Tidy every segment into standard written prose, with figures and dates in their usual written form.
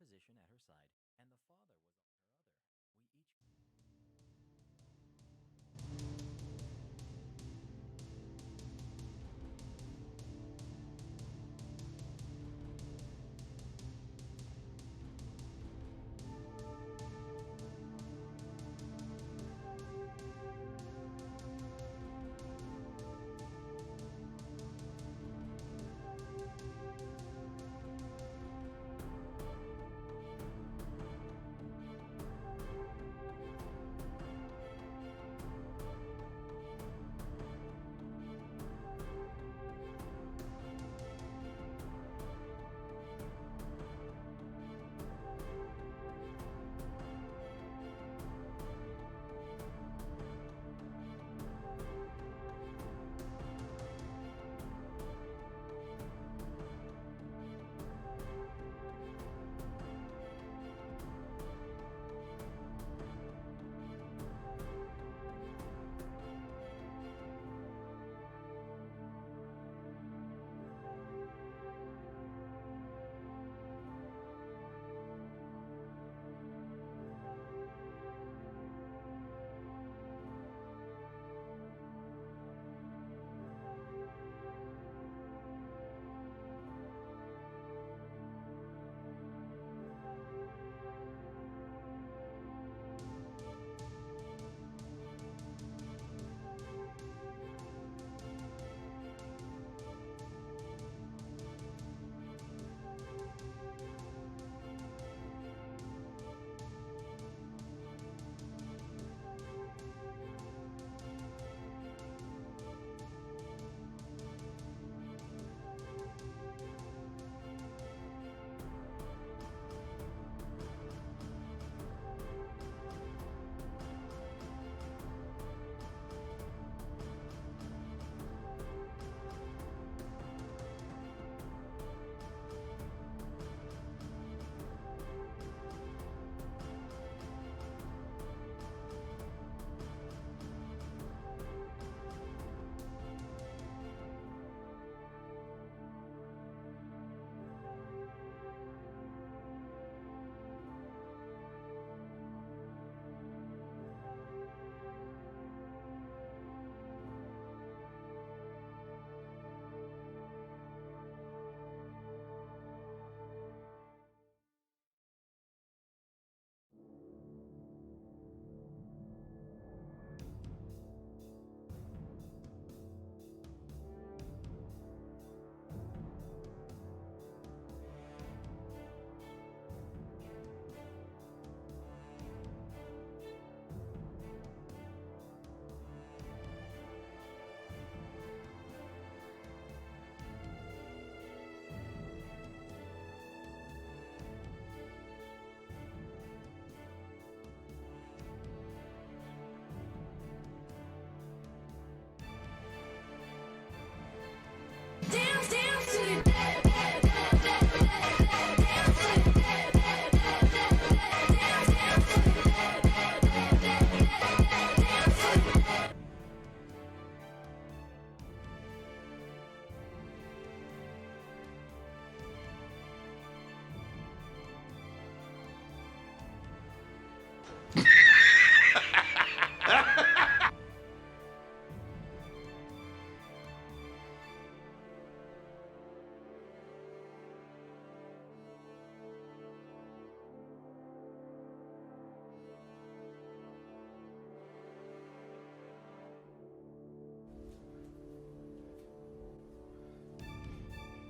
position at her side, and the father was on her other. We each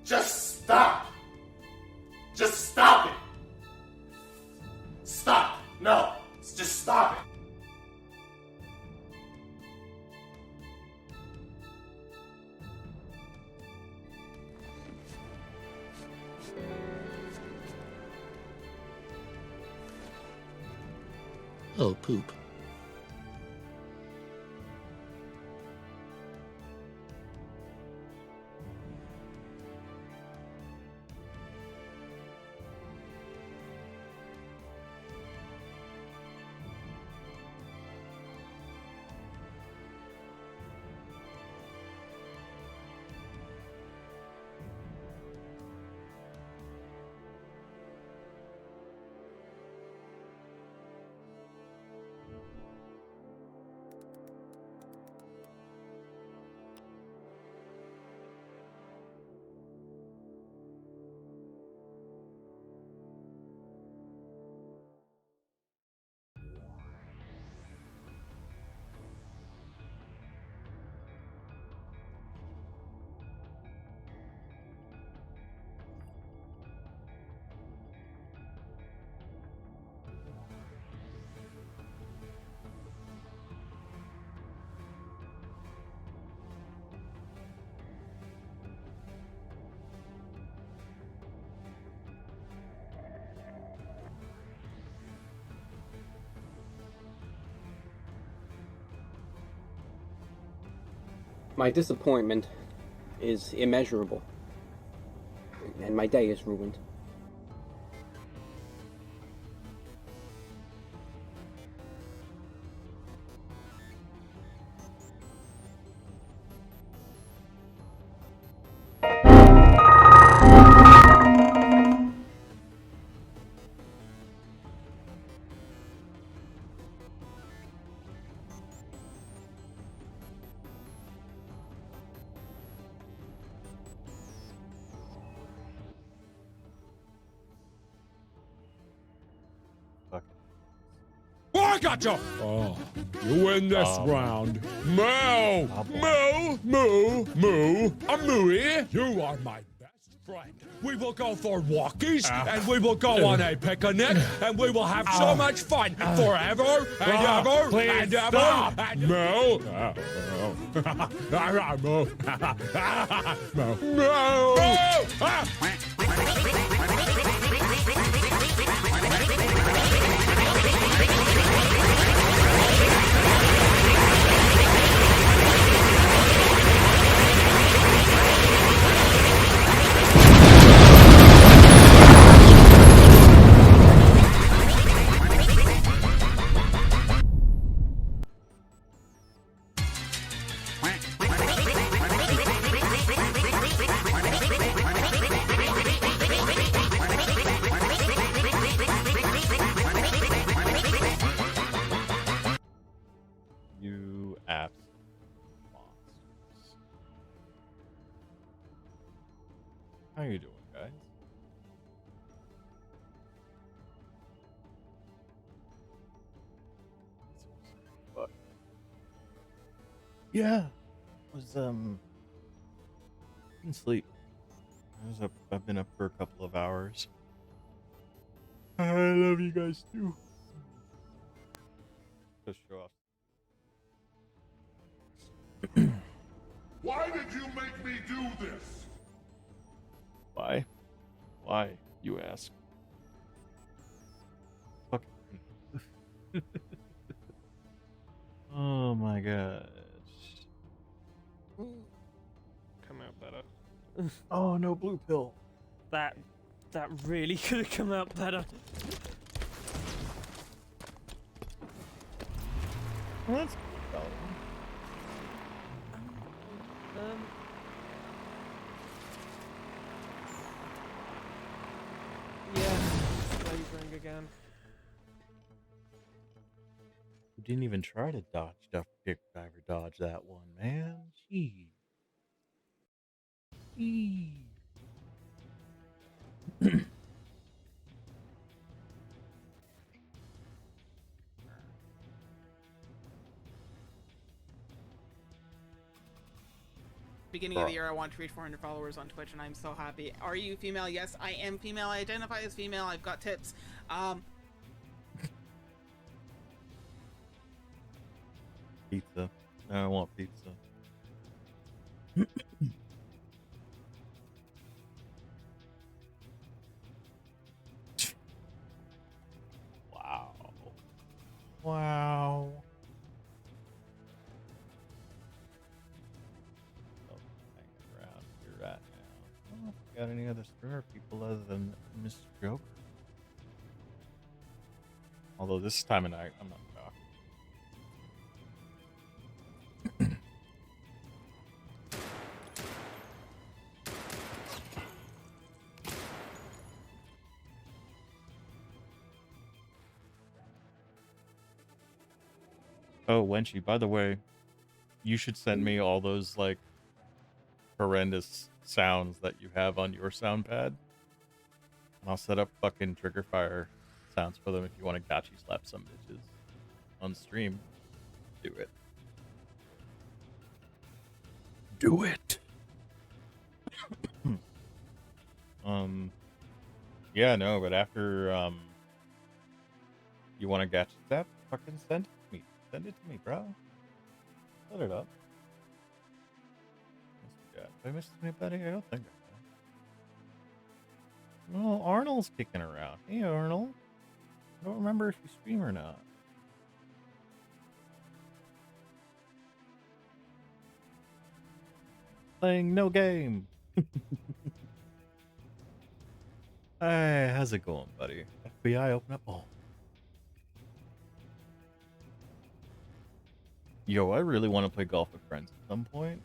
Just stop! Just stop it! Stop! No! Just stop it! Oh, poop. My disappointment is immeasurable, and my day is ruined. Oh, I got you! Oh, you win this round. Moo! Moo! Moo! Moo! I'm Mooey. You are my best friend. We will go for walkies, and we will go on a picnic, and we will have so much fun forever and ever and ever. And Moo! Moo! Moo! You absolute monsters. How you doing, guys? Fuck. Yeah. Was didn't sleep. I've been up for a couple of hours. I love you guys too. Just show off. Why did you make me do this? Why? Why, you ask? Fuck. Oh my gosh. Come out better. Oh, no blue pill. That really could have come out better. Well, that's Yeah, flavoring again. You didn't even try to diver dodge that one, man. Jeez. Beginning of the year, I want to reach 400 followers on Twitch, and I'm so happy. Are you female? Yes, I am female. I identify as female. I've got tits. Pizza. I want pizza. Wow. Wow. Oh, hanging around here right now. I don't know if we got any other streamer people other than Mr. Joker. Although this time of night, I'm not talking. Oh, Wenchi, by the way, you should send me all those, like, horrendous sounds that you have on your sound pad. And I'll set up fucking trigger fire sounds for them if you want to gotcha slap some bitches on stream. Do it. Do it. Yeah, no, but after, you want to gotcha slap, fucking send it to me. Send it to me, bro. Set it up. Did I miss anybody? I don't think I have. Well, Arnold's kicking around. Hey, Arnold. I don't remember if you stream or not. playing no game. Hey, how's it going, buddy? FBI, open up. Oh. Yo, I really want to play golf with friends at some point.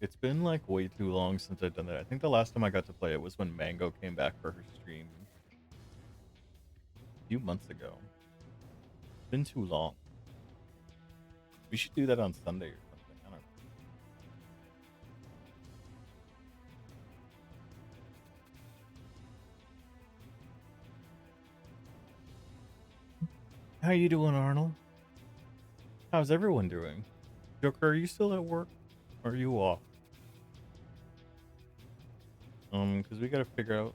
It's been like way too long since I've done that. I think the last time I got to play it was when Mango came back for her stream a few months ago. It's been too long. We should do that on Sunday or something. I don't know. How you doing, Arnold? How's everyone doing? Joker, are you still at work? Or are you off? Because we gotta figure out.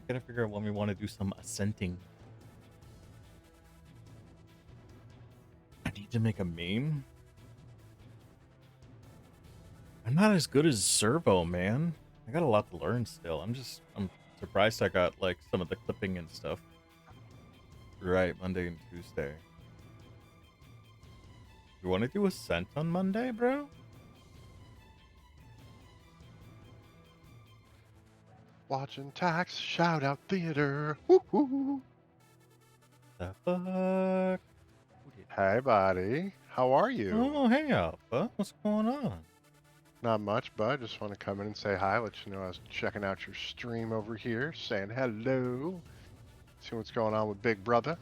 Gotta figure out when we want to do some ascenting. I need to make a meme. I'm not as good as Servo, man. I got a lot to learn still. I'm surprised I got like some of the clipping and stuff. Right, Monday and Tuesday. You want to do Ascent on Monday, bro? Watching Tax Shout Out Theater. Woo-hoo. The fuck? Hey, buddy. How are you? Oh, hey, Alpha. What's going on? Not much, bud. Just want to come in and say hi. Let you know I was checking out your stream over here, saying hello. See what's going on with Big Brother.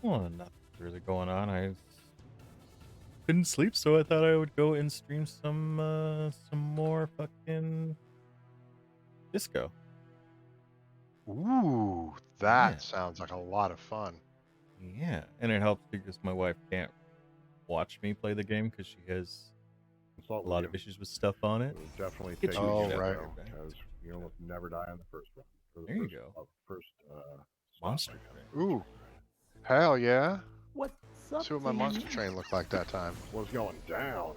Well, nothing really going on. I couldn't sleep, so I thought I would go and stream some more fucking disco. Ooh, that Yeah. sounds like a lot of fun. Yeah, and it helps because my wife can't watch me play the game because she has a lot of issues with stuff on it. Definitely Get take you Oh, a shot, right. though, okay? because you almost never die on the first run. Or the There you first, go. First Monster stop, I guess. Train. Ooh, hell yeah. What's up, See what my monster train looked like that time. What's going down?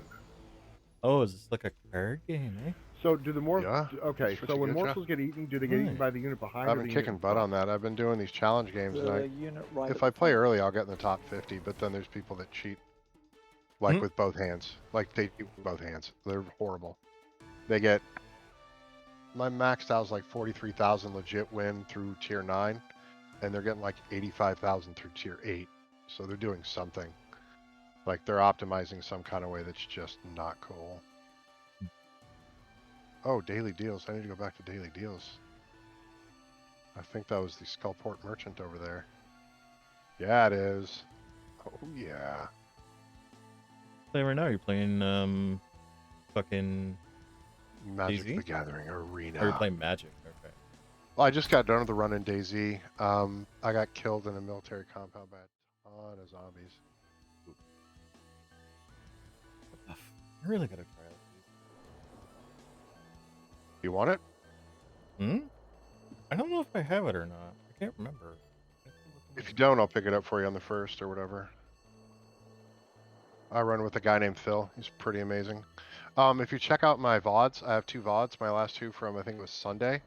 Oh, is this like a card game, eh? So do the more? Yeah, Okay, it's so pretty when good, Jeff. morsels get eaten, do they get eaten Right. by the unit behind? I've or been the kicking unit in butt front? on that. I've been doing these challenge games, and The unit right if at I the play front. early, I'll get in the top 50, but then there's people that cheat. Like Hmm? with both hands. Like they do with both hands. They're horrible. They get... My maxed out is like 43,000 legit win through tier 9, and they're getting like 85,000 through tier 8. So they're doing something. Like they're optimizing some kind of way that's just not cool. Oh, daily deals. I need to go back to daily deals. I think that was the Skullport Merchant over there. Yeah, it is. Oh, yeah. Play right now. You're playing fucking. Magic DayZ? the Gathering Arena. Or you're playing Magic. Okay. Well, I just got done with the run in DayZ. I got killed in a military compound by a ton of zombies. I really gotta try it. You want it? Hmm? I don't know if I have it or not. I can't remember. If you don't, I'll pick it up for you on the first or whatever. I run with a guy named Phil. He's pretty amazing. If you check out my VODs, I have 2 VODs. My last 2 from, I think it was Sunday.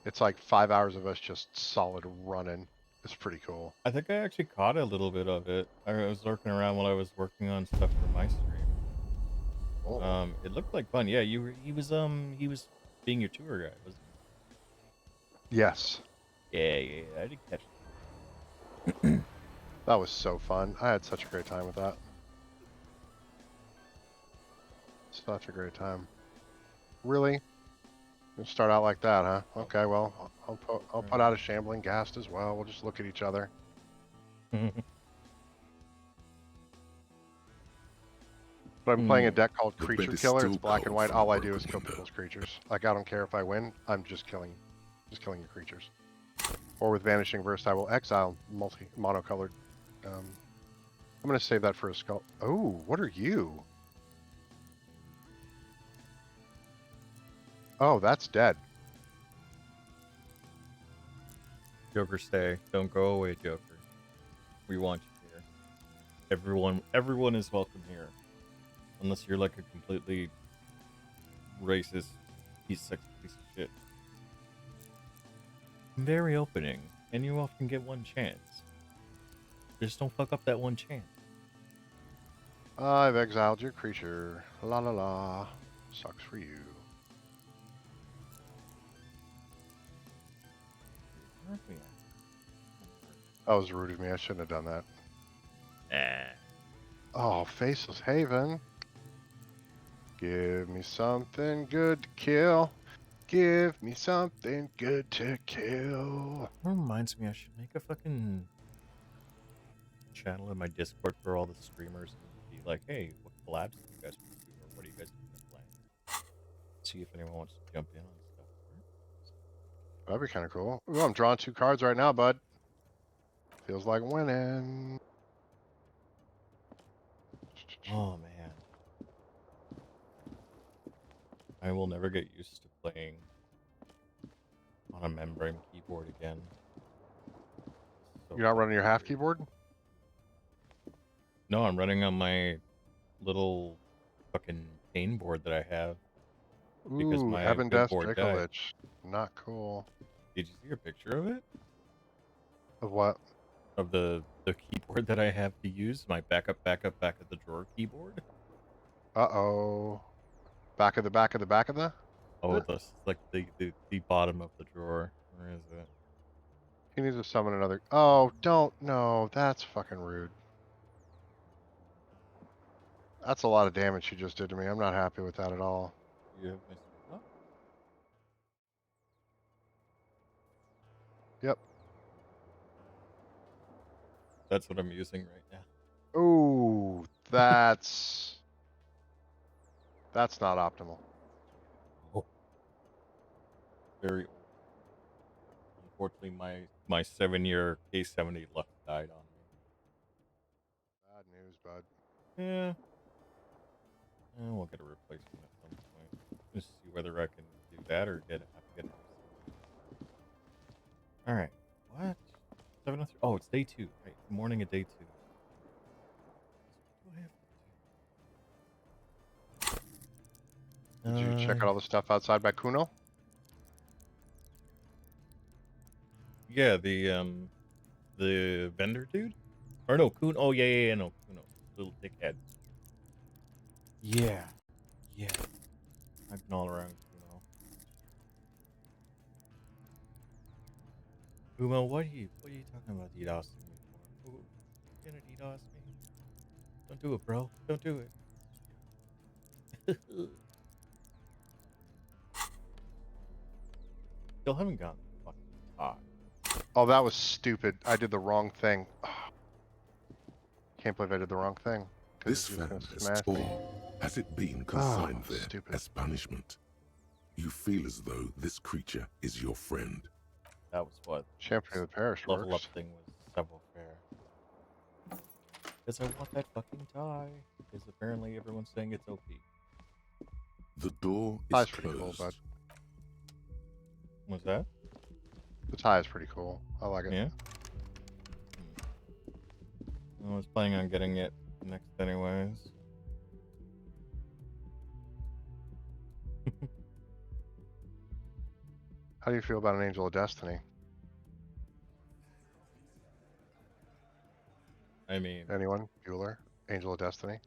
It's like 5 hours of us just solid running. It's pretty cool. I think I actually caught a little bit of it. I was lurking around while I was working on stuff for my stream. Oh. It looked like fun. Yeah, he was being your tour guide, wasn't Yes. he? Yeah, I did catch it. That was so fun. I had such a great time with that. Such a great time. Really? You start out like that, huh? Okay, well, I'll put out a shambling ghast as well. We'll just look at each other. But I'm playing a deck called The Creature bed is Killer. It's still black and cold white. from All I work do is kill Monday. people's creatures. Like, I don't care if I win. I'm just killing your creatures. Or with Vanishing Verse, I will exile monocolored. I'm gonna save that for a skull. Oh, what are you? Oh, that's dead. Joker, stay. Don't go away, Joker. We want you here. Everyone is welcome here. Unless you're like a completely racist piece of shit. Very opening, and you often get one chance. Just don't fuck up that one chance. I've exiled your creature. La la la. Sucks for you. Where are we at? That was rude of me. I shouldn't have done that. Eh. Oh, Faceless Haven. Give me something good to kill. Give me something good to kill. That reminds me, I should make a fucking channel in my Discord for all the streamers and be like, hey, what collabs do you guys want to do, or what are you guys playing? See if anyone wants to jump in on stuff. That'd be kind of cool. Ooh, I'm drawing 2 cards right now, bud. Feels like winning. Oh man, I will never get used to playing on a membrane keyboard again. So You're not running your half weird. keyboard? No, I'm running on my little fucking pain board that I have because Ooh, my Heaven good Death board died. Dracolich. Not cool. Did you see a picture of it? Of what? Of the keyboard that I have to use, my back of the drawer keyboard. Uh-oh. Back of the back of the back of the? Oh, this like the bottom of the drawer. Where is it? He needs to summon another. Oh, don't. No, that's fucking rude. That's a lot of damage you just did to me. I'm not happy with that at all. You have my oh, Yep. that's what I'm using right now. Ooh, that's not optimal. Oh, very old. Unfortunately, my 7-year K70 luck died on me. Bad news, bud. Yeah. We'll get a replacement at some point. Just see whether I can do that or have to get it. All right. What? 703. Oh, it's day 2. Right. Morning of day 2. What do I have to do? Did you check out all the stuff outside by Kuno? Yeah, the vendor dude? Or no, Kuno. Oh yeah, no, Kuno. Little dickhead. Yeah. Yeah. I've been all around Kuno. Kuno, what are you talking about DDoSing me for? Ooh, you gonna DDoS me? Don't do it, bro. Don't do it. Still haven't gotten the fucking tie. Oh, that was stupid. I did the wrong thing. Can't believe I did the wrong thing. This fan has torn. Has it been consigned there stupid. as punishment? You feel as though this creature is your friend. That was what Champion of the Parish level works. up thing was several fair. Because I want that fucking tie. Because apparently everyone's saying it's OP. The door is Tie's pretty cool, closed. bud. What's that? The tie is pretty cool. I like it. Yeah. I was planning on getting it next anyways. How do you feel about an Angel of Destiny? I mean, Anyone? Bueller? Angel of Destiny?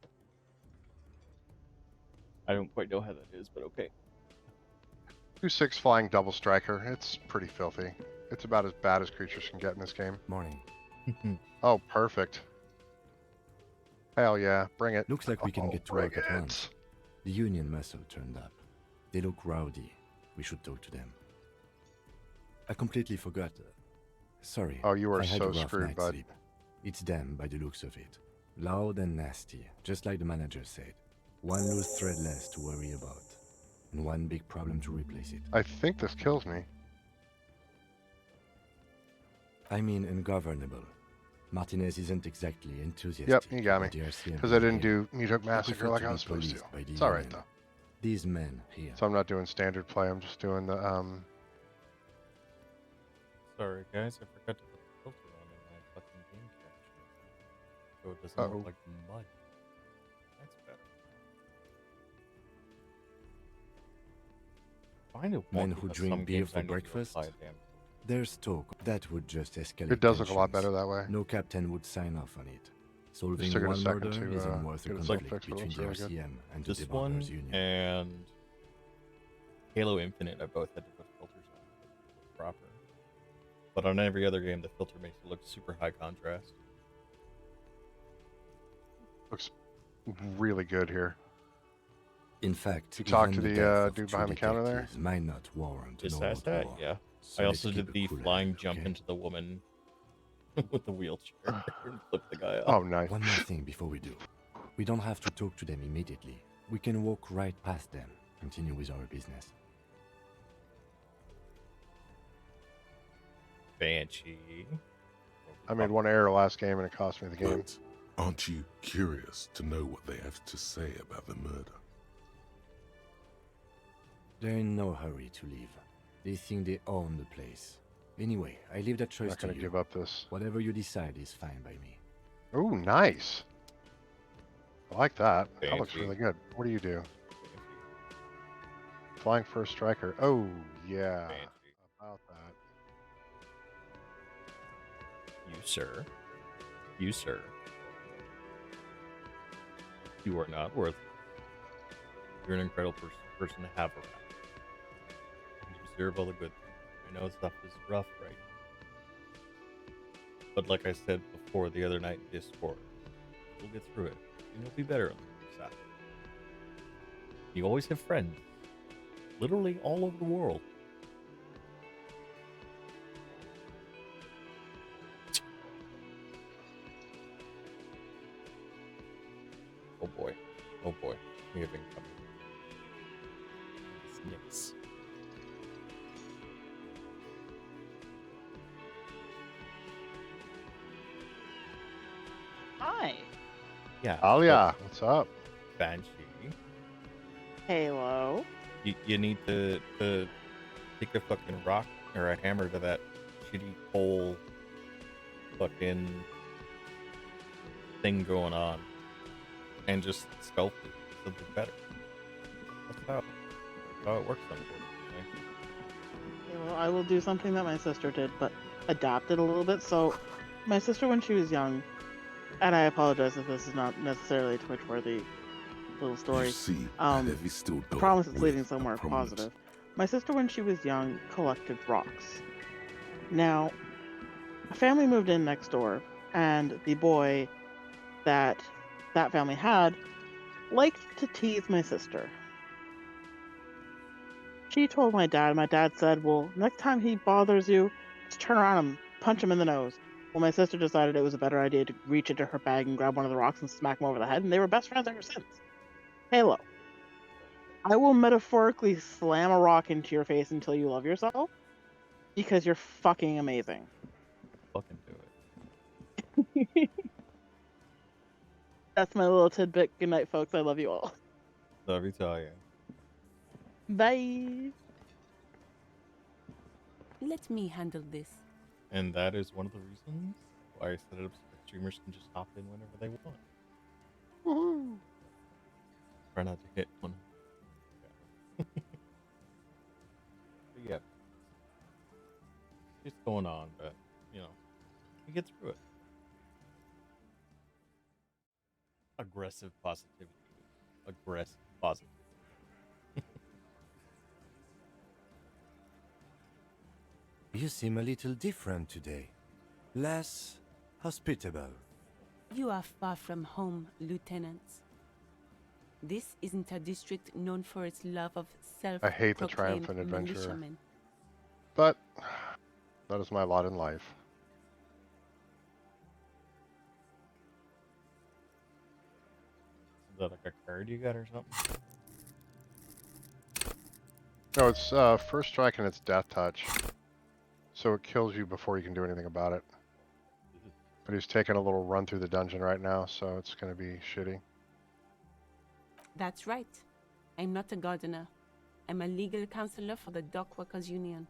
I don't quite know how that is, but okay. 2/6 flying double striker. It's pretty filthy. It's about as bad as creatures can get in this game. Morning. Oh, perfect. Hell yeah, bring it. Looks like we can get to bring work at it. once. The Union muscle turned up. They look rowdy. We should talk to them. I completely forgot. Sorry. Oh, you are I had so a rough screwed, night's bud. sleep. It's them by the looks of it. Loud and nasty, just like the manager said. One loose thread less to worry about. And one big problem to replace it. I think this kills me. I mean ungovernable. Martinez isn't exactly enthusiastic. Yep, you got me. about the RCM Because I didn't behavior. do Meat Hook He Massacre preferred like to I be was supposed to. policed by the It's alright Union. though. These men here. So I'm not doing standard play, I'm just doing the Sorry, guys, I forgot to put the filter on in my fucking game capture. So it doesn't Uh-oh. look like mud. That's better. Find it Men wonky who that drink some beer games for I need to breakfast? apply damn filter. There's talk that would just escalate It does look a lot tensions. better that way. No captain would sign off on it. Solving took it a one second murder to, isn't worth a get it conflict fixed, but it between looks the really good. RCM and the This one Debugger's Union. and Halo Infinite, I both had to put filters on proper. But on every other game, the filter makes it look super high contrast. Looks really good here. In fact, You talked to even the death of dude true behind the counter there? detectives might not warrant an Just all-out ask that, war. yeah. So I let's also keep did a the cool flying head, jump okay? into the woman with the wheelchair and flip the guy off. Oh, nice. One more thing before we do. We don't have to talk to them immediately. We can walk right past them, continue with our business. Banshee. I made one error last game and it cost me the game. But aren't you curious to know what they have to say about the murder? They're in no hurry to leave. They think they own the place. Anyway, I leave that I'm choice not to going to you. give up this. Whatever you decide is fine by me. Ooh, nice. I like that. That looks Banshee. really good. What do you do? Flying first striker. Oh, yeah. Banshee. About that. You, sir. You, sir. You are not worth it. You're an incredible person to have around. You deserve all the good things. I know stuff is rough right now. But like I said before the other night in Discord, we'll get through it. And you'll be better on the other side. You always have friends. Literally all over the world. Oh boy. Oh boy. We have incoming. Snicks. Hi. Yeah. Alia, what's up? Banshee. Halo. You need to take a fucking rock or a hammer to that shitty pole fucking thing going on and just sculpt it something better. That's how it works unfortunately. Okay, well, I will do something that my sister did, but adapted a little bit. So, my sister, when she was young, and I apologize if this is not necessarily a Twitch-worthy little story. You see, Um, heavy steel I door promise it's with leading a somewhere prominent- positive. My sister, when she was young, collected rocks. Now, a family moved in next door, and the boy that family had liked to tease my sister. She told my dad. My dad said, well, next time he bothers you, just turn around and punch him in the nose. Well, my sister decided it was a better idea to reach into her bag and grab one of the rocks and smack him over the head, and they were best friends ever since. Halo. I will metaphorically slam a rock into your face until you love yourself, because you're fucking amazing. Fucking do it. That's my little tidbit. Good night, folks. I love you all. Love you, Talia. Bye. Let me handle this. And that is one of the reasons why I set it up so that streamers can just hop in whenever they want. Woohoo. Try not to hit one. But yeah. It's going on, but, you know, we get through it. Aggressive positivity. Aggressive positivity. You seem a little different today. Less hospitable. You are far from home, lieutenants. This isn't a district known for its love of I hate the self-proclaimed triumphant adventure. militiamen. But that is my lot in life. Is that like a card you got or something? No, it's first strike and it's death touch. So it kills you before you can do anything about it. But he's taking a little run through the dungeon right now, so it's going to be shitty. That's right. I'm not a gardener. I'm a legal counselor for the Dock Workers Union.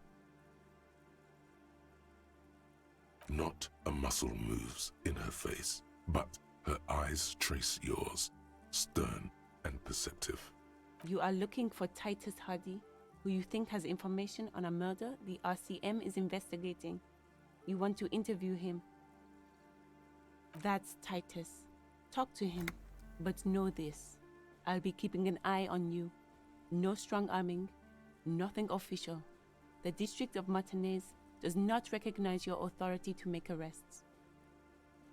Not a muscle moves in her face, but her eyes trace yours, stern and perceptive. You are looking for Titus Hardy, who you think has information on a murder the RCM is investigating. You want to interview him. That's Titus. talk to him, but know this. I'll be keeping an eye on you. No strong arming, nothing official. The District of Martinez does not recognize your authority to make arrests.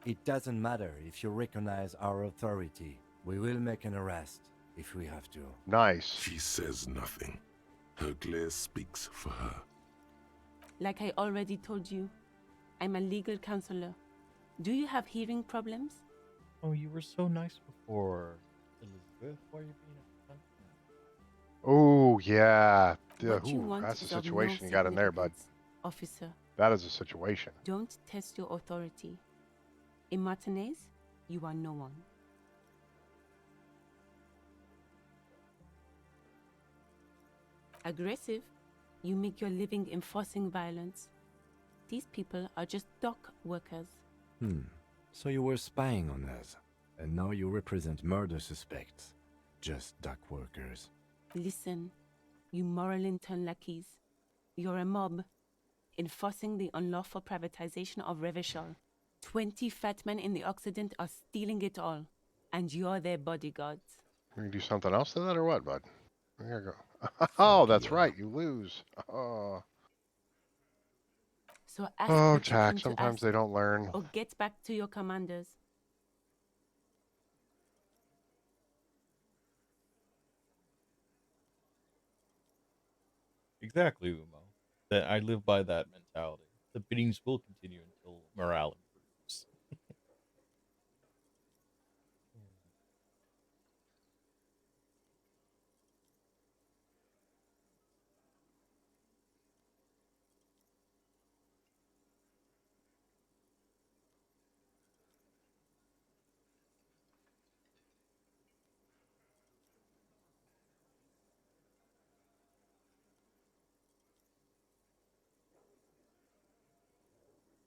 It doesn't matter if you recognize our authority. We will make an arrest if we have to. Nice. She says nothing. Her glare speaks for her. Like I already told you, I'm a legal counselor. Do you have hearing problems? Oh, you were so nice before, Elizabeth. Why are you being a cunt now? Oh, yeah. What you want That's a is of no situation you got in there, bud. significance, officer. That is a situation. Don't test your authority. In Martinez, you are no one. Aggressive, you make your living enforcing violence. These people are just dock workers. So you were spying on us, and now you represent murder suspects. Just dock workers. Listen, you moral intern lackeys. You're a mob, enforcing the unlawful privatization of Revachol. 20 fat men in the Occident are stealing it all, and you're their bodyguards. You can do something else to that or what, bud? There you go. Oh, that's right. You lose. Oh, So ask oh, what you came Jack. to Sometimes ask, they don't learn. or get back to your commanders. Exactly, Umo. That I live by that mentality. The beatings will continue until morale improves.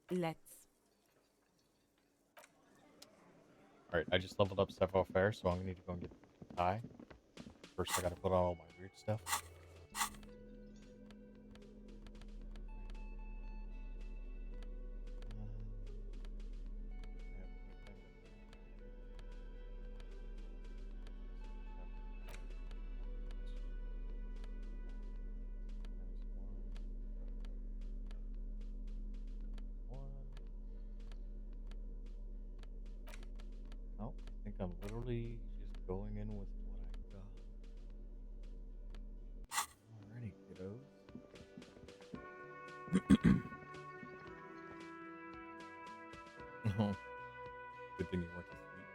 Let's. Alright, I just leveled up Cepho Fair, so I'm gonna need to go and get the tie. First, I gotta put on all my weird stuff. Oh, I think I'm literally just going in with what I got. Alrighty, kiddos. Oh, good thing you went to sleep.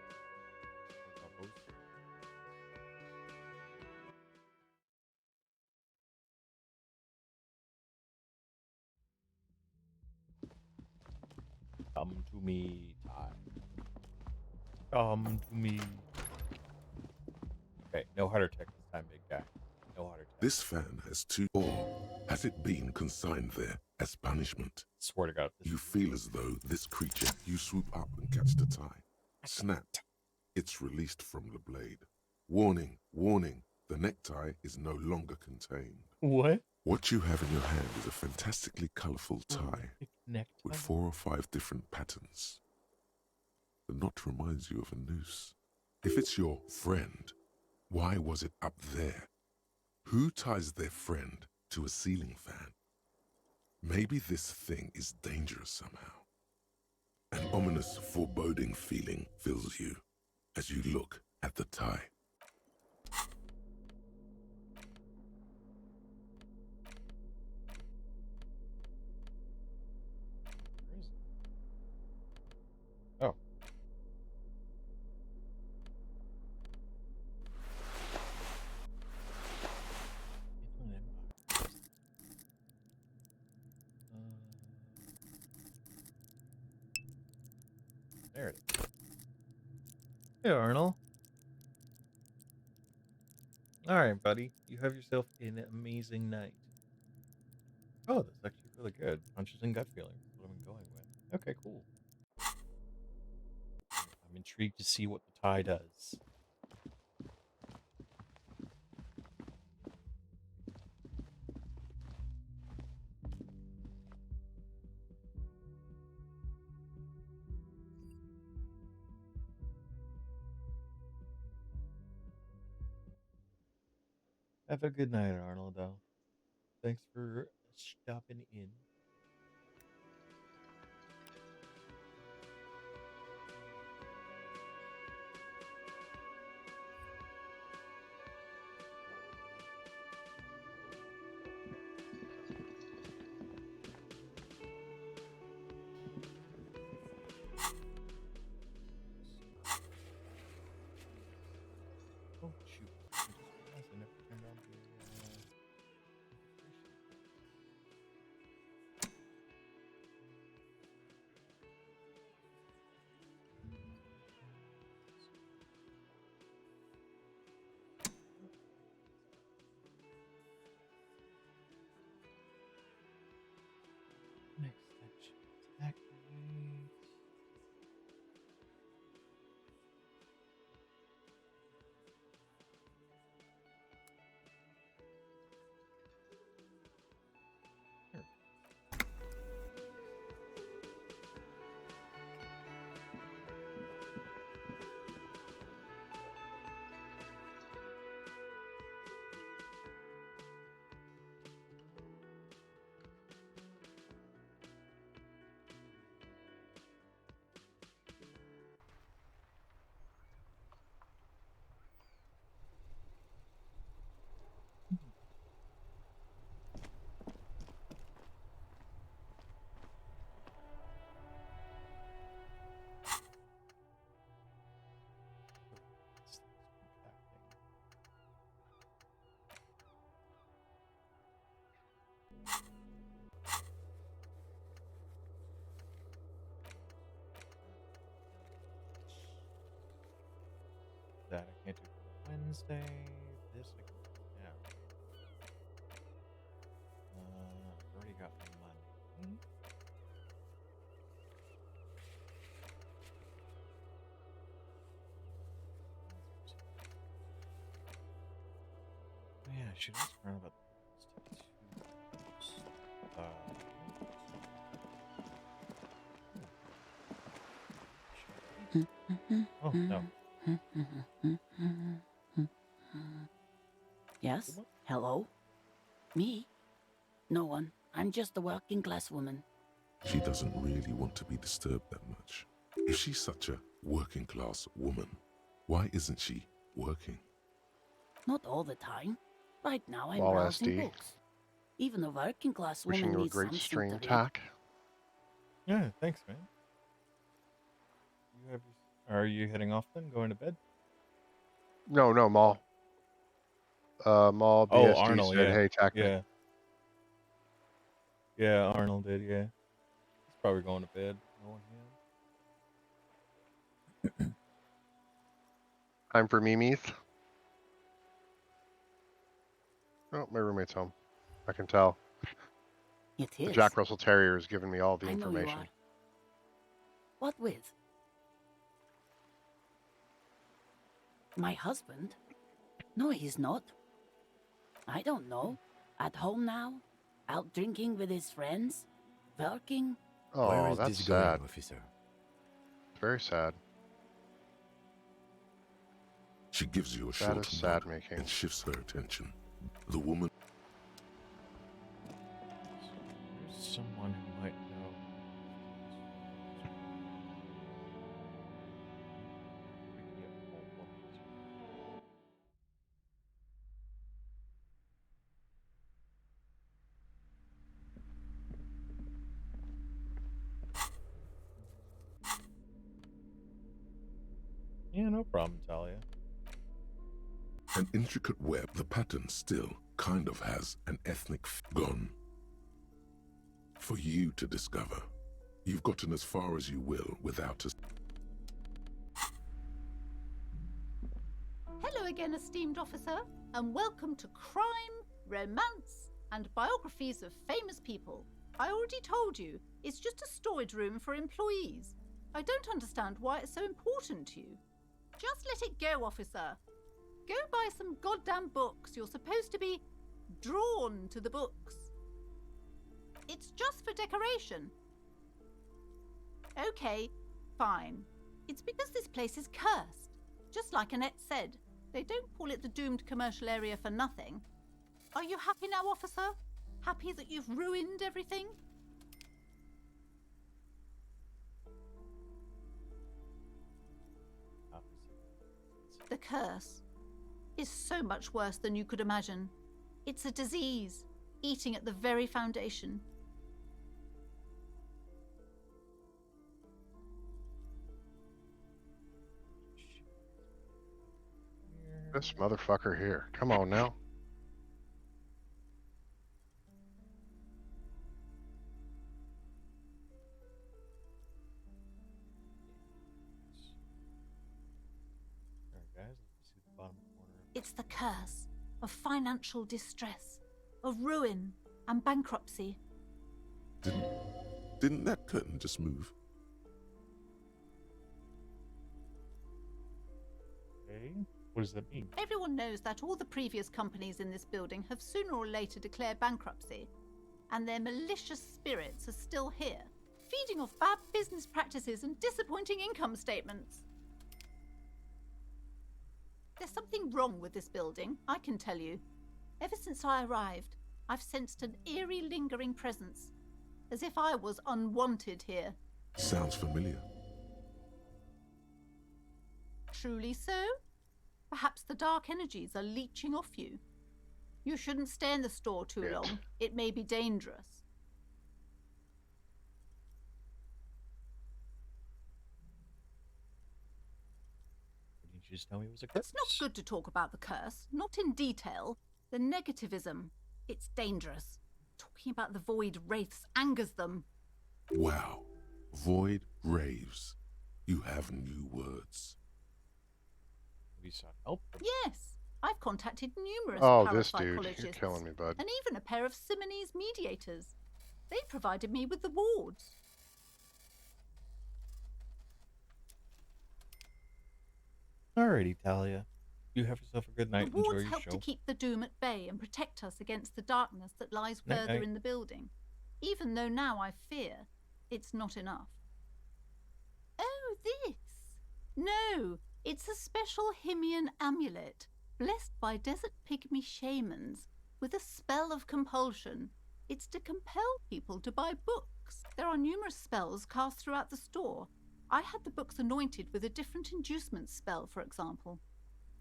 Come to me, Ty. Come to me. Okay, no heart attack this time, big guy. No heart attack. This fan has two, or has it been consigned there as punishment? Swear to God. You feel as though this creature, you swoop up and catch the tie. Snapped. It's released from the blade. Warning, warning, the necktie is no longer contained. What? What you have in your hand is a fantastically colorful tie with 4 or 5 different patterns. The knot reminds you of a noose. If it's your friend, why was it up there? Who ties their friend to a ceiling fan? Maybe this thing is dangerous somehow. An ominous, foreboding feeling fills you as you look at the tie. Oh. There it is. Hey, Arnold. Alright, buddy. You have yourself an amazing night. Oh, that's actually really good. Punches and gut feelings is what I'm going with. Okay, cool. I'm intrigued to see what the tie does. Have a good night, Arnold, though. Thanks for stopping in. Oh, shoot. I just realized I never turned on the next section. Activate. Sure. This thing's contracting. That I can't do for Wednesday. This I can do now. I've already got money. Oh, yeah, I should ask around about the tattoos. Oh, no. Yes? Hello? Me? No one. I'm just a working class woman. She doesn't really want to be disturbed that much. If she's such a working class woman, why isn't she working? Not all the time. Right now I'm Lol, browsing SD. books. Even a working class Wishing woman you a needs great something stream, to read. Tack. Yeah, thanks, man. You have Are you heading off then? Going to bed? No, Maul. Maul Oh, BSD Arnold, said, yeah. hey, Tack. Yeah. Yeah, Arnold did, yeah. He's probably going to bed. No one here. Time for Mimi's. Oh, my roommate's home. I can tell. It The is. Jack Russell Terrier has given me all the I know you information. are. What with? My husband? No, he's not. I don't know. At home now? Out drinking with his friends? Working? Oh, Where is that's this sad. going, officer? It's very sad. She gives you a That short is sad nod making. and shifts her attention. The woman. There's someone who might know. Yeah, no problem, Talia. An intricate web, the pattern still kind of has an ethnic gone. For you to discover. You've gotten as far as you will without us. Hello again, esteemed officer, and welcome to Crime, Romance, and Biographies of Famous People. I already told you, it's just a storage room for employees. I don't understand why it's so important to you. Just let it go, officer. Go buy some goddamn books. You're supposed to be drawn to the books. It's just for decoration. Okay, fine. It's because this place is cursed. Just like Annette said, they don't call it the doomed commercial area for nothing. Are you happy now, officer? Happy that you've ruined everything? The curse is so much worse than you could imagine. It's a disease, eating at the very foundation. This motherfucker here. Come on now. Alright, guys, let's see the bottom corner. It's the curse of financial distress, of ruin and bankruptcy. Didn't that curtain just move? Okay. What does that mean? Everyone knows that all the previous companies in this building have sooner or later declared bankruptcy, and their malicious spirits are still here, feeding off bad business practices and disappointing income statements. There's something wrong with this building, I can tell you. Ever since I arrived, I've sensed an eerie, lingering presence, as if I was unwanted here. Sounds familiar. Truly so? Perhaps the dark energies are leeching off you. You shouldn't stay in the store too long. It may be dangerous. Didn't you just tell me it was a curse? It's not good to talk about the curse, not in detail. The negativism, it's dangerous. Talking about the void wraiths angers them. Wow. Void raves. You have new words. We sought help. Yes, I've contacted numerous This dude. parapsychologists. You're killing me, bud. And even a pair of Simonese mediators. They provided me with the wards. Alrighty, Talia. You have yourself a good night. The Enjoy wards your help show. to keep the doom at bay and protect us against the darkness that lies Night, further night. in the building. Even though now I fear it's not enough. Oh, this! No, it's a special Himian amulet, blessed by desert pygmy shamans, with a spell of compulsion. It's to compel people to buy books. There are numerous spells cast throughout the store. I had the books anointed with a different inducement spell, for example.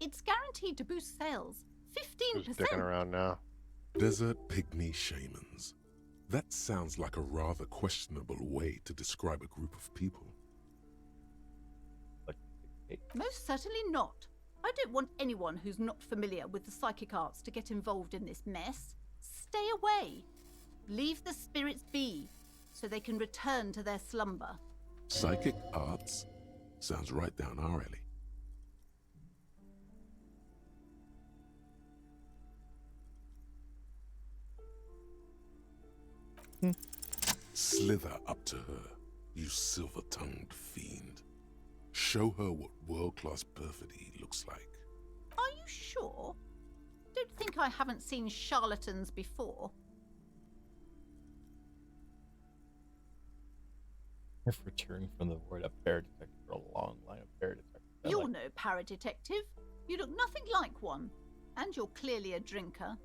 It's guaranteed to boost sales. 15%. Who's dicking around now? Desert pygmy shamans. That sounds like a rather questionable way to describe a group of people. Most certainly not. I don't want anyone who's not familiar with the psychic arts to get involved in this mess. Stay away. Leave the spirits be, so they can return to their slumber. Psychic arts? Sounds right down our alley. Slither up to her, you silver-tongued fiend. Show her what world-class perfidy looks like. Are you sure? Don't think I haven't seen charlatans before. I've returned from the void, a paradetective for a long line of paradetectives. You're no paradetective. You look nothing like one. And you're clearly a drinker.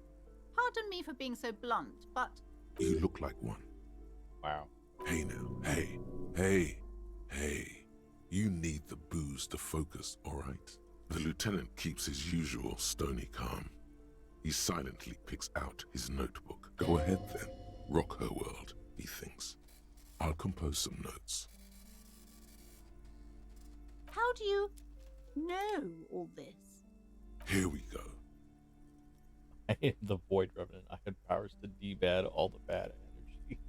Pardon me for being so blunt, but... You look like one. Wow. Hey now, hey. You need the booze to focus, alright? The lieutenant keeps his usual stony calm. He silently picks out his notebook. Go ahead then, rock her world, he thinks. I'll compose some notes. How do you know all this? Here we go. I am the Void Revenant. I had powers to debad all the bad energy.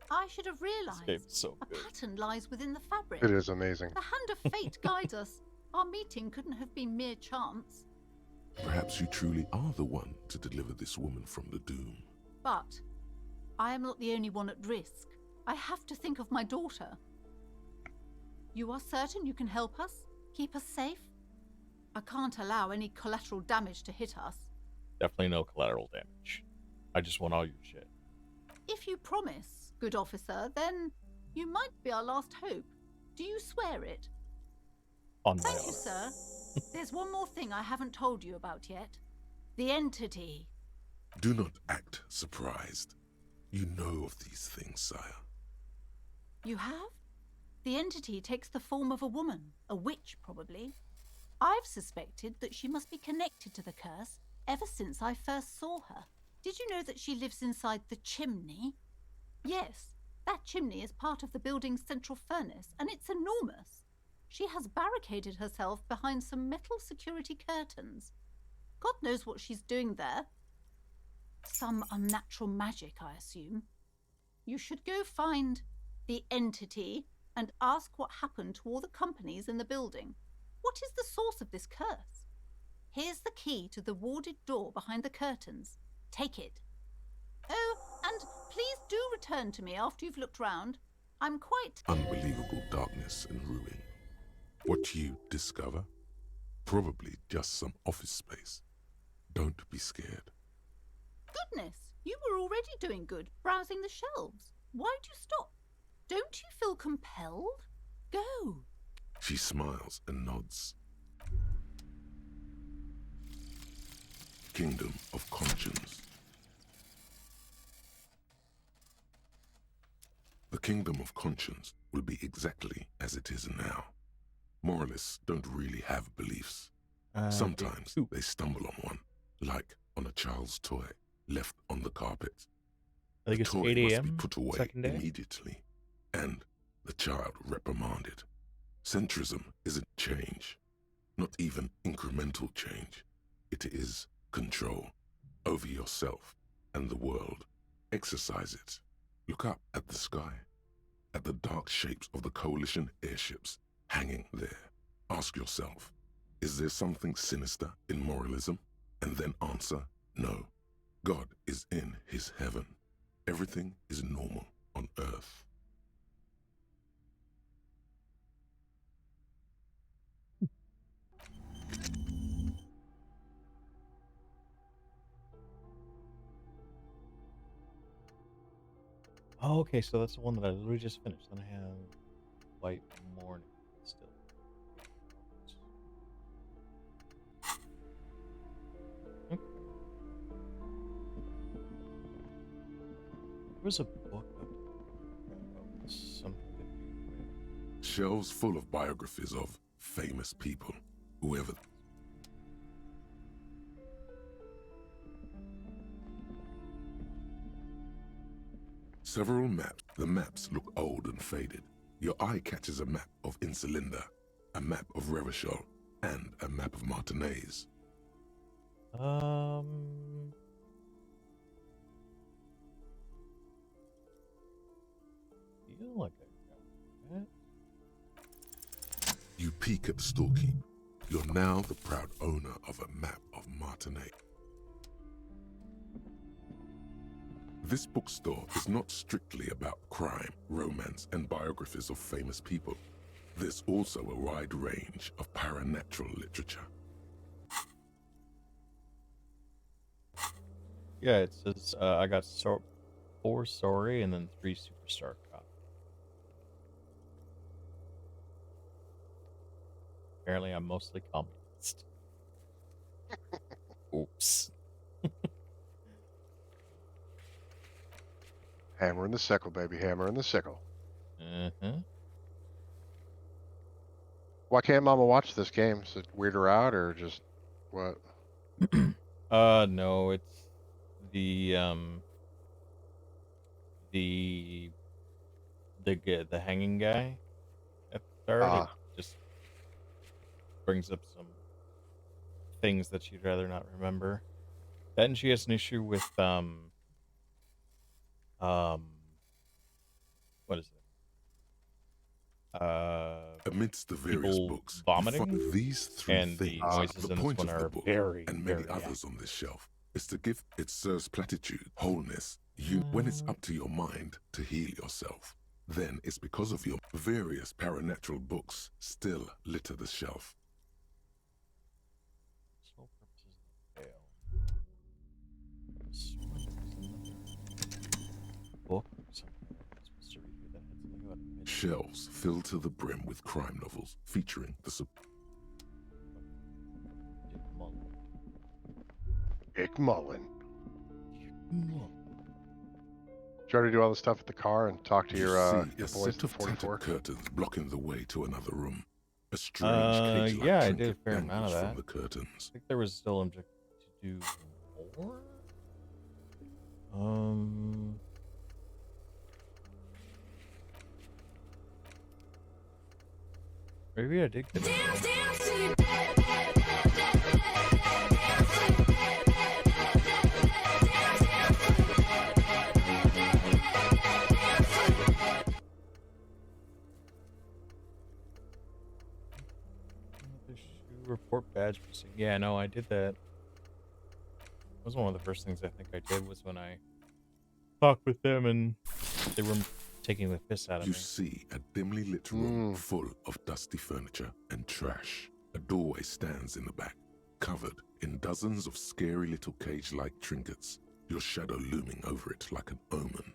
I should have realized. This game's so a good. pattern lies within the fabric. It is amazing. The hand of fate guides us. Our meeting couldn't have been mere chance. Perhaps you truly are the one to deliver this woman from the doom. But I am not the only one at risk. I have to think of my daughter. You are certain you can help us? Keep us safe? I can't allow any collateral damage to hit us. Definitely no collateral damage. I just want all your shit. If you promise, good officer, then you might be our last hope. Do you swear it? On my Thank you, honor. sir. There's one more thing I haven't told you about yet. The entity. Do not act surprised. You know of these things, sire. You have? The entity takes the form of a woman, a witch probably. I've suspected that she must be connected to the curse ever since I first saw her. Did you know that she lives inside the chimney? Yes, that chimney is part of the building's central furnace, and it's enormous. She has barricaded herself behind some metal security curtains. God knows what she's doing there. Some unnatural magic, I assume. You should go find the entity and ask what happened to all the companies in the building. What is the source of this curse? Here's the key to the warded door behind the curtains. Take it. Oh, and please do return to me after you've looked round. I'm quite... Unbelievable darkness and ruin. What you discover? Probably just some office space. Don't be scared. Goodness, you were already doing good, browsing the shelves. Why'd you stop? Don't you feel compelled? Go. She smiles and nods. Kingdom of Conscience. The Kingdom of Conscience will be exactly as it is now. Moralists don't really have beliefs. Sometimes they stumble on one, like on a child's toy left on the carpet. I think The it's toy 8 must a.m. be put away second day. immediately, and the child reprimanded. Centrism isn't change, not even incremental change. It is control over yourself and the world. Exercise it. Look up at the sky, at the dark shapes of the coalition airships hanging there. Ask yourself, is there something sinister in moralism? And then answer, no. God is in his heaven. Everything is normal on earth. Oh, okay, so that's the one that I literally just finished. Then I have White Morning still. Okay. There was a book of something that you read. Shelves full of biographies of famous people, whoever. Several maps. The maps look old and faded. Your eye catches a map of Insulinda, a map of Revachol, and a map of Martinez. Feel like I got that. You peek at the storekeep. You're now the proud owner of a map of Martinez. This bookstore is not strictly about crime, romance, and biographies of famous people. There's also a wide range of paranatural literature. Yeah, it says I got 4 sorry and then 3 superstar copies. Apparently, I'm mostly communist. Oops. Hammer in the sickle, baby. Hammer in the sickle. Uh-huh. Why can't Mama watch this game? Is it weird her out or just what? No, it's the hanging guy at the start. It just brings up some things that she'd rather not remember. Then she has an issue with what is it? Amidst the various people books, vomiting, you find these 3 and things. the noises The in this point one of the are book, very, and many very others on this shelf, is to give it serves platitude, wholeness. When it's up to your mind to heal yourself, then it's because of your various paranatural books still litter the shelf. Sole purposes of the veil. Book or something. I'm supposed to read here that had something about it. Shelves filled to the brim with crime novels featuring the Ick Mullen. Try to do all the stuff at the car and talk to You your see a boys set at of 44. tattered curtains blocking the way to another room. A strange cage-like Yeah, I did a trinket fair amount dangles of from that. the curtains. I think there was still object to do more. Maybe I did get it. Report badge missing. Yeah, no, I did that. That was one of the first things I think I did was when I talked with them and they were taking the piss out of You me. see a dimly lit room full of dusty furniture and trash. A doorway stands in the back, covered in dozens of scary little cage-like trinkets, your shadow looming over it like an omen.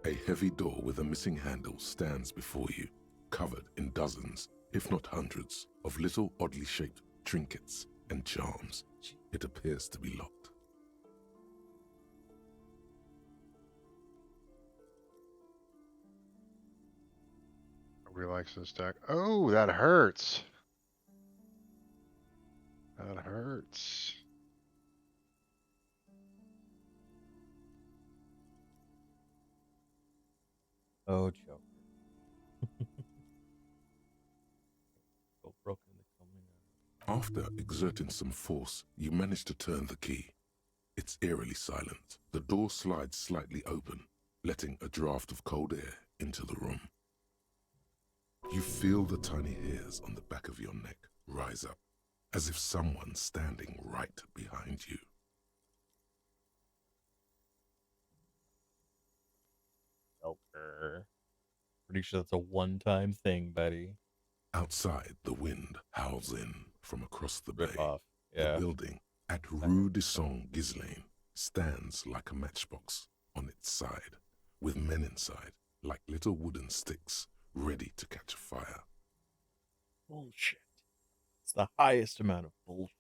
A heavy door with a missing handle stands before you, covered in dozens, if not hundreds, of little oddly shaped trinkets and charms. It appears to be locked. Nobody likes this deck. Oh, that hurts. That hurts. Oh, Joker. Go broken the coming out. After exerting some force, you manage to turn the key. It's eerily silent. The door slides slightly open, letting a draft of cold air into the room. You feel the tiny hairs on the back of your neck rise up, as if someone's standing right behind you. Joker. Pretty sure that's a one-time thing, buddy. Outside, the wind howls in from across the bay. Yeah. The building at Rue de Saint-Ghislain stands like a matchbox on its side, with men inside, like little wooden sticks, ready to catch fire. Bullshit. It's the highest amount of bullshit.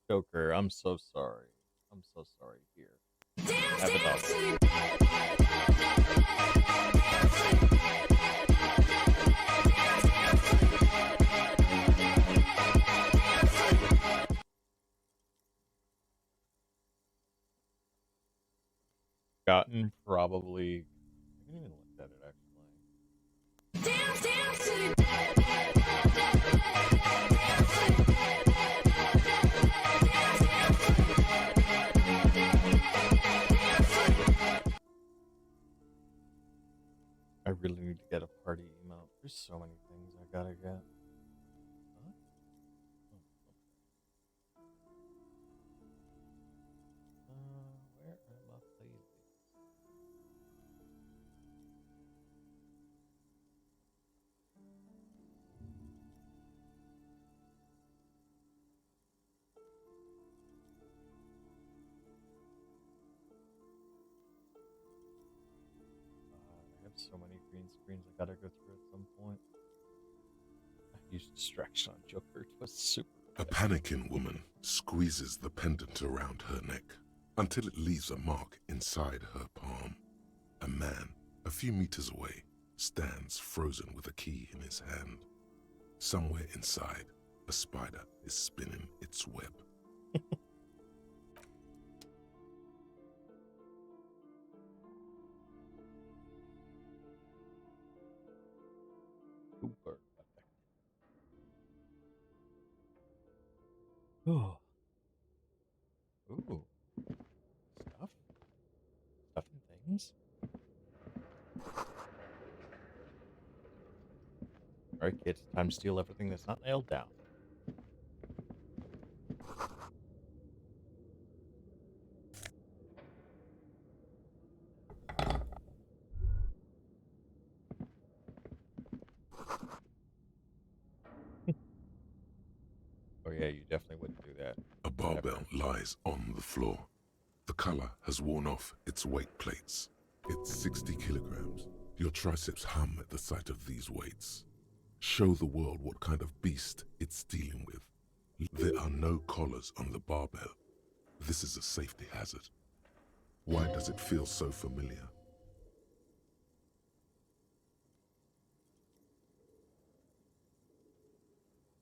Joker, I'm so sorry. I'm so sorry. Here. Have a dog. Gotten probably. I haven't even looked at it I really need to get a party emote. There's so many things I gotta get. Huh? Where am I playing? I have so many green screens I gotta go through at some point. I used distraction on Joker. It was super. A panicking woman squeezes the pendant around her neck until it leaves a mark inside her palm. A man, a few meters away, stands frozen with a key in his hand. Somewhere inside, a spider is spinning its web. Super effective. Oh. Ooh. Stuff? Stuff and things? Alright, kids. Time to steal everything that's not nailed down. lies on the floor. The color has worn off its weight plates. It's 60 kilograms. Your triceps hum at the sight of these weights. Show the world what kind of beast it's dealing with. There are no collars on the barbell. This is a safety hazard. Why does it feel so familiar?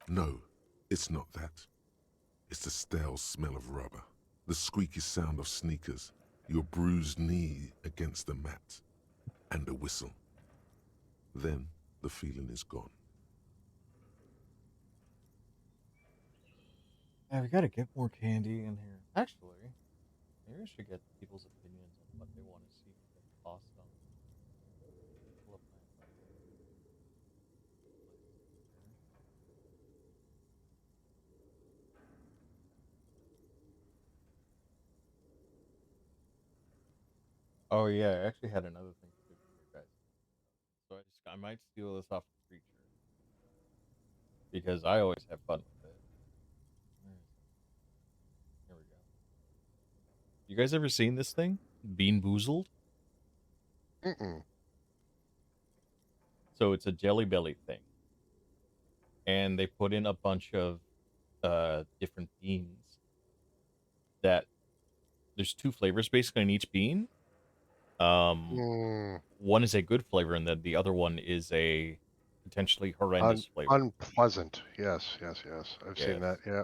No, it's not that. It's the stale smell of rubber, the squeaky sound of sneakers, your bruised knee against the mat, and a whistle. Then the feeling is gone. Yeah, we gotta get more candy in here. Actually, maybe we should get people's opinions on what they want to see get tossed on. Pull up my Oh yeah, I actually had another thing to do for you guys. So I might steal this off the creature because I always have fun with it. Where is it? Here we go. You guys ever seen this thing? Bean Boozled? Mm-mm. So it's a Jelly Belly thing, and they put in a bunch of different beans. That there's two flavors basically in each bean. One is a good flavor, and then the other one is a potentially horrendous flavor. Unpleasant. Yes, yes, yes. I've seen that. Yes. Yeah.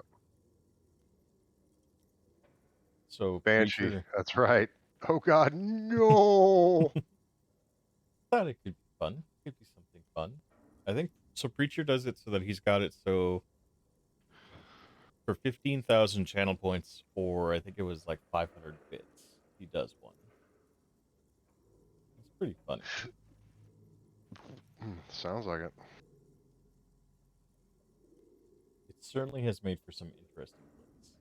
So Banshee. Preacher, That's right. Oh God, no! thought it could be fun. Could be something fun. I think so. Preacher does it so that he's got it so for 15,000 channel points, or I think it was like 500 bits. He does one. It's pretty funny. Sounds like it. It certainly has made for some interesting plays.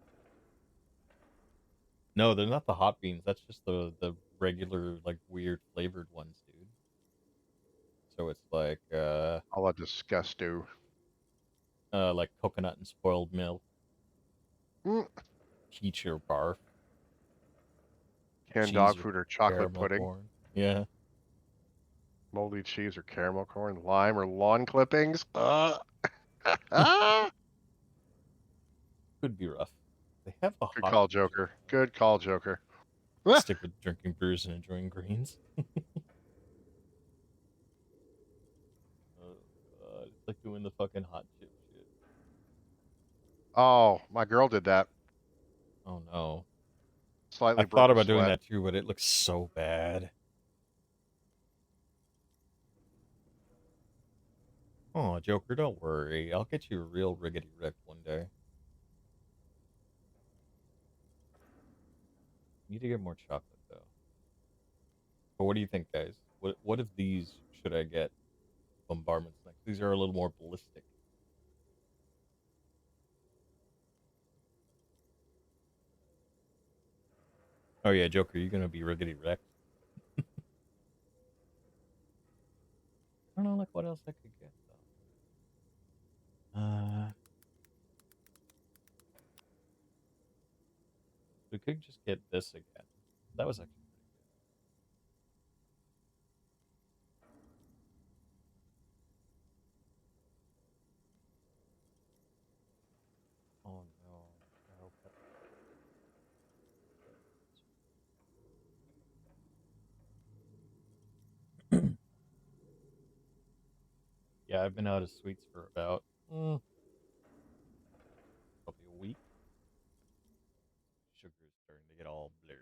No, they're not the hot beans. That's just the regular like weird flavored ones, dude. So it's like I'll let disgust do. Like coconut and spoiled milk, peach or barf, Canned cheese dog or food or chocolate caramel pudding. corn. Yeah. Moldy cheese or caramel corn. Lime or lawn clippings. Could be rough. They have a Good hot call, Joker. Good call, Joker. stick with drinking brews and enjoying greens. Oh god, it's like doing the fucking hot chip shit. Oh, my girl did that. Oh no. Slightly I thought broke a about doing sweat. that too, but it looks so bad. Oh, Joker, don't worry. I'll get you a real riggedy wreck one day. Need to get more chocolate though. But what do you think, guys? What of these should I get? Bombardments next. These are a little more ballistic. Oh yeah, Joker, you're gonna be riggedy wrecked. I don't know, like what else I could get though. We could just get this again. That was actually pretty good. Oh no. I hope that... Yeah, I've been out of sweets for about probably a week. Sugar's starting to get all blur.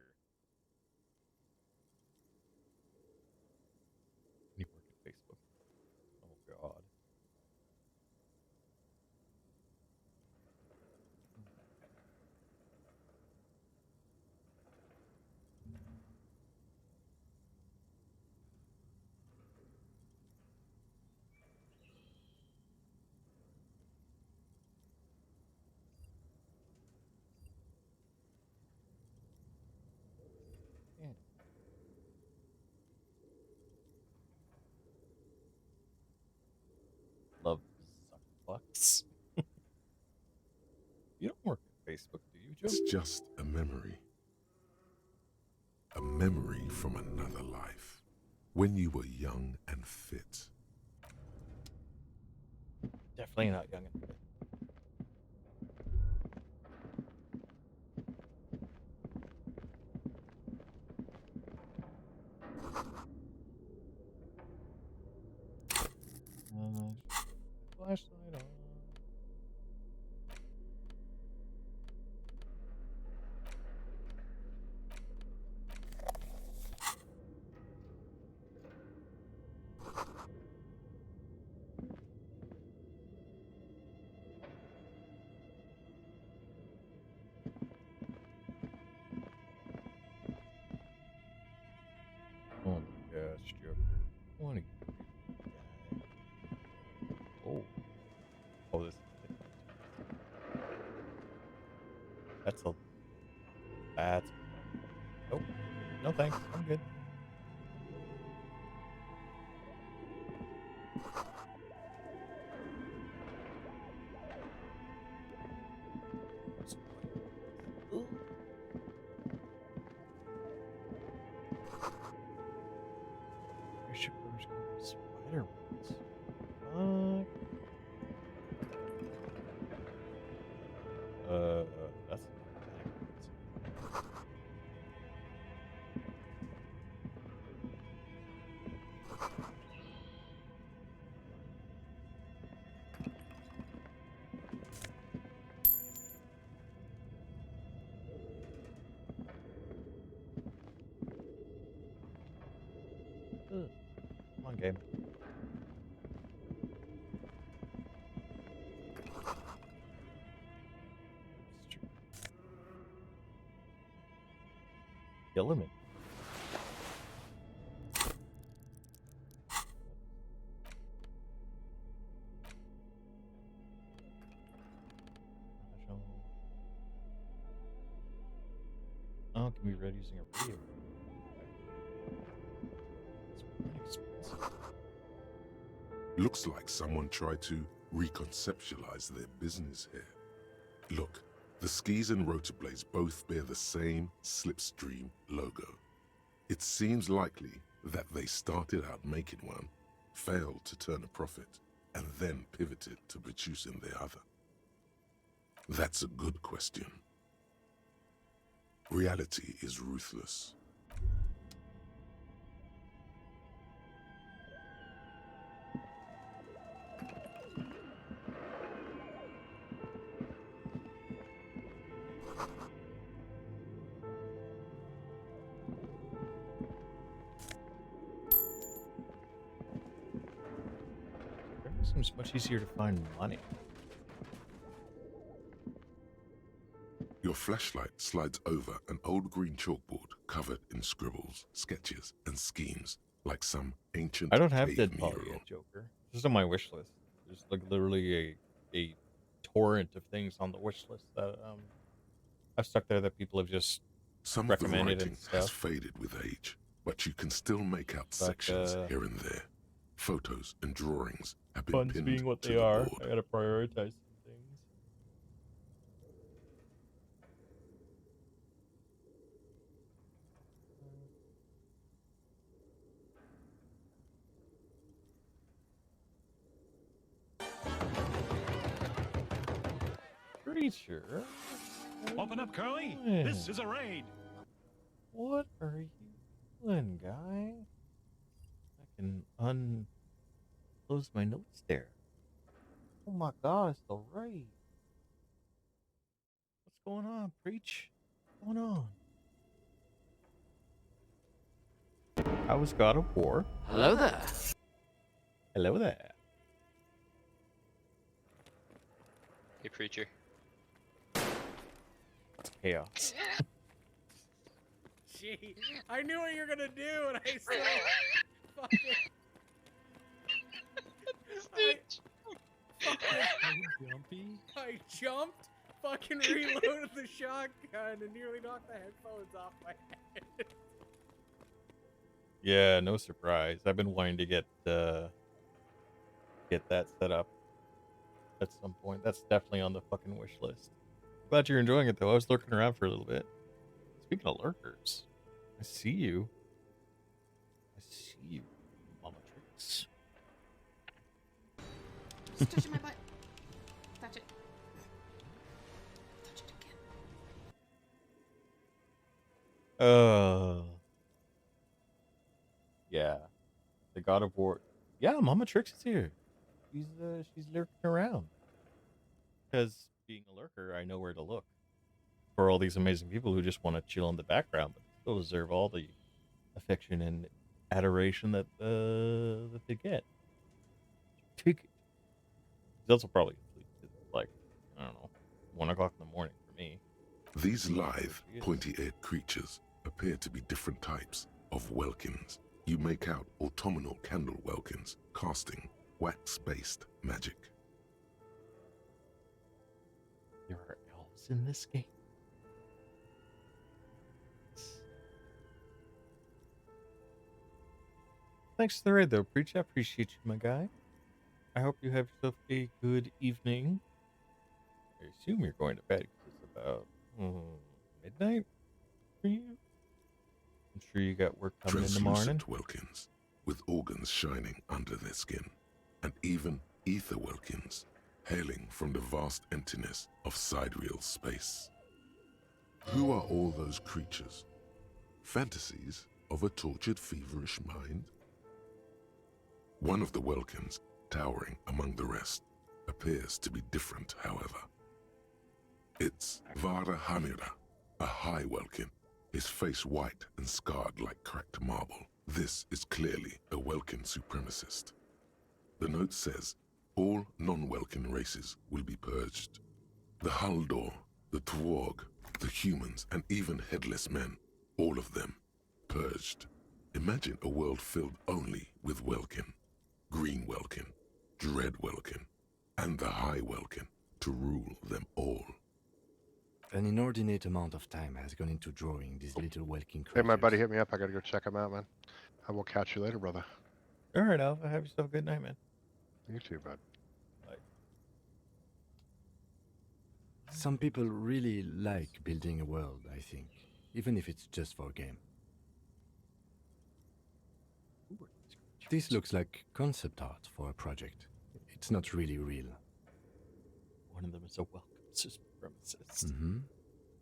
Can you work at Facebook? Oh god. Yeah. Love Zuckerbucks. You don't work at Facebook, do you, It's just a memory. A memory from another life. When you were young and fit. Definitely not young and fit. Flashlight on. Oh my gosh, Joker. I want to guy. Oh. Oh, this. That's a. That's. Oh. No thanks. I'm good. Ooh. Spaceship Brothers got spider webs. That's come on, game. Element. Oh, can be read using a radio. It's pretty expensive. Looks like someone tried to reconceptualize their business here. Look, the skis and rotor blades both bear the same Slipstream logo. It seems likely that they started out making one, failed to turn a profit, and then pivoted to producing the other. That's a good question. Reality is ruthless. It seems much easier to find money. Your flashlight slides over an old green chalkboard covered in scribbles, sketches, and schemes, like some ancient I don't have cave Dead Poly mural. yet, Joker. This is on my wish list. There's like literally a torrent of things on the wish list that I've stuck there that people have just Some of the recommended writing and has stuff. faded with age, but you can still make out But, sections here and there. Photos and drawings have been Funds pinned being what to they the are, board. I gotta prioritize some things. Creature. Open up, Curly. doing? This is a raid. What are you doing, guy? I can unclose my notes there. Oh my god, it's the raid. What's going on, Preach? What's going on? How was God of War? Hello there. Hello there. Hey, preacher. Chaos. Gee, I knew what you were gonna do, and I still fucking. I jumped, fucking reloaded the shotgun, and nearly knocked the headphones off my head. Yeah, no surprise. I've been wanting to get that set up at some point. That's definitely on the fucking wish list. Glad you're enjoying it, though. I was lurking around for a little bit. Speaking of lurkers, I see you. I see you, Mama Tricks. Just touching my butt. Touch it. Touch it again. Yeah. The God of War. Yeah, Mama Trix is here. She's lurking around. Because being a lurker, I know where to look for all these amazing people who just want to chill in the background, but still deserve all the affection and adoration that they get. Take it. He's also probably asleep. It's like, I don't know, 1 o'clock in the morning for me. These lithe, pointy-eared creatures appear to be different types of Welkins. You make out autumnal candle Welkins casting wax-based magic. There are elves in this game. Thanks for the raid, though, Preach. I appreciate you, my guy. I hope you have yourself a good evening. I assume you're going to bed because it's about midnight for you. I'm sure you got work coming in the morning. Translucent Welkins, with organs shining under their skin, and even ether Welkins, hailing from the vast emptiness of sidereal space. Who are all those creatures? Fantasies of a tortured, feverish mind? One of the Welkins, towering among the rest, appears to be different, however. It's Vara Hamira, a high Welkin, his face white and scarred like cracked marble. This is clearly a Welkin supremacist. The note says, all non-Welkin races will be purged. The Haldor, the Tworg, the humans, and even headless men, all of them, purged. Imagine a world filled only with Welkin, Green Welkin, Dread Welkin, and the High Welkin to rule them all. An inordinate amount of time has gone into drawing these little Welkin creatures. Hey, my buddy hit me up. I gotta go check him out, man. I will catch you later, brother. All right, Alpha. Have yourself a good night, man. You too, bud. Bye. Some people really like building a world, I think, even if it's just for a game. This looks like concept art for a project. It's not really real. One of them is a welcome supremacist. Mm-hmm.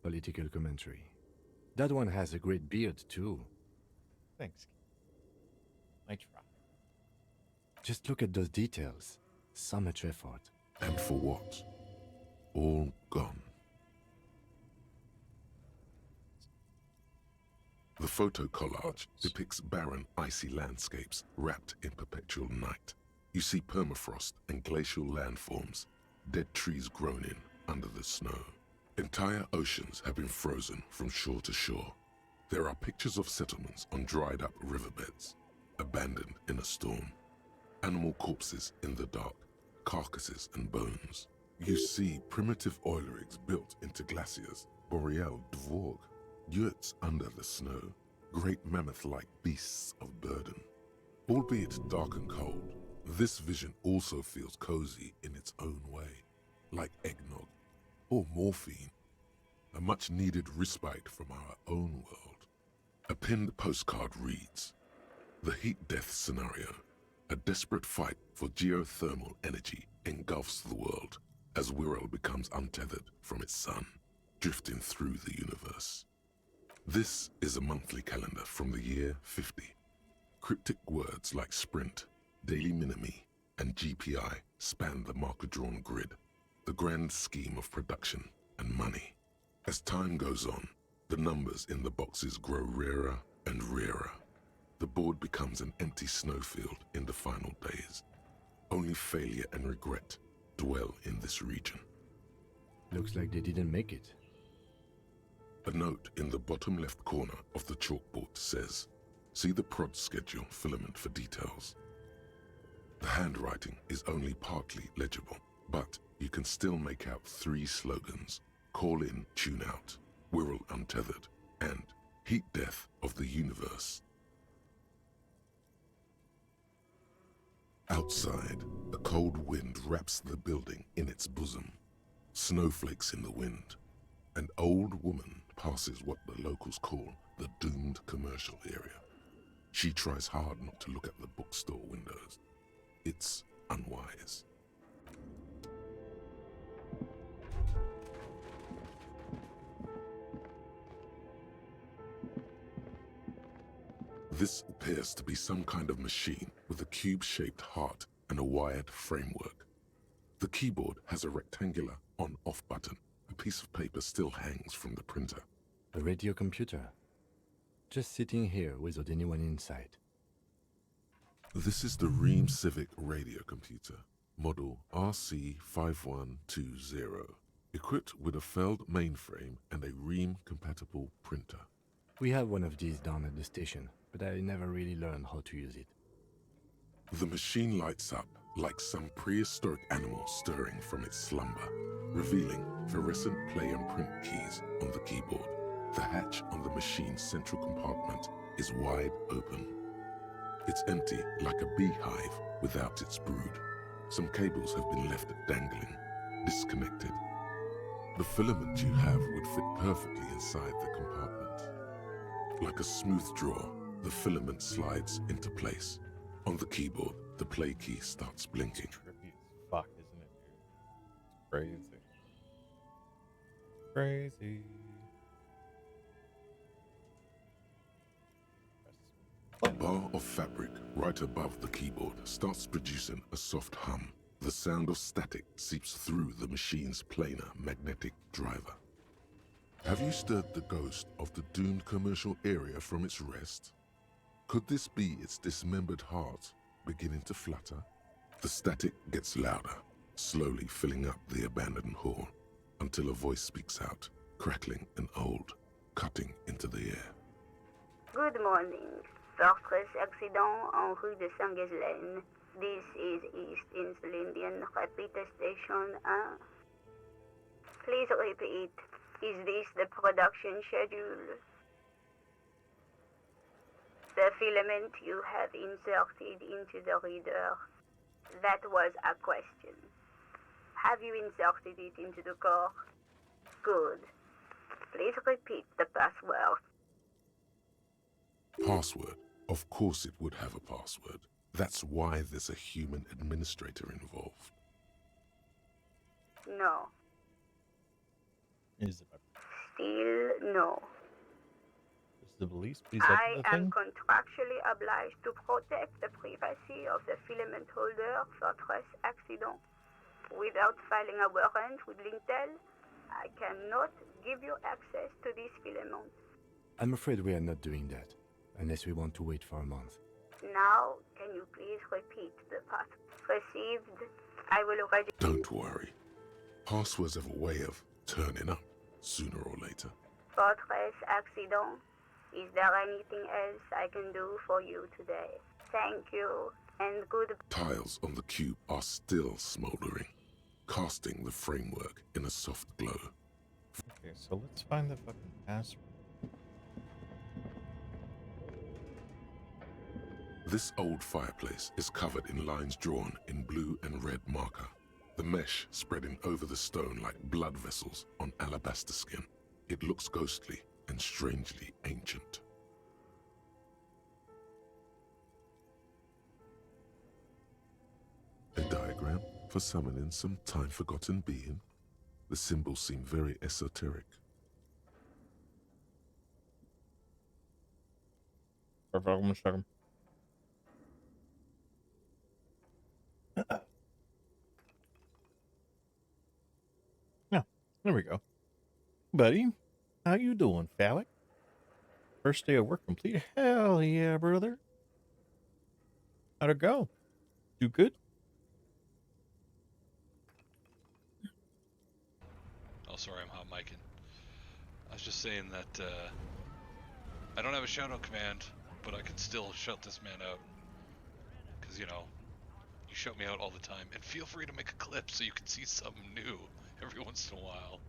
Political commentary. That one has a great beard, too. Thanks. I try. Just look at those details. So much effort. And for what? All gone. The photo collage depicts barren, icy landscapes wrapped in perpetual night. You see permafrost and glacial landforms, dead trees grown in under the snow. Entire oceans have been frozen from shore to shore. There are pictures of settlements on dried up riverbeds, abandoned in a storm. Animal corpses in the dark, carcasses and bones. You see primitive oil rigs built into glaciers, boreal dvorg, yurts under the snow, great mammoth-like beasts of burden. Albeit dark and cold, this vision also feels cozy in its own way, like eggnog or morphine, a much-needed respite from our own world. A pinned postcard reads, "The heat death scenario, a desperate fight for geothermal energy engulfs the world as Wirral becomes untethered from its sun, drifting through the universe." This is a monthly calendar from the year 50. Cryptic words like sprint, daily minimi, and GPI span the marker-drawn grid, the grand scheme of production and money. As time goes on, the numbers in the boxes grow rarer and rarer. The board becomes an empty snowfield in the final days. Only failure and regret dwell in this region. Looks like they didn't make it. A note in the bottom left corner of the chalkboard says, "See the prod schedule filament for details." The handwriting is only partly legible, but you can still make out 3 slogans: Call in, Tune Out, Wirral Untethered, and Heat Death of the Universe. Outside, a cold wind wraps the building in its bosom. Snowflakes in the wind, An old woman passes what the locals call the doomed commercial area. She tries hard not to look at the bookstore windows. It's unwise. This appears to be some kind of machine with a cube-shaped heart and a wired framework. The keyboard has a rectangular on-off button. A piece of paper still hangs from the printer. A radio computer. Just sitting here without anyone inside. This is the Ream Civic radio computer, model RC5120, equipped with a Feld mainframe and a Ream-compatible printer. We have one of these down at the station, but I never really learned how to use it. The machine lights up like some prehistoric animal stirring from its slumber, revealing fluorescent play and print keys on the keyboard. The hatch on the machine's central compartment is wide open. It's empty like a beehive without its brood. Some cables have been left dangling, disconnected. The filament you have would fit perfectly inside the compartment. Like a smooth drawer, the filament slides into place. On the keyboard, the play key starts blinking. Trippy as fuck, isn't it, dude? It's crazy. Crazy. A bar of fabric right above the keyboard starts producing a soft hum. The sound of static seeps through the machine's planar magnetic driver. Have you stirred the ghost of the doomed commercial area from its rest? Could this be its dismembered heart beginning to flutter? The static gets louder, slowly filling up the abandoned hall, until a voice speaks out, crackling and old, cutting into the air. Good morning. Fortress accident en rue de Saint-Ghislaine. This is East Insulindian Repeater Station 1. Please repeat. Is this the production schedule? The filament you have inserted into the reader. That was a question. Have you inserted it into the core? Good. Please repeat the password. Password. Of course it would have a password. That's why there's a human administrator involved. No. Is it Still no. the police? Please I enter the am thing. contractually obliged to protect the privacy of the filament holder for stress accident. Without filing a warrant with Lintel, I cannot give you access to this filament. I'm afraid we are not doing that, unless we want to wait for a month. Now, can you please repeat the password? Received. I will register. Don't worry. Passwords have a way of turning up sooner or later. Fortress accident. Is there anything else I can do for you today? Thank you, and good. Tiles on the cube are still smoldering, casting the framework in a soft glow. Okay, so let's find the fucking password. This old fireplace is covered in lines drawn in blue and red marker, the mesh spreading over the stone like blood vessels on alabaster skin. It looks ghostly and strangely ancient. A diagram for summoning some time-forgotten being. The symbols seem very esoteric. Yeah, there we go. Buddy, how you doing, Phallic? First day of work complete? Hell yeah, brother. How'd it go? Do good? Oh, sorry, I'm hot micing. I was just saying that I don't have a shout out command, but I can still shout this man out. Because, you know, you shout me out all the time. And feel free to make a clip so you can see something new every once in a while.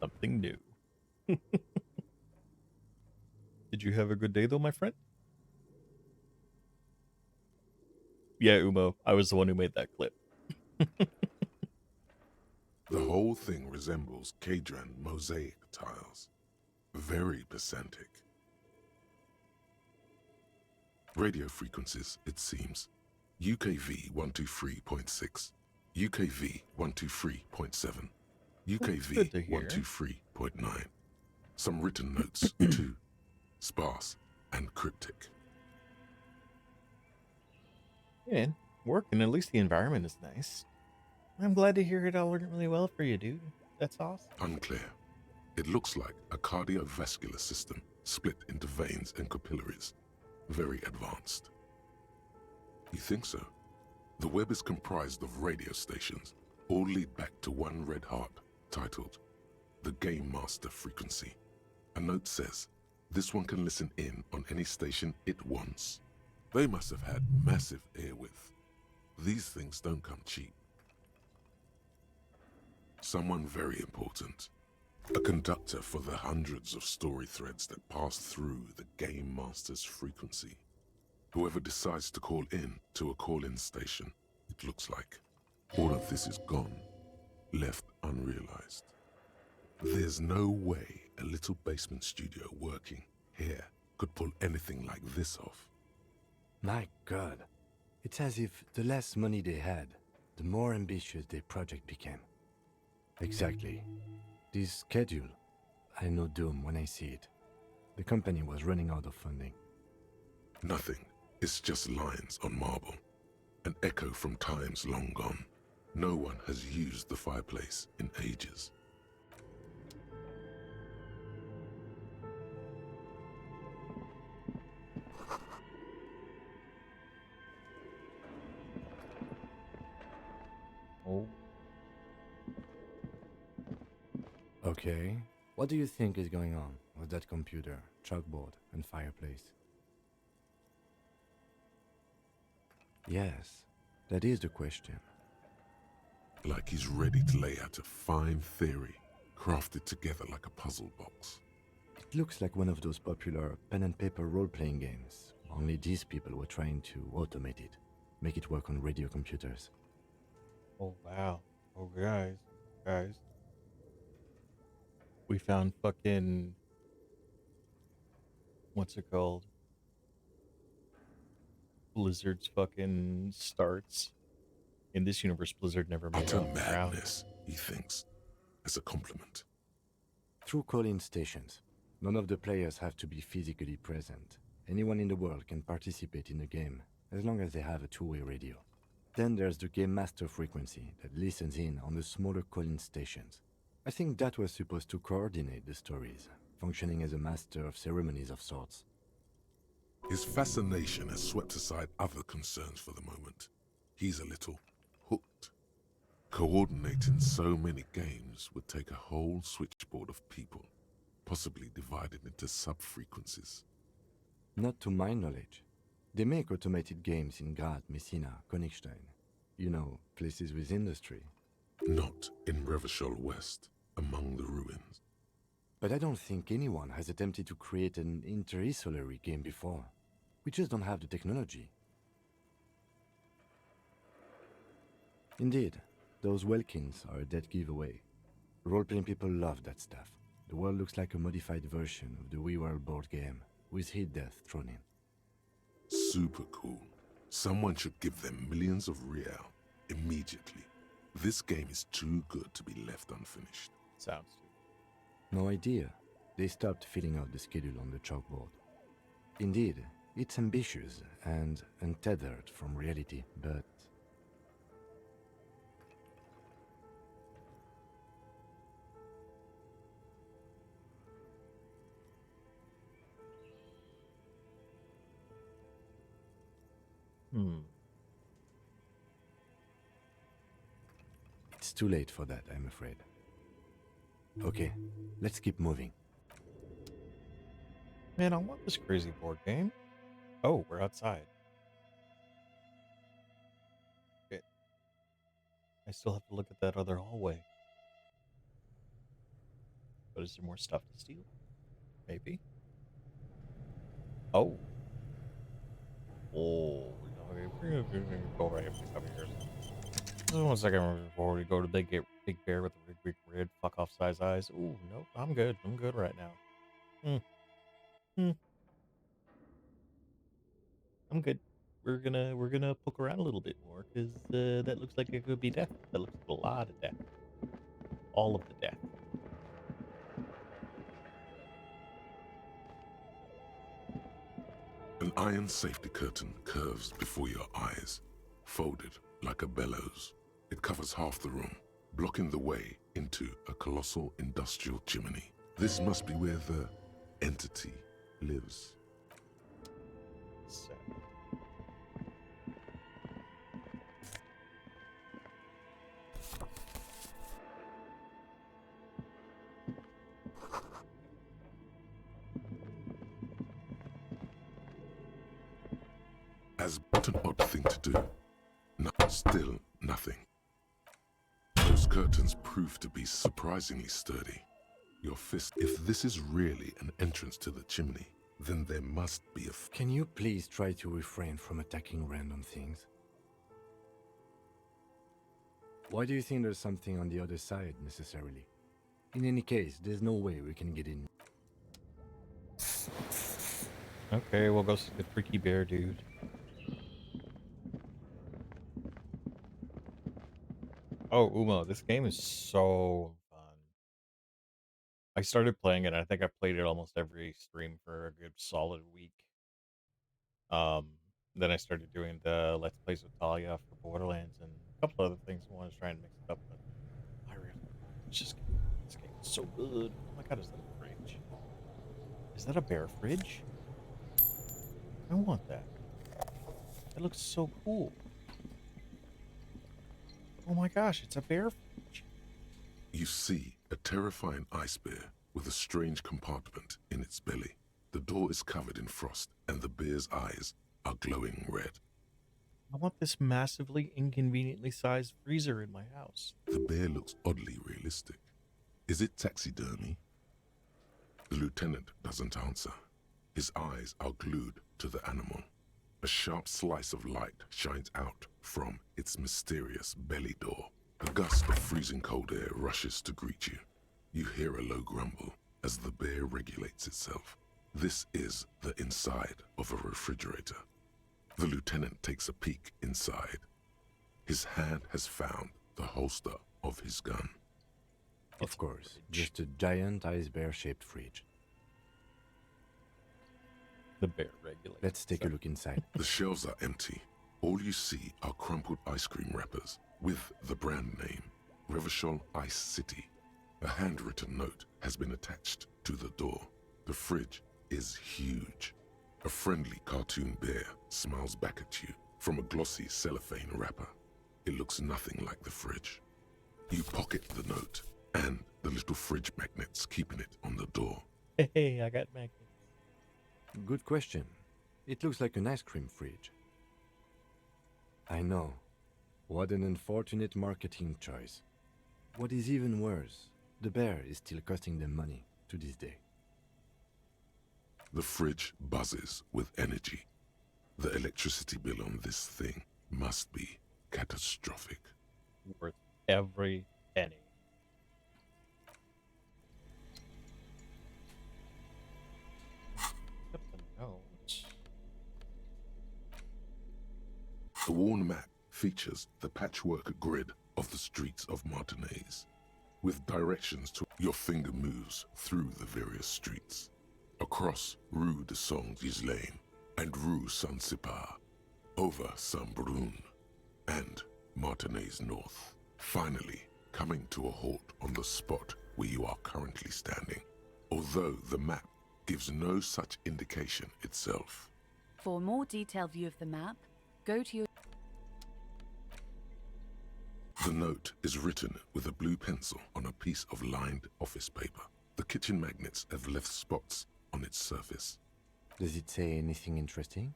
Something new. Did you have a good day, though, my friend? Yeah, Umo, I was the one who made that clip. The whole thing resembles Kadran mosaic tiles. Very pesantic. Radio frequencies, it seems. UKV 123.6, UKV 123.7, UKV 123.9. Some written notes, too. Sparse and cryptic. Yeah, working. At least the environment is nice. I'm glad to hear it all went really well for you, dude. That's awesome. Unclear. It looks like a cardiovascular system split into veins and capillaries. Very advanced. You think so? The web is comprised of radio stations, all lead back to one red heart, titled the Game Master Frequency. A note says, this one can listen in on any station it wants. They must have had massive airwidth. These things don't come cheap. Someone very important. A conductor for the hundreds of story threads that pass through the Game Master's frequency. Whoever decides to call in to a call-in station, it looks like. All of this is gone, left unrealized. There's no way a little basement studio working here could pull anything like this off. My God. It's as if the less money they had, the more ambitious their project became. Exactly. This schedule, I know doom when I see it. The company was running out of funding. Nothing. It's just lines on marble. An echo from times long gone. No one has used the fireplace in ages. Oh. Okay. What do you think is going on with that computer, chalkboard, and fireplace? Yes, that is the question. Like he's ready to lay out a fine theory, crafted together like a puzzle box. It looks like one of those popular pen and paper role-playing games, only these people were trying to automate it, make it work on radio computers. Oh, wow. Oh, guys. We found fucking... What's it called? Blizzard's fucking starts. In this universe, Blizzard never made Utter it around. madness, he thinks, as a compliment. Through call-in stations, none of the players have to be physically present. Anyone in the world can participate in the game, as long as they have a two-way radio. Then there's the Game Master frequency that listens in on the smaller call-in stations. I think that was supposed to coordinate the stories, functioning as a master of ceremonies of sorts. His fascination has swept aside other concerns for the moment. He's a little hooked. Coordinating so many games would take a whole switchboard of people, possibly divided into sub-frequencies. Not to my knowledge. They make automated games in Graz, Messina, Königstein. You know, places with industry. Not in Revachol West, among the ruins. But I don't think anyone has attempted to create an inter-isolary game before. We just don't have the technology. Indeed, those Welkins are a dead giveaway. Role-playing people love that stuff. The world looks like a modified version of the WeWorld board game, with hit death thrown in. Super cool. Someone should give them millions of real immediately. This game is too good to be left unfinished. Sounds. No idea. They stopped filling out the schedule on the chalkboard. Indeed, it's ambitious and untethered from reality, but... It's too late for that, I'm afraid. Okay, let's keep moving. Man, I want this crazy board game. Oh, we're outside. Okay. I still have to look at that other hallway. But is there more stuff to steal? Maybe. Oh. Oh. Okay, we're gonna go right up to cover here. Just 1 second before we go to the gate. Big bear with the big red fuck off size eyes. Ooh, nope, I'm good. I'm good right now. I'm good. We're gonna poke around a little bit more because that looks like it could be death. That looks like a lot of death. All of the death. An iron safety curtain curves before your eyes, folded like a bellows. It covers half the room, blocking the way into a colossal industrial chimney. This must be where the entity lives. So. As but an odd thing to do. No, still nothing. Those curtains prove to be surprisingly sturdy. Your fist, if this is really an entrance to the chimney, then there must be a... Can you please try to refrain from attacking random things? Why do you think there's something on the other side, necessarily? In any case, there's no way we can get in. Okay, we'll go see the freaky bear dude. Oh, Uma, this game is so fun. I started playing it. I think I played it almost every stream for a good solid week. Then I started doing the Let's Plays with Talia for Borderlands and a couple other things. I wanted to try and mix it up, but I really, this game is so good. Oh my god, is that a fridge? Is that a bear fridge? I want that. That looks so cool. Oh my gosh, it's a bear fridge. You see a terrifying ice bear with a strange compartment in its belly. The door is covered in frost, and the bear's eyes are glowing red. I want this massively inconveniently sized freezer in my house. The bear looks oddly realistic. Is it taxidermy? The lieutenant doesn't answer. His eyes are glued to the animal. A sharp slice of light shines out from its mysterious belly door. A gust of freezing cold air rushes to greet you. You hear a low grumble as the bear regulates itself. This is the inside of a refrigerator. The lieutenant takes a peek inside. His hand has found the holster of his gun. Of course, just a giant ice bear-shaped fridge. The bear regulates. Let's take a look inside. The shelves are empty. All you see are crumpled ice cream wrappers with the brand name, Revachol Ice City. A handwritten note has been attached to the door. The fridge is huge. A friendly cartoon bear smiles back at you from a glossy cellophane wrapper. It looks nothing like the fridge. You pocket the note and the little fridge magnets keeping it on the door. Hey, I got magnets. Good question. It looks like an ice cream fridge. I know. What an unfortunate marketing choice. What is even worse, the bear is still costing them money to this day. The fridge buzzes with energy. The electricity bill on this thing must be catastrophic. Worth every penny. Up the note. The worn map features the patchwork grid of the streets of Martinez, with directions to your finger moves through the various streets. Across Rue de Saint-Ghislain and Rue Saint-Sipar, over Saint-Brun and Martinez North, finally coming to a halt on the spot where you are currently standing, although the map gives no such indication itself. For a more detailed view of the map, go to your... The note is written with a blue pencil on a piece of lined office paper. The kitchen magnets have left spots on its surface. Does it say anything interesting?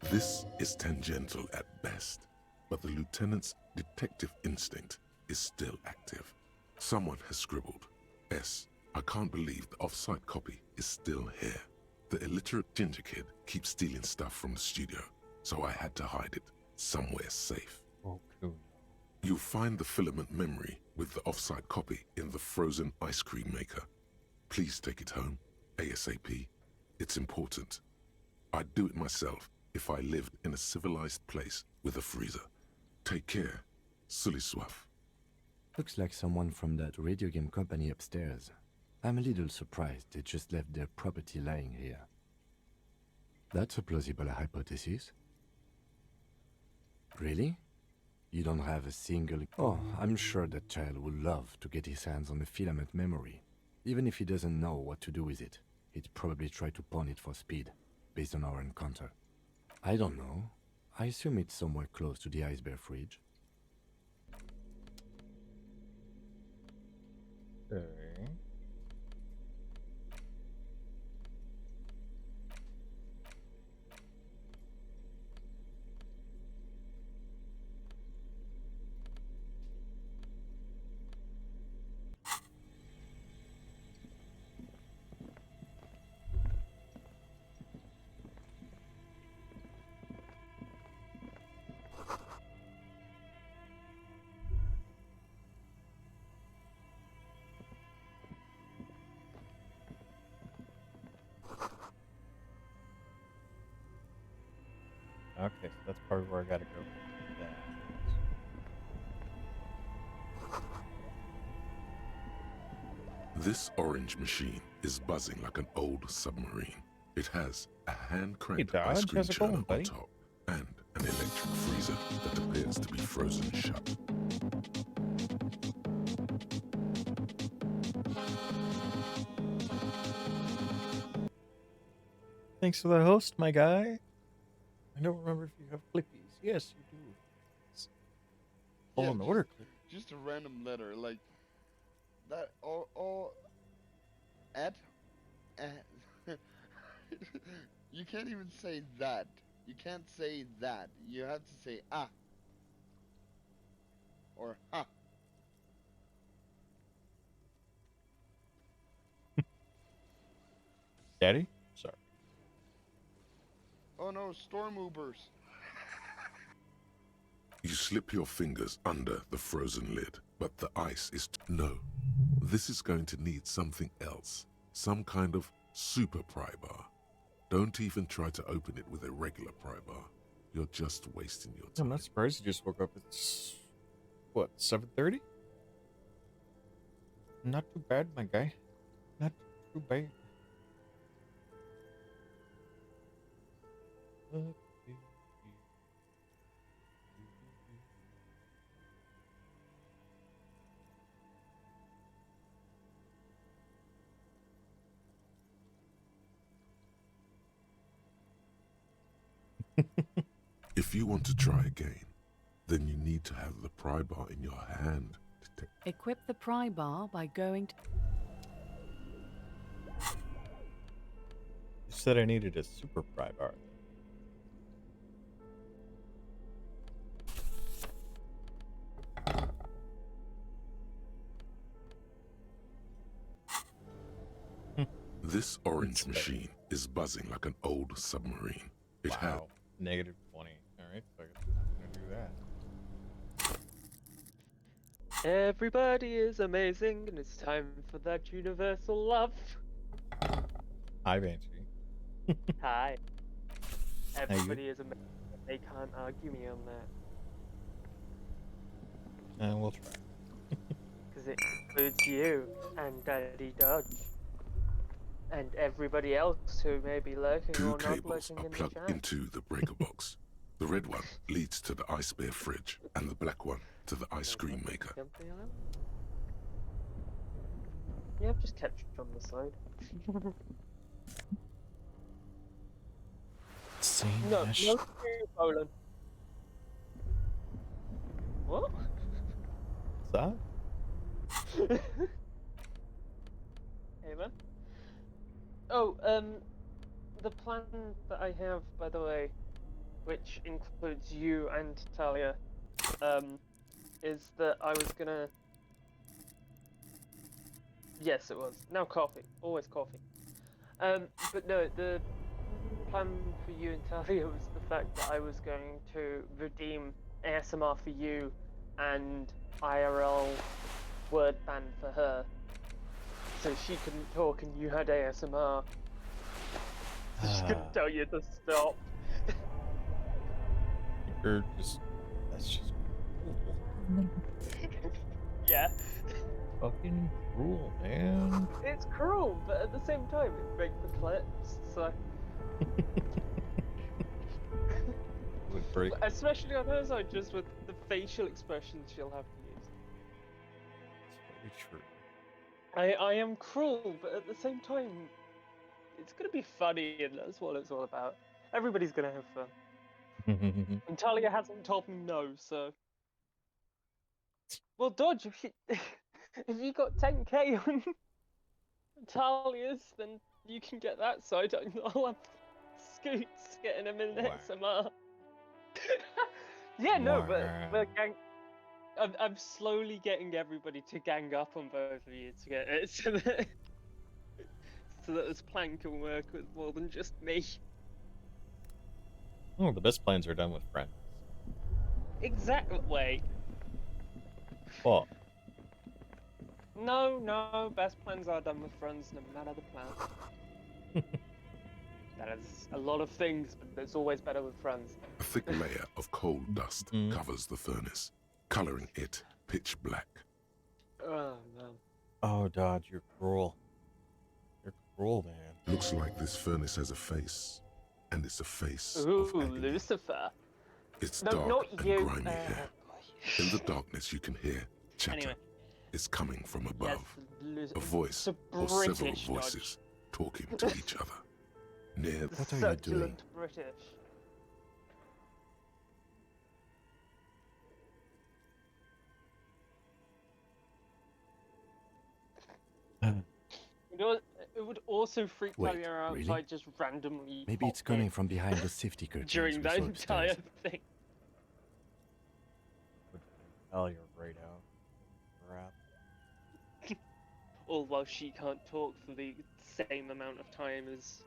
This is tangential at best, but the lieutenant's detective instinct is still active. Someone has scribbled, S. I can't believe the off-site copy is still here. The illiterate ginger kid keeps stealing stuff from the studio, so I had to hide it somewhere safe. Oh, cool. You'll find the filament memory with the offsite copy in the frozen ice cream maker. Please take it home, ASAP. It's important. I'd do it myself if I lived in a civilized place with a freezer. Take care. Sully soif. Looks like someone from that radio game company upstairs. I'm a little surprised they just left their property lying here. That's a plausible hypothesis. Really? You don't have a single... Oh, I'm sure that child would love to get his hands on the filament memory. Even if he doesn't know what to do with it, he'd probably try to pawn it for speed, based on our encounter. I don't know. I assume it's somewhere close to the ice bear fridge. Okay. Okay, so that's probably where I gotta go. This orange machine is buzzing like an old submarine. It has a hand-cranked Hey, Dodge, ice cream how's it going, churner on buddy? top and an electric freezer that appears to be frozen shut. Thanks for the host, my guy. I don't remember if you have flippies. Yes, you do. Hold on, the order clear. Just a random letter, like that, or at you can't even say that. You can't say that. You have to say ah or ha. Daddy? Sorry. Oh no, storm Ubers. You slip your fingers under the frozen lid, but the ice is... No. This is going to need something else. Some kind of super pry bar. Don't even try to open it with a regular pry bar. You're just wasting your time. I'm not surprised you just woke up. It's... what, 7:30? Not too bad, my guy. Not too bad. If you want to try again, then you need to have the pry bar in your hand. Equip the pry bar by going to... You said I needed a super pry bar. This orange machine is buzzing like an old submarine. It Wow. Negative 20. Alright, so I'm gonna do that. Everybody is amazing, and it's time for that universal love. Hi, Banshee. Hi. you? Everybody is amazing. They can't argue me on that. We'll try. Because it includes you and Daddy Dodge. And everybody else who may be lurking Two or not cables lurking are in the plugged chat. into the breaker box. The red one leads to the ice bear fridge, and the black one to the ice cream maker. Yeah, I've just kept it on the side. Same No, mesh. no Poland. What? What's that? Hey man. Oh, the plan that I have, by the way, which includes you and Talia, is that I was gonna... Yes, it was. Now coffee. Always coffee. But no, the plan for you and Talia was the fact that I was going to redeem ASMR for you and IRL word ban for her, so she couldn't talk and you had ASMR. So she couldn't tell you to stop. That's just cruel. Yeah. Fucking cruel, man. It's cruel, but at the same time, it breaks the clips, so. Would break. Especially on her side, just with the facial expressions she'll have to use. It's very true. I am cruel, but at the same time, it's gonna be funny, and that's what it's all about. Everybody's gonna have fun. And Talia hasn't told me no, so. Well, Dodge, if you got 10k on Talia's, then you can get that side. I'll have Scoots getting him in SMR. Yeah, no, but we're I'm slowly getting everybody to gang up on both of you to get it, so that this plan can work with more than just me. Oh, the best plans are done with friends. Exactly. Wait. What? No, best plans are done with friends, no matter the plan. That is a lot of things, but it's always better with friends. A thick layer of coal dust covers the furnace, coloring it pitch black. Oh, no. Oh, Dodge, you're cruel. You're cruel, man. Looks like this furnace has a face, and it's a face of Ooh, agony. Lucifer. It's No, dark not and you. grimy here. In the darkness, you can hear chatter. Anyway. It's coming from above. Yes, A voice or British several Dodge. voices talking to each other. Near What are you doing? British. It would also freak Wait, Talia out if really? I just randomly. Maybe it's coming from behind the safety curtains during we that saw entire upstairs. thing. Talia right out. Crap. All while she can't talk for the same amount of time as.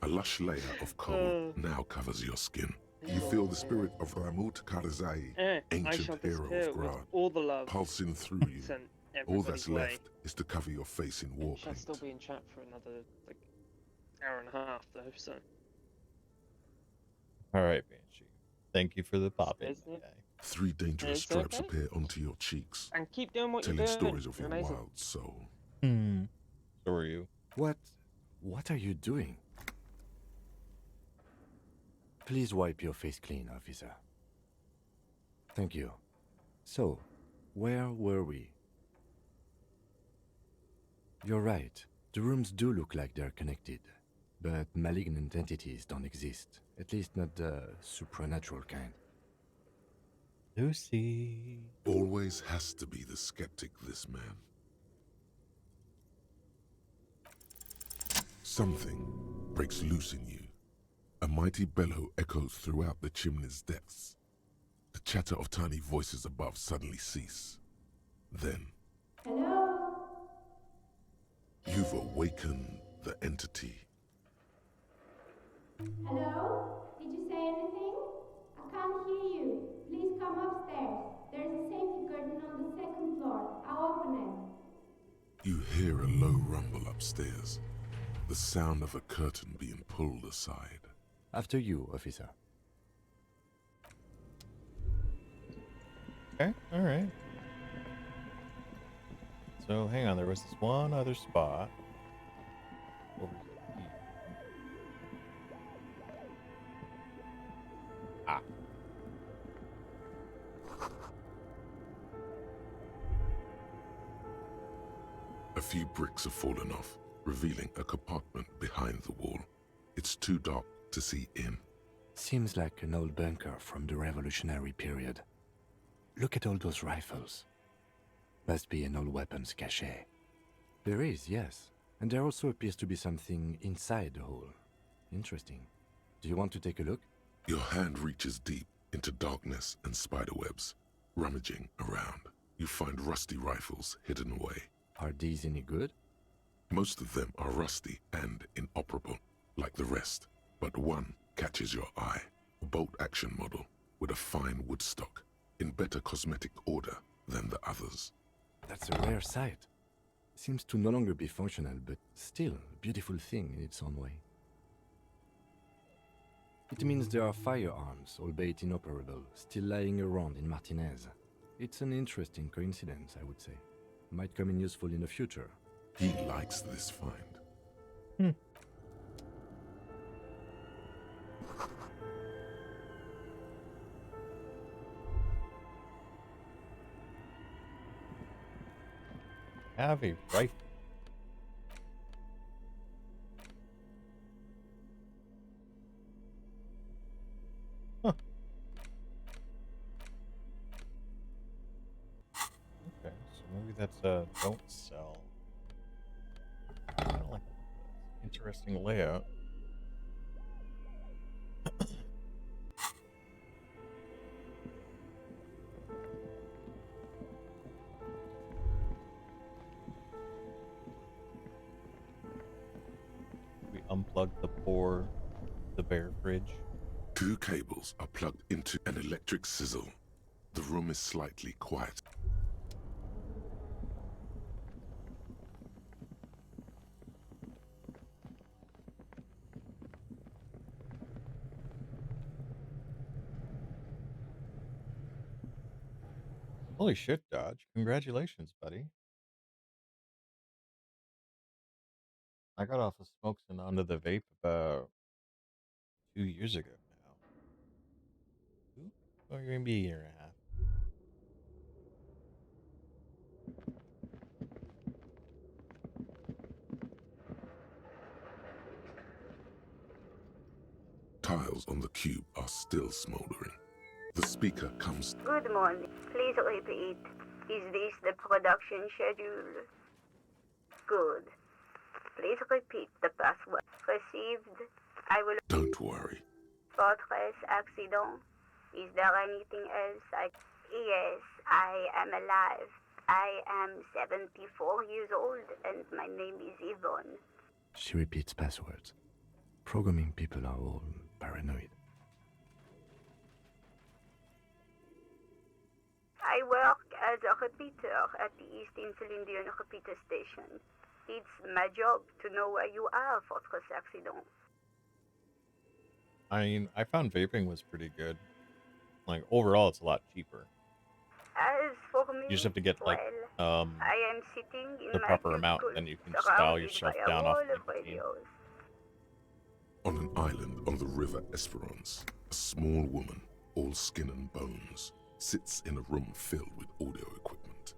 a lush layer of coal now covers your skin. You feel the spirit of Ramut Karzai, I ancient shall hero disappear of with Gra, all the love pulsing through you. sent All everybody's that's way. left is to cover your face in war She'll paint. still be in chat for another like hour and a half though, so. All right, Banshee. Thank you for the pop in. Isn't it? 3 dangerous It's stripes okay. appear onto your cheeks, And keep doing what telling you're doing. stories of You're your amazing. wild soul. So are you. What are you doing? Please wipe your face clean, officer. Thank you. So, where were we? You're right. The rooms do look like they're connected, but malignant entities don't exist. At least not the supernatural kind. Lucy. Always has to be the skeptic, this man. Something breaks loose in you. A mighty bellow echoes throughout the chimney's depths. The chatter of tiny voices above suddenly cease. Then, Hello? you've awakened the entity. Hello? Did you say anything? I can't hear you. Please come upstairs. There's a safety curtain on the 2nd floor. I'll open it. You hear a low rumble upstairs. The sound of a curtain being pulled aside. After you, officer. Okay, alright. So, hang on, there was this one other spot. Over here. Ah. A few bricks have fallen off, revealing a compartment behind the wall. It's too dark to see in. Seems like an old bunker from the revolutionary period. Look at all those rifles. Must be an old weapons cache. There is, yes. And there also appears to be something inside the hole. Interesting. Do you want to take a look? Your hand reaches deep into darkness and spiderwebs. Rummaging around, you find rusty rifles hidden away. Are these any good? Most of them are rusty and inoperable, like the rest. But one catches your eye. A bolt-action model. with a fine woodstock in better cosmetic order than the others. That's a rare sight. Seems to no longer be functional, but still a beautiful thing in its own way. It means there are firearms, albeit inoperable, still lying around in Martinez. It's an interesting coincidence, I would say. Might come in useful in the future. He likes this find. Have a rifle. Huh. Okay, so maybe that's a don't sell. I don't like that. Interesting layout. We unplugged the bare fridge. 2 cables are plugged into an electric sizzle. The room is slightly quiet. Holy shit, Dodge. Congratulations, buddy. I got off of smokes and onto the vape about 2 years ago now. 2? Or maybe a year and a half. Tiles on the cube are still smoldering. The speaker comes. Good morning. Please repeat. Is this the production schedule? Good. Please repeat the password. Received. I will. Don't worry. Fortress accident. Is there anything else? Yes, I am alive. I am 74 years old and my name is Yvonne. She repeats passwords. Programming people are all paranoid. I work as a repeater at the East Insulindian repeater station. It's my job to know where you are, Fortress accident. I mean, I found vaping was pretty good. Like, overall, it's a lot cheaper. As for me, You just have to get, like, I am sitting in the my proper amount, cubicle, then you can style surrounded yourself by a down wall off of nicotine. radios. On an island on the river Esperance, a small woman, all skin and bones, sits in a room filled with audio equipment.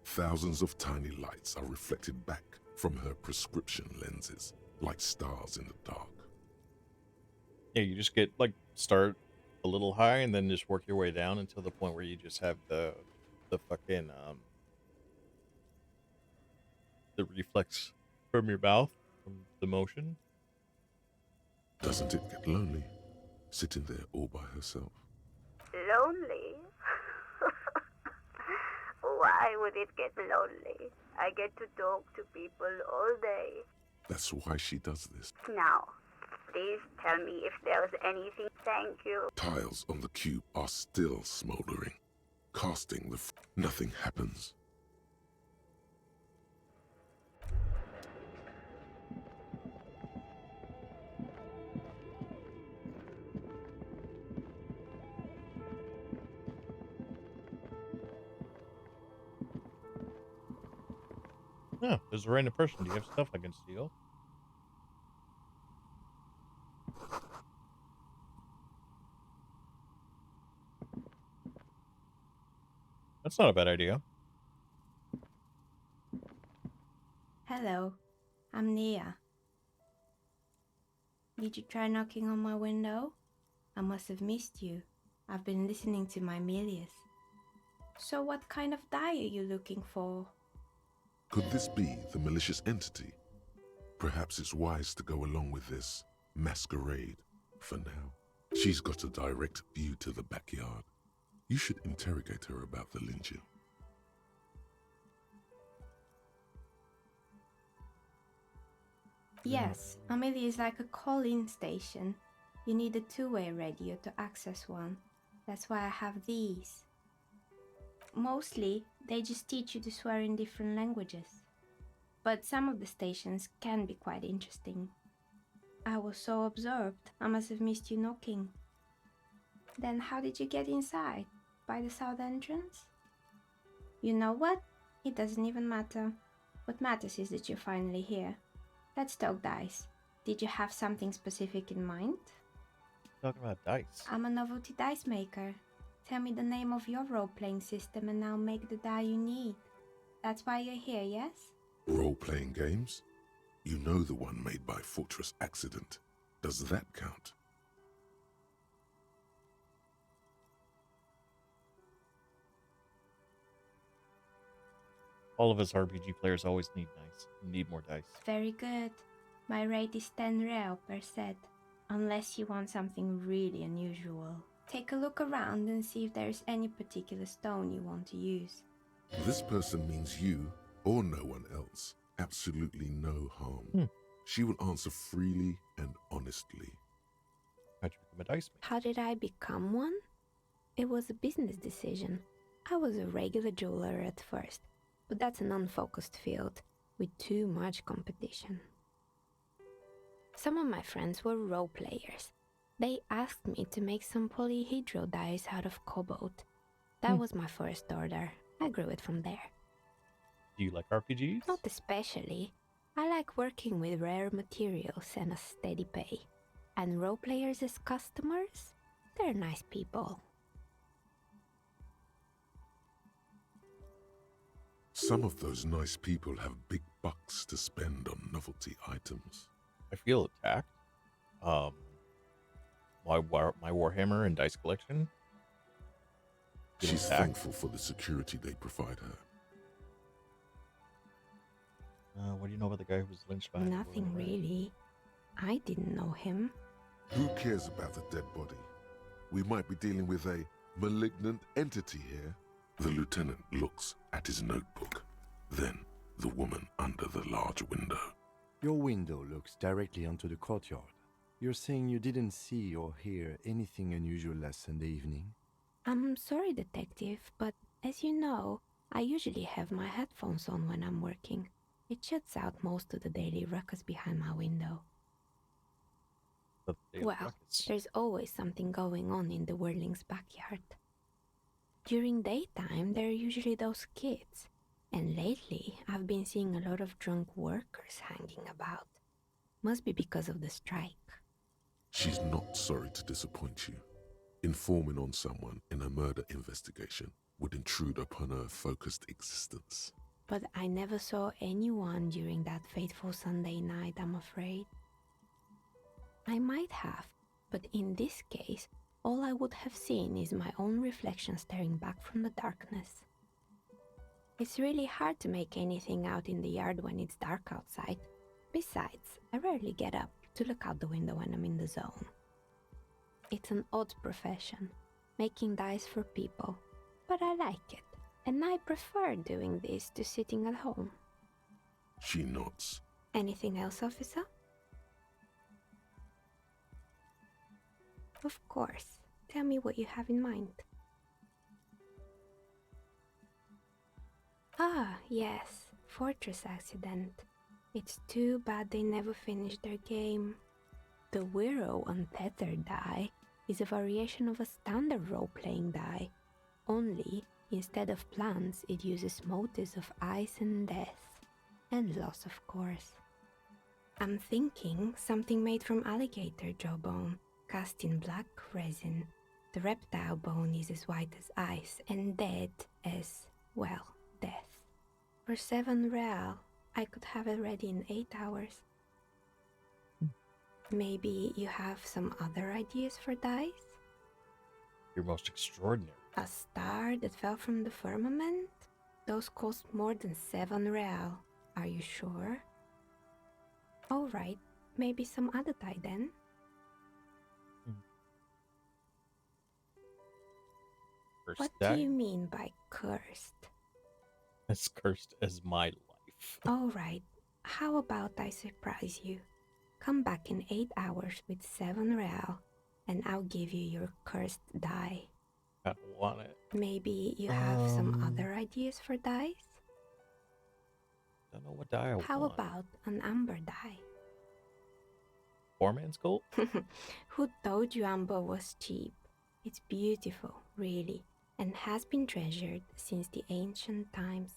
Thousands of tiny lights are reflected back from her prescription lenses, like stars in the dark. Yeah, you just get, like, start a little high and then just work your way down until the point where you just have the fucking, the reflex from your mouth, from the motion. Doesn't it get lonely, sitting there all by herself? Lonely? Why would it get lonely? I get to talk to people all day. That's why she does this. Now, please tell me if there's anything. Thank you. Tiles on the cube are still smoldering, casting the nothing happens. Yeah, there's a random person. Do you have stuff I can steal? That's not a bad idea. Hello, I'm Nia. Did you try knocking on my window? I must have missed you. I've been listening to my Milius. So what kind of dye are you looking for? Could this be the malicious entity? Perhaps it's wise to go along with this masquerade for now. She's got a direct view to the backyard. You should interrogate her about the lynching. Yes, Amelia is like a call-in station. You need a two-way radio to access one. That's why I have these. Mostly, they just teach you to swear in different languages. But some of the stations can be quite interesting. I was so absorbed, I must have missed you knocking. Then how did you get inside? By the south entrance? You know what? It doesn't even matter. What matters is that you're finally here. Let's talk dice. Did you have something specific in mind? Talking about dice. I'm a novelty dice maker. Tell me the name of your role-playing system and I'll make the die you need. That's why you're here, yes? Role-playing games? You know the one made by Fortress Accident. Does that count? All of us RPG players always need more dice. Very good. My rate is 10 real per set, unless you want something really unusual. Take a look around and see if there's any particular stone you want to use. This person means you, or no one else, absolutely no harm. She will answer freely and honestly. How'd you become a dice maker? How did I become one? It was a business decision. I was a regular jeweler at first, but that's an unfocused field with too much competition. Some of my friends were role players. They asked me to make some polyhedral dice out of cobalt. That was my first order. I grew it from there. Do you like RPGs? Not especially. I like working with rare materials and a steady pay. And role players as customers? They're nice people. Some of those nice people have big bucks to spend on novelty items. I feel attacked. My Warhammer and dice collection. She's thankful for the security they provide her. What do you know about the guy who was lynched by? Nothing really. I didn't know him. Who cares about the dead body? We might be dealing with a malignant entity here. The lieutenant looks at his notebook. Then the woman under the large window. Your window looks directly onto the courtyard. You're saying you didn't see or hear anything unusual last Sunday evening? I'm sorry, detective, but as you know, I usually have my headphones on when I'm working. It shuts out most of the daily ruckus behind my window. Well, there's always something going on in the Whirling's backyard. During daytime, there are usually those kids. And lately, I've been seeing a lot of drunk workers hanging about. Must be because of the strike. She's not sorry to disappoint you. Informing on someone in a murder investigation would intrude upon her focused existence. But I never saw anyone during that fateful Sunday night, I'm afraid. I might have, but in this case, all I would have seen is my own reflection staring back from the darkness. It's really hard to make anything out in the yard when it's dark outside. Besides, I rarely get up to look out the window when I'm in the zone. It's an odd profession, making dice for people, but I like it, and I prefer doing this to sitting at home. She nods. Anything else, officer? Of course. Tell me what you have in mind. Ah, yes, Fortress Accident. It's too bad they never finished their game. The Wiro Untethered die is a variation of a standard role-playing die, only instead of plants it uses motifs of ice and death, and loss of course. I'm thinking something made from alligator jawbone, cast in black resin. The reptile bone is as white as ice and dead as, well, death. For 7 real, I could have it ready in 8 hours. Maybe you have some other ideas for dice? Your most extraordinary. A star that fell from the firmament? Those cost more than 7 real. Are you sure? Alright, maybe some other die then? What do you mean by cursed? As cursed as my life. Alright, how about I surprise you? Come back in 8 hours with 7 real, and I'll give you your cursed die. I don't want it. Maybe you have some other ideas for dyes? Don't know what dye I How want. about an amber dye? Poor man's gold? Who told you amber was cheap? It's beautiful, really, and has been treasured since the ancient times.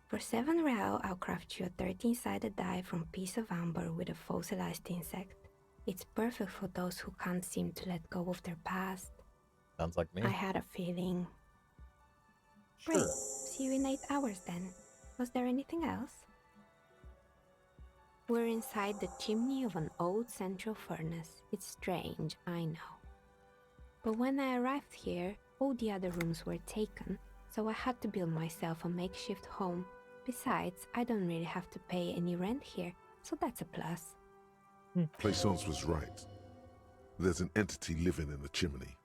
For 7 real, I'll craft you a 13-sided die from piece of amber with a fossilized insect. It's perfect for those who can't seem to let go of their past. Sounds like me. I had a feeling. Sure. Great. See you in 8 hours then. Was there anything else? We're inside the chimney of an old central furnace. It's strange, I know. But when I arrived here, all the other rooms were taken, so I had to build myself a makeshift home. Besides, I don't really have to pay any rent here, so that's a plus. Plaisance was right. There's an entity living in the chimney.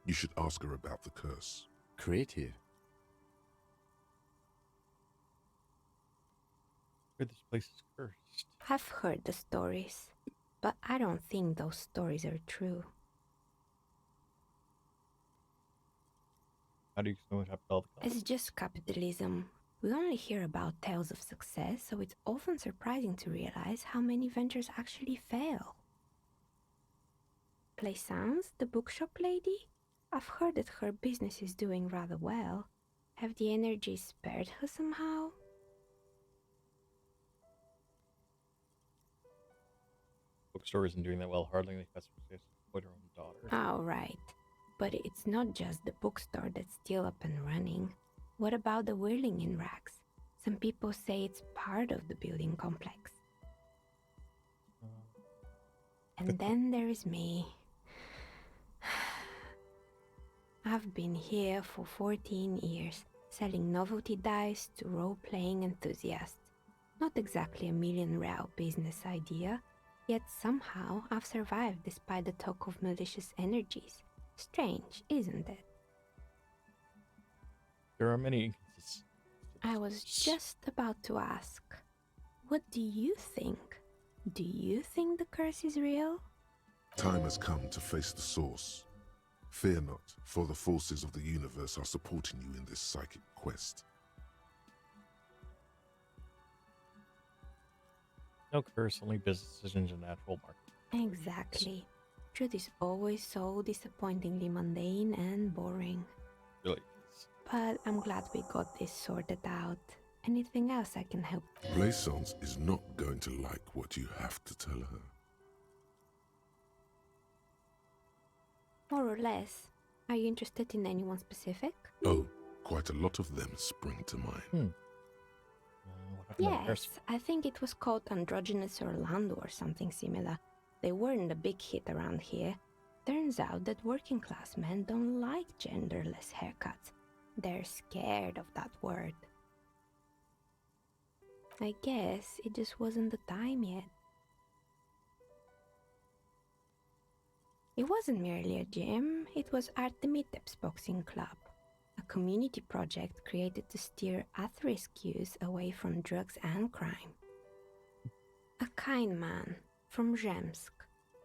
You should ask her about the curse. Creative. Where this place is cursed. I've heard the stories, but I don't think those stories are true. How do you explain what happened to all the It's just capitalism. We only hear about tales of success, so it's often surprising to realize how many ventures actually fail. Plaisance, the bookshop lady? I've heard that her business is doing rather well. Have the energy spared her somehow? bookstore isn't doing that well? Hardly any customers with her own daughter. Oh, right. But it's not just the bookstore that's still up and running. What about the whirling in rags? Some people say it's part of the building complex. And then there is me. I've been here for 14 years, selling novelty dice to role-playing enthusiasts. Not exactly a million-real business idea, yet somehow I've survived despite the talk of malicious energies. Strange, isn't it? There are many inconsistencies. I was just about to ask, what do you think? Do you think the curse is real? Time has come to face the source. Fear not, for the forces of the universe are supporting you in this psychic quest. No curse, only business decisions and natural market. Exactly. Truth is always so disappointingly mundane and boring. Really is. But I'm glad we got this sorted out. Anything else I can help? Plaisance is not going to like what you have to tell her. More or less. Are you interested in anyone specific? Oh, quite a lot of them spring to mind. Yes, I think it was called Androgynous Orlando or something similar. They weren't a big hit around here. Turns out that working class men don't like genderless haircuts. They're scared of that word. I guess it just wasn't the time yet. It wasn't merely a gym, it was Artemitep's Boxing Club, a community project created to steer at-risk youth away from drugs and crime. A kind man from Zemsk.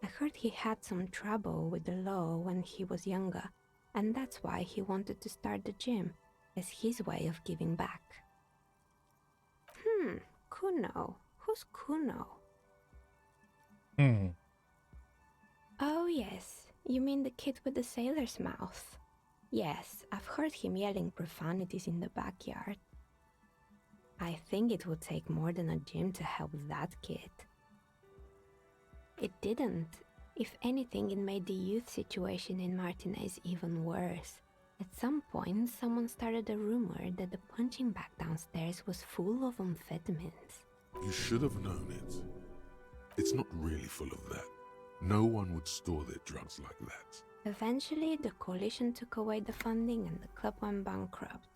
I heard he had some trouble with the law when he was younger, and that's why he wanted to start the gym, as his way of giving back. Kuno. Who's Kuno? Oh yes, you mean the kid with the sailor's mouth. Yes, I've heard him yelling profanities in the backyard. I think it would take more than a gym to help that kid. It didn't. If anything, it made the youth situation in Martinez even worse. At some point, someone started a rumor that the punching bag downstairs was full of amphetamines. You should have known it. It's not really full of that. No one would store their drugs like that. Eventually, the coalition took away the funding and the club went bankrupt.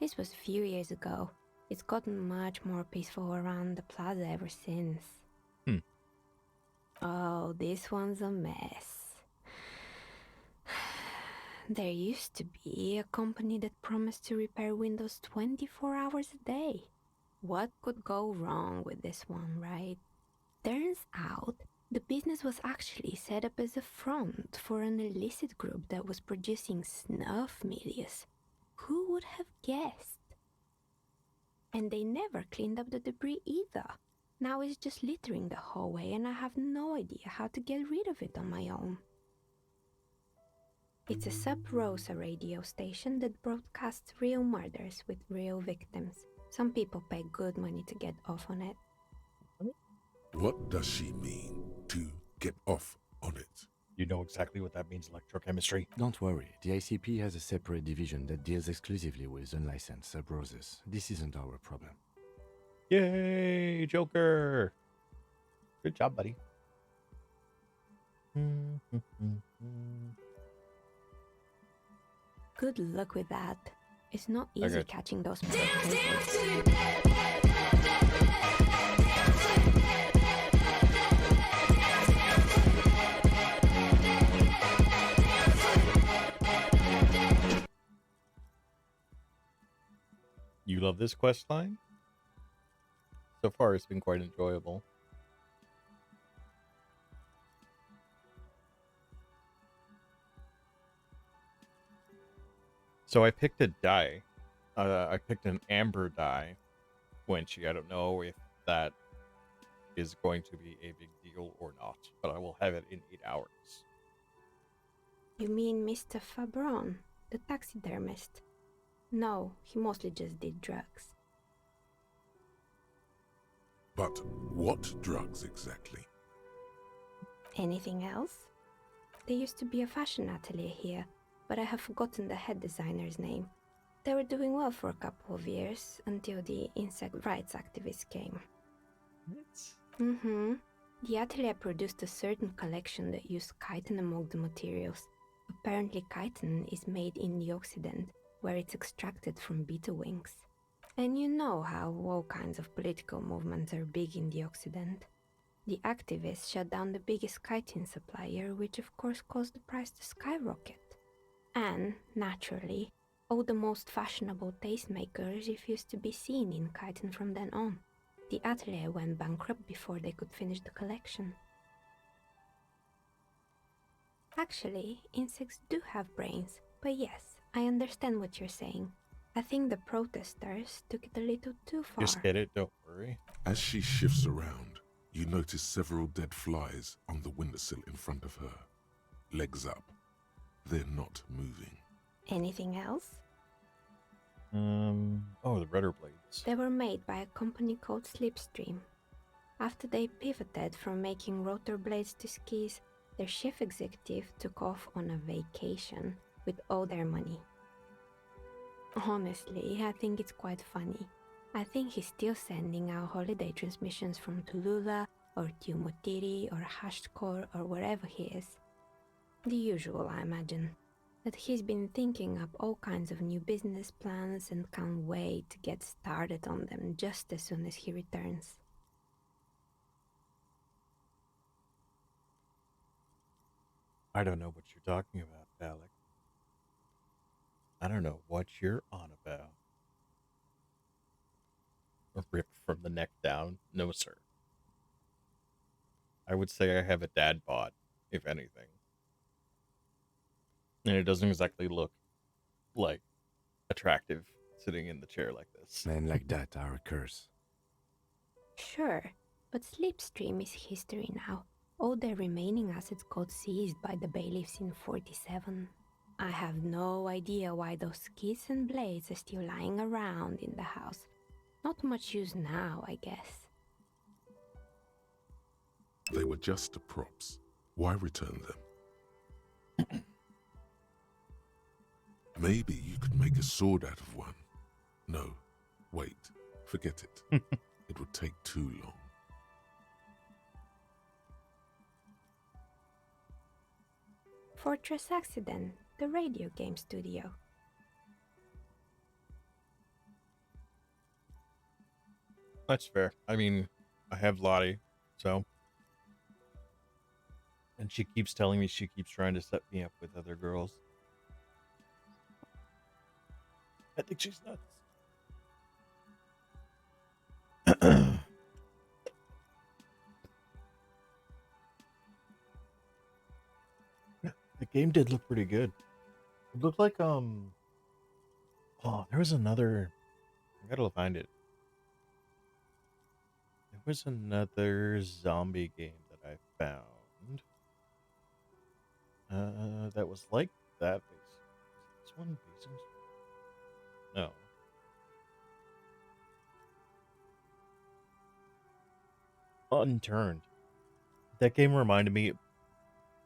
This was a few years ago. It's gotten much more peaceful around the plaza ever since. Oh, this one's a mess. There used to be a company that promised to repair windows 24 hours a day. What could go wrong with this one, right? Turns out The business was actually set up as a front for an illicit group that was producing snuff milius. Who would have guessed? And they never cleaned up the debris either. Now it's just littering the hallway and I have no idea how to get rid of it on my own. It's a Sub Rosa radio station that broadcasts real murders with real victims. Some people pay good money to get off on it. What does she mean, to get off on it? You know exactly what that means, electrochemistry. Don't worry, the ICP has a separate division that deals exclusively with unlicensed sub-roses. This isn't our problem. Yay, Joker! Good job, buddy. Good luck with that. It's not easy Okay. catching those You love this quest line? So far, it's been quite enjoyable. So I picked a dye. I picked an amber dye, Winchy. I don't know if that is going to be a big deal or not, but I will have it in 8 hours. You mean Mr. Fabron, the taxidermist? No, he mostly just did drugs. But what drugs exactly? Anything else? There used to be a fashion atelier here, but I have forgotten the head designer's name. They were doing well for a couple of years, until the insect rights activists came. Mm-hmm. The atelier produced a certain collection that used chitin among the materials. Apparently chitin is made in the Occident, where it's extracted from beetle wings. And you know how all kinds of political movements are big in the Occident. The activists shut down the biggest chitin supplier, which of course caused the price to skyrocket. And, naturally, all the most fashionable tastemakers refused to be seen in chitin from then on. The atelier went bankrupt before they could finish the collection. Actually, insects do have brains, but yes, I understand what you're saying. I think the protesters took it a little too far. Just hit it, don't worry. As she shifts around, you notice several dead flies on the windowsill in front of her. Legs up. They're not moving. Anything else? Oh, the rudder blades. They were made by a company called Slipstream. After they pivoted from making rotor blades to skis, their chief executive took off on a vacation with all their money. Honestly, I think it's quite funny. I think he's still sending out holiday transmissions from Tulula or Tiumotiri or Hashtkor or wherever he is. The usual, I imagine. That he's been thinking up all kinds of new business plans and can't wait to get started on them just as soon as he returns. I don't know what you're talking about, Alec. I don't know what you're on about. Ripped from the neck down? No, sir. I would say I have a dad bod, if anything. And it doesn't exactly look, like, attractive sitting in the chair like this. Men like that are a curse. Sure, but Slipstream is history now. All their remaining assets got seized by the bailiffs in 47. I have no idea why those skis and blades are still lying around in the house. Not much use now, I guess. They were just props. Why return them? Maybe you could make a sword out of one. No, wait, forget it. It would take too long. Fortress Accident, the radio game studio. That's fair. I mean, I have Lottie, so. And she keeps telling me she keeps trying to set me up with other girls. I think she's nuts. game did look pretty good. It looked like oh, there was another. I gotta find it. There was another zombie game that I found. That was like that. This one, no. Unturned. That game reminded me.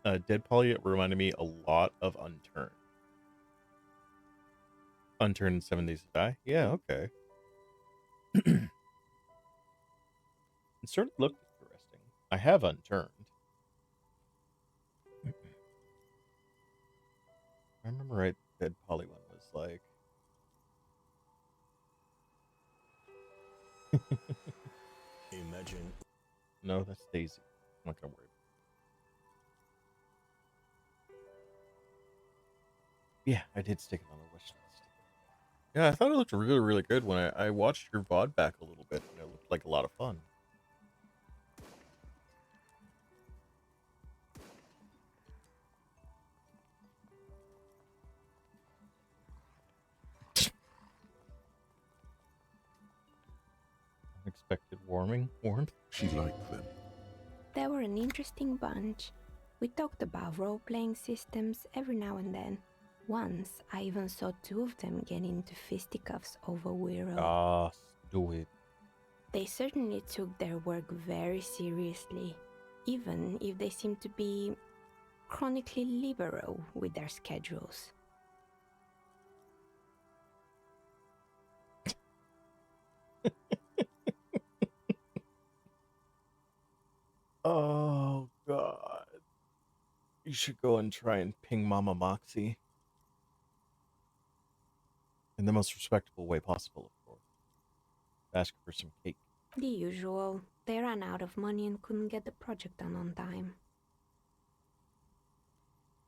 Dead Poly reminded me a lot of Unturned. Unturned in 7 Days to Die. Yeah, okay. It certainly looked interesting. I have Unturned. I remember right. Dead Poly one was like. Imagine. No, that's Daisy. I'm not gonna worry. Yeah, I did stick it on the wish list. Yeah, I thought it looked really, really good when I watched your VOD back a little bit, and it looked like a lot of fun. Unexpected warmth. She liked them. They were an interesting bunch. We talked about role-playing systems every now and then. Once, I even saw 2 of them get into fisticuffs over Wiro. Ah, do it. They certainly took their work very seriously, even if they seemed to be chronically liberal with their schedules. Oh, God. You should go and try and ping Mama Moxie. In the most respectable way possible, of course. Ask her for some cake. The usual. They ran out of money and couldn't get the project done on time.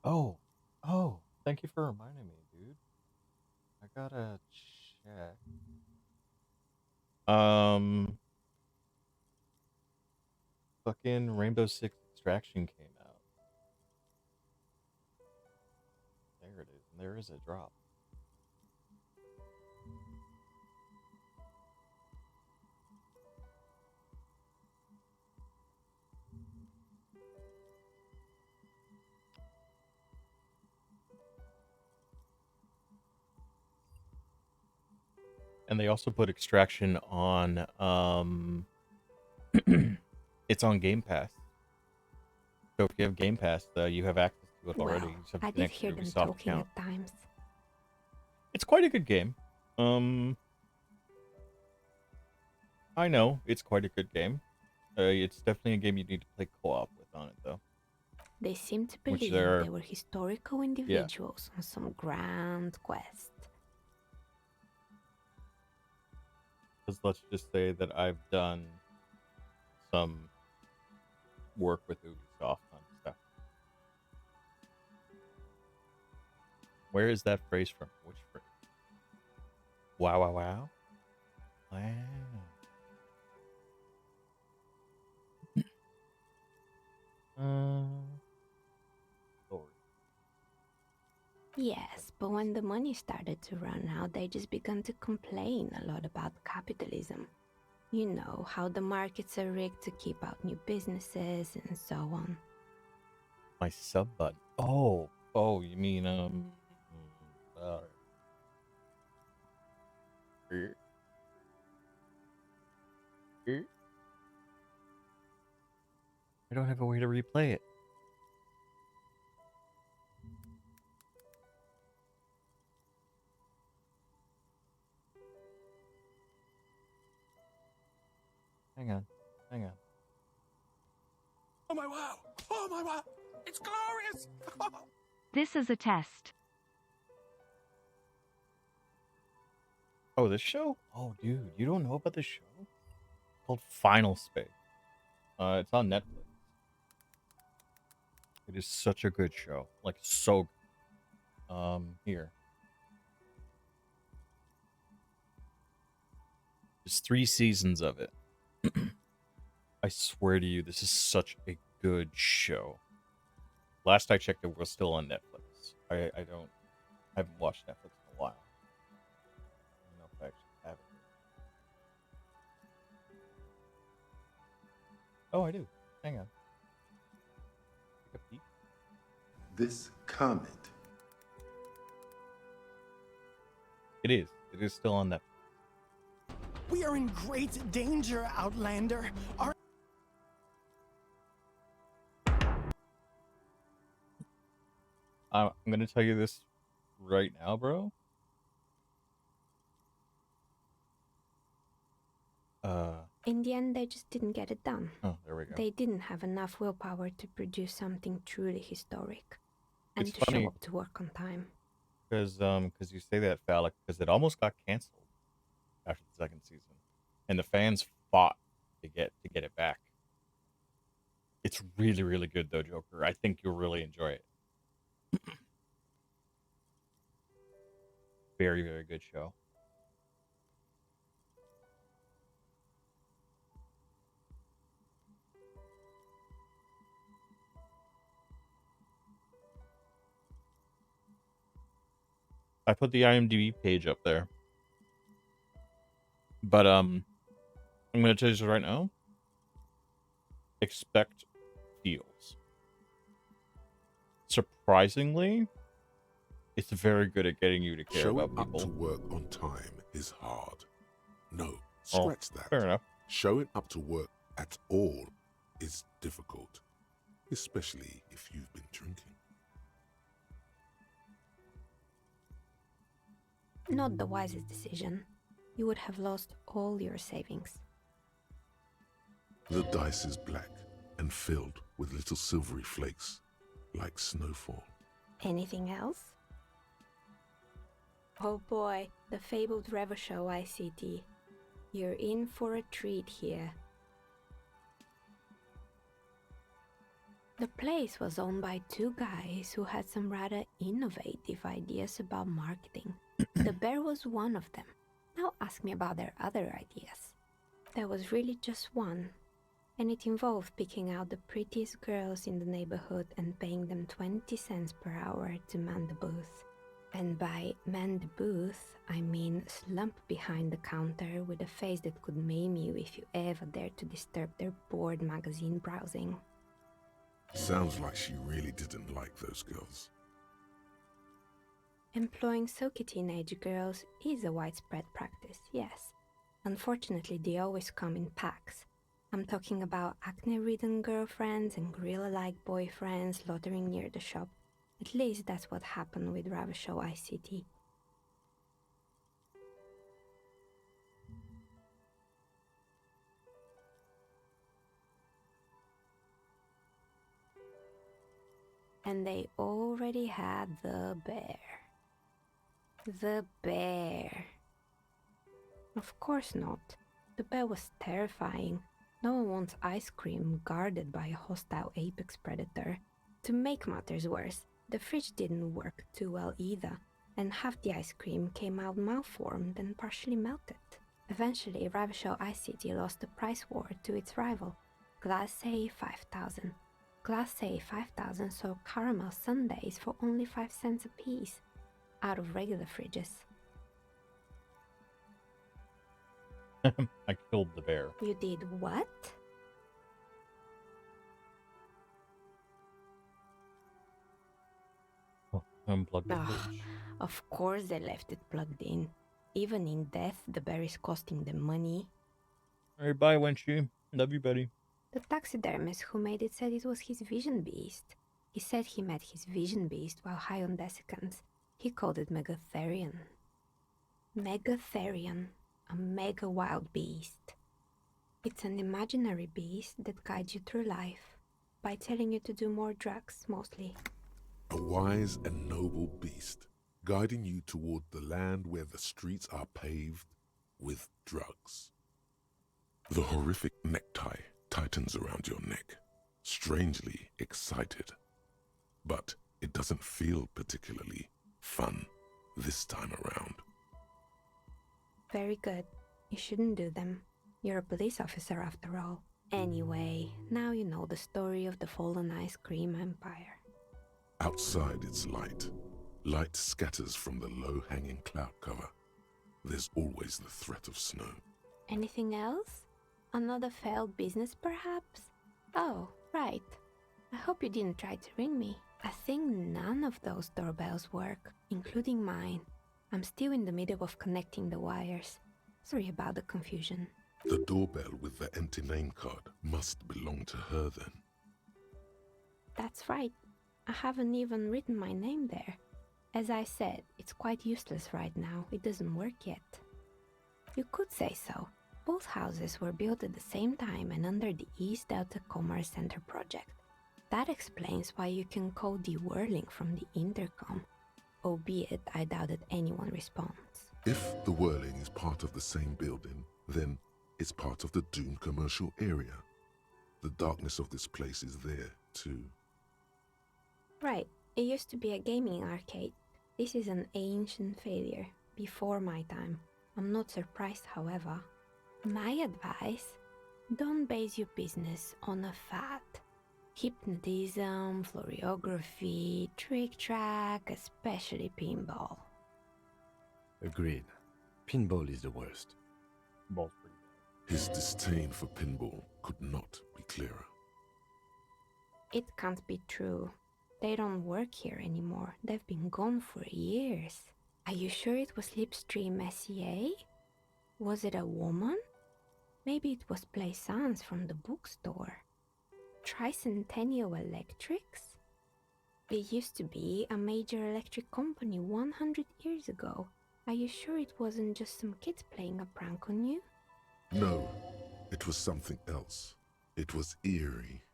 Oh, thank you for reminding me, dude. I gotta check. Fucking Rainbow Six Extraction came out. There it is. And there is a drop. And they also put Extraction on it's on Game Pass. So if you have Game Pass, you have access to it already. You just have to I did connect hear your them Ubisoft talking account. at times. It's quite a good game. I know it's quite a good game. It's definitely a game you need to play co-op with on it, though. They seemed to Which believe they're- they were historical individuals on some grand quest. Because let's just say that I've done some work with Ubisoft on stuff. Where is that phrase from? Which phrase? Wow, wow, wow. Wow. Story. Yes, but when the money started to run out, they just began to complain a lot about capitalism. You know, how the markets are rigged to keep out new businesses and so on. My sub button. Oh, you mean I don't have a way to replay it. Hang on. Oh my wow! Oh my wow! It's glorious! This is a test. Oh, this show? Oh, dude, you don't know about this show? It's called Final Space. It's on Netflix. It is such a good show. Like, so good. Here. There's 3 seasons of it. I swear to you, this is such a good show. Last I checked, it was still on Netflix. I haven't watched Netflix in a while. I don't know if I actually have it. Oh, I do. Hang on. Take a peek. This comment. It is. It is still on Netflix. We are in great danger, Outlander. I'm gonna tell you this right now, bro. In the end, they just didn't get it done. Oh, there we go. They didn't have enough willpower to produce something truly historic. And It's to funny. show up to work on time. Because you say that, Phallic, because it almost got canceled after the second season, and the fans fought to get it back. It's really, really good though, Joker. I think you'll really enjoy it. Very, very good show. I put the IMDb page up there. But I'm gonna tell you this right now. Expect feels. Surprisingly, it's very good at getting you to care Showing about people. up to work on time is hard. No, scratch that. Fair enough. Showing up to work at all is difficult, especially if you've been drinking. Not the wisest decision. You would have lost all your savings. The dice is black and filled with little silvery flakes, like snowfall. Anything else? Oh boy, the fabled Revo Show ICT. You're in for a treat here. The place was owned by two guys who had some rather innovative ideas about marketing. The bear was one of them. Now ask me about their other ideas. There was really just one, and it involved picking out the prettiest girls in the neighborhood and paying them 20 cents per hour to man the booth. And by man the booth, I mean slump behind the counter with a face that could maim you if you ever dared to disturb their bored magazine browsing. Sounds like she really didn't like those girls. Employing silky teenage girls is a widespread practice, yes. Unfortunately, they always come in packs. I'm talking about acne-ridden girlfriends and gorilla-like boyfriends loitering near the shop. At least that's what happened with Ravashow ICT. And they already had the bear. The bear. Of course not. The bear was terrifying. No one wants ice cream guarded by a hostile apex predator. To make matters worse, the fridge didn't work too well either, and half the ice cream came out malformed and partially melted. Eventually, Ravashow ICT lost the price war to its rival, Glace 5000. Glace 5000 sold caramel sundaes for only 5 cents a piece, out of regular fridges. I killed the bear. You did what? Unplugged the Ugh, fridge. of course they left it plugged in. Even in death, the bear is costing them money. Alright, bye, Wenchie. Love you, buddy. The taxidermist who made it said it was his vision beast. He said he met his vision beast while high on desiccants. He called it Megatherion. Megatherion, a mega wild beast. It's an imaginary beast that guides you through life by telling you to do more drugs, mostly. A wise and noble beast, guiding you toward the land where the streets are paved with drugs. The horrific necktie tightens around your neck, strangely excited. But it doesn't feel particularly fun this time around. Very good. You shouldn't do them. You're a police officer after all. Anyway, now you know the story of the fallen ice cream empire. Outside it's light. Light scatters from the low-hanging cloud cover. There's always the threat of snow. Anything else? Another failed business, perhaps? Oh, right. I hope you didn't try to ring me. I think none of those doorbells work, including mine. I'm still in the middle of connecting the wires. Sorry about the confusion. The doorbell with the empty name card must belong to her then. That's right. I haven't even written my name there. As I said, it's quite useless right now. It doesn't work yet. You could say so. Both houses were built at the same time and under the East Delta Commerce Center project. That explains why you can call the whirling from the intercom, albeit I doubt that anyone responds. If the whirling is part of the same building, then it's part of the Doom commercial area. The darkness of this place is there, too. Right. It used to be a gaming arcade. This is an ancient failure, before my time. I'm not surprised, however. My advice? Don't base your business on a fad. Hypnotism, floriography, trick-track, especially pinball. Agreed. Pinball is the worst. His disdain for pinball could not be clearer. It can't be true. They don't work here anymore. They've been gone for years. Are you sure it was Slipstream SEA? Was it a woman? Maybe it was Plaisance from the bookstore. Tricentennial Electrics? It used to be a major electric company 100 years ago. Are you sure it wasn't just some kids playing a prank on you? No, it was something else. It was eerie.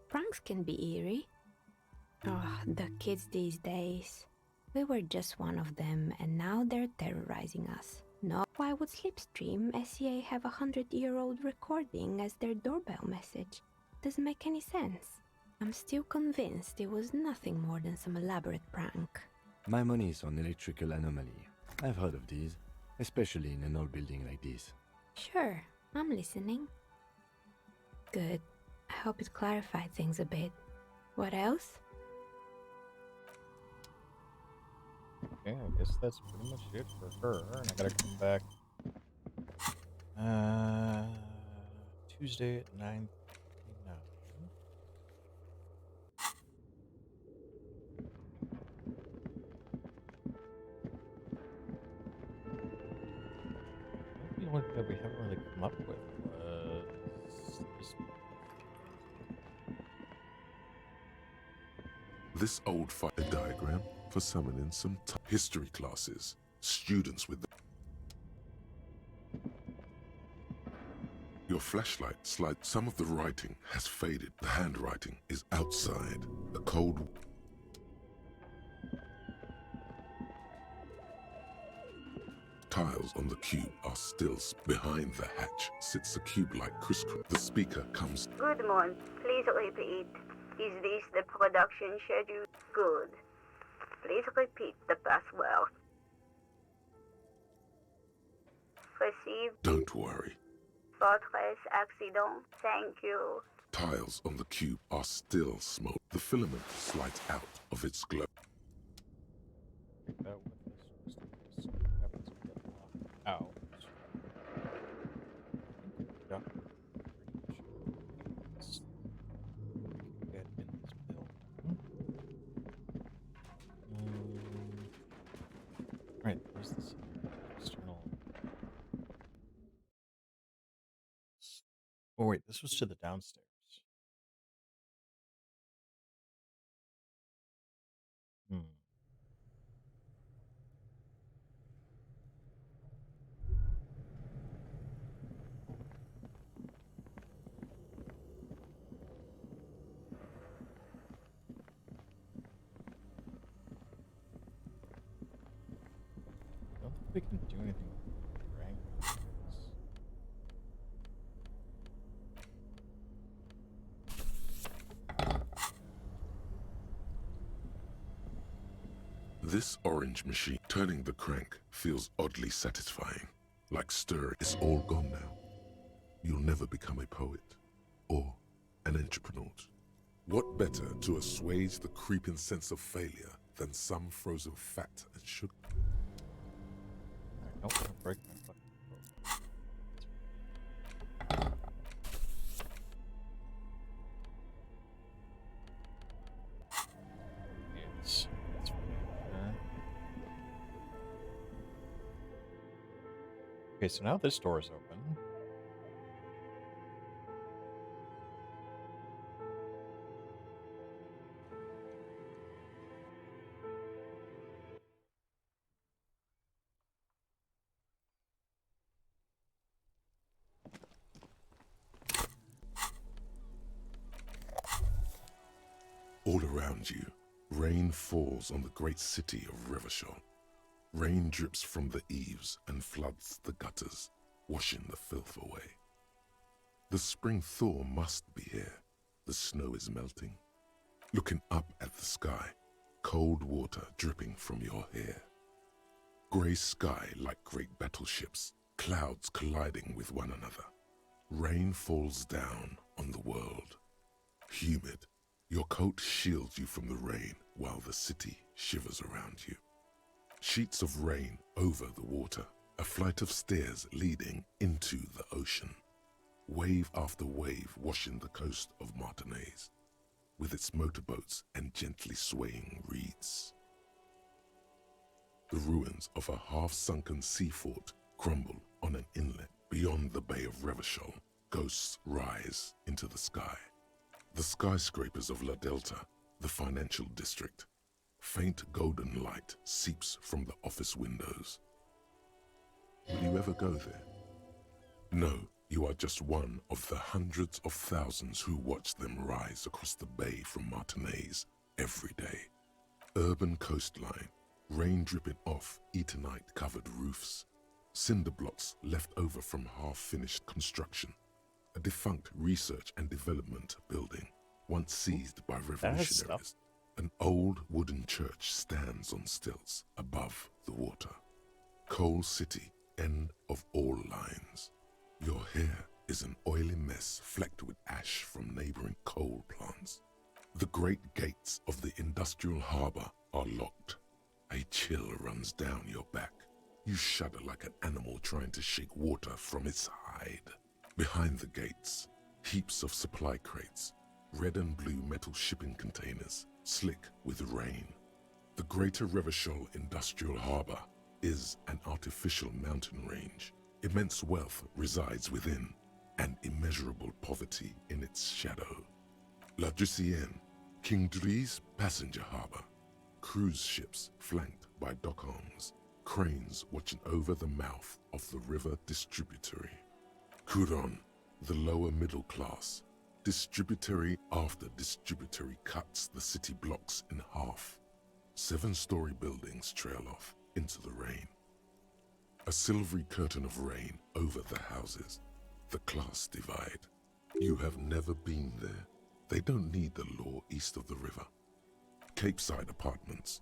Pranks can be eerie. Oh, the kids these days. We were just one of them, and now they're terrorizing us. No, why would Slipstream SEA have a 100-year-old recording as their doorbell message? Doesn't make any sense. I'm still convinced it was nothing more than some elaborate prank. My money is on electrical anomaly. I've heard of these, especially in an old building like this. Sure, I'm listening. Good. I hope it clarified things a bit. What else? Okay, I guess that's pretty much it for her. And I gotta come back Tuesday at 9:59. The only thing that we haven't really come up with was This old fire diagram for summoning some history classes. Students with Your flashlight slides. Some of the writing has faded. The handwriting is outside. The cold. Tiles on the cube are still. Behind the hatch sits a cube-like crisscross. The speaker comes. Good morning. Please repeat. Is this the production schedule? Good. Please repeat the password. Received. Don't worry. Fortress accident. Thank you. Tiles on the cube are still smoke. The filament slides out of its glow. that what this was happens to get locked out. Yeah. Get in this building. Right, there's this external. Oh wait, this was to the downstairs. I don't think we can do anything with rank. This orange machine, turning the crank, feels oddly satisfying. Like stir, it's all gone now. You'll never become a poet or an entrepreneur. What better to assuage the creeping sense of failure than some frozen fat and sugar? Alright, nope, don't break my fucking Yes. That's right. Okay, so now this door is open. All around you, rain falls on the great city of Revachol. Rain drips from the eaves and floods the gutters, washing the filth away. The spring thaw must be here. The snow is melting. Looking up at the sky, cold water dripping from your hair. Grey sky like great battleships, clouds colliding with one another. Rain falls down on the world. Humid, your coat shields you from the rain while the city shivers around you. Sheets of rain over the water, a flight of stairs leading into the ocean. Wave after wave washing the coast of Martinaise, with its motorboats and gently swaying reeds. The ruins of a half-sunken sea fort crumble on an inlet beyond the Bay of Revachol. Ghosts rise into the sky. The skyscrapers of La Delta, the financial district. Faint golden light seeps from the office windows. Will you ever go there? No, you are just one of the hundreds of thousands who watch them rise across the bay from Martinaise every day. Urban coastline, rain dripping off Eternite-covered roofs, cinder blocks left over from half-finished construction, a defunct research and development building, once seized by revolutionaries. An old wooden church stands on stilts above the water. Coal City, end of all lines. Your hair is an oily mess flecked with ash from neighboring coal plants. The great gates of the industrial harbor are locked. A chill runs down your back. You shudder like an animal trying to shake water from its hide. Behind the gates, heaps of supply crates, red and blue metal shipping containers, slick with rain. The Greater Revachol Industrial Harbor is an artificial mountain range. Immense wealth resides within, and immeasurable poverty in its shadow. La Drusienne, King Dries passenger harbor. Cruise ships flanked by dock arms, cranes watching over the mouth of the river distributary. Couronne, the lower middle class. Distributary after distributary cuts the city blocks in half. 7-story buildings trail off into the rain. A silvery curtain of rain over the houses. The class divide. You have never been there. They don't need the law east of the river. Capeside apartments.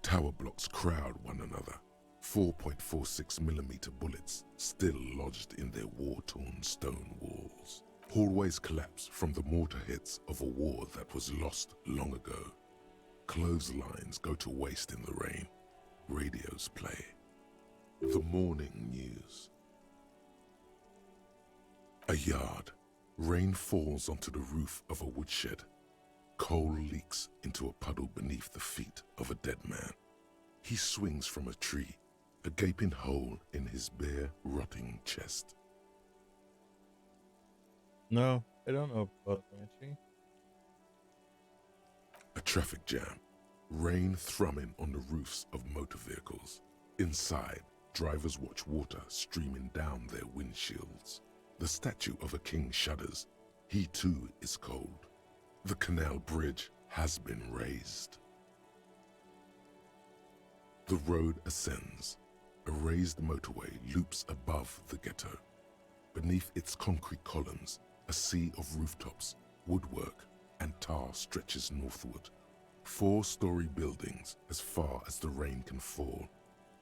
Tower blocks crowd one another. 4.46mm bullets still lodged in their war-torn stone walls. Hallways collapse from the mortar hits of a war that was lost long ago. Clotheslines go to waste in the rain. Radios play. The morning news. A yard. Rain falls onto the roof of a woodshed. Coal leaks into a puddle beneath the feet of a dead man. He swings from a tree, a gaping hole in his bare, rotting chest. No, I don't know about Banshee. A traffic jam. Rain thrumming on the roofs of motor vehicles. Inside, drivers watch water streaming down their windshields. The statue of a king shudders. He too is cold. The canal bridge has been raised. The road ascends. A raised motorway loops above the ghetto. Beneath its concrete columns, a sea of rooftops, woodwork, and tar stretches northward. 4-story buildings as far as the rain can fall.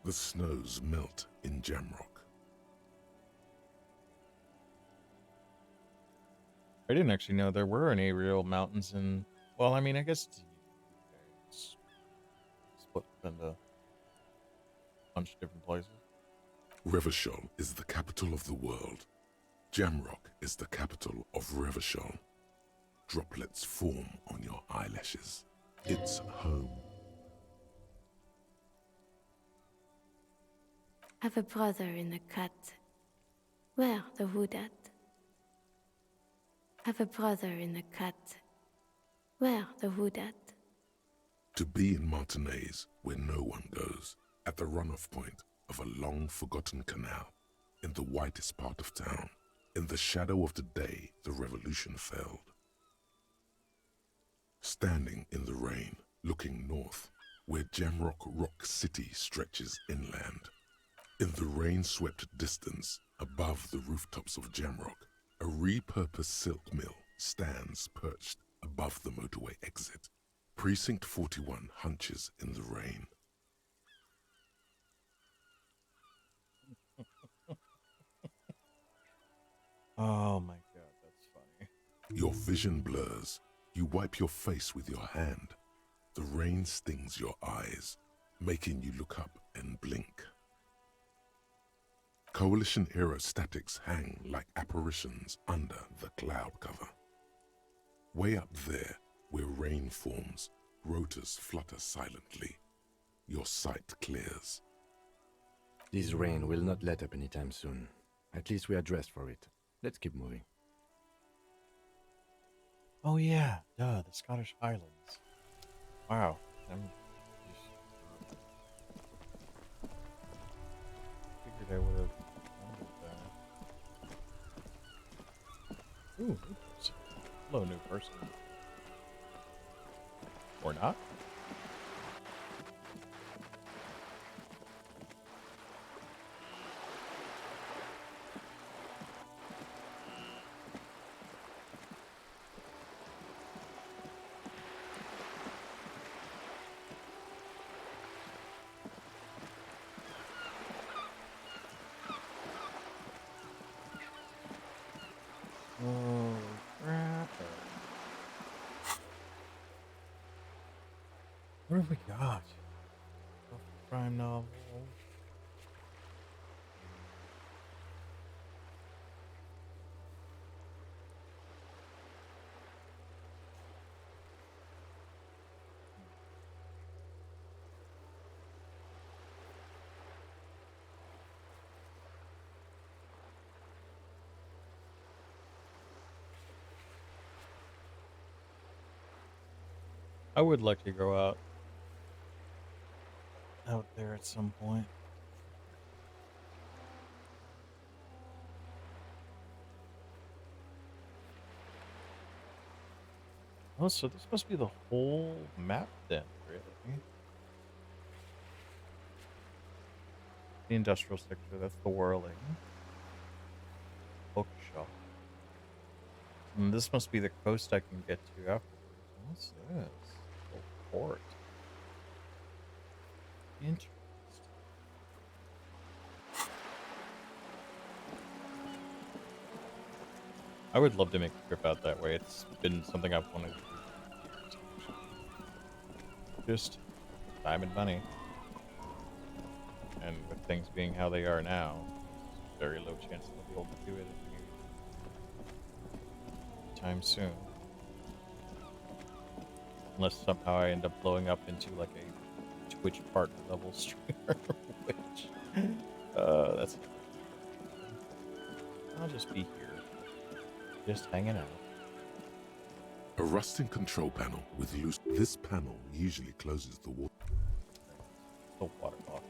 The snows melt in Jamrock. I didn't actually know there were any real mountains in Well, I mean, I guess it's split into a bunch of different places. Revachol is the capital of the world. Jamrock is the capital of Revachol. Droplets form on your eyelashes. It's home. Have a brother in the cut. Where the wood at? Have a brother in the cut. Where the wood at? To be in Martinaise, where no one goes, at the runoff point of a long-forgotten canal, in the whitest part of town, in the shadow of the day the revolution felled. Standing in the rain, looking north, where Jamrock Rock City stretches inland. In the rain-swept distance, above the rooftops of Jamrock, a repurposed silk mill stands perched above the motorway exit. Precinct 41 hunches in the rain. Oh my god, that's funny. Your vision blurs. You wipe your face with your hand. The rain stings your eyes, making you look up and blink. Coalition aerostatics hang like apparitions under the cloud cover. Way up there, where rain forms, rotors flutter silently. Your sight clears. This rain will not let up anytime soon. At least we are dressed for it. Let's keep moving. Oh yeah, duh, the Scottish Highlands. Wow, figured I would have remembered that. Ooh, new person. Hello, new person. Or not? Oh, crap. What have we got? Crime novel. I would like to go out there at some point. Oh, so this must be the whole map then, really. The industrial sector, that's the whirling. Bookshop. And this must be the coast I can get to afterwards. What's this? A port. Interesting. I would love to make a trip out that way. It's been something I've wanted to do for years. Just time and money. And with things being how they are now, there's very low chance I'll be able to do it anytime soon. Unless somehow I end up blowing up into like a Twitch partner level streamer, which that's. I'll just be here, just hanging out. A rusting control panel with loose. This panel usually closes the water. The water off.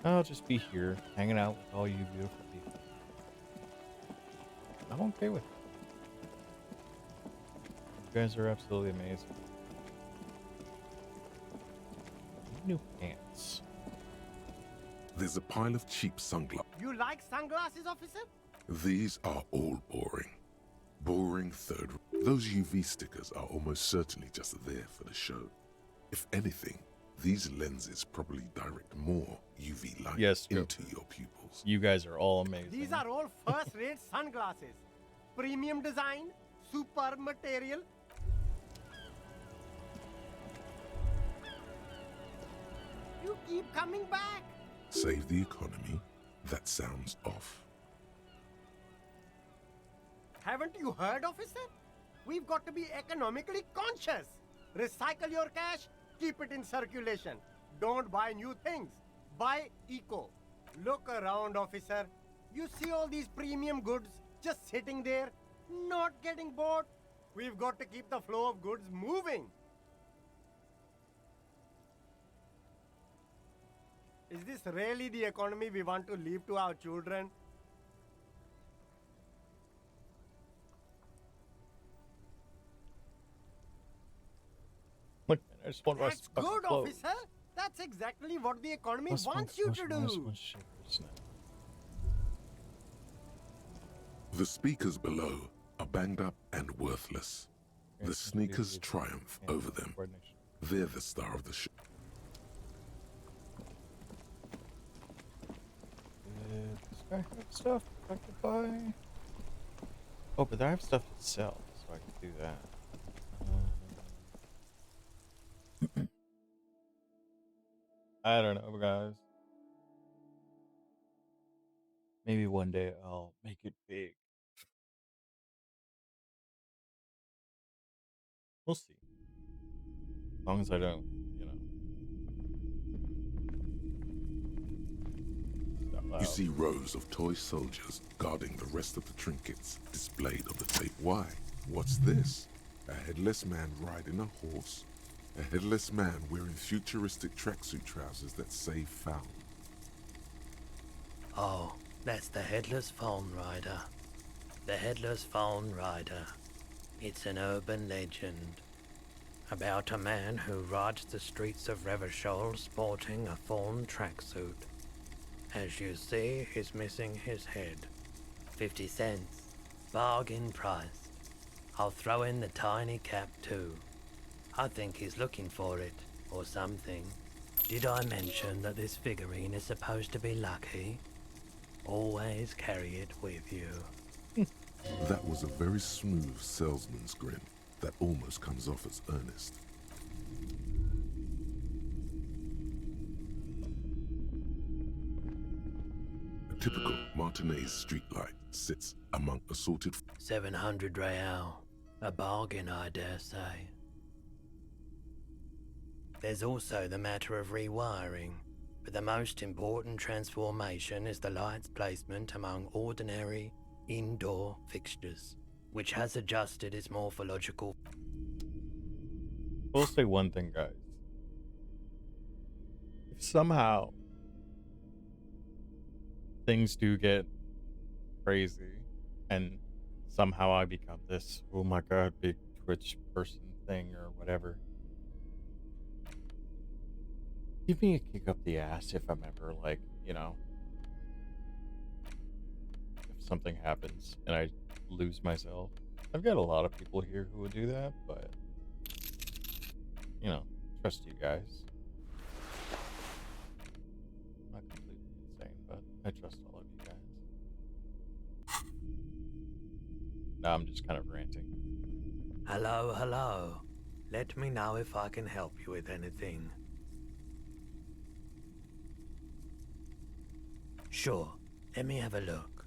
I'll just be here, hanging out with all you beautiful people. I'm okay with it. You guys are absolutely amazing. New pants. There's a pile of cheap sunglasses. You like sunglasses, officer? These are all boring. Boring third. Those UV stickers are almost certainly just there for the show. If anything, these lenses probably direct more UV light into your pupils. You guys are all amazing. These are all first-rate sunglasses. Premium design, super material. You keep coming back. Save the economy? That sounds off. Haven't you heard, officer? We've got to be economically conscious. Recycle your cash, keep it in circulation. Don't buy new things. Buy eco. Look around, officer. You see all these premium goods just sitting there, not getting bought? We've got to keep the flow of goods moving. Is this really the economy we want to leave to our children? Look, man, I just want That's good, officer. That's exactly what the economy wants you to do. The speakers below are banged up and worthless. The sneakers triumph over them. They're the star of the show. Does this guy have stuff I could buy? Oh, but I have stuff to sell, so I can do that. I don't know, guys. Maybe one day I'll make it big. We'll see. As long as I don't, you know. You see rows of toy soldiers guarding the rest of the trinkets displayed on the tape. Why? What's this? A headless man riding a horse? A headless man wearing futuristic tracksuit trousers that say found. Oh, that's the Headless Phone Rider. The Headless Phone Rider. It's an urban legend about a man who rides the streets of Revachol sporting a fawn tracksuit. As you see, he's missing his head. 50 cents. Bargain priced. I'll throw in the tiny cap too. I think he's looking for it, or something. Did I mention that this figurine is supposed to be lucky? Always carry it with you. That was a very smooth salesman's grin that almost comes off as earnest. A typical Martinez streetlight sits among assorted 700 real. A bargain, I dare say. There's also the matter of rewiring, but the most important transformation is the light's placement among ordinary indoor fixtures, which has adjusted its morphological. We'll say one thing, guys. If somehow things do get crazy and somehow I become this, oh my god, big Twitch person thing or whatever, give me a kick up the ass if I'm ever like, you know, if something happens and I lose myself. I've got a lot of people here who would do that, but, you know, trust you guys. Not completely insane, but I trust all of you guys. Now I'm just kind of ranting. Hello, hello. Let me know if I can help you with anything. Sure, let me have a look.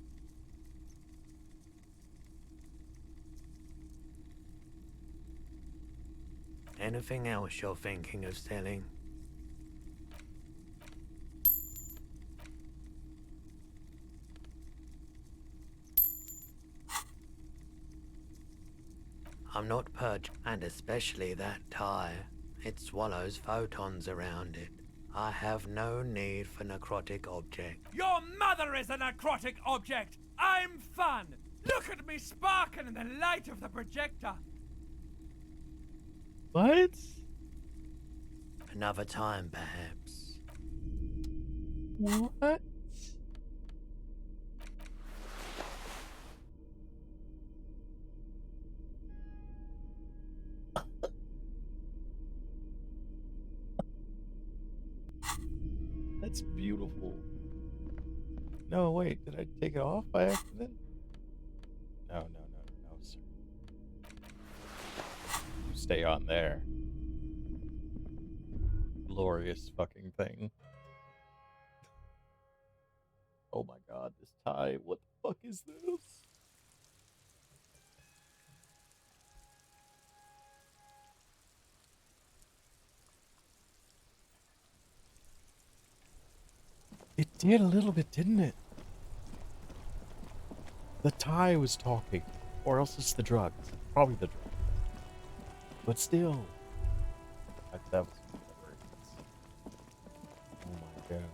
Anything else you're thinking of selling? I'm not perched, and especially that tie. It swallows photons around it. I have no need for necrotic object. Your mother is a necrotic object! I'm fun! Look at me sparking in the light of the projector! What? Another time, perhaps. What? That's beautiful. No, wait, did I take it off by accident? No, sir. stay on there. Glorious fucking thing. Oh my god, this tie. What the fuck is this? It did a little bit, didn't it? The tie was talking. Or else it's the drugs. Probably the drugs. But still. That was hilarious. Oh my god.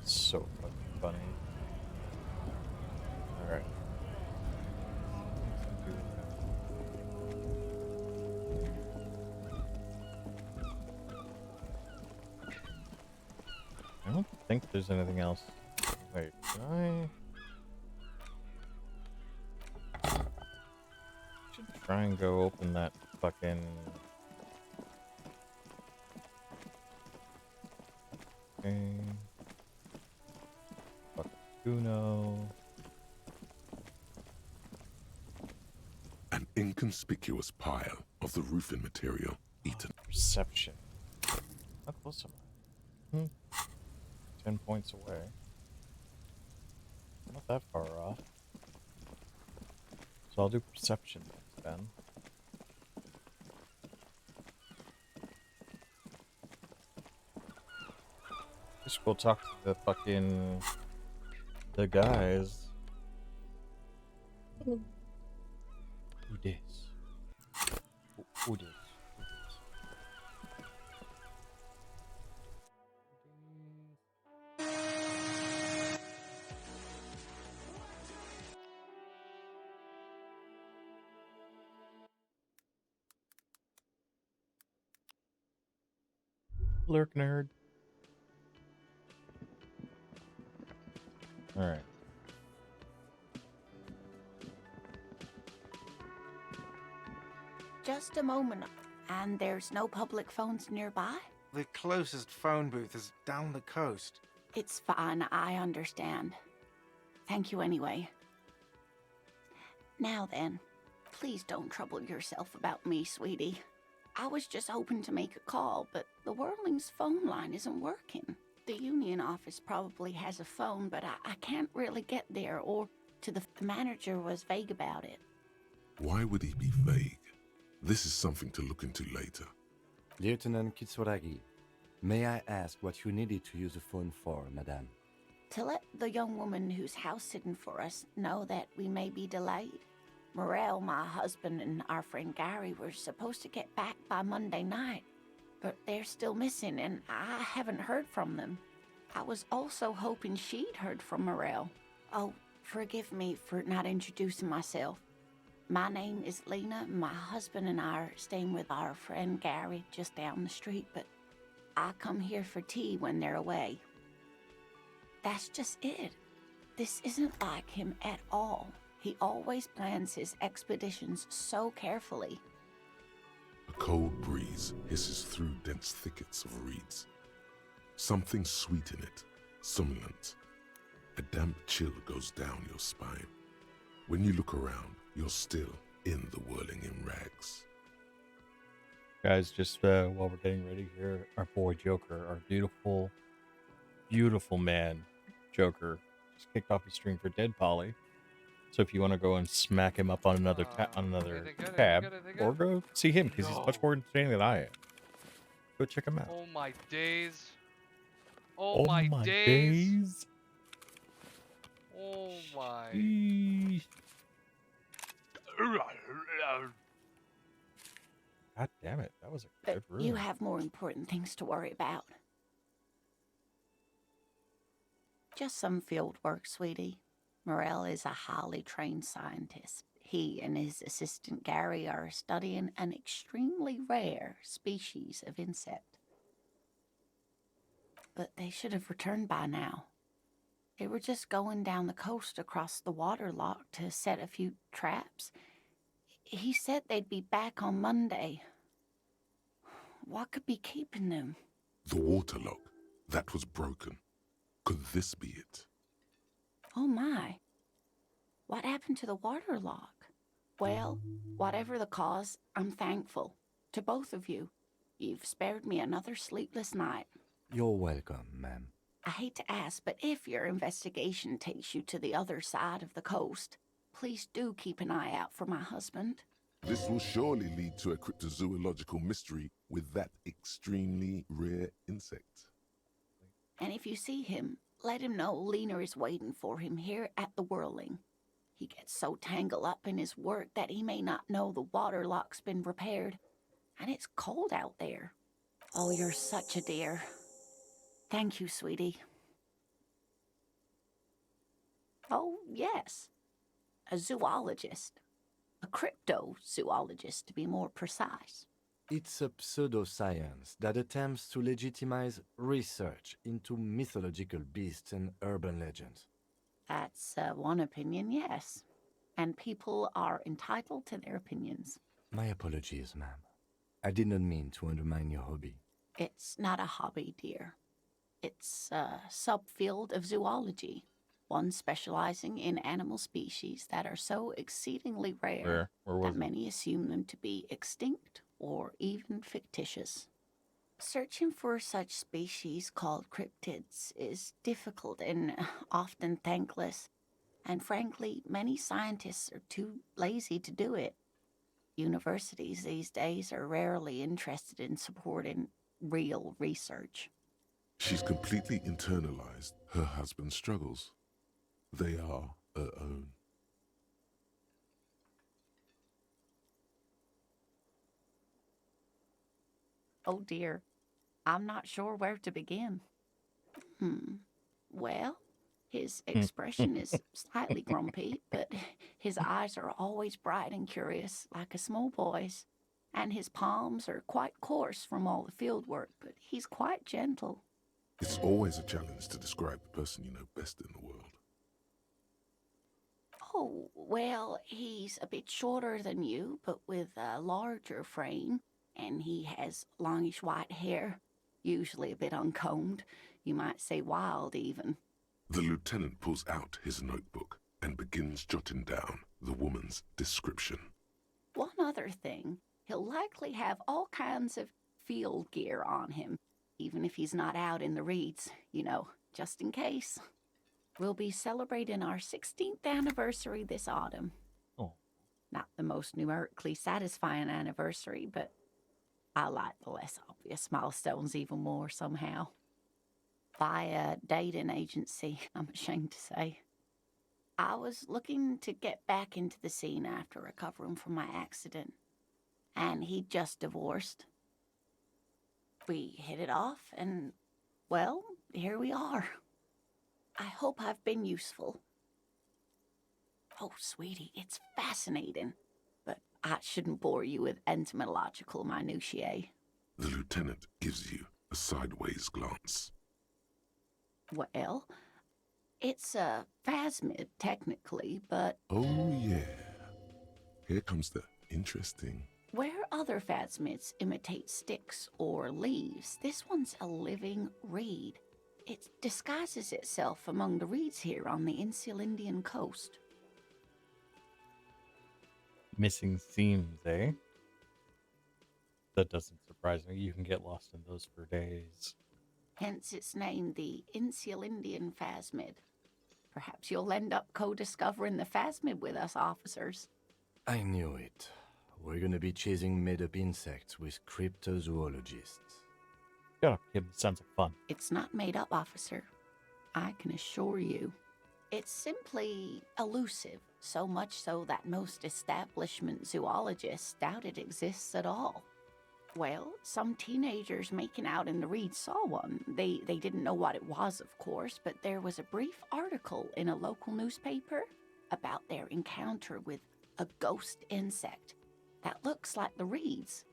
So fucking funny. Alright. I don't think there's anything else. Wait, can I should try and go open that fucking... Okay. Fucking Uno. An inconspicuous pile of the roofing material eaten. Perception. How close am I? 10 points away. Not that far off. So I'll do perception next then. Just go talk to the fucking... the guys. Who this? Who this? Lurk nerd. Alright. Just a moment. And there's no public phones nearby? The closest phone booth is down the coast. It's fine, I understand. Thank you anyway. Now then, please don't trouble yourself about me, sweetie. I was just hoping to make a call, but the Whirling's phone line isn't working. The union office probably has a phone, but I can't really get there, or to the manager was vague about it. Why would he be vague? This is something to look into later. Lieutenant Kitsuragi, may I ask what you needed to use the phone for, madame? To let the young woman who's house-sitting for us know that we may be delayed. Morel, my husband, and our friend Gary were supposed to get back by Monday night, but they're still missing, and I haven't heard from them. I was also hoping she'd heard from Morel. Oh, forgive me for not introducing myself. My name is Lena. My husband and I are staying with our friend Gary just down the street, but I come here for tea when they're away. That's just it. This isn't like him at all. He always plans his expeditions so carefully. A cold breeze hisses through dense thickets of reeds. Something sweet in it, somnolent. A damp chill goes down your spine. When you look around, you're still in the whirling in rags. Guys, just while we're getting ready here, our boy Joker, our beautiful, beautiful man, Joker, just kicked off a stream for Dead Polly. So if you want to go and smack him up on another tab, or go see him because he's much more entertaining than I am. Go check him out. Oh my days. Oh my days. Oh my. God damn it, that was a good room. You have more important things to worry about. Just some field work, sweetie. Morel is a highly trained scientist. He and his assistant Gary are studying an extremely rare species of insect. But they should have returned by now. They were just going down the coast across the waterlock to set a few traps. He said they'd be back on Monday. What could be keeping them? The waterlock, that was broken. Could this be it? Oh my. What happened to the waterlock? Well, whatever the cause, I'm thankful. To both of you. You've spared me another sleepless night. You're welcome, ma'am. I hate to ask, but if your investigation takes you to the other side of the coast, please do keep an eye out for my husband. This will surely lead to a cryptozoological mystery with that extremely rare insect. And if you see him, let him know Lena is waiting for him here at the Whirling. He gets so tangled up in his work that he may not know the water lock's been repaired, and it's cold out there. Oh, you're such a dear. Thank you, sweetie. Oh, yes. A zoologist. A cryptozoologist, to be more precise. It's a pseudoscience that attempts to legitimize research into mythological beasts and urban legends. That's one opinion, yes. And people are entitled to their opinions. My apologies, ma'am. I did not mean to undermine your hobby. It's not a hobby, dear. It's a subfield of zoology, one specializing in animal species that are so exceedingly rare that many assume them to be extinct or even fictitious. Searching for such species called cryptids is difficult and often thankless, and frankly, many scientists are too lazy to do it. Universities these days are rarely interested in supporting real research. She's completely internalized her husband's struggles. They are her own. Oh dear, I'm not sure where to begin. Well, his expression is slightly grumpy, but his eyes are always bright and curious, like a small boy's. And his palms are quite coarse from all the field work, but he's quite gentle. It's always a challenge to describe the person you know best in the world. Oh, well, he's a bit shorter than you, but with a larger frame, and he has longish white hair, usually a bit uncombed. You might say wild, even. The lieutenant pulls out his notebook and begins jotting down the woman's description. One other thing, he'll likely have all kinds of field gear on him, even if he's not out in the reeds, you know, just in case. We'll be celebrating our 16th anniversary this autumn. Oh. Not the most numerically satisfying anniversary, but I like the less obvious milestones even more somehow. By a dating agency, I'm ashamed to say. I was looking to get back into the scene after recovering from my accident, and he'd just divorced. We hit it off, and, well, here we are. I hope I've been useful. Oh, sweetie, it's fascinating, but I shouldn't bore you with entomological minutiae. The lieutenant gives you a sideways glance. Well, it's a phasmid, technically, but... Oh, yeah. Here comes the interesting. Where other phasmids imitate sticks or leaves, this one's a living reed. It disguises itself among the reeds here on the Insulindian coast. Missing seams, eh? That doesn't surprise me. You can get lost in those for days. Hence its name, the Insulindian phasmid. Perhaps you'll end up co-discovering the phasmid with us, officers. I knew it. We're gonna be chasing made-up insects with cryptozoologists. Gotta give them a sense of fun. It's not made up, officer. I can assure you. It's simply elusive, so much so that most establishment zoologists doubt it exists at all. Well, some teenagers making out in the reeds saw one. They didn't know what it was, of course, but there was a brief article in a local newspaper about their encounter with a ghost insect that looks like the reeds.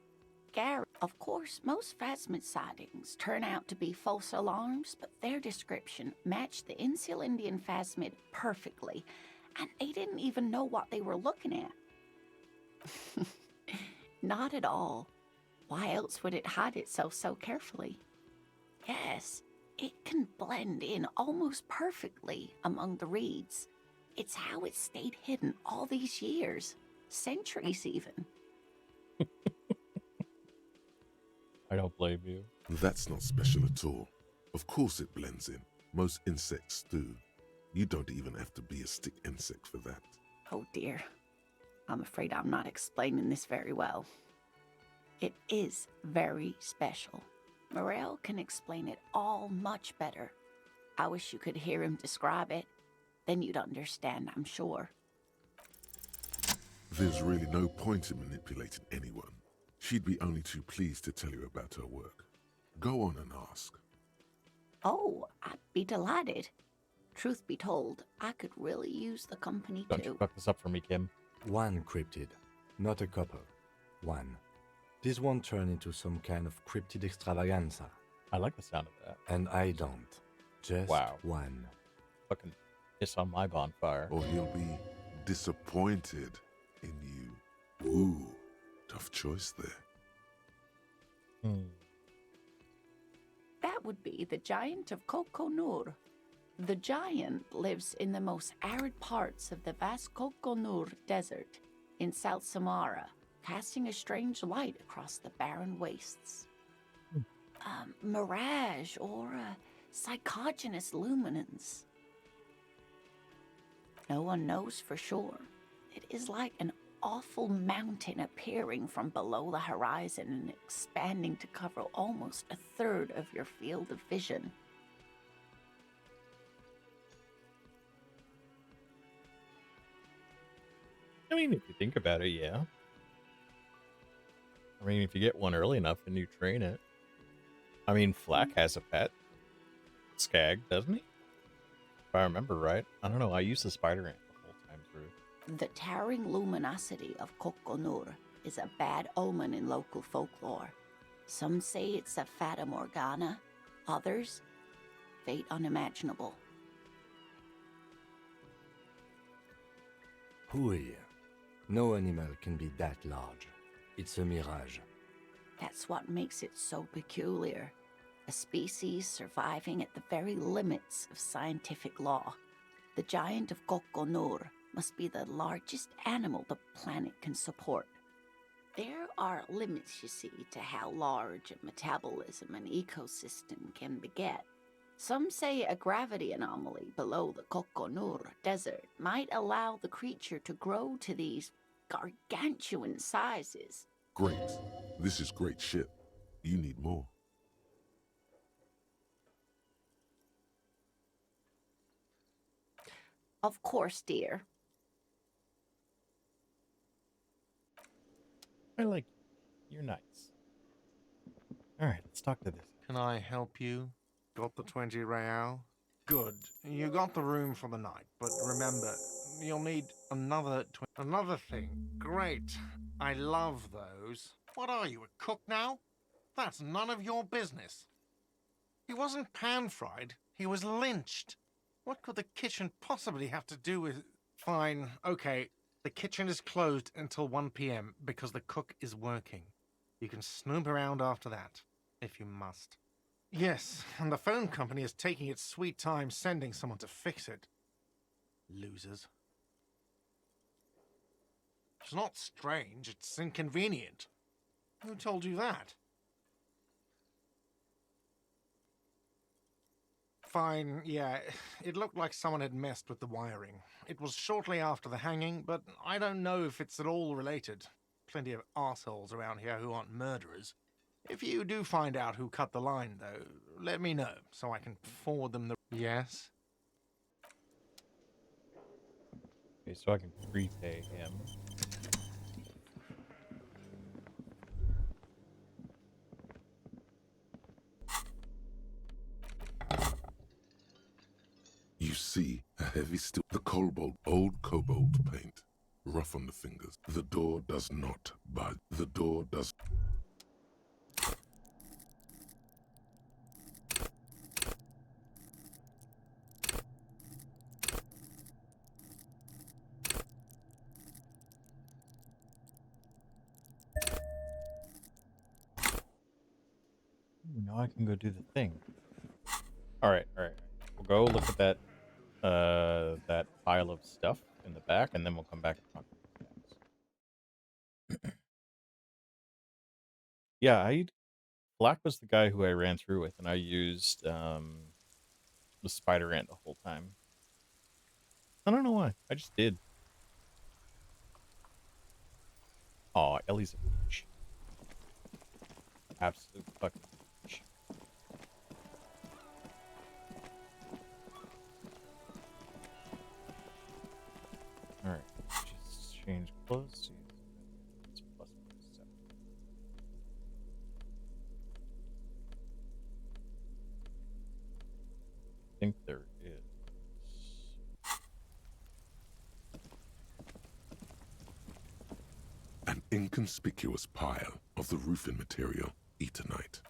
Gary, of course, most phasmid sightings turn out to be false alarms, but their description matched the Insulindian phasmid perfectly, and they didn't even know what they were looking at. Not at all. Why else would it hide itself so carefully? Yes, it can blend in almost perfectly among the reeds. It's how it stayed hidden all these years. centuries even. I don't blame you. That's not special at all. Of course it blends in. Most insects do. You don't even have to be a stick insect for that. Oh dear. I'm afraid I'm not explaining this very well. It is very special. Morel can explain it all much better. I wish you could hear him describe it. Then you'd understand, I'm sure. There's really no point in manipulating anyone. She'd be only too pleased to tell you about her work. Go on and ask. Oh, I'd be delighted. Truth be told, I could really use the company Don't too. you fuck this up for me, Kim. One cryptid, not a couple. One. This won't turn into some kind of cryptid extravaganza. I like the sound of that. And I don't. Just one. Fucking piss on my bonfire. Or he'll be disappointed in you. Ooh, tough choice there. That would be the giant of Kokonur. The giant lives in the most arid parts of the vast Kokonur Desert in South Samara, casting a strange light across the barren wastes. A mirage or a psychogenous luminance. No one knows for sure. It is like an awful mountain appearing from below the horizon and expanding to cover almost a third of your field of vision. I mean, if you think about it, yeah. I mean, if you get one early enough and you train it. I mean, Flack has a pet. Skag, doesn't he? If I remember right. I don't know, I used the spider ant the whole time through. The towering luminosity of Kokonur is a bad omen in local folklore. Some say it's a fata morgana, others, fate unimaginable. Who are you? No animal can be that large. It's a mirage. That's what makes it so peculiar. A species surviving at the very limits of scientific law. The giant of Kokonur must be the largest animal the planet can support. There are limits, you see, to how large a metabolism an ecosystem can beget. Some say a gravity anomaly below the Kokonur Desert might allow the creature to grow to these gargantuan sizes. Great. This is great shit. You need more. Of course, dear. I like you. You're nice. Alright, let's talk to this. Can I help you? Got the 20 real? Good. You got the room for the night, but remember, you'll need another thing. Great. I love those. What are you, a cook now? That's none of your business. He wasn't pan-fried, he was lynched. What could the kitchen possibly have to do with... Fine, okay. The kitchen is closed until 1 p.m. because the cook is working. You can snoop around after that, if you must. Yes, and the phone company is taking its sweet time sending someone to fix it. Losers. It's not strange, it's inconvenient. Who told you that? Fine, yeah, it looked like someone had messed with the wiring. It was shortly after the hanging, but I don't know if it's at all related. Plenty of arseholes around here who aren't murderers. If you do find out who cut the line, though, let me know, so I can forward them the... Yes? Okay, so I can prepay him. You see a heavy steel, the old cobalt paint, rough on the fingers. The door does not budge. The door does. Ooh, now I can go do the thing. Alright. We'll go look at that pile of stuff in the back, and then we'll come back and talk. Yeah, Black was the guy who I ran through with, and I used the spider ant the whole time. I don't know why. I just did. Oh, Ellie's a bitch. Absolute fucking bitch. Alright, just change clothes. It's plus 7. I think there is. An inconspicuous pile of the roofing material, Eternite.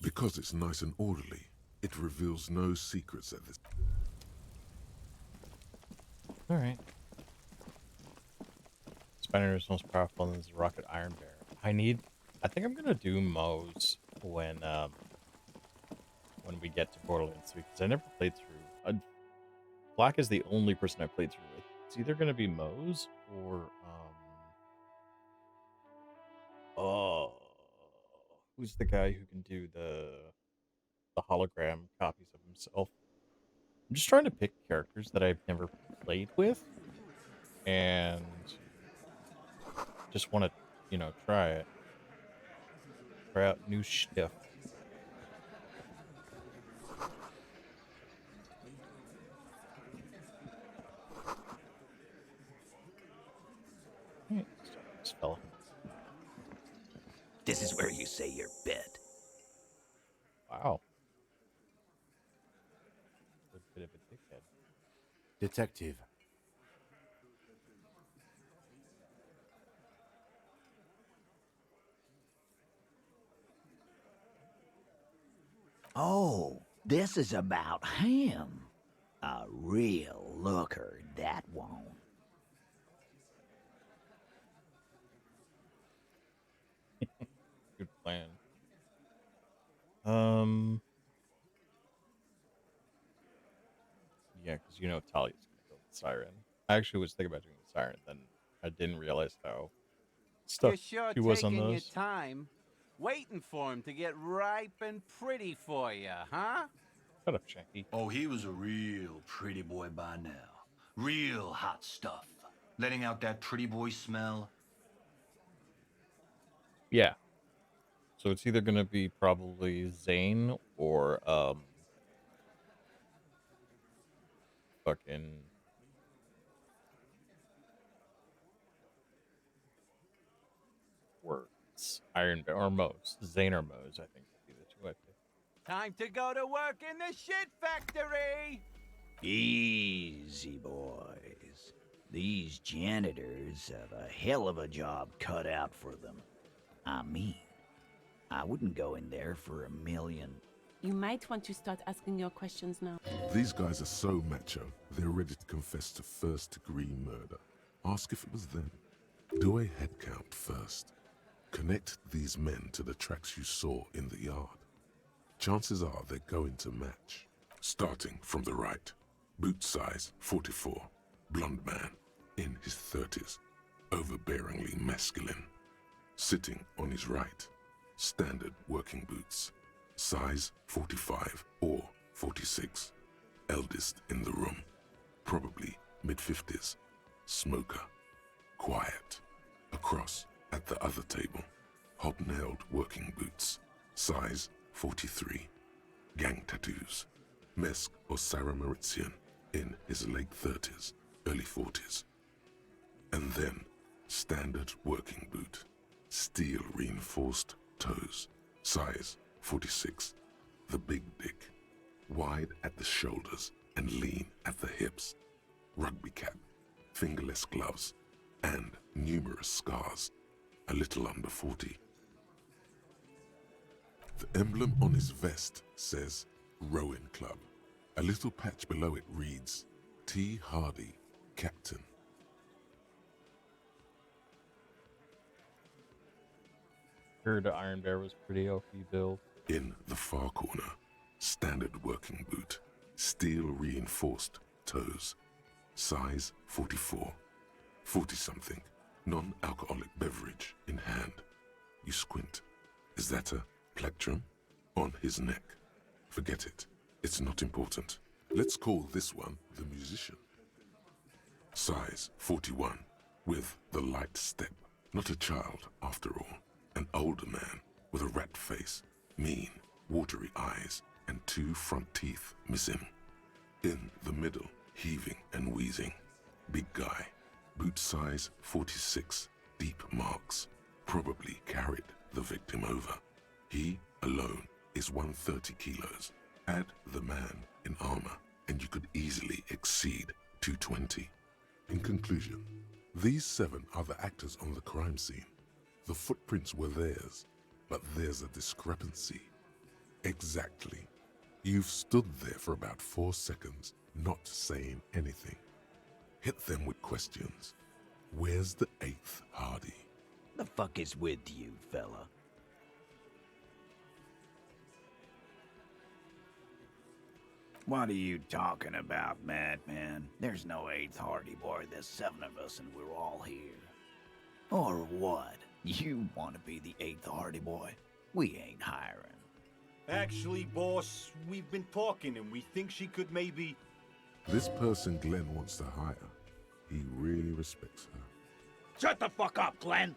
Because it's nice and orderly, it reveals no secrets at this. Alright. Spider is most powerful and is a rocket iron bear. I think I'm gonna do Moe's when we get to Borderlands 3, because I never played through. Black is the only person I played through with. It's either gonna be Moe's or who's the guy who can do the hologram copies of himself? I'm just trying to pick characters that I've never played with, and just want to, try it. Try out new stuff. This fella. This is where you say your bit. Wow. A bit of a dickhead. Detective. Oh, this is about him. A real looker, that one. Good plan. Yeah, because Talia's gonna go with Siren. I actually was thinking about doing the Siren, then I didn't realize how stuck You're sure she was on taking your those. time, waiting for him to get ripe and pretty for you, huh? Shut up, Shanky. Oh, he was a real pretty boy by now. Real hot stuff. Letting out that pretty boy smell. Yeah. So it's either gonna be probably Zane or fucking words. Iron Bear or Moe's. Zane or Moe's, I think would be the two I pick. Time to go to work in the shit factory! Easy, boys. These janitors have a hell of a job cut out for them. I mean, I wouldn't go in there for $1 million. You might want to start asking your questions now. These guys are so macho, they're ready to confess to first-degree murder. Ask if it was them. Do a head count first. Connect these men to the tracks you saw in the yard. Chances are they're going to match. Starting from the right. Boot size 44. Blonde man. In his 30s. Overbearingly masculine. Sitting on his right. Standard working boots. Size 45 or 46. Eldest in the room. Probably mid-50s. Smoker. Quiet. Across at the other table. Hobnailed working boots. Size 43. Gang tattoos. Mesk or Sarah Mauritian. In his late 30s, early 40s. And then, standard working boot. Steel reinforced toes. Size 46. The big dick. Wide at the shoulders and lean at the hips. Rugby cap. Fingerless gloves. And numerous scars. A little under 40. The emblem on his vest says Rowing Club. A little patch below it reads T. Hardy, Captain. Heard Iron Bear was pretty OP build. In the far corner, standard working boot, steel reinforced toes, size 44, 40-something, non-alcoholic beverage in hand. You squint. Is that a plectrum? On his neck. Forget it. It's not important. Let's call this one the musician. Size 41, with the light step. Not a child, after all. An older man, with a rat face, mean, watery eyes, and 2 front teeth missing. In the middle, heaving and wheezing. Big guy. Boot size 46, deep marks. Probably carried the victim over. He, alone, is 130 kilos. Add the man in armor, and you could easily exceed 220. In conclusion, these 7 are the actors on the crime scene. The footprints were theirs, but there's a discrepancy. Exactly. You've stood there for about 4 seconds, not saying anything. Hit them with questions. Where's the 8th Hardy? The fuck is with you, fella? What are you talking about, madman? There's no 8th Hardy Boy. There's 7 of us and we're all here. Or what? You want to be the 8th Hardy Boy? We ain't hiring. Actually, boss, we've been talking and we think she could maybe... This person Glenn wants to hire, he really respects her. Shut the fuck up, Glenn!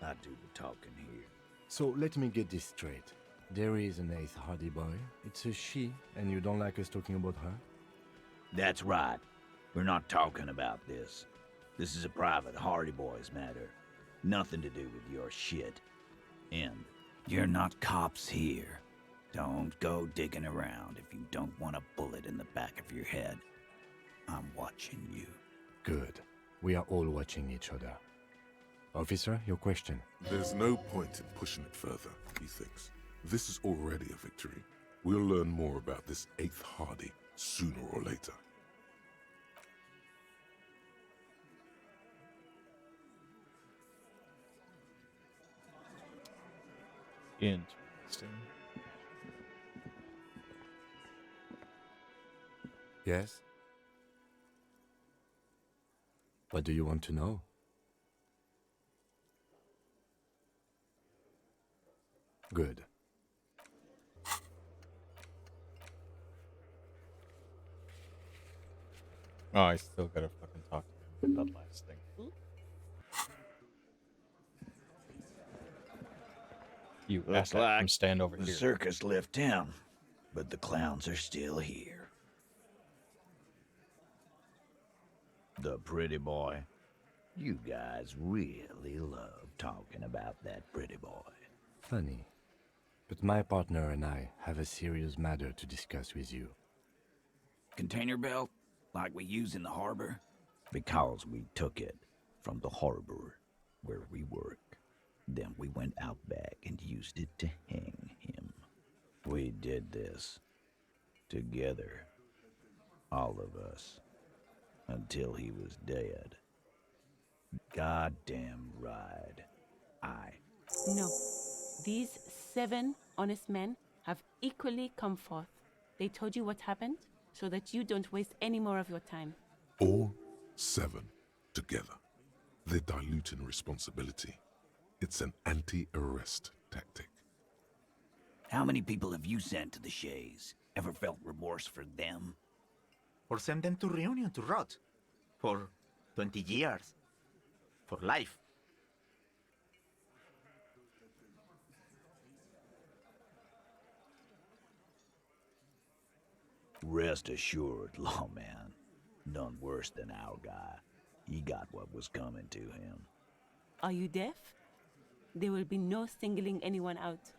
I do the talking here. So let me get this straight. There is an 8th Hardy Boy. It's a she, and you don't like us talking about her? That's right. We're not talking about this. This is a private Hardy Boys matter. Nothing to do with your shit. And you're not cops here. Don't go digging around if you don't want a bullet in the back of your head. I'm watching you. Good. We are all watching each other. Officer, your question. There's no point in pushing it further, he thinks. This is already a victory. We'll learn more about this 8th Hardy sooner or later. Interesting. Yes? What do you want to know? Good. Oh, I still gotta fucking talk to him about that last thing. You Looks asshole, like come stand over the here. circus left town, but the clowns are still here. The pretty boy. You guys really love talking about that pretty boy. Funny. But my partner and I have a serious matter to discuss with you. Container belt, like we use in the harbor? Because we took it from the harbor where we work. Then we went out back and used it to hang him. We did this together, all of us, until he was dead. Goddamn right. No. These 7 honest men have equally come forth. They told you what happened so that you don't waste any more of your time. All 7 together. They're diluting responsibility. It's an anti-arrest tactic. How many people have you sent to the Shays? Ever felt remorse for them? Or send them to Reunion to rot. For 20 years. For life. Rest assured, lawman. None worse than our guy. He got what was coming to him. Are you deaf? There will be no singling anyone out.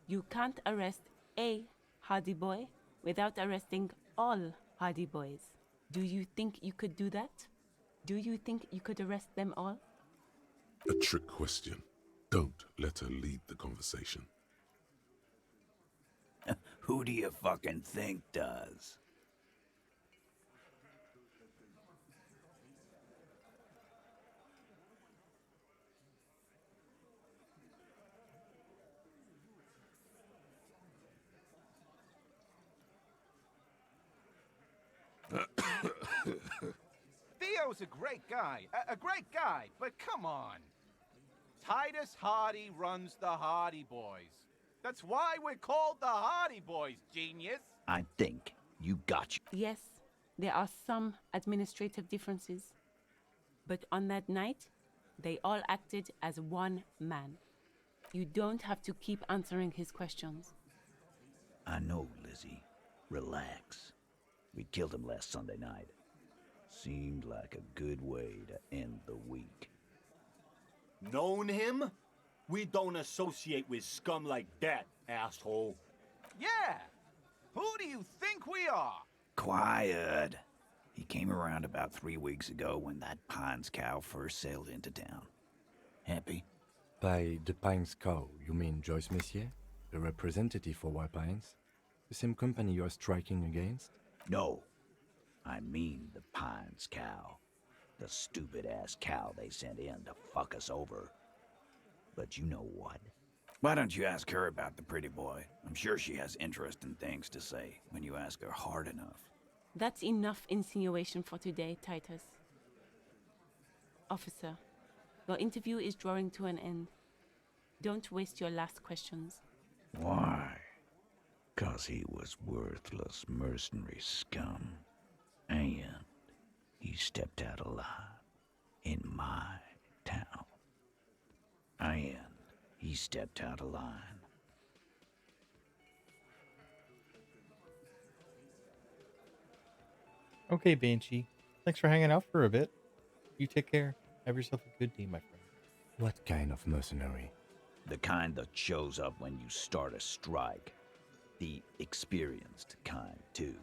You can't arrest a Hardy Boy without arresting all Hardy Boys. Do you think you could do that? Do you think you could arrest them all? A trick question. Don't let her lead the conversation. Who do you fucking think does? Theo's a great guy, a great guy, but come on. Titus Hardy runs the Hardy Boys. That's why we're called the Hardy Boys, genius. I think you got you. Yes, there are some administrative differences. But on that night, they all acted as one man. You don't have to keep answering his questions. I know, Lizzie. Relax. We killed him last Sunday night. Seemed like a good way to end the week. Known him? We don't associate with scum like that, asshole. Yeah! Who do you think we are? Quiet. He came around about 3 weeks ago when that Pines cow first sailed into town. Happy? By the Pines cow, you mean Joyce Messier? The representative for White Pines? The same company you're striking against? No. I mean the Pines cow. The stupid-ass cow they sent in to fuck us over. But you know what? Why don't you ask her about the pretty boy? I'm sure she has interesting things to say when you ask her hard enough. That's enough insinuation for today, Titus. Officer, your interview is drawing to an end. Don't waste your last questions. Why? 'Cause he was worthless mercenary scum. And he stepped out alive in my town. And he stepped out of line. Okay, Banshee. Thanks for hanging out for a bit. You take care. Have yourself a good day, my friend. What kind of mercenary? The kind that shows up when you start a strike. The experienced kind, too.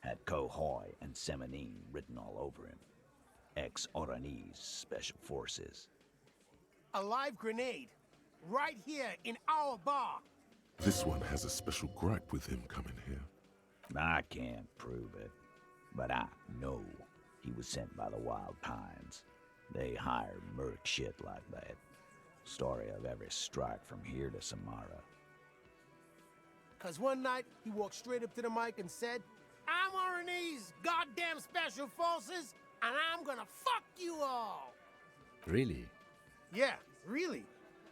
Had Cohoy and Semenine written all over him. Ex-Oranese Special Forces. A live grenade. Right here in our bar. This one has a special gripe with him coming here. I can't prove it, but I know he was sent by the Wild Pines. They hire merc shit like that. Story of every strike from here to Samara. 'Cause one night, he walked straight up to the mic and said, I'm Oranese goddamn Special Forces, and I'm gonna fuck you all. Really? Yeah, really.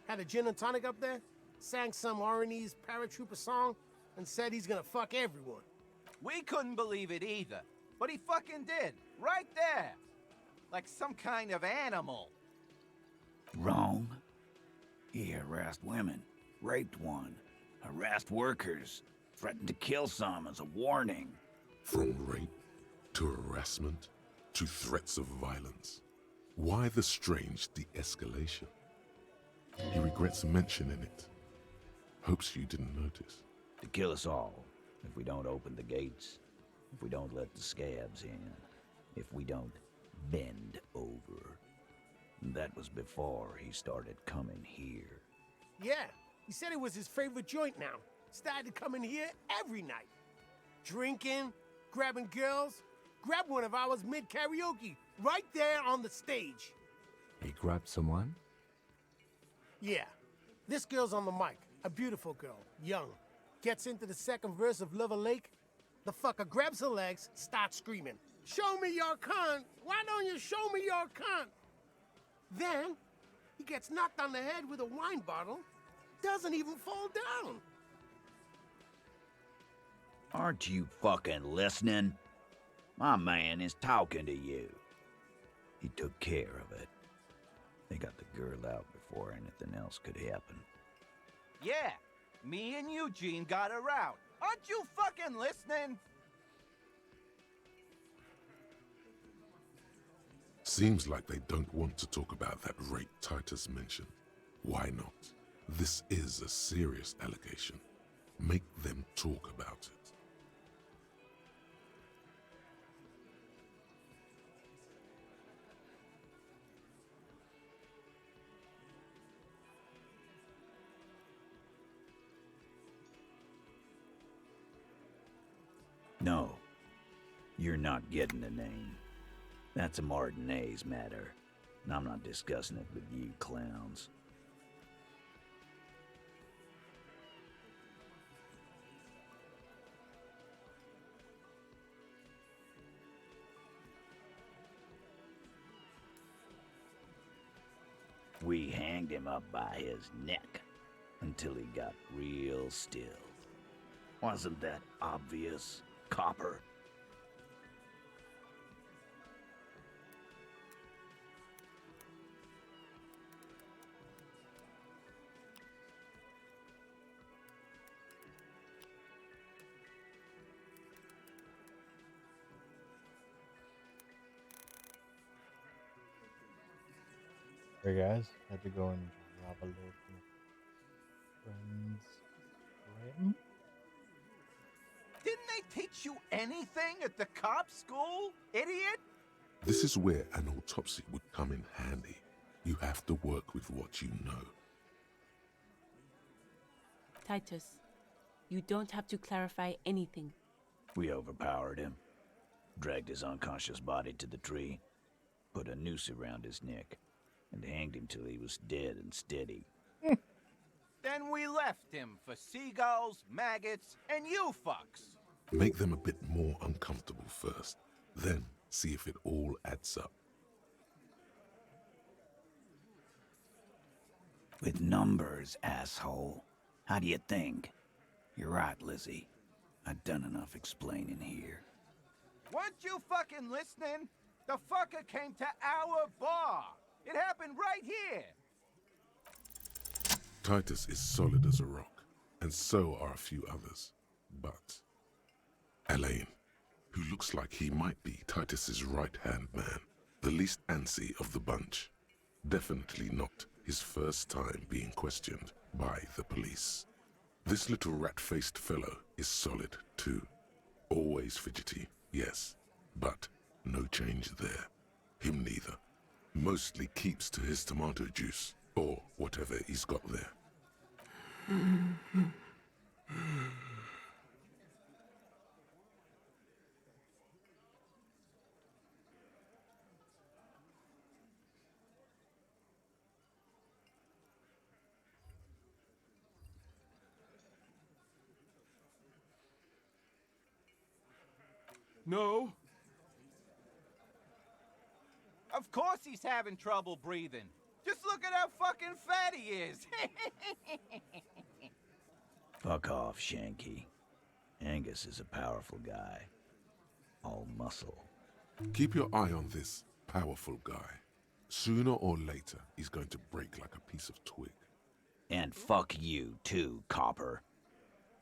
Had a gin and tonic up there, sang some Oranese paratrooper song, and said he's gonna fuck everyone. We couldn't believe it either, but he fucking did, right there. Like some kind of animal. Wrong. He harassed women, raped one, harassed workers, threatened to kill some as a warning. From rape to harassment to threats of violence. Why the strange de-escalation? He regrets mentioning it. Hopes you didn't notice. To kill us all, if we don't open the gates, if we don't let the scabs in, if we don't bend over. That was before he started coming here. Yeah, he said it was his favorite joint now. Started coming here every night. Drinking, grabbing girls, grabbed one of ours mid-karaoke, right there on the stage. He grabbed someone? Yeah, this girl's on the mic, a beautiful girl, young. Gets into the second verse of Lover Lake. The fucker grabs her legs, starts screaming, show me your cunt! Why don't you show me your cunt? Then, he gets knocked on the head with a wine bottle, doesn't even fall down. Aren't you fucking listening? My man is talking to you. He took care of it. They got the girl out before anything else could happen. Yeah, me and Eugene got her out. Aren't you fucking listening? Seems like they don't want to talk about that rape Titus mentioned. Why not? This is a serious allegation. Make them talk about it. No, you're not getting the name. That's a Martinez matter, and I'm not discussing it with you clowns. We hanged him up by his neck until he got real still. Wasn't that obvious, Copper? Hey guys, had to go and drop a load from friends. Right? Didn't they teach you anything at the cop school, idiot? This is where an autopsy would come in handy. You have to work with what you know. Titus, you don't have to clarify anything. We overpowered him, dragged his unconscious body to the tree, put a noose around his neck, and hanged him till he was dead and steady. Then we left him for seagulls, maggots, and you fucks. Make them a bit more uncomfortable first, then see if it all adds up. With numbers, asshole. How do you think? You're right, Lizzie. I've done enough explaining here. Weren't you fucking listening? The fucker came to our bar. It happened right here. Titus is solid as a rock, and so are a few others. But Elaine, who looks like he might be Titus's right-hand man, the least antsy of the bunch, definitely not his first time being questioned by the police. This little rat-faced fellow is solid too. Always fidgety, yes, but no change there. Him neither. Mostly keeps to his tomato juice, or whatever he's got there. No. Of course he's having trouble breathing. Just look at how fucking fat he is. Fuck off, Shanky. Angus is a powerful guy. All muscle. Keep your eye on this powerful guy. Sooner or later, he's going to break like a piece of twig. And fuck you, too, Copper.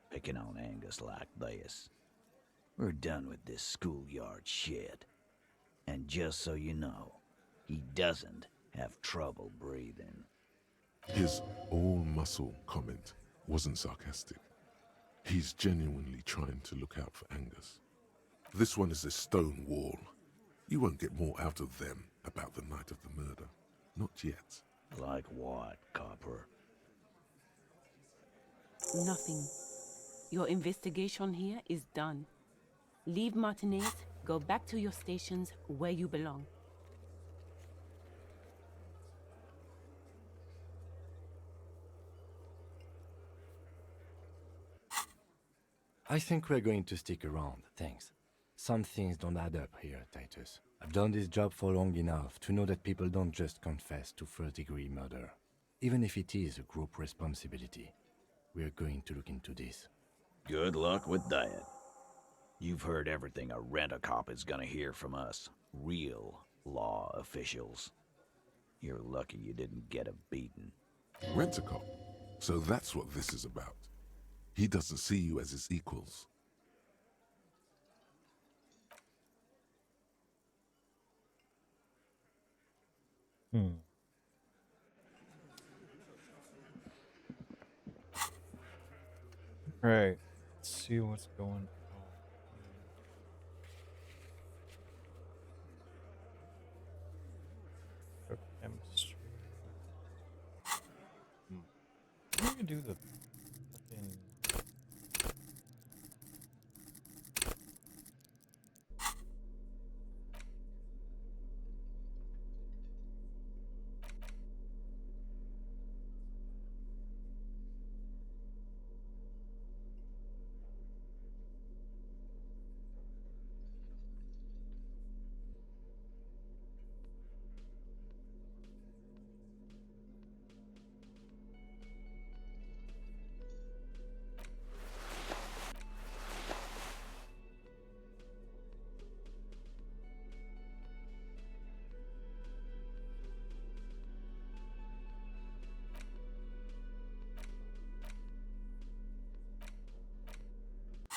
Picking on Angus like this. We're done with this schoolyard shit. And just so you know, he doesn't have trouble breathing. His all-muscle comment wasn't sarcastic. He's genuinely trying to look out for Angus. This one is a stone wall. You won't get more out of them about the night of the murder. Not yet. Like what, Copper? Nothing. Your investigation here is done. Leave Martinez, go back to your stations where you belong. I think we're going to stick around, thanks. Some things don't add up here, Titus. I've done this job for long enough to know that people don't just confess to first-degree murder. Even if it is a group responsibility, we're going to look into this. Good luck with that. You've heard everything a rent-a-cop is gonna hear from us. Real law officials. You're lucky you didn't get a beating. Rent-a-cop? So that's what this is about. He doesn't see you as his equals. Right. Let's see what's going on. Chemistry. We can do the fucking.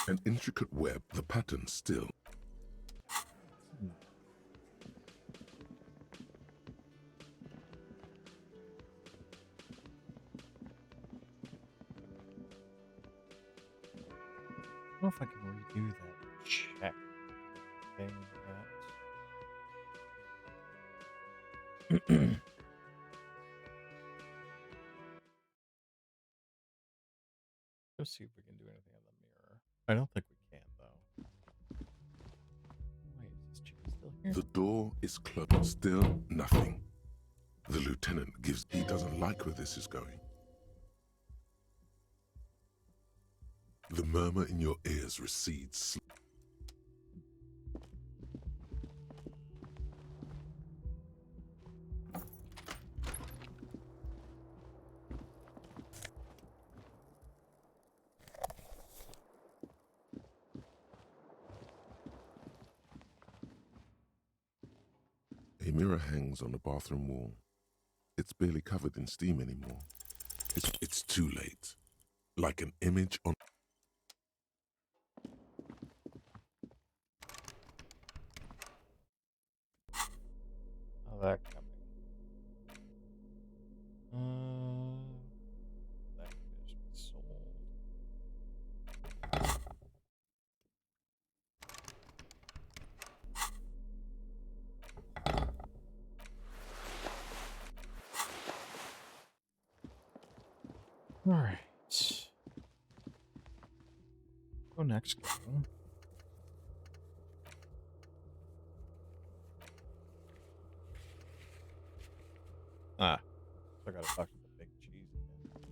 An intricate web, the pattern still. I don't know if I can redo that check thing yet. Let's see if we can do anything on the mirror. I don't think we can, though. Wait, is this chick still here? The door is closed. Still nothing. The lieutenant gives. He doesn't like where this is going. The murmur in your ears recedes. A mirror hangs on the bathroom wall. It's barely covered in steam anymore. It's too late. Like an image on... How's that coming? That could just be sold. All right. Go next game. Ah, I gotta talk to the big cheese again.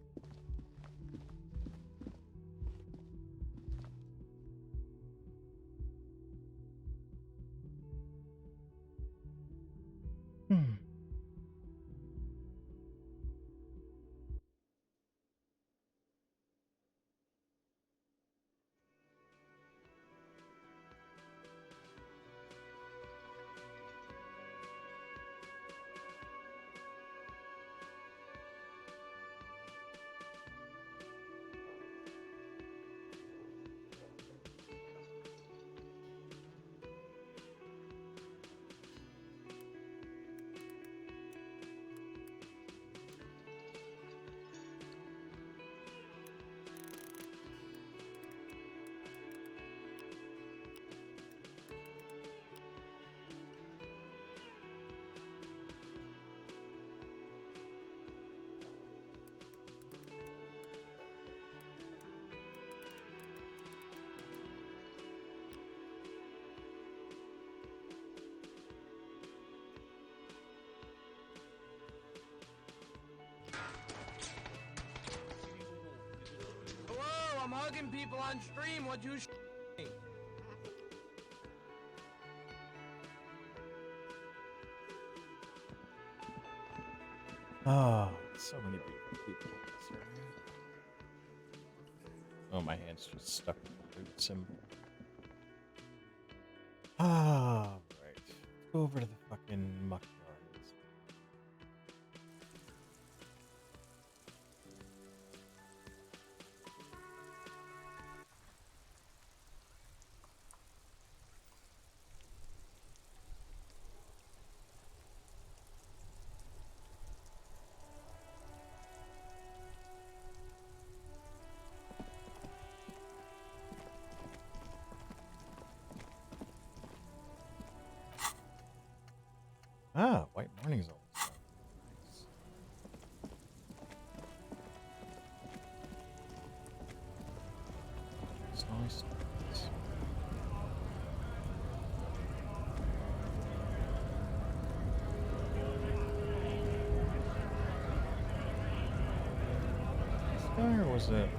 Hello, I'm hugging people on stream. What you Oh, so many beautiful people in this area. Oh, my hand's just stuck in the boot symbol. Ah, right. Let's go over to the fucking muck yards. Ah, white morning's always fun. Nice. Nice. This guy, or was it?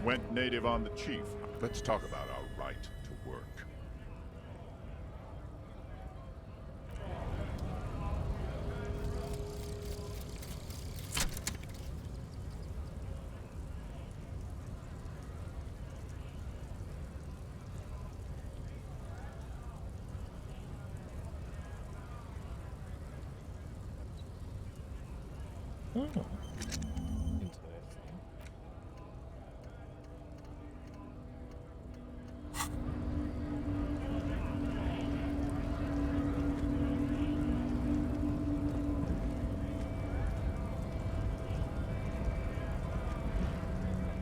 Went native on the chief. Let's talk about our right to work. Oh. Interesting.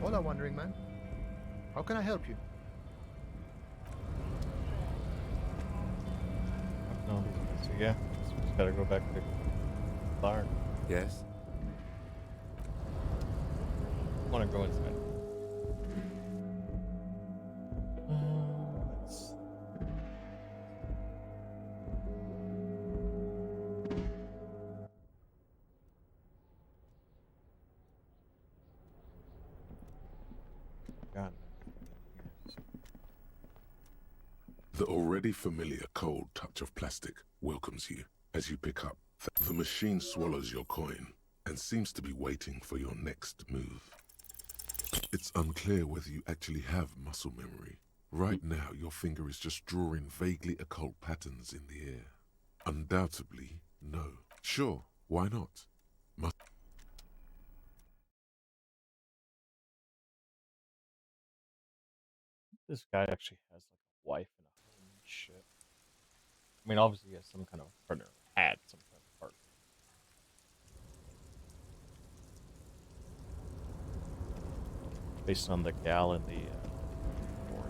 Hola, Wandering Man. How can I help you? No, so yeah, just gotta go back to Clark. Yes? I wanna go inside. Let's... God. The already familiar cold touch of plastic welcomes you as you pick up. The machine swallows your coin and seems to be waiting for your next move. It's unclear whether you actually have muscle memory. Right now, your finger is just drawing vaguely occult patterns in the air. Undoubtedly, no. Sure, why not? This guy actually has like a wife and a home and shit. I mean, obviously he has some kind of partner. Had some kind of partner. Based on the gal in the board.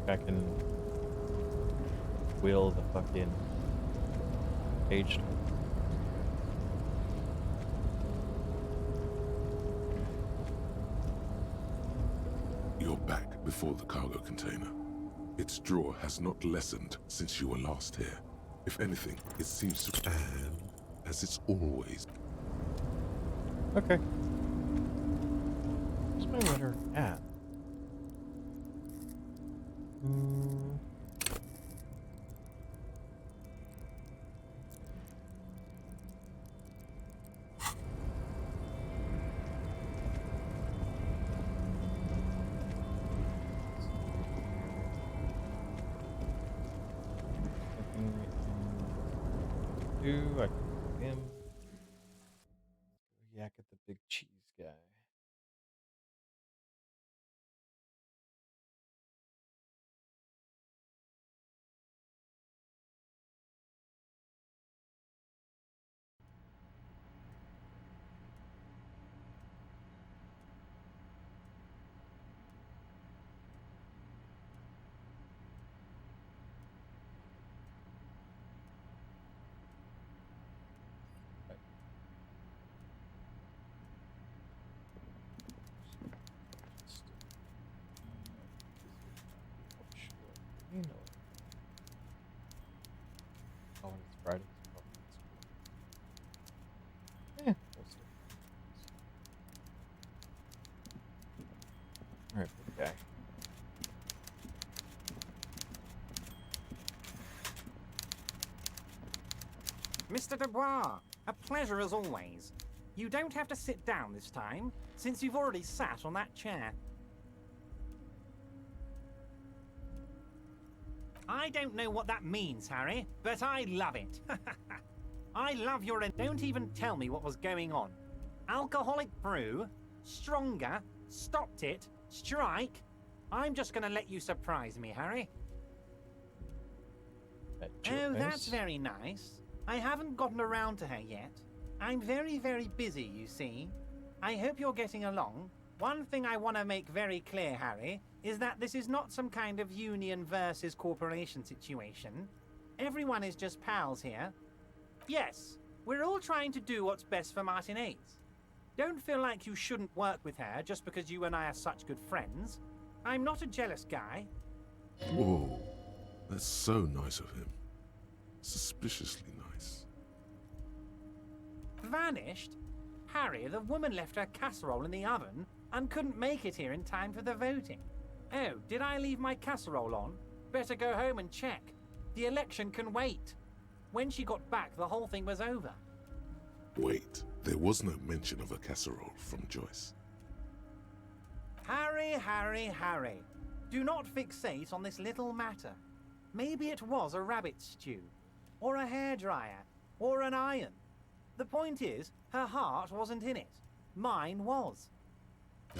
I can wheel the fucking page. You're back before the cargo container. Its draw has not lessened since you were last here. If anything, it seems to... And as it's always... Okay. Where's my letter at? I can him. Yak at the big cheese guy. You know. Oh, and it's Friday. It's probably we'll see. Alright, big guy. Mr. Dubois, a pleasure as always. You don't have to sit down this time, since you've already sat on that chair. I don't know what that means, Harry, but I love it. I love your... Don't even tell me what was going on. Alcoholic brew? Stronger? Stopped it? Strike? I'm just gonna let you surprise me, Harry. Oh, that's very nice. I haven't gotten around to her yet. I'm very, very busy, you see. I hope you're getting along. One thing I want to make very clear, Harry, is that this is not some kind of union versus corporation situation. Everyone is just pals here. Yes, we're all trying to do what's best for Martinez. Don't feel like you shouldn't work with her just because you and I are such good friends. I'm not a jealous guy. Whoa, that's so nice of him. Suspiciously nice. Vanished? Harry, the woman left her casserole in the oven and couldn't make it here in time for the voting. Oh, did I leave my casserole on? Better go home and check. The election can wait. When she got back, the whole thing was over. Wait, there was no mention of a casserole from Joyce. Harry, Harry, Harry. Do not fixate on this little matter. Maybe it was a rabbit stew, or a hairdryer, or an iron. The point is, her heart wasn't in it. Mine was.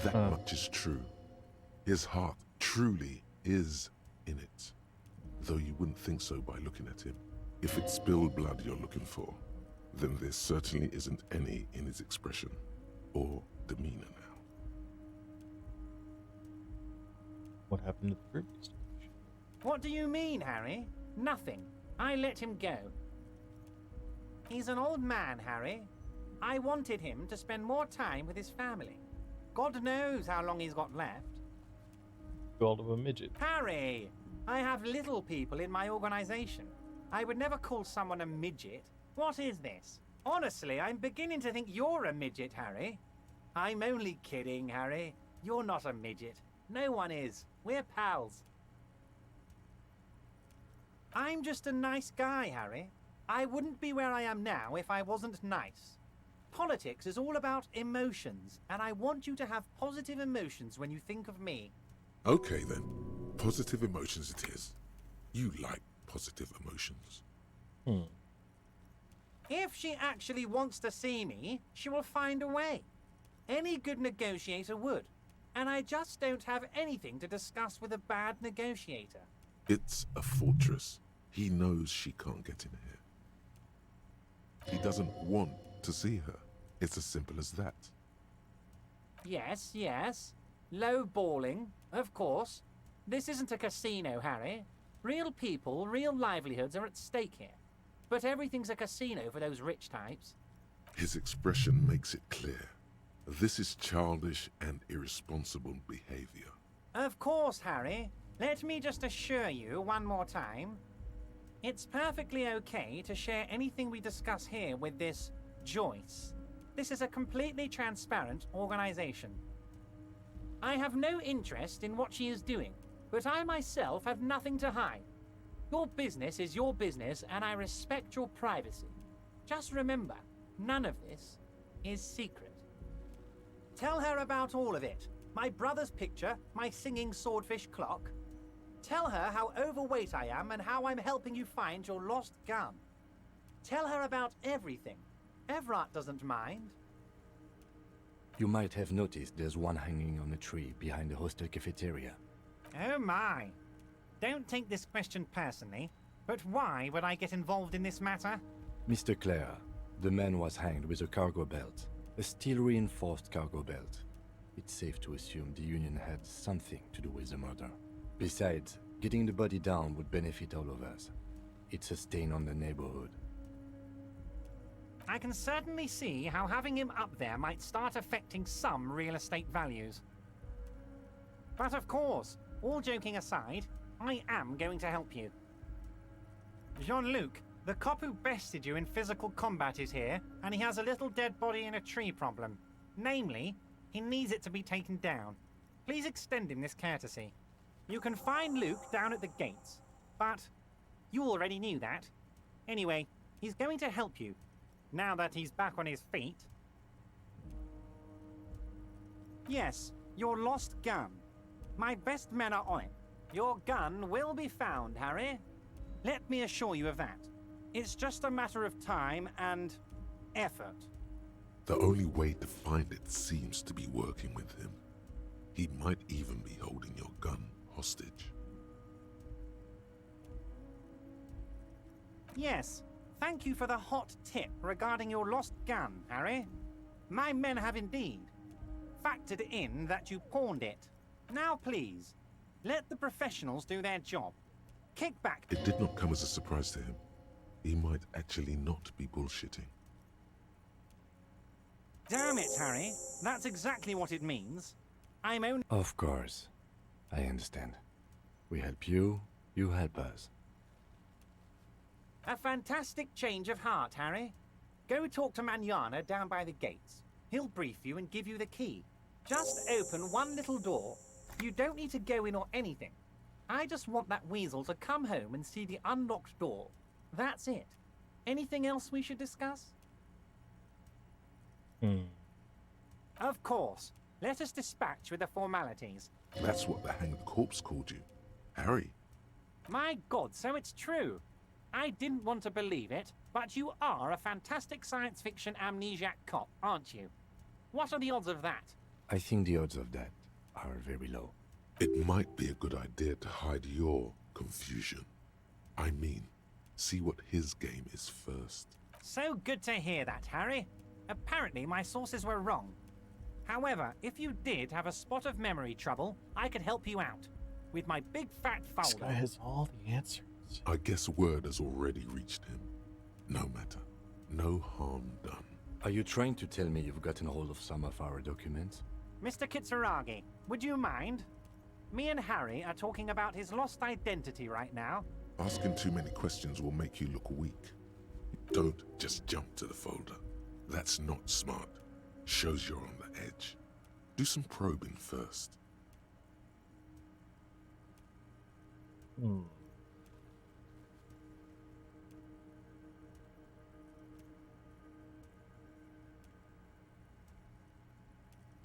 That much is true. His heart truly is in it, though you wouldn't think so by looking at him. If it's spilled blood you're looking for, then there certainly isn't any in his expression or demeanor now. What happened to the previous? What do you mean, Harry? Nothing. I let him go. He's an old man, Harry. I wanted him to spend more time with his family. God knows how long he's got left. Called him a midget. Harry! I have little people in my organization. I would never call someone a midget. What is this? Honestly, I'm beginning to think you're a midget, Harry. I'm only kidding, Harry. You're not a midget. No one is. We're pals. I'm just a nice guy, Harry. I wouldn't be where I am now if I wasn't nice. Politics is all about emotions, and I want you to have positive emotions when you think of me. Okay then, positive emotions it is. You like positive emotions. If she actually wants to see me, she will find a way. Any good negotiator would. And I just don't have anything to discuss with a bad negotiator. It's a fortress. He knows she can't get in here. He doesn't want to see her. It's as simple as that. Yes, yes. Low balling, of course. This isn't a casino, Harry. Real people, real livelihoods are at stake here. But everything's a casino for those rich types. His expression makes it clear. This is childish and irresponsible behavior. Of course, Harry. Let me just assure you one more time. It's perfectly okay to share anything we discuss here with this Joyce. This is a completely transparent organization. I have no interest in what she is doing, but I myself have nothing to hide. Your business is your business, and I respect your privacy. Just remember, none of this is secret. Tell her about all of it. My brother's picture, my singing swordfish clock. Tell her how overweight I am and how I'm helping you find your lost gun. Tell her about everything. Everett doesn't mind. You might have noticed there's one hanging on a tree behind the hostel cafeteria. Oh my. Don't take this question personally, but why would I get involved in this matter? Mr. Clare, the man was hanged with a cargo belt. A steel-reinforced cargo belt. It's safe to assume the Union had something to do with the murder. Besides, getting the body down would benefit all of us. It's a stain on the neighborhood. I can certainly see how having him up there might start affecting some real estate values. But of course, all joking aside, I am going to help you. Jean-Luc, the cop who bested you in physical combat is here, and he has a little dead body in a tree problem. Namely, he needs it to be taken down. Please extend him this courtesy. You can find Luke down at the gates, but you already knew that. Anyway, he's going to help you, now that he's back on his feet. Yes, your lost gun. My best men are on it. Your gun will be found, Harry. Let me assure you of that. It's just a matter of time and effort. The only way to find it seems to be working with him. He might even be holding your gun hostage. Yes, thank you for the hot tip regarding your lost gun, Harry. My men have indeed factored in that you pawned it. Now please, let the professionals do their job. Kick back. It did not come as a surprise to him. He might actually not be bullshitting. Damn it, Harry. That's exactly what it means. I'm only... Of course. I understand. We help you, you help us. A fantastic change of heart, Harry. Go talk to Manana down by the gates. He'll brief you and give you the key. Just open one little door. You don't need to go in or anything. I just want that weasel to come home and see the unlocked door. That's it. Anything else we should discuss? Of course. Let us dispatch with the formalities. That's what the hanged corpse called you. Harry. My God, so it's true. I didn't want to believe it, but you are a fantastic science fiction amnesiac cop, aren't you? What are the odds of that? I think the odds of that are very low. It might be a good idea to hide your confusion. I mean, see what his game is first. So good to hear that, Harry. Apparently my sources were wrong. However, if you did have a spot of memory trouble, I could help you out. With my big fat folder. This guy has all the answers. I guess word has already reached him. No matter. No harm done. Are you trying to tell me you've gotten hold of some of our documents? Mr. Kitsuragi, would you mind? Me and Harry are talking about his lost identity right now. Asking too many questions will make you look weak. Don't just jump to the folder. That's not smart. Shows you're on the edge. Do some probing first.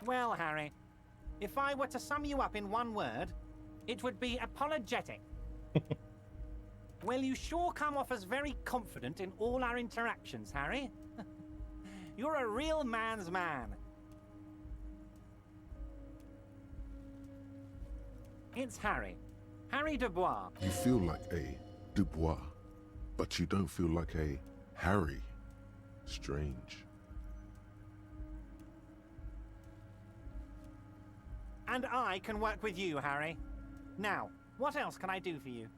Well, Harry, if I were to sum you up in one word, it would be apologetic. Well, you sure come off as very confident in all our interactions, Harry. You're a real man's man. It's Harry. Harry Dubois. You feel like a Dubois, but you don't feel like a Harry. Strange. And I can work with you, Harry. Now, what else can I do for you?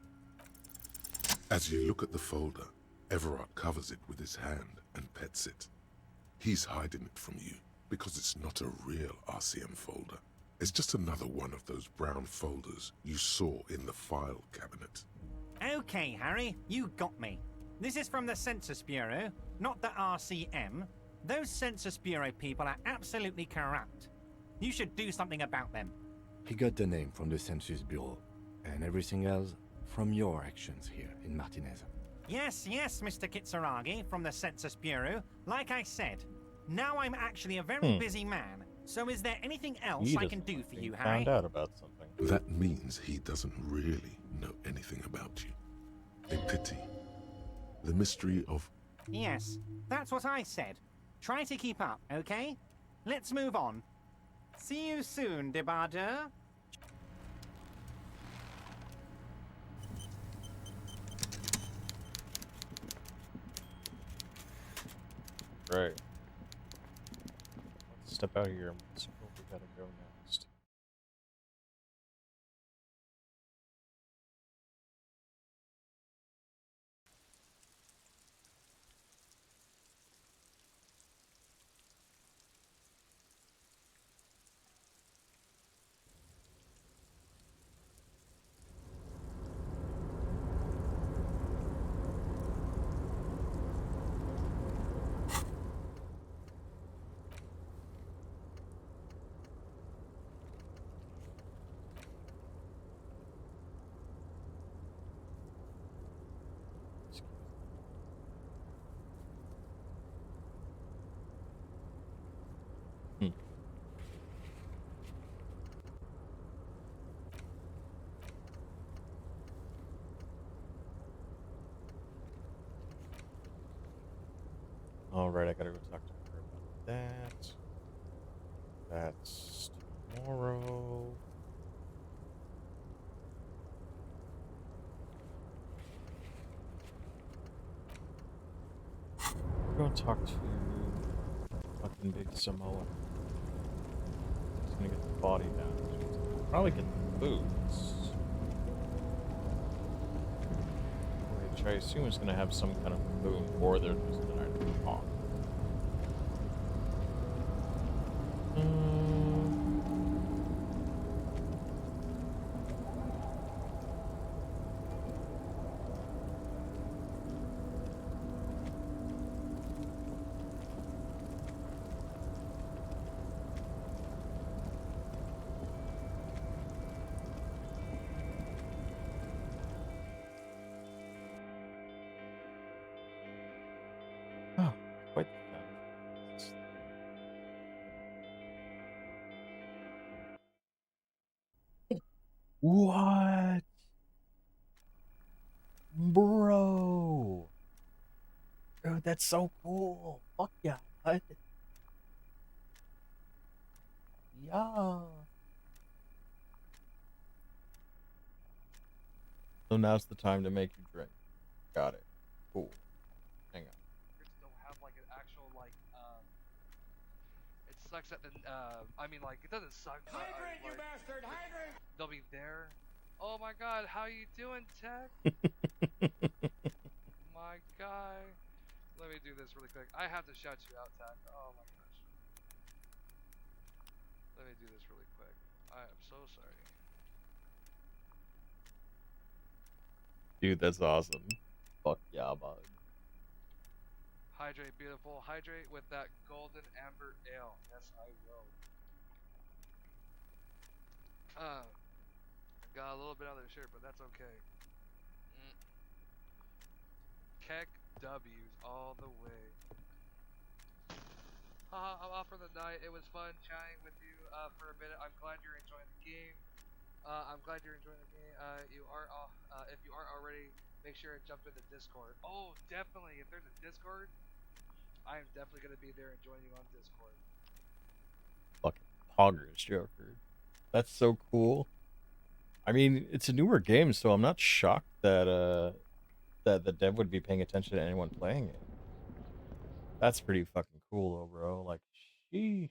As you look at the folder, Everard covers it with his hand and pets it. He's hiding it from you because it's not a real RCM folder. It's just another one of those brown folders you saw in the file cabinet. Okay, Harry, you got me. This is from the Census Bureau, not the RCM. Those Census Bureau people are absolutely corrupt. You should do something about them. He got the name from the Census Bureau, and everything else from your actions here in Martinez. Yes, Mr. Kitsuragi from the Census Bureau. Like I said, now I'm actually a very busy man. So is there anything else I can do for you, Harry? Found out about something. That means he doesn't really know anything about you. A pity. The mystery of... Yes, that's what I said. Try to keep up, okay? Let's move on. See you soon, Debardeur. Right. Let's step out of here and see where we gotta go next. Alright, I gotta go talk to her about that. That's tomorrow. We're gonna talk to fucking Big Samoa. He's gonna get the body down. Probably get the boots. Which I assume is gonna have some kind of boom, or they're just gonna talk. Quite what? Bro. Dude, that's so cool. Fuck yeah. What? Yeah. So now's the time to make you drink. Got it. Cool. Hang on. Don't have like an actual like it sucks that the I mean like it doesn't suck. Hydrate, you bastard! Hydrate! They'll be there. Oh my god, how you doing, Tech? My guy. Let me do this really quick. I have to shout you out, Tech. Oh my gosh. Let me do this really quick. I am so sorry. Dude, that's awesome. Fuck yeah, bud. Hydrate, beautiful. Hydrate with that golden amber ale. Yes, I will. Got a little bit on their shirt, but that's okay. Keck W's all the way. Haha, I'm off for the night. It was fun chatting with you for a minute. I'm glad you're enjoying the game. I'm glad you're enjoying the game. You are if you aren't already, make sure and jump in the Discord. Oh, definitely. If there's a Discord, I'm definitely gonna be there and join you on Discord. Fucking poggers, Joker. That's so cool. I mean, it's a newer game, so I'm not shocked that that the dev would be paying attention to anyone playing it. That's pretty fucking cool, though, bro. Like, sheesh.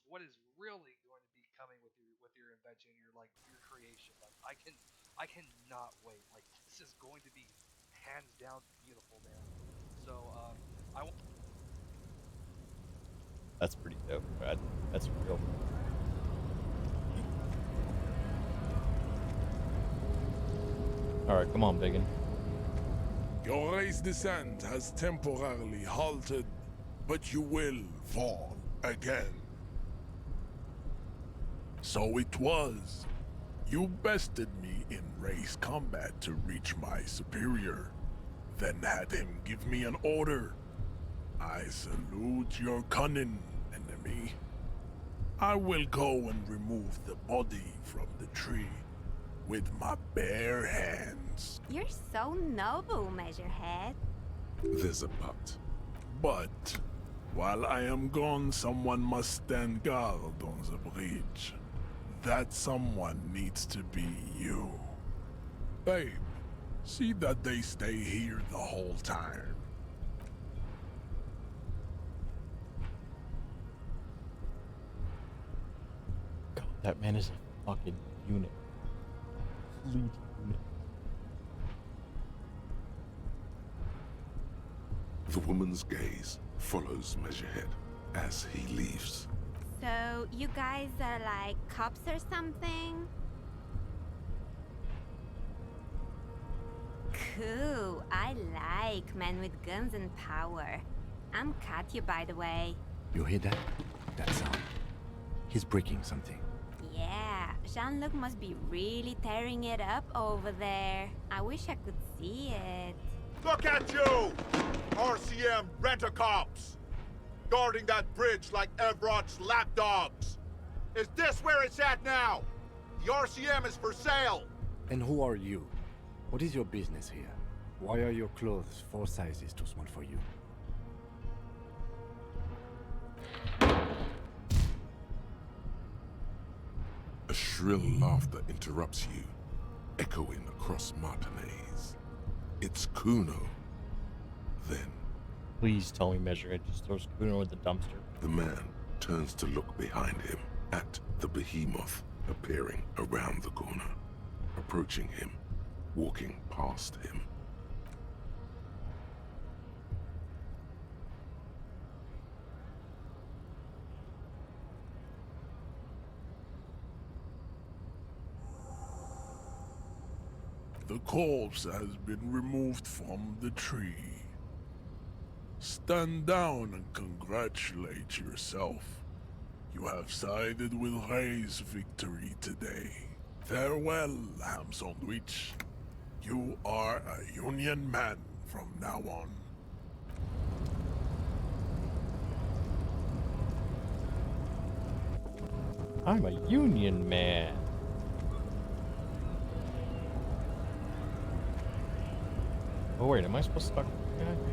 What is really going to be coming with your invention, your creation? Like, I cannot wait. Like, this is going to be hands down beautiful, man. So I want. That's pretty dope, Brad. That's real. Alright, come on, Biggin. Your race descent has temporarily halted, but you will fall again. So it was. You bested me in race combat to reach my superior, then had him give me an order. I salute your cunning, enemy. I will go and remove the body from the tree with my bare hands. You're so noble, Measurehead. There's a but while I am gone, someone must stand guard on the bridge. That someone needs to be you. Babe, see that they stay here the whole time. God, that man is a fucking unit. Complete unit. The woman's gaze follows Measurehead as he leaves. So, you guys are like cops or something? Cool. I like men with guns and power. I'm Katya, by the way. You hear that? That sound. He's breaking something. Yeah, Jean-Luc must be really tearing it up over there. I wish I could see it. Look at you! RCM rent-a-cops! Guarding that bridge like Everott's lapdogs! Is this where it's at now? The RCM is for sale! And who are you? What is your business here? Why are your clothes 4 sizes too small for you? A shrill laughter interrupts you, echoing across Martinez. It's Kuno. Then, please tell me Measurehead just throws Kuno in the dumpster. The man turns to look behind him at the behemoth appearing around the corner, approaching him, walking past him. The corpse has been removed from the tree. Stand down and congratulate yourself. You have sided with Ray's victory today. Farewell, ham sandwich. You are a Union man from now on. I'm a Union man. Oh wait, am I supposed to talk?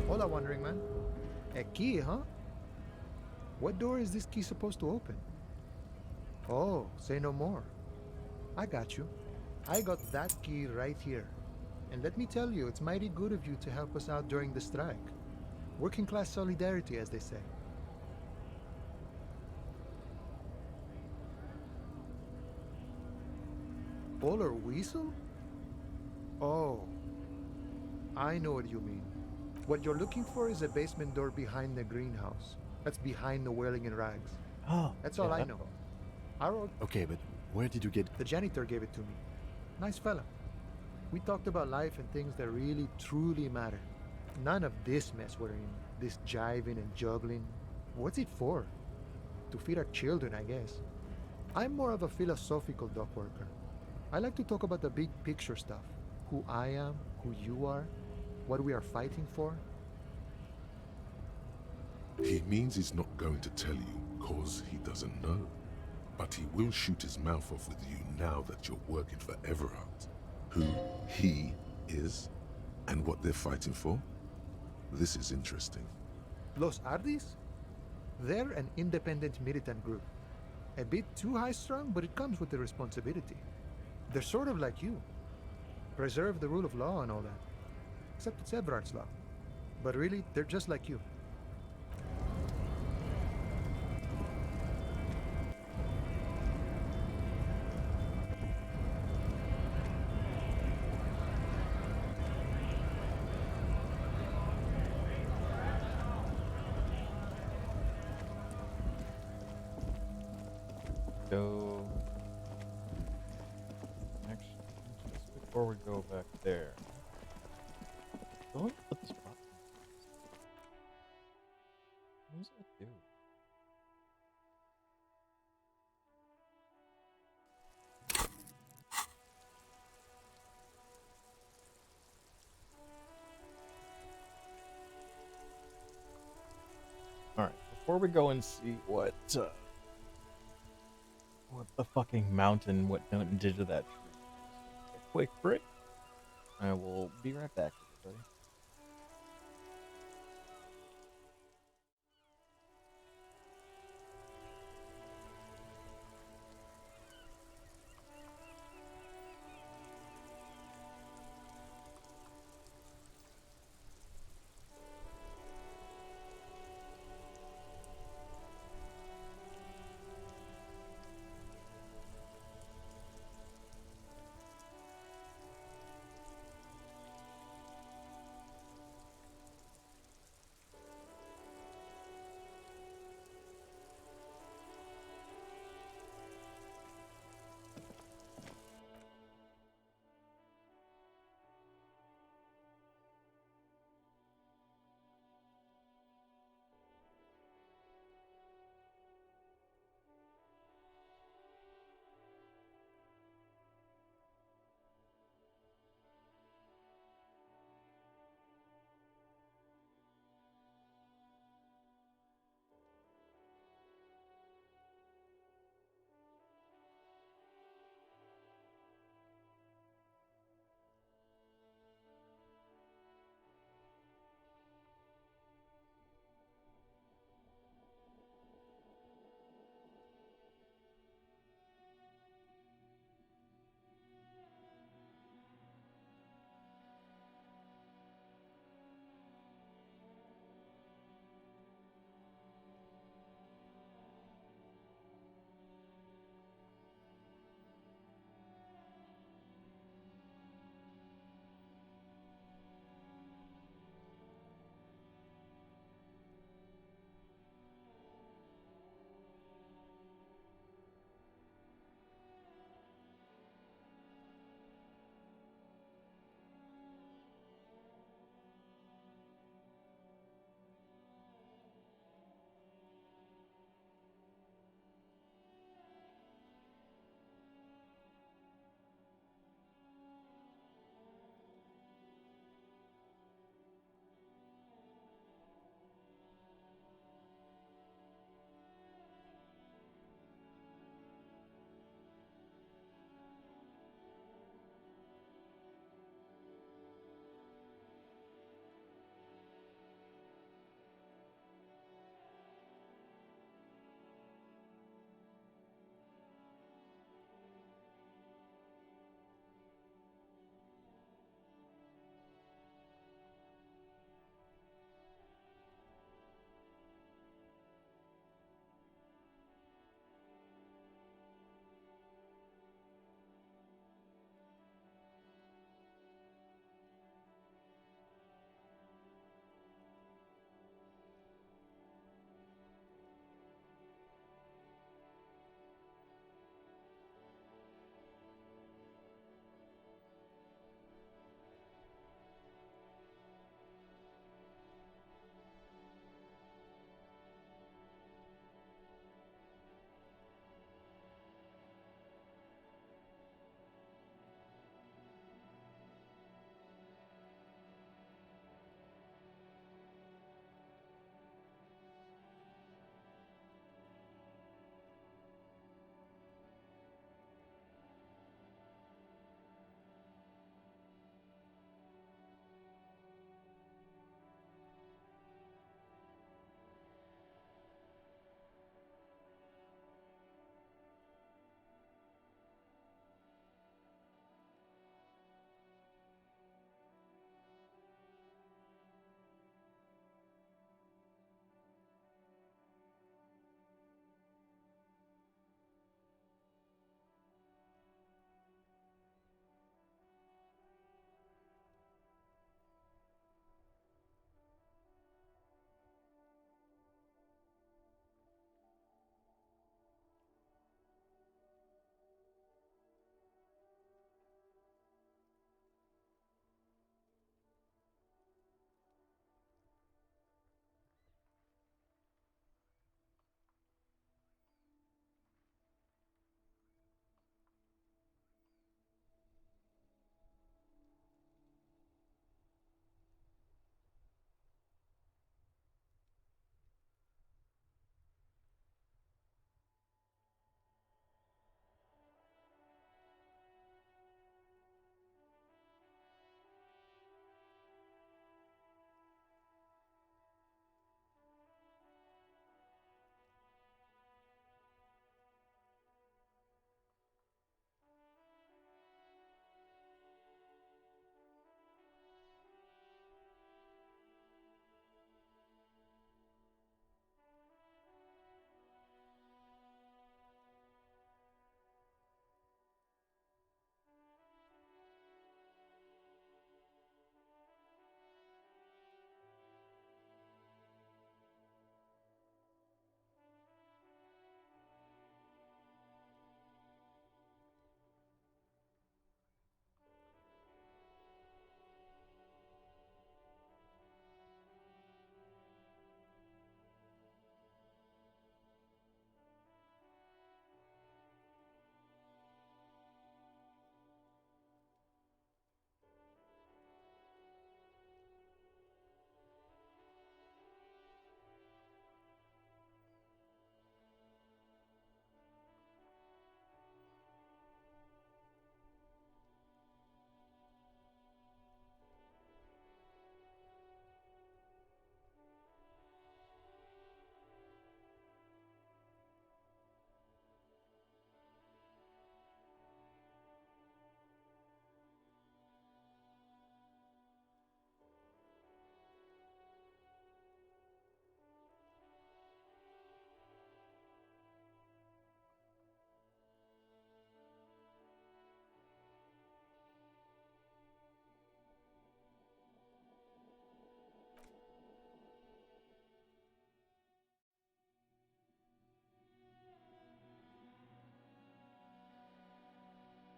All I'm wondering, man. A key, huh? What door is this key supposed to open? Oh, say no more. I got you. I got that key right here. And let me tell you, it's mighty good of you to help us out during the strike. Working class solidarity, as they say. Polar weasel? Oh, I know what you mean. What you're looking for is a basement door behind the greenhouse. That's behind the wailing in rags. Oh, that's all I know. Okay, but where did you get... The janitor gave it to me. Nice fella. We talked about life and things that really, truly matter. None of this mess we're in. This jiving and juggling. What's it for? To feed our children, I guess. I'm more of a philosophical dock worker. I like to talk about the big picture stuff. Who I am, who you are, what we are fighting for. He means he's not going to tell you cause he doesn't know. But he will shoot his mouth off with you now that you're working for Everard. Who he is and what they're fighting for. This is interesting. Los Ardis? They're an independent militant group. A bit too high-strung, but it comes with the responsibility. They're sort of like you. Preserve the rule of law and all that. Except it's Everard's law. But really, they're just like you. Go. Actually, just before we go back there, go and put this button. What does that do? All right, before we go and see what the fucking mountain did to that tree. A quick break. I will be right back, everybody.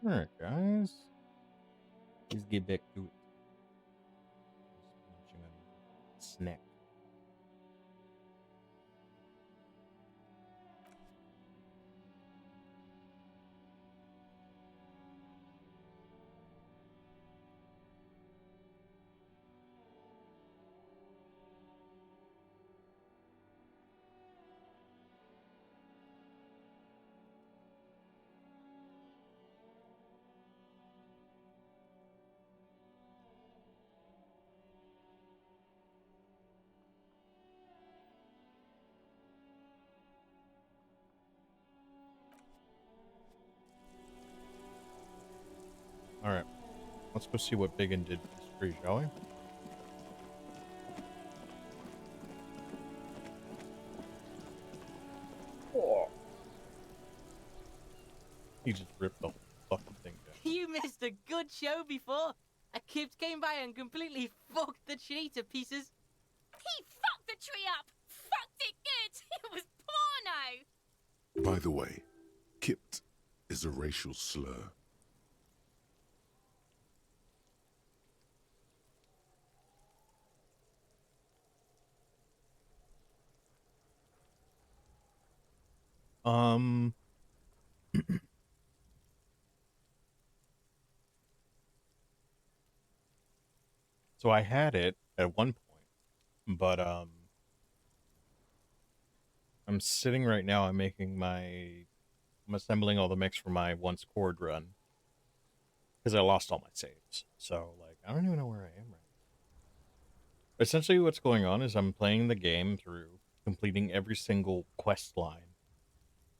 Alright, guys. Let's get back to it. Just munching on a snack. Alright. Let's go see what Biggin did for this tree, shall we? Oh. He just ripped the whole fucking thing down. You missed a good show before. A kid came by and completely fucked the tree to pieces. He fucked the tree up! Fucked it good! It was porno! By the way, kipped is a racial slur. So I had it at one point, but I'm sitting right now. I'm assembling all the mix for my once chord run because I lost all my saves. So like I don't even know where I am right now. Essentially, what's going on is I'm playing the game through, completing every single quest line.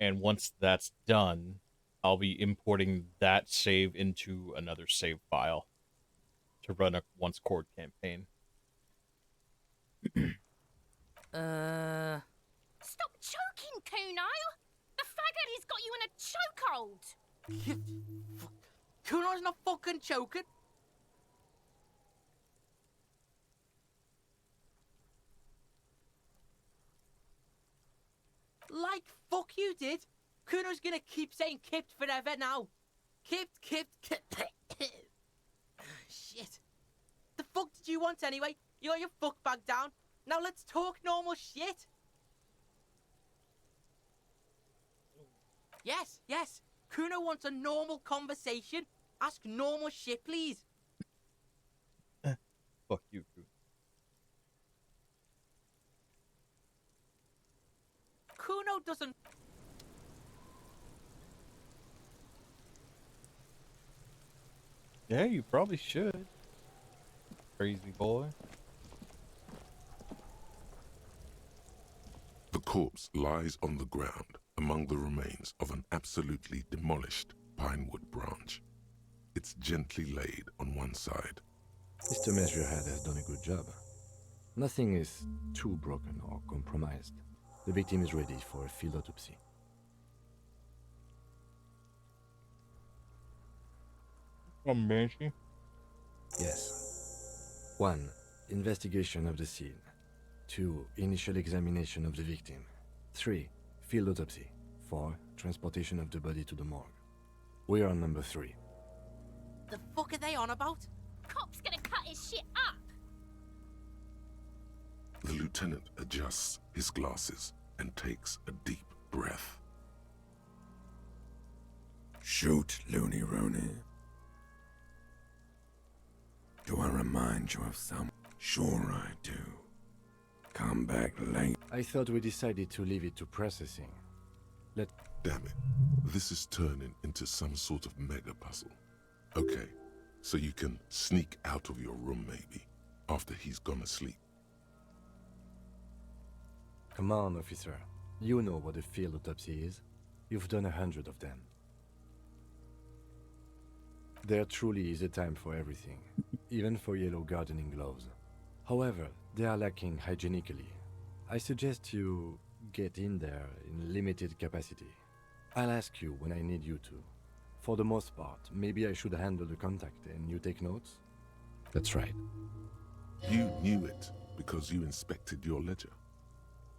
And once that's done, I'll be importing that save into another save file to run a once chord campaign. Stop choking, Kuno! The faggot has got you in a chokehold! Kuno's not fucking choking. Like fuck you did. Kuno's gonna keep saying kipped forever now. Kipped. Shit. The fuck did you want anyway? You got your fuck bag down. Now let's talk normal shit. Yes. Kuno wants a normal conversation. Ask normal shit, please. Fuck you, Kuno. Kuno doesn't... Yeah, you probably should. Crazy boy. The corpse lies on the ground among the remains of an absolutely demolished pinewood branch. It's gently laid on one side. Mr. Measurehead has done a good job. Nothing is too broken or compromised. The victim is ready for a field autopsy. Banshee? Yes. 1. Investigation of the scene. 2. Initial examination of the victim. 3. Field autopsy. 4. Transportation of the body to the morgue. We are on number 3. The fuck are they on about? Cop's gonna cut his shit up! The lieutenant adjusts his glasses and takes a deep breath. Shoot, Looney Rooney. Do I remind you of some? Sure I do. Come back late. I thought we decided to leave it to processing. Damn it. This is turning into some sort of mega puzzle. Okay, so you can sneak out of your room maybe, after he's gone asleep. Come on, officer. You know what a field autopsy is. You've done 100 of them. There truly is a time for everything, even for yellow gardening gloves. However, they are lacking hygienically. I suggest you get in there in limited capacity. I'll ask you when I need you to. For the most part, maybe I should handle the contact and you take notes? That's right. You knew it because you inspected your ledger.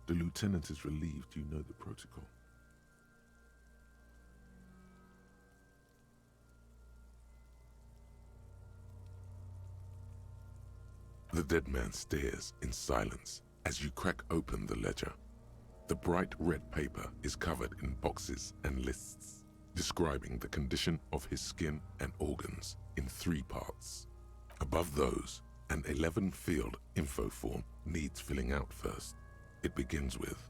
The lieutenant is relieved you know the protocol. The dead man stares in silence as you crack open the ledger. The bright red paper is covered in boxes and lists, describing the condition of his skin and organs in 3 parts. Above those, an 11-field info form needs filling out first. It begins with,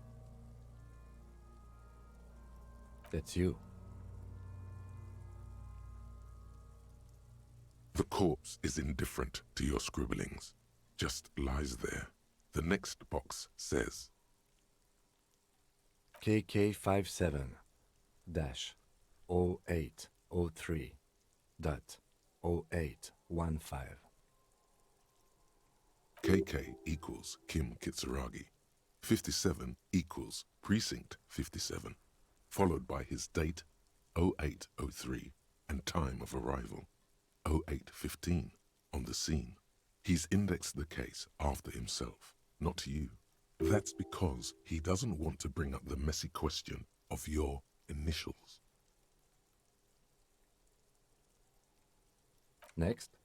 That's you. The corpse is indifferent to your scribblings, just lies there. The next box says, KK57-0803.0815. KK equals Kim Kitsuragi. 57 equals Precinct 57, followed by his date, 0803, and time of arrival, 0815, on the scene. He's indexed the case after himself, not you. That's because he doesn't want to bring up the messy question of your initials. Next.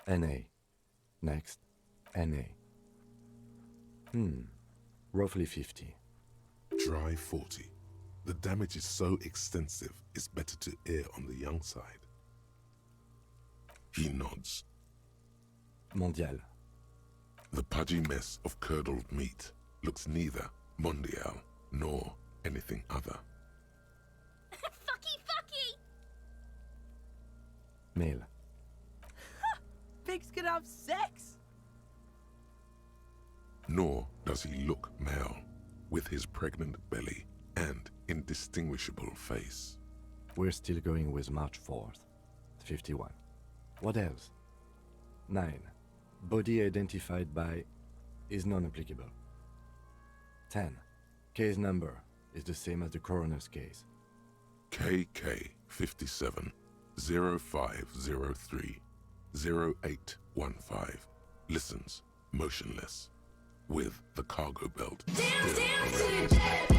NA. Next. NA. Roughly 50. Try 40. The damage is so extensive, it's better to err on the young side. He nods. Mondial. The pudgy mess of curdled meat looks neither mondial nor anything other. Fucky! Male. Pigs can have sex! Nor does he look male, with his pregnant belly and indistinguishable face. We're still going with March 4th. 51. What else? 9. Body identified by is non-applicable. 10. Case number is the same as the coroner's case. KK 57 0503 0815 listens motionless with the cargo belt still around his neck.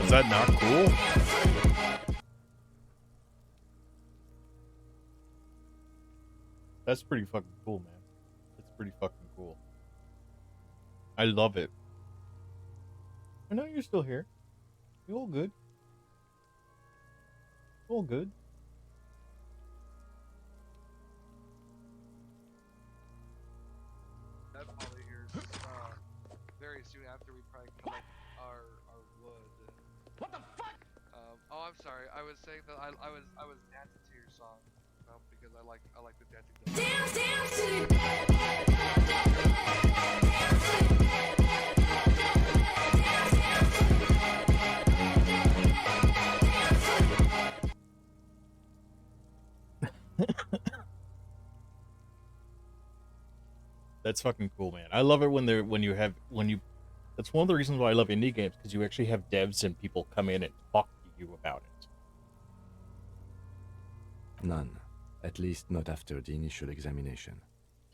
Is that not cool? That's pretty fucking cool, man. That's pretty fucking cool. I love it. I know you're still here. You all good? All good. That probably here very soon after we probably collect our wood. What the fuck? Oh, I'm sorry. I was saying that I was dancing to your song, because I like the dancing. That's fucking cool, man. I love it when that's one of the reasons why I love indie games, because you actually have devs and people come in and talk to you about it. None. At least not after the initial examination.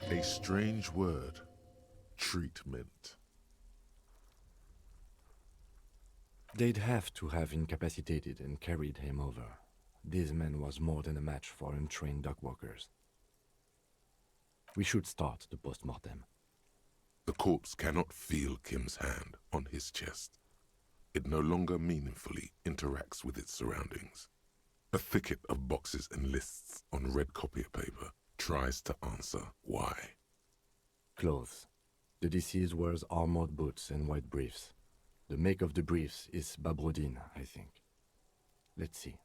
A strange word. Treatment. They'd have to have incapacitated and carried him over. This man was more than a match for untrained dog walkers. We should start the post-mortem. The corpse cannot feel Kim's hand on his chest. It no longer meaningfully interacts with its surroundings. A thicket of boxes and lists on red copier paper tries to answer why. Clothes. The deceased wears armored boots and white briefs. The make of the briefs is Babrodine, I think. Let's see.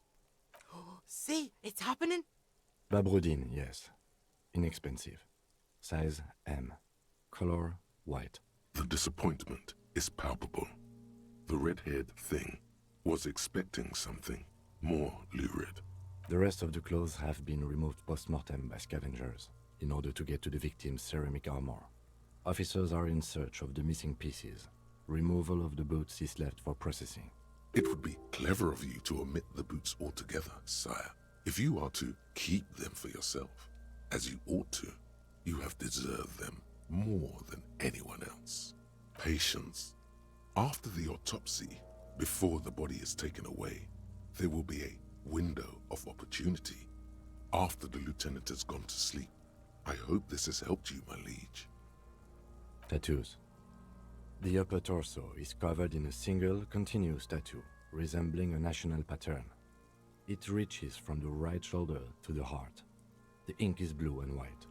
See, it's happening. Babrodine, yes. Inexpensive. Size M. Color white. The disappointment is palpable. The red-haired thing was expecting something more lurid. The rest of the clothes have been removed post-mortem by scavengers in order to get to the victim's ceramic armor. Officers are in search of the missing pieces. Removal of the boots is left for processing. It would be clever of you to omit the boots altogether, sire. If you are to keep them for yourself, as you ought to, you have deserved them more than anyone else. Patience. After the autopsy, before the body is taken away, There will be a window of opportunity after the lieutenant has gone to sleep. I hope this has helped you, my liege. Tattoos. The upper torso is covered in a single, continuous tattoo, resembling a national pattern. It reaches from the right shoulder to the heart. The ink is blue and white.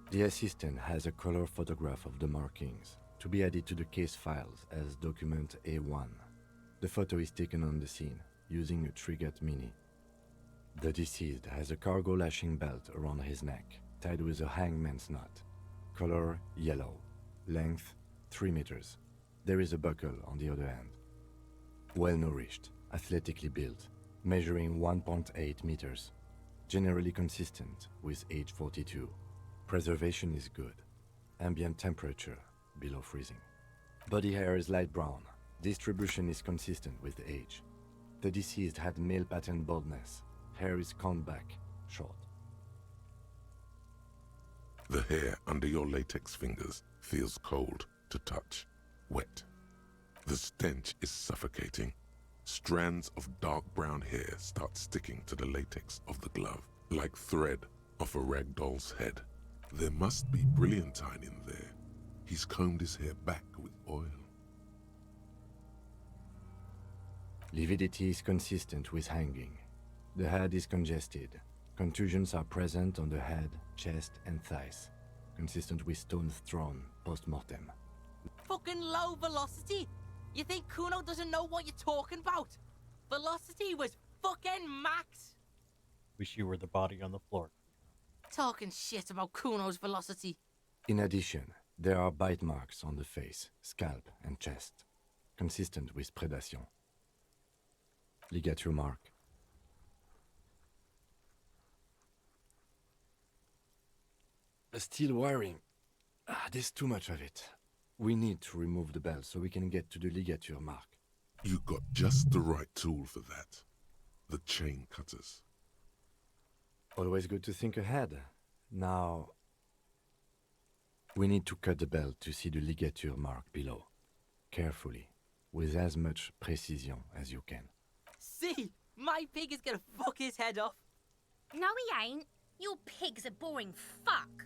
The assistant has a color photograph of the markings, to be added to the case files as document A1. The photo is taken on the scene, using a Trigat Mini. The deceased has a cargo lashing belt around his neck, tied with a hangman's knot. Color yellow. Length 3 meters. There is a buckle on the other end. Well-nourished, athletically built, measuring 1.8 meters. Generally consistent with age 42. Preservation is good. Ambient temperature below freezing. Body hair is light brown. Distribution is consistent with age. The deceased had male pattern baldness. Hair is combed back, short. The hair under your latex fingers feels cold to touch, wet. The stench is suffocating. Strands of dark brown hair start sticking to the latex of the glove, like thread off a rag doll's head. There must be brilliantine in there. He's combed his hair back with oil. Lividity is consistent with hanging. The head is congested. Contusions are present on the head, chest, and thighs, consistent with stones thrown post-mortem. Fucking low velocity? You think Kuno doesn't know what you're talking about? Velocity was fucking max. Wish you were the body on the floor. Talking shit about Kuno's velocity. In addition, there are bite marks on the face, scalp, and chest, consistent with predation. Ligature mark. Steel wiring. There's too much of it. We need to remove the belt so we can get to the ligature mark. You got just the right tool for that. The chain cutters. Always good to think ahead. Now, we need to cut the belt to see the ligature mark below. Carefully, with as much precision as you can. See, my pig is gonna fuck his head off. No, he ain't. Your pig's a boring fuck.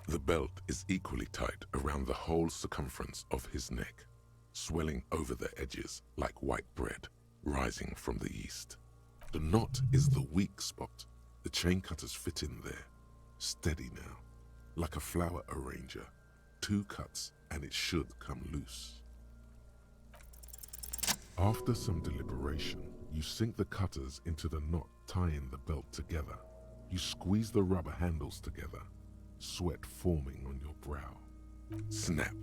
The belt is equally tight around the whole circumference of his neck, swelling over the edges like white bread rising from the east. The knot is the weak spot. The chain cutters fit in there, steady now, like a flower arranger. 2 cuts and it should come loose. After some deliberation, you sink the cutters into the knot tying the belt together. You squeeze the rubber handles together, sweat forming on your brow. Snap.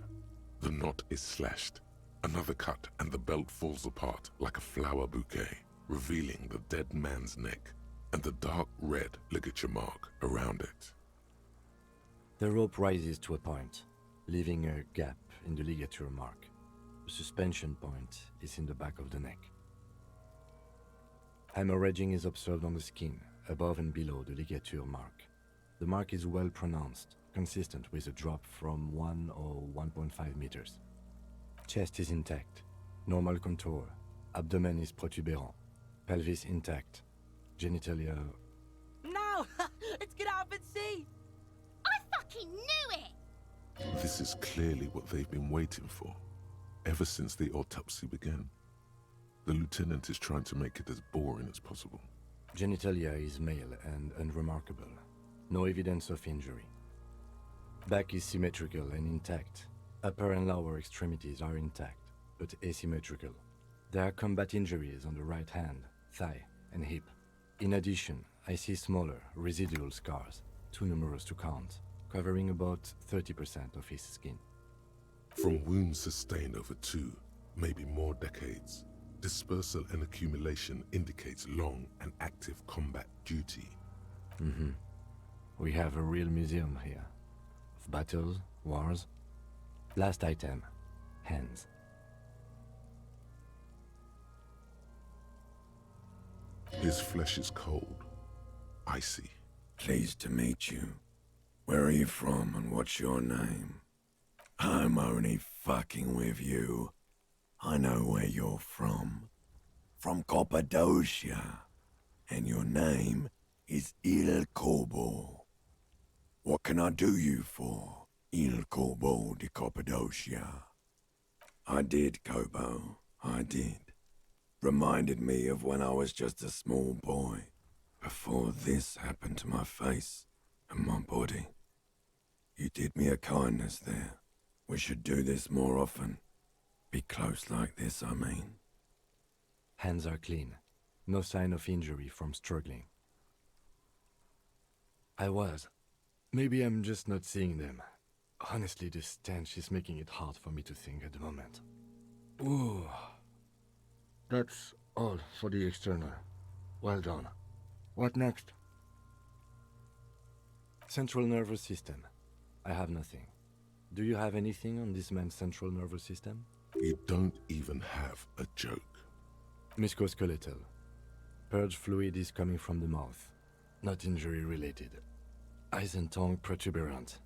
The knot is slashed. Another cut and the belt falls apart like a flower bouquet, revealing the dead man's neck and the dark red ligature mark around it. The rope rises to a point, leaving a gap in the ligature mark. The suspension point is in the back of the neck. Hemorrhaging is observed on the skin, above and below the ligature mark. The mark is well pronounced, consistent with a drop from 1 or 1.5 meters. Chest is intact, normal contour. Abdomen is protuberant, pelvis intact, genitalia... No! It's gonna happen, see! I fucking knew it! This is clearly what they've been waiting for, ever since the autopsy began. The lieutenant is trying to make it as boring as possible. Genitalia is male and unremarkable. No evidence of injury. Back is symmetrical and intact. Upper and lower extremities are intact, but asymmetrical. There are combat injuries on the right hand, thigh, and hip. In addition, I see smaller, residual scars, too numerous to count, covering about 30% of his skin. From wounds sustained over 2, maybe more decades, dispersal and accumulation indicates long and active combat duty. We have a real museum here. Of battles, wars. Last item, hands. His flesh is cold, icy. Pleased to meet you. Where are you from and what's your name? I'm only fucking with you. I know where you're from. From Cappadocia. And your name is Il Corbo. What can I do you for, Il Corbo de Cappadocia? I did, Kobo. I did. Reminded me of when I was just a small boy, before this happened to my face and my body. You did me a kindness there. We should do this more often. Be close like this, I mean. Hands are clean. No sign of injury from struggling. I was. Maybe I'm just not seeing them. Honestly, this stench is making it hard for me to think at the moment. Ooh. That's all for the external. Well done. What next? Central nervous system. I have nothing. Do you have anything on this man's central nervous system? You don't even have a joke. Musculoskeletal. Purge fluid is coming from the mouth. Not injury related. Eyes and tongue protuberant.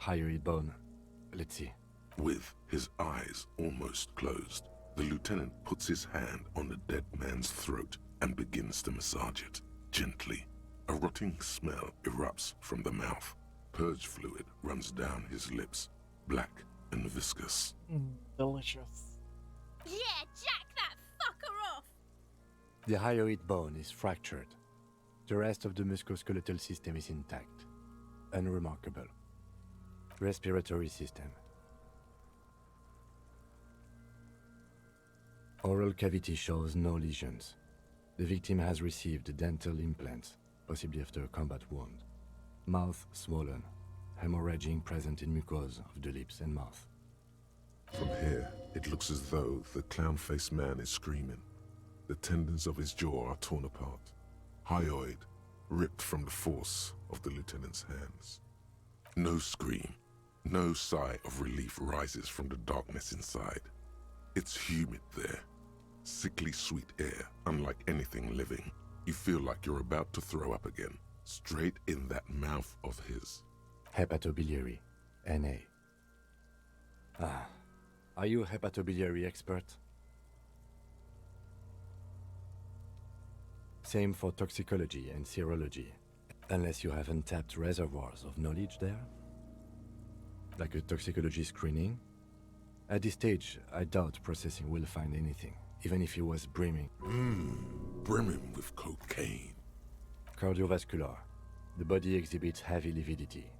Hyoid bone. Let's see. With his eyes almost closed, the lieutenant puts his hand on the dead man's throat and begins to massage it, gently. A rotting smell erupts from the mouth. Purge fluid runs down his lips, black and viscous. Delicious. Yeah, jack that fucker off! The hyoid bone is fractured. The rest of the musculoskeletal system is intact. Unremarkable. Respiratory system. Oral cavity shows no lesions. The victim has received dental implants, possibly after a combat wound. Mouth swollen. Hemorrhaging present in mucosa of the lips and mouth. From here, it looks as though the clown-faced man is screaming. The tendons of his jaw are torn apart. Hyoid ripped from the force of the lieutenant's hands. No scream, no sigh of relief rises from the darkness inside. It's humid there. Sickly sweet air, unlike anything living. You feel like you're about to throw up again, straight in that mouth of his. Hepatobiliary. NA. Are you a hepatobiliary expert? Same for toxicology and serology, unless you have untapped reservoirs of knowledge there? Like a toxicology screening? At this stage, I doubt processing will find anything, even if it was brimming. Brimming with cocaine. Cardiovascular. The body exhibits heavy lividity.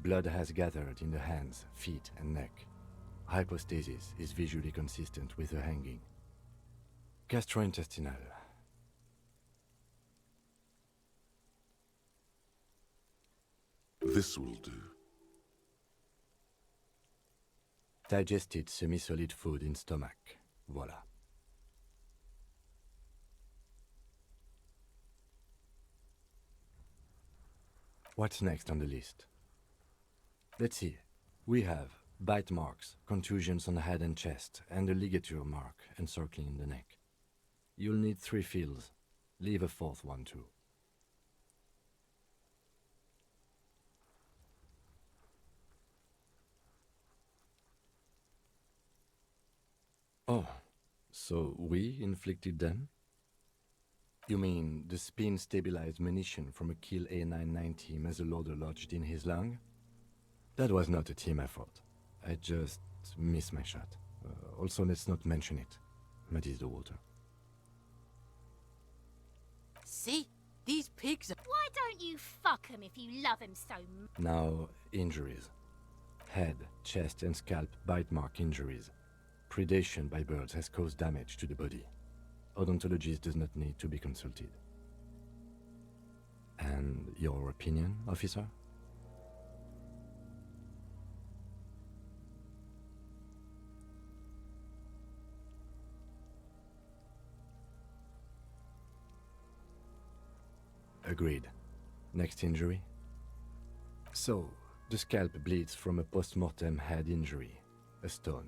Blood has gathered in the hands, feet, and neck. Hypostasis is visually consistent with the hanging. Gastrointestinal. This will do. Digested semi-solid food in stomach. Voila. What's next on the list? Let's see. We have bite marks, contusions on the head and chest, and a ligature mark encircling the neck. You'll need 3 fills. Leave a 4th one too. Oh, so we inflicted them? You mean the spin-stabilized munition from a Kill A990 muzzleloader lodged in his lung? That was not a team effort. I just missed my shot. Also, let's not mention it. Muddies the water. See? These pigs are... Why don't you fuck him if you love him so much? Now, injuries. Head, chest, and scalp bite mark injuries. Predation by birds has caused damage to the body. Odontologist does not need to be consulted. And your opinion, officer? Agreed. Next injury? So, the scalp bleeds from a post-mortem head injury, a stone.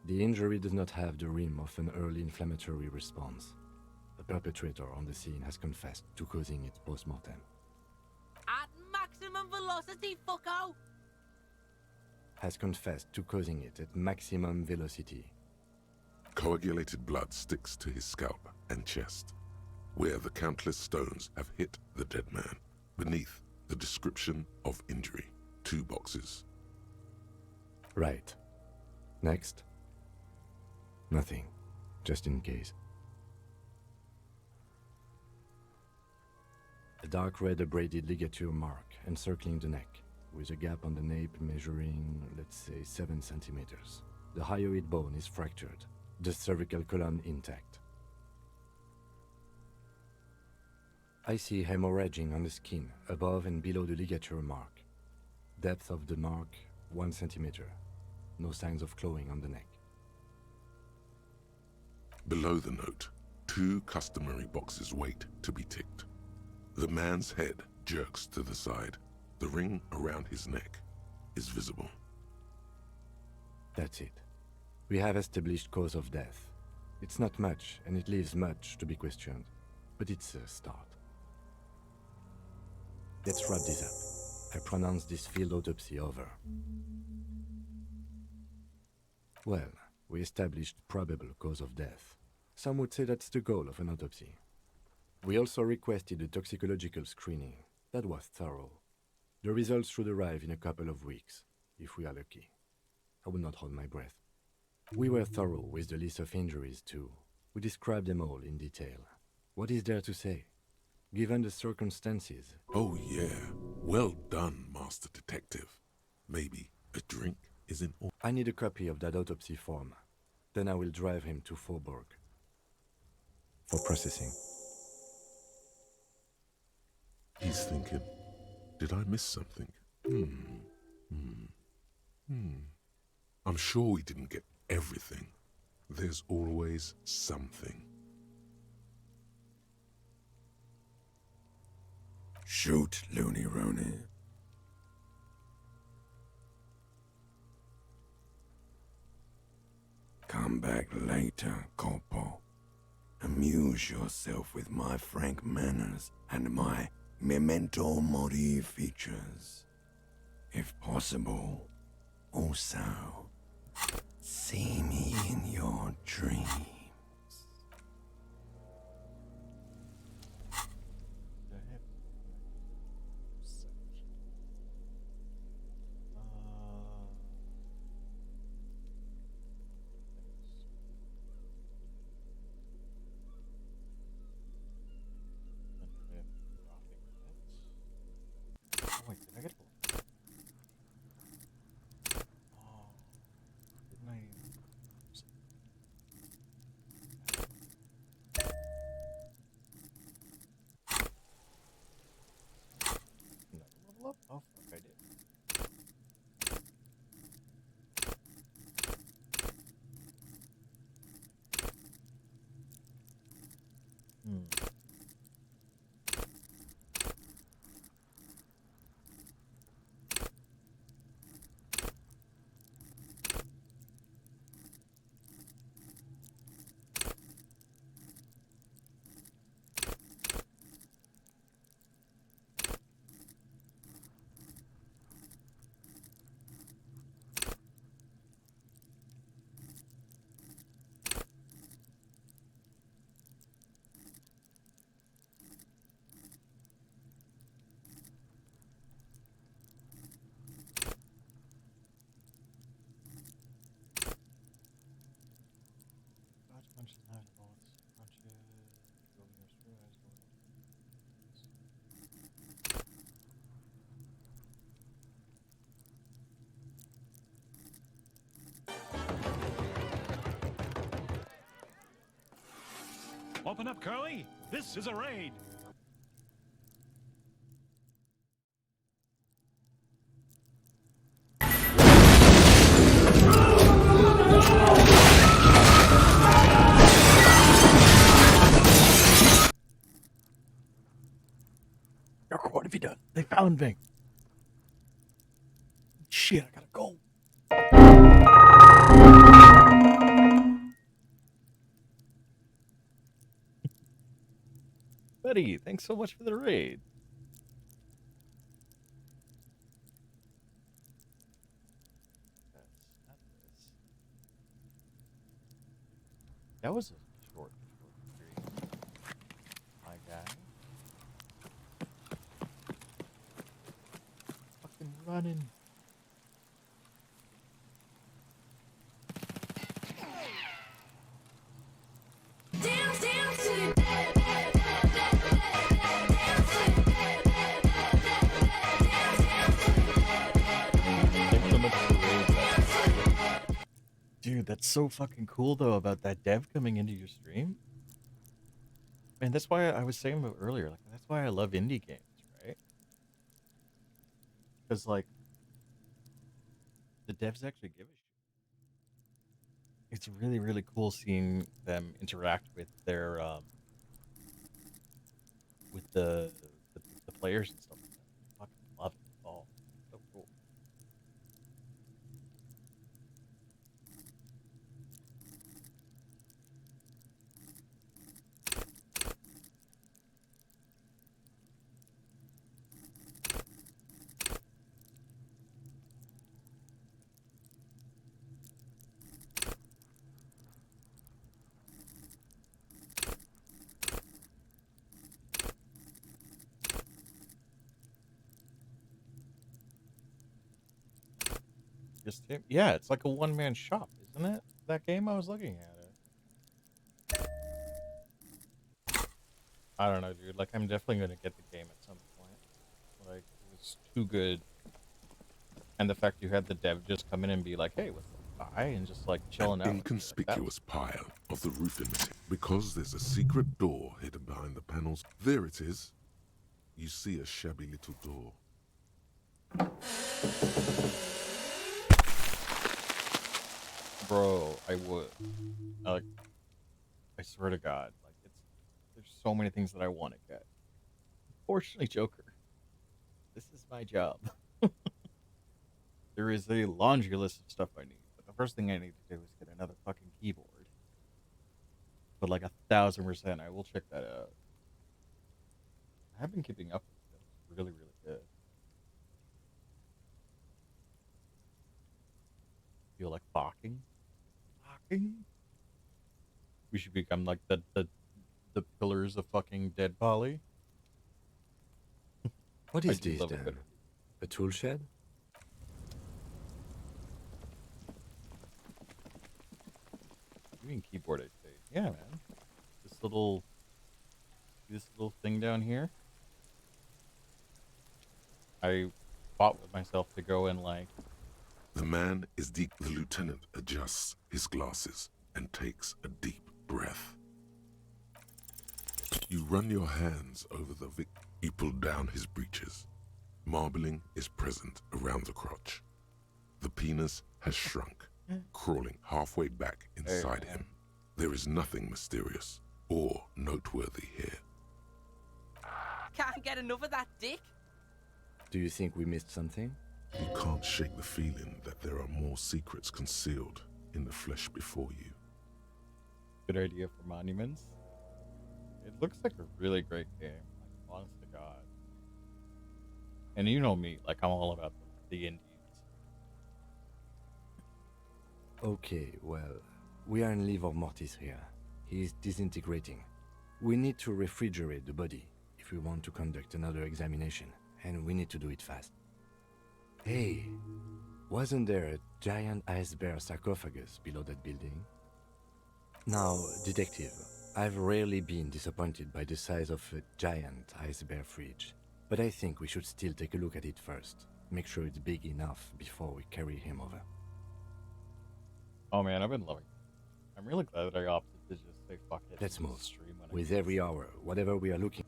The injury does not have the rim of an early inflammatory response. The perpetrator on the scene has confessed to causing it post-mortem. At maximum velocity, fucko! Has confessed to causing it at maximum velocity. Coagulated blood sticks to his scalp and chest, where the countless stones have hit the dead man. Beneath, the description of injury. 2 boxes. Right. Next. Nothing. Just in case. A dark red abraded ligature mark encircling the neck, with a gap on the nape measuring, let's say, 7 centimeters. The hyoid bone is fractured, the cervical column intact. I see hemorrhaging on the skin, above and below the ligature mark. Depth of the mark, 1 centimeter. No signs of clawing on the neck. Below the note, 2 customary boxes wait to be ticked. The man's head jerks to the side. The ring around his neck is visible. That's it. We have established cause of death. It's not much, and it leaves much to be questioned. But it's a start. Let's wrap this up. I pronounce this field autopsy over. Well, we established probable cause of death. Some would say that's the goal of an autopsy. We also requested a toxicological screening. That was thorough. The results should arrive in a couple of weeks, if we are lucky. I will not hold my breath. We were thorough with the list of injuries, too. We described them all in detail. What is there to say? Given the circumstances... Oh yeah, well done, Master Detective. Maybe a drink is in order. I need a copy of that autopsy form. Then I will drive him to Faubourg. For processing. He's thinking, did I miss something? I'm sure we didn't get everything. There's always something. Shoot, Looney Rooney. Come back later, Corpo. Amuse yourself with my frank manners and my memento mori features. If possible, also, see me in your dreams. Wait, did I get didn't I? Level up? Oh, fuck, I did. Open up, Curly! This is a raid! What have you done? They found me. Shit, I gotta go. Betty, thanks so much for the raid. That was a short period. My guy. Fucking running. Dude, that's so fucking cool though about that dev coming into your stream. And that's why I was saying about earlier, like that's why I love indie games, right? Because like the devs actually give a shit. It's really, really cool seeing them interact with their with the players and stuff like that. I fucking love it all. So cool. Just him? Yeah, it's like a one-man shop, isn't it? That game I was looking at it. I don't know, dude. Like, I'm definitely gonna get the game at some point. Like, it was too good. And the fact you had the dev just come in and be like, "Hey, what's up, guy?" and just like chilling An out. inconspicuous pile of the roofing material. Because there's a secret door hidden behind the panels. There it is. You see a shabby little door. Bro, I would. Like, I swear to God, like there's so many things that I want to get. Fortunately, Joker, this is my job. There is a laundry list of stuff I need, but the first thing I need to do is get another fucking keyboard. But like 1,000%, I will check that out. I have been keeping up with it. It's really, really good. Feel like barking? Barking? We should become like the pillars of fucking Dead Polly. What I is do this love a then? good- A tool shed? You mean keyboard HD? Yeah, man. This little thing down here. I fought with myself to go and like. The man is deep. The lieutenant adjusts his glasses and takes a deep breath. You run your hands over the victim. You pull down his breeches. Marbling is present around the crotch. The penis has shrunk, crawling halfway back inside him. There is nothing mysterious or noteworthy here. Can't get enough of that dick. Do you think we missed something? You can't shake the feeling that there are more secrets concealed in the flesh before you. Good idea for monuments. It looks like a really great game, like, honest to God. And you know me, like I'm all about the indies. Okay, well, we are in livor mortis here. He is disintegrating. We need to refrigerate the body if we want to conduct another examination, and we need to do it fast. Hey, wasn't there a giant ice bear sarcophagus below that building? Now, detective, I've rarely been disappointed by the size of a giant ice bear fridge, but I think we should still take a look at it first. Make sure it's big enough before we carry him over. Oh man, I've been loving it. I'm really glad that I opted to just say fuck it. Let's and move. stream when I With can. every hour, whatever we are looking.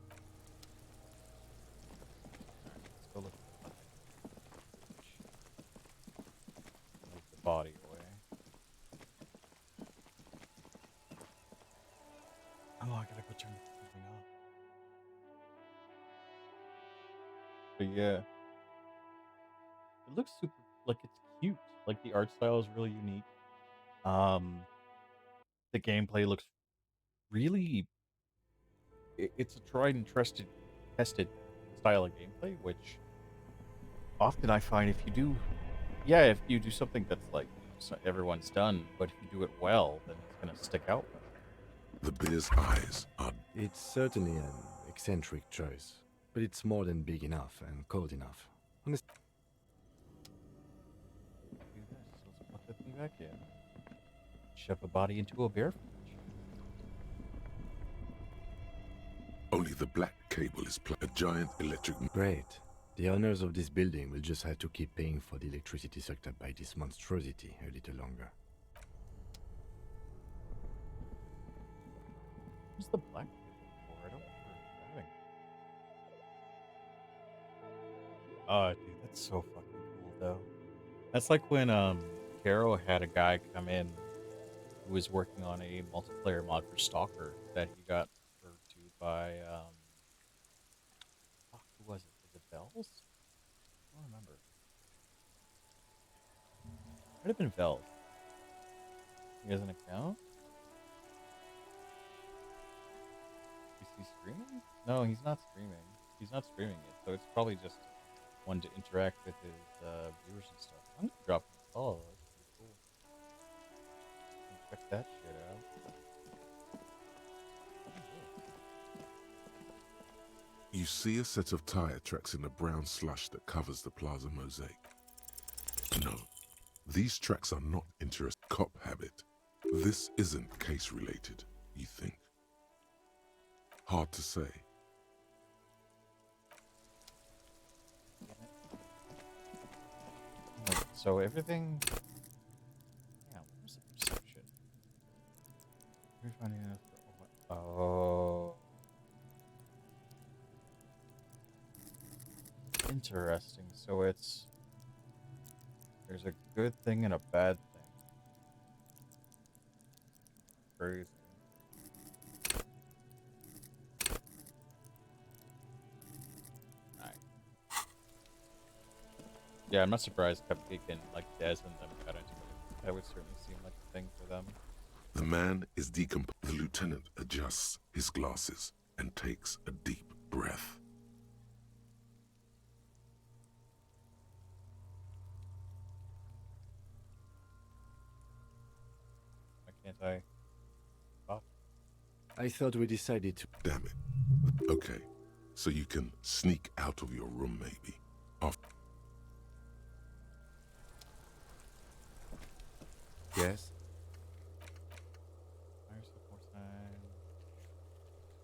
Let's go look at the move the body away. Oh, I gotta go turn the thing off. But yeah, it looks super. Like it's cute. Like the art style is really unique. The gameplay looks really. It's a tried and tested style of gameplay, which often I find if you do something that's like everyone's done, but if you do it well, then it's gonna stick out well. The bear's eyes are... It's certainly an eccentric choice, but it's more than big enough and cold enough. Honest. Do this. Let's put the thing back in. Shove a body into a bear fridge. Only the black cable is a giant electric... Great. The owners of this building will just have to keep paying for the electricity sucked up by this monstrosity a little longer. What's the black cable for? I don't remember having. Oh, dude, that's so fucking cool, though. That's like when Caro had a guy come in who was working on a multiplayer mod for Stalker that he got referred to by fuck, who was it? Was it Bells? I don't remember. Might have been Bells. He has an account? Is he streaming? No, he's not streaming. He's not streaming it, so it's probably just one to interact with his viewers and stuff. I'm gonna drop him a follow. That's pretty cool. Check that shit out. You see a set of tire tracks in the brown slush that covers the plaza mosaic. No, these tracks are not interest cop habit. This isn't case related, you think? Hard to say. So everything... Yeah, what was the perception? We're finding out... Oh... Interesting. So it's... There's a good thing and a bad thing. Crazy. Yeah, I'm not surprised Cupcake and like Des and them got into it. That would certainly seem like a thing for them. The man is decomposed. The lieutenant adjusts his glasses and takes a deep breath. Why can't I talk? I thought we decided to... Damn it. Okay, so you can sneak out of your room maybe. Yes? Where's the more time?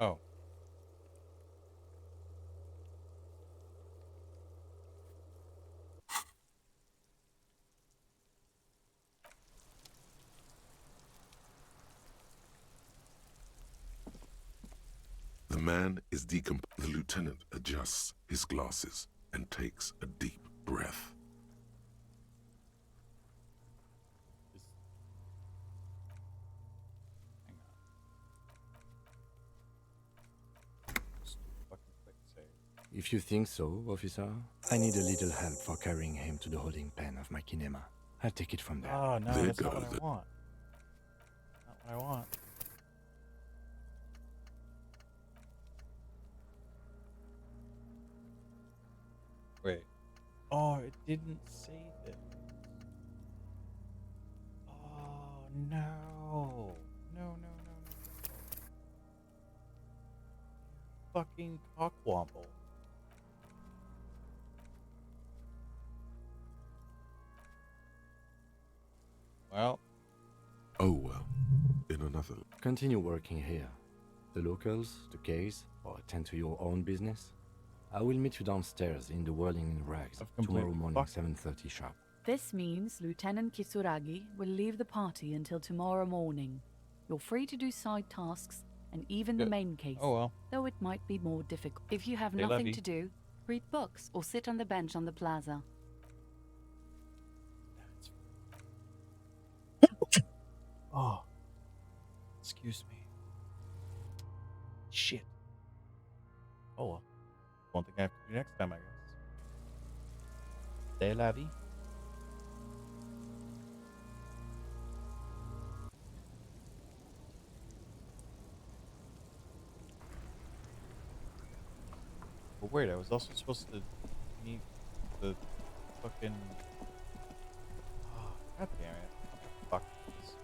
Oh. The man is decomposed. The lieutenant adjusts his glasses and takes a deep breath. If you think so, officer, I need a little help for carrying him to the holding pen of my kinema. I'll take it from there. Oh, no, that's not what I want. Not what I want. Wait. Oh, it didn't save it. Oh, no. No, no, no, no. Fucking cockwomble. Well. Oh well. In another. Continue working here. The locals, the case, or attend to your own business. I will meet you downstairs in the Whirling in Rags tomorrow morning, 7:30 sharp. This means Lieutenant Kisuragi will leave the party until tomorrow morning. You're free to do side tasks and even the main case, though it might be more difficult. If you have nothing to do, read books or sit on the bench on the plaza. Oh. Excuse me. Shit. Oh well. One thing I have to do next time, I guess. C'est la vie. But wait, I was also supposed to meet the fucking... Oh, god damn it. Fuck this.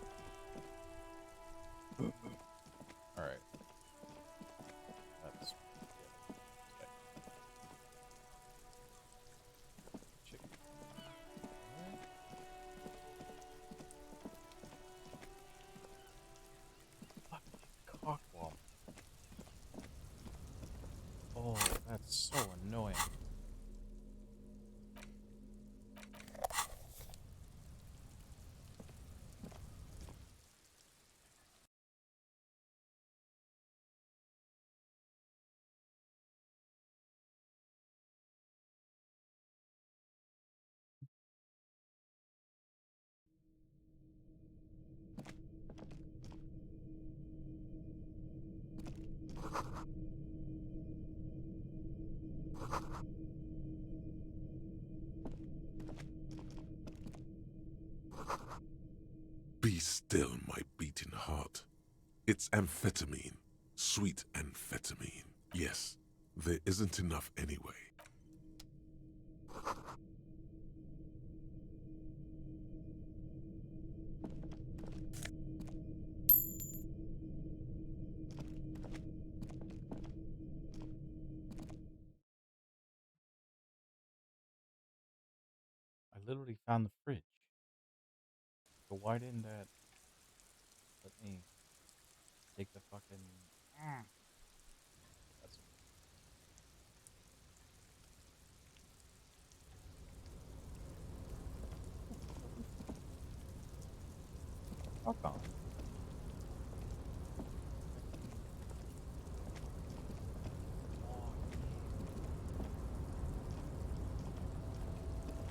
All right. That's chicken. Fucking cockwall. Oh, that's so annoying. Be still, my beating heart. It's amphetamine. Sweet amphetamine. Yes, there isn't enough anyway. I literally found the fridge. So why didn't that let me take the fucking... That's... Fuck on.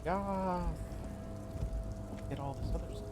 Yeah. Get all this other stuff.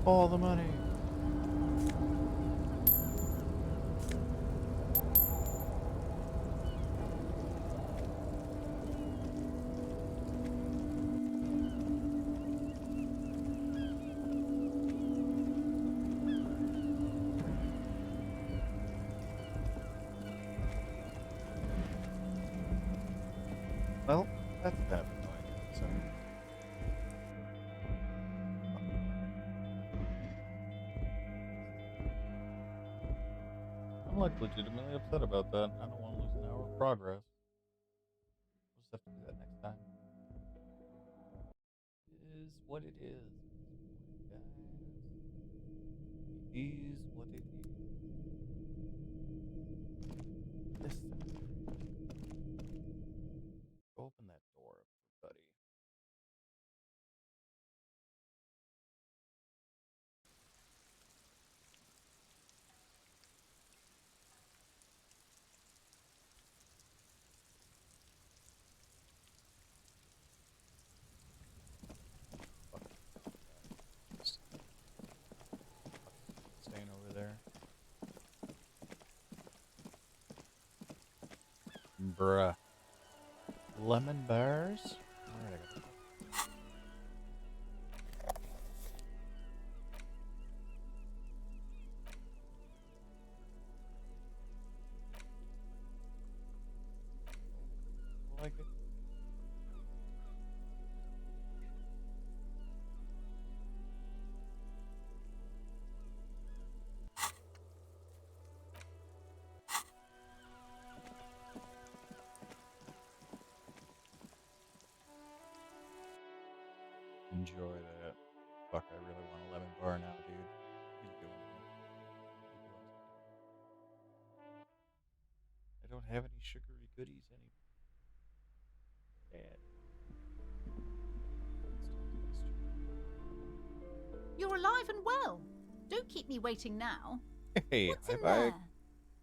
All the money. Well, that's that annoying. So. I'm like legitimately upset about that. I don't want to lose an hour of progress. We'll just have to do that next time. It is what it is, guys. It is what it is. Listen. Go open that door, buddy. Staying over there. Bruh. Lemon bars? Alright, I got it. Like it. Enjoy that. Fuck, I really want a lemon bar now, dude. He's doing it. I don't have any sugary goodies anymore. Bad. You're alive and well. Don't keep me waiting now. Hey, What's in I there?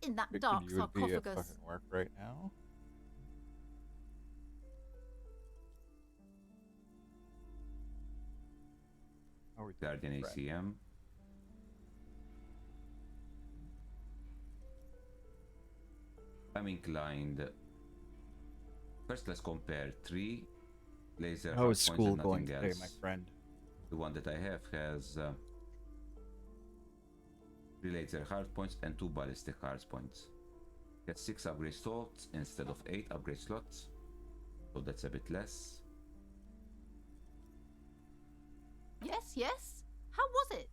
In that figured dark you would be at sarcophagus. fucking work right now. How are we doing, Guardian friend? Elysium. I'm inclined. First, let's compare 3 laser How hard is school points and going nothing today, else. my friend? The one that I have has 3 laser hard points and 2 ballistic hard points. Get 6 upgrade slots instead of 8 upgrade slots, so that's a bit less. Yes, yes. How was it?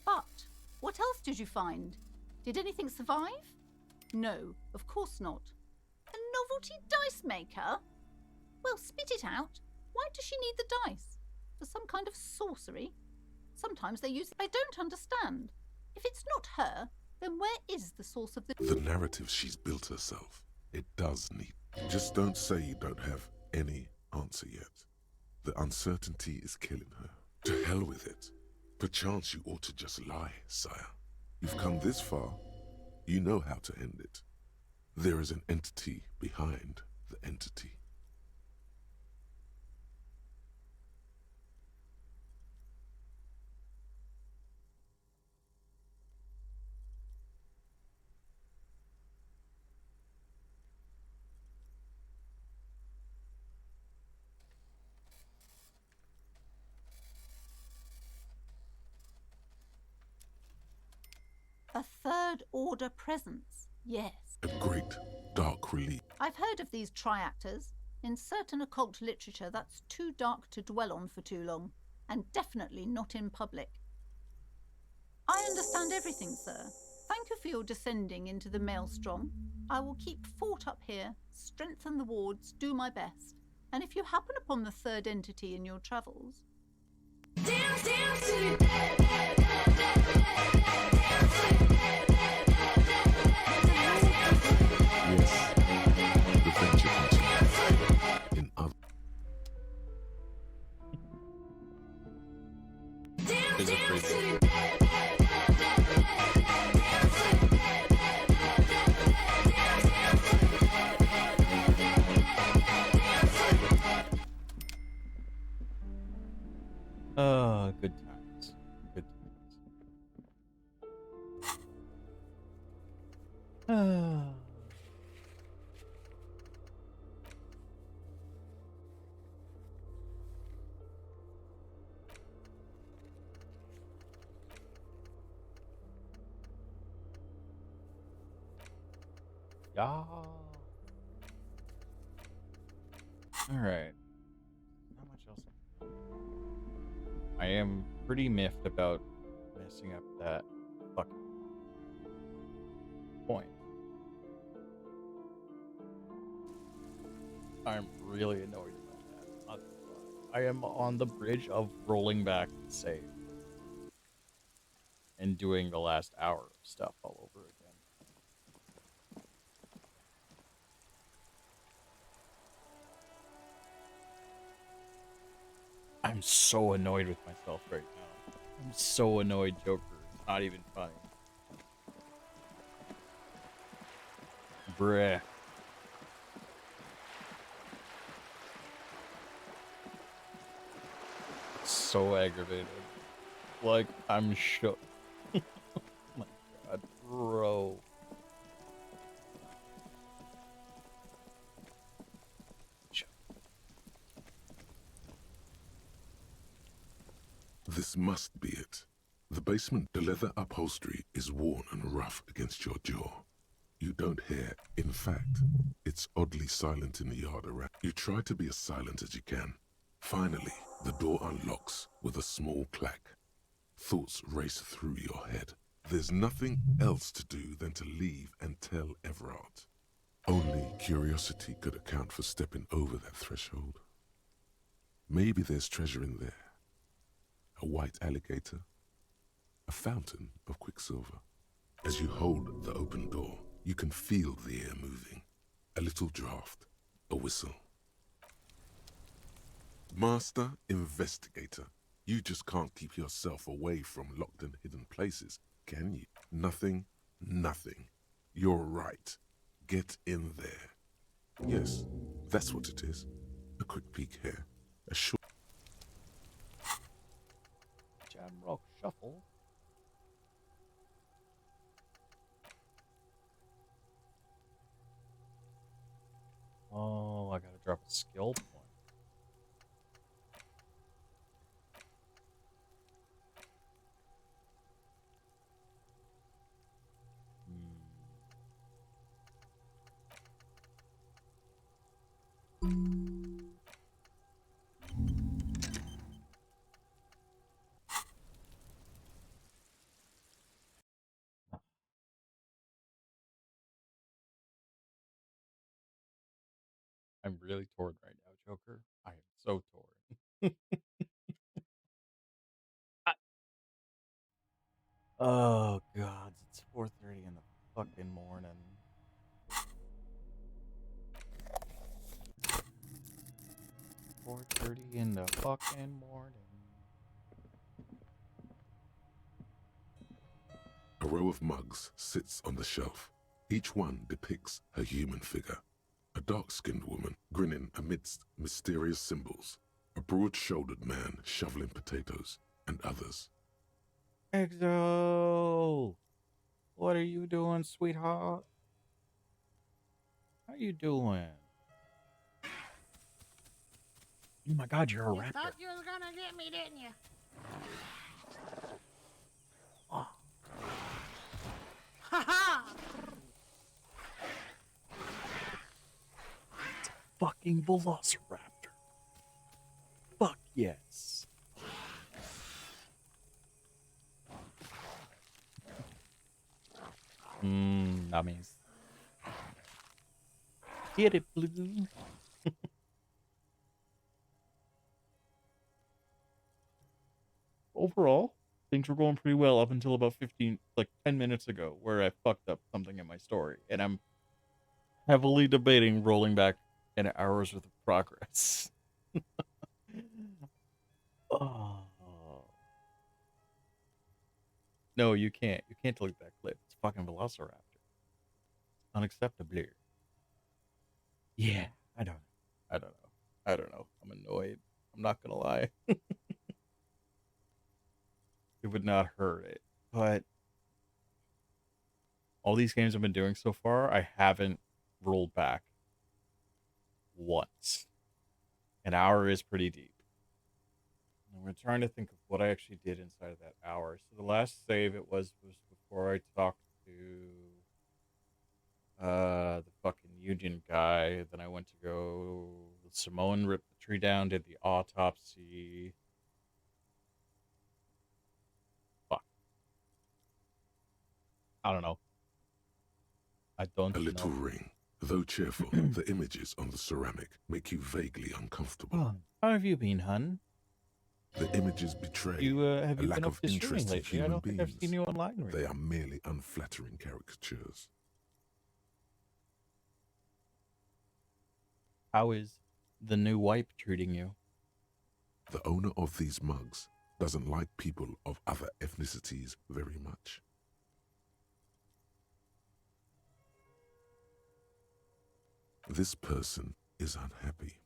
But what else did you find? Did anything survive? No, of course not. A novelty dice maker? Well, spit it out. Why does she need the dice? For some kind of sorcery? Sometimes they use... I don't understand. If it's not her, then where is the source of the... The narrative she's built herself. It does need. Just don't say you don't have any answer yet. The uncertainty is killing her. To hell with it. Perchance you ought to just lie, sire. You've come this far. You know how to end it. There is an entity behind the entity. A third order presence, yes. A great dark relief. I've heard of these triactors. In certain occult literature, that's too dark to dwell on for too long, and definitely not in public. I understand everything, sir. Thank you for your descending into the maelstrom. I will keep fort up here, strengthen the wards, do my best. And if you happen upon the third entity in your travels... Dance to Yes, the venture continues. In other... Good times. Good times. Yeah. All right. Not much else. I am pretty miffed about messing up that fucking point. I'm really annoyed about that. Not gonna lie. I am on the bridge of rolling back the save and doing the last hour of stuff all over again. I'm so annoyed with myself right now. I'm so annoyed, Joker. It's not even funny. Bruh. So aggravated. Like, I'm shook. Oh my god, bro. This must be it. The basement, the leather upholstery is worn and rough against your jaw. You don't hear. In fact, it's oddly silent in the yard around. You try to be as silent as you can. Finally, the door unlocks with a small clack. Thoughts race through your head. There's nothing else to do than to leave and tell Everard. Only curiosity could account for stepping over that threshold. Maybe there's treasure in there. A white alligator, a fountain of quicksilver. As you hold the open door, you can feel the air moving. A little draft, a whistle. Master Investigator, you just can't keep yourself away from locked and hidden places, can you? Nothing. You're right. Get in there. Yes, that's what it is. A quick peek here, a short... Jamrock Shuffle. a skill point. I'm really torn right now, Joker. I am so torn. Oh God, it's 4:30 in the fucking morning. 4:30 in the fucking morning. A row of mugs sits on the shelf. Each one depicts a human figure. A dark-skinned woman grinning amidst mysterious symbols. A broad-shouldered man shoveling potatoes, and others. Exo! What are you doing, sweetheart? How you doing? Oh my God, you're a raptor. Thought you were gonna get me, didn't you? Oh. Ha ha! Fucking velociraptor. Fuck yes. Nummies. Get it, Blue. Overall, things were going pretty well up until about 10 minutes ago, where I fucked up something in my story, and I'm heavily debating rolling back an hour's worth of progress. Oh. No, you can't. You can't delete that clip. It's fucking Velociraptor. Unacceptable. Yeah, I don't know. I don't know. I'm annoyed. I'm not gonna lie. It would not hurt it. But all these games I've been doing so far, I haven't rolled back once. An hour is pretty deep. And we're trying to think of what I actually did inside of that hour. So the last save it was before I talked to the fucking union guy. Then I went to go Simone ripped the tree down, did the autopsy. Fuck. I don't know. I don't know. A little ring. Though cheerful, the images on the ceramic make you vaguely uncomfortable. Oh, how have you been, hun? The images betray Have a you lack been of up to streaming interest in lately? I human don't think I've beings. seen you online recently. They are merely unflattering caricatures. How is the new wipe treating you? The owner of these mugs doesn't like people of other ethnicities very much. This person is unhappy.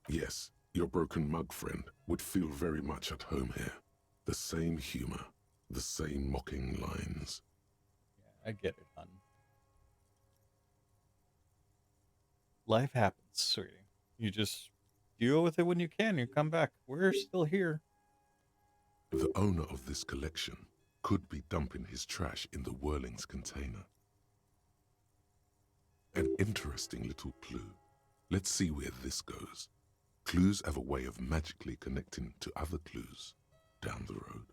Yes, your broken mug friend would feel very much at home here. The same humor, the same mocking lines. Yeah, I get it, hun. Life happens, sweetie. You just deal with it when you can. You come back. We're still here. The owner of this collection could be dumping his trash in the Whirling's container. An interesting little clue. Let's see where this goes. Clues have a way of magically connecting to other clues down the road.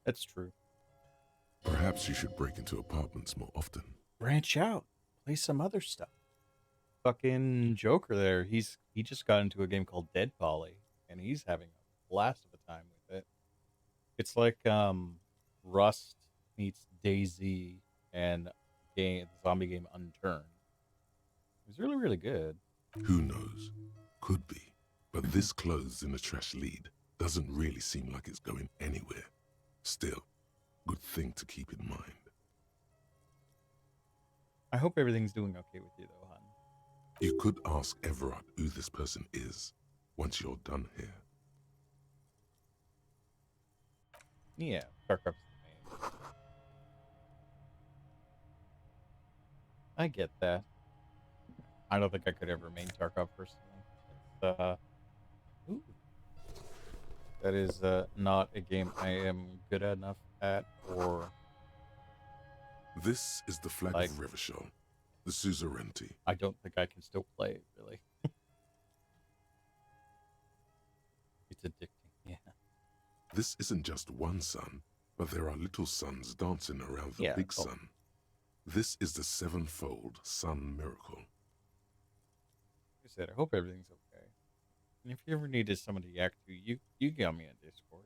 That's true. Perhaps you should break into apartments more often. Branch out. Play some other stuff. Fucking Joker there. He just got into a game called Dead Poly, and he's having a blast of a time with it. It's like Rust meets DayZ and the zombie game Unturned. It's really, really good. Who knows? Could be. But this clothes in the trash lead doesn't really seem like it's going anywhere. Still, good thing to keep in mind. I hope everything's doing okay with you, though, hun. You could ask Everard who this person is once you're done here. Yeah, Starcraft's the main. I get that. I don't think I could ever main Tarkov personally. Ooh. That is not a game I am good enough at, or This is the flag like, of Revachol, the suzerainty. I don't think I can still play it, really. It's addicting, yeah. This isn't just one sun, but there are little suns dancing around the big sun. This is the sevenfold sun miracle. Like I said, I hope everything's okay. And if you ever needed somebody to yak to, you got me on Discord.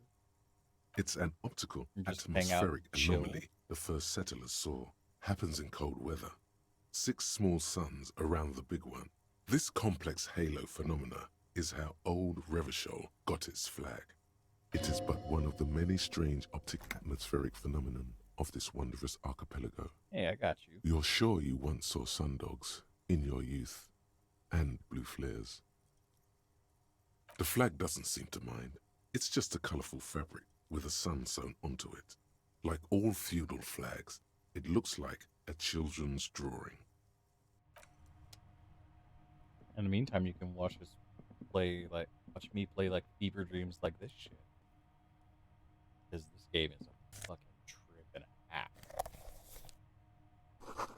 It's an optical just hang out, atmospheric chill. anomaly the first settlers saw. Happens in cold weather. 6 small suns around the big one. This complex halo phenomena is how old Revachol got its flag. It is but one of the many strange optic atmospheric phenomenon of this wondrous archipelago. Hey, I got you. You're sure you once saw sundogs in your youth, and blue flares. The flag doesn't seem to mind. It's just a colorful fabric with a sun sewn onto it. Like all feudal flags, it looks like a children's drawing. In the meantime, you can watch me play like Fever Dreams like this shit. Because this game is a fucking trip and a half. What's going on?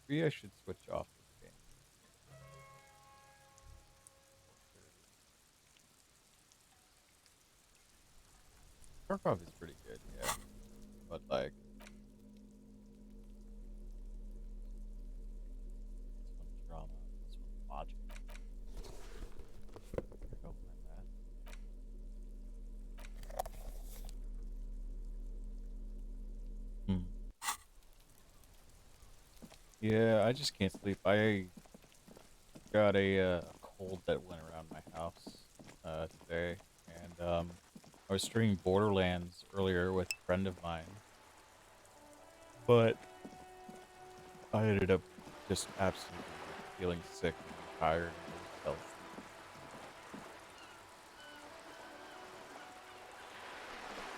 Maybe I should switch off this game. Tarkov is pretty good, yeah. But like, this one's drama, this one's logic. Here goes my bad. Yeah, I just can't sleep. I got a cold that went around my house today, and I was streaming Borderlands earlier with a friend of mine, but I ended up just absolutely feeling sick and tired and fell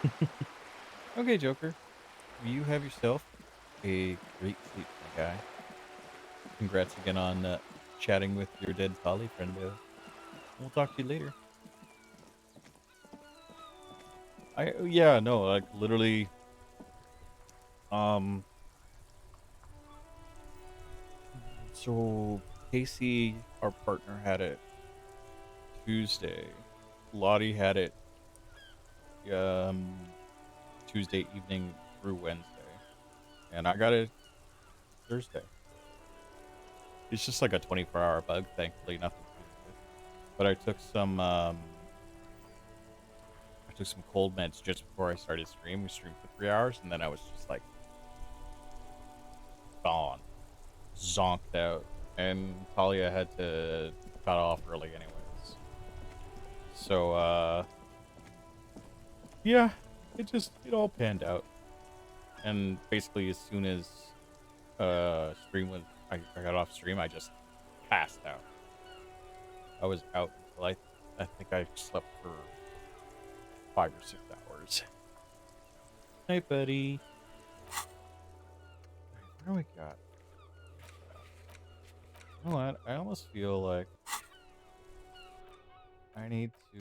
asleep. Okay, Joker, you have yourself a great sleep, my guy. Congrats again on chatting with your dead collie friendo. We'll talk to you later. Yeah, no, like literally, so Casey, our partner, had it Tuesday. Lottie had it Tuesday evening through Wednesday, and I got it Thursday. It's just like a 24-hour bug, thankfully, nothing serious. But I took some cold meds just before I started stream. We streamed for 3 hours, and then I was just like gone, zonked out, and Talia had to cut off early anyways. So yeah, it all panned out, and basically as soon as I got off stream, I just passed out. I was out until I think I slept for 5 or 6 hours. Hey, buddy. What do we got? You know what? I almost feel like I need to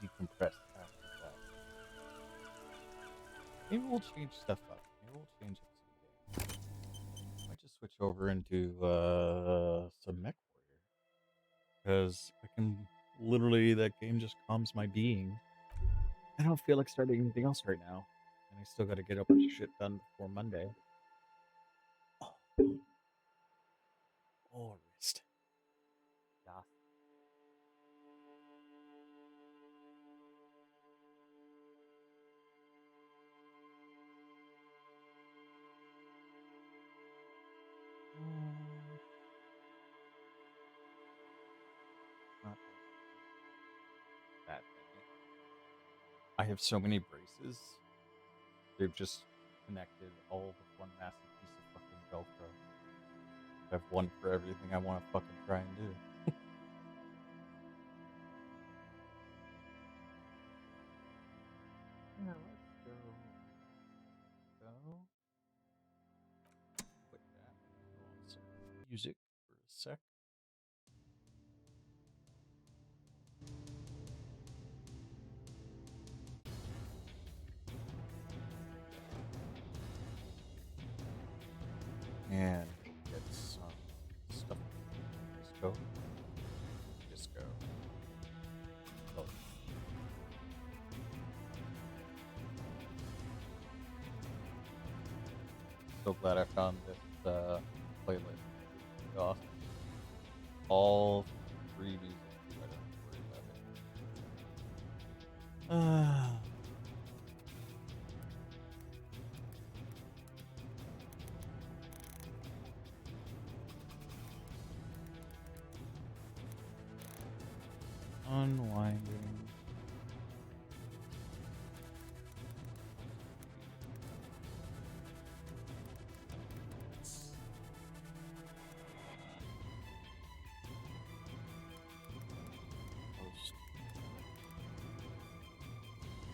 decompress after that. Maybe we'll change stuff up. Maybe we'll change up some games. I might just switch over into some Mech Warrior. Because I can literally, that game just calms my being. I don't feel like starting anything else right now. And I still gotta get a bunch of shit done before Monday. Oh, wrist. Yeah. Not I have so many braces. They've just connected all with one massive piece of fucking Velcro. I have one for everything I want to fucking try and do. Yeah, let's go. Put that on some music for a sec. And get some stuff. Disco. Disco. Oh. So glad I found this playlist. It's awesome. All free music. I don't have to worry about it. Unwinding. Post.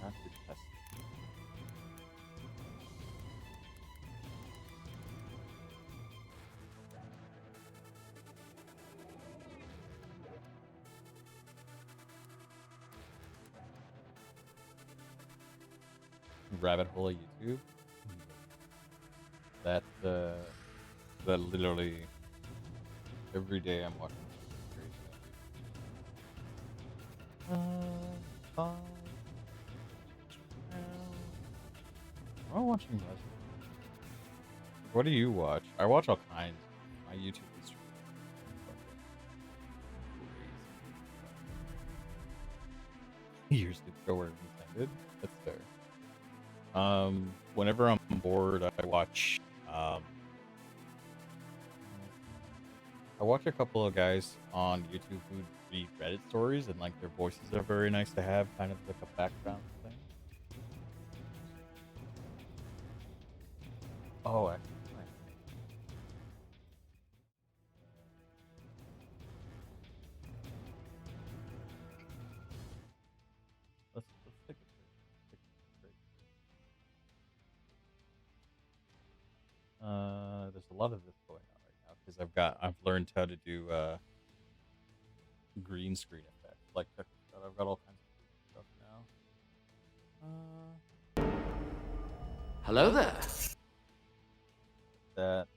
Not to test. Rabbit hole of YouTube. That literally every day I'm watching something crazy. I'm watching Resident. What do you watch? I watch all kinds. My YouTube is crazy. Years did go where intended. That's fair. Whenever I'm bored, I watch a couple of guys on YouTube who read Reddit stories, and like their voices are very nice to have, kind of like a background thing. Oh, actually, let's stick it straight. There's a lot of this going on right now because I've learned how to do green screen effects. Like check this out. I've got all kinds of stuff now. Hello there. That.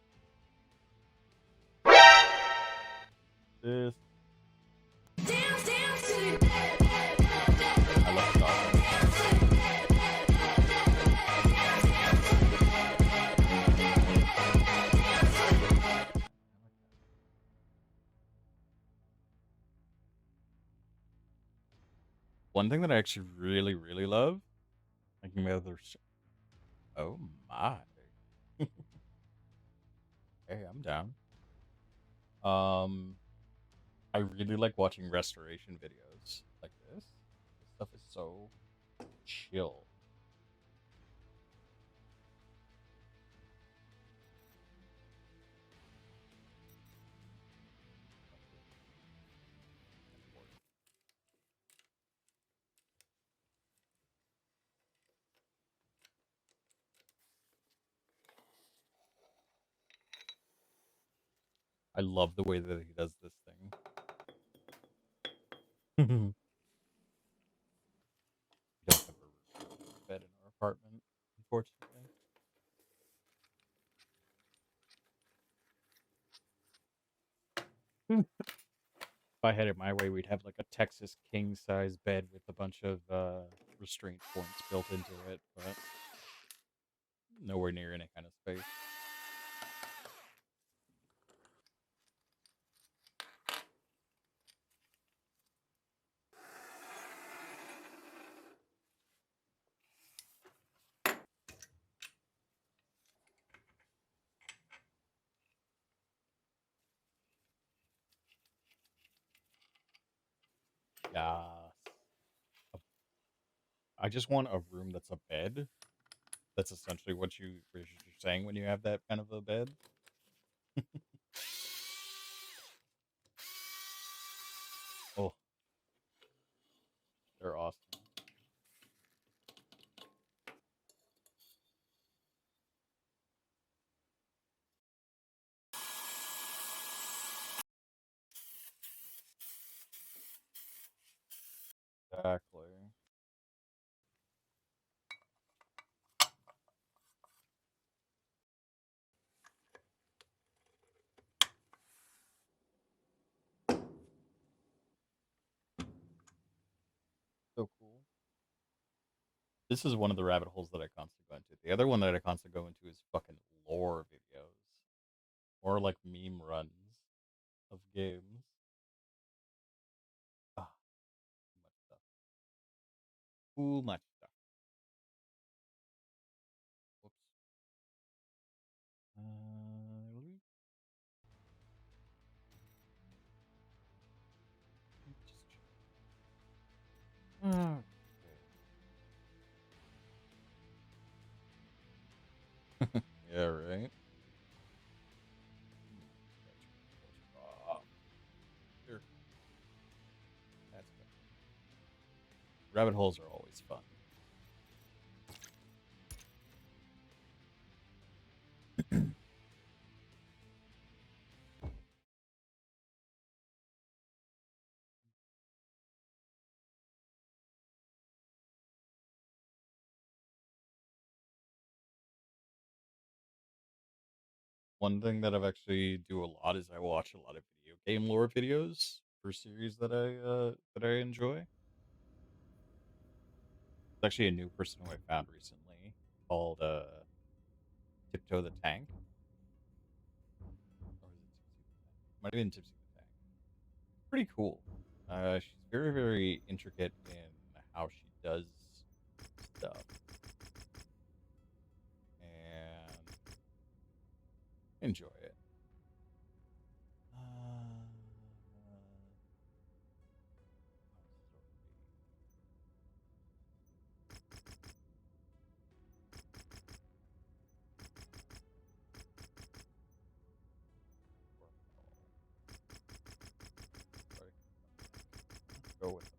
This. I love talking. One thing that I actually really, really love, like my other. Oh my. Hey, I'm down. I really like watching restoration videos like this. This stuff is so chill. I love the way that he does this thing. We don't have a bed in our apartment, unfortunately. If I had it my way, we'd have like a Texas king size bed with a bunch of restraint points built into it, but nowhere near any kind of space. Yeah. I just want a room that's a bed. That's essentially what you're saying when you have that kind of a bed. Oh, they're awesome. Exactly. So cool. This is one of the rabbit holes that I constantly go into. The other one that I constantly go into is fucking lore videos. Or like meme runs of games. Ah, too much stuff. Too much stuff. Whoops. Okay. Yeah, right. Here. That's good. Rabbit holes are always fun. One thing that I've actually do a lot is I watch a lot of video game lore videos for series that I enjoy. It's actually a new person who I found recently called Tiptoe the Tank. Or is it Tipsy the Tank? Might have been Tipsy the Tank. Pretty cool. She's very, very intricate in how she does stuff. And enjoy it. Go with them.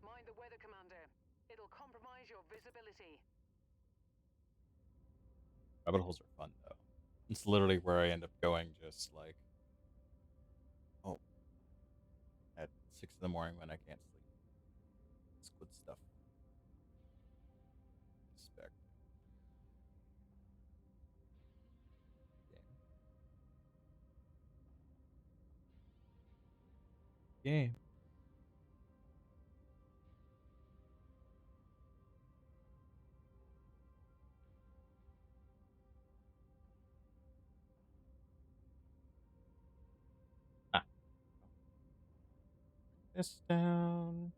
Mind the weather, Commander. It'll compromise your visibility. Rabbit holes are fun though. It's literally where I end up going, just like, oh, at 6 in the morning when I can't sleep. It's good stuff. Respect. Game. Ah. This down.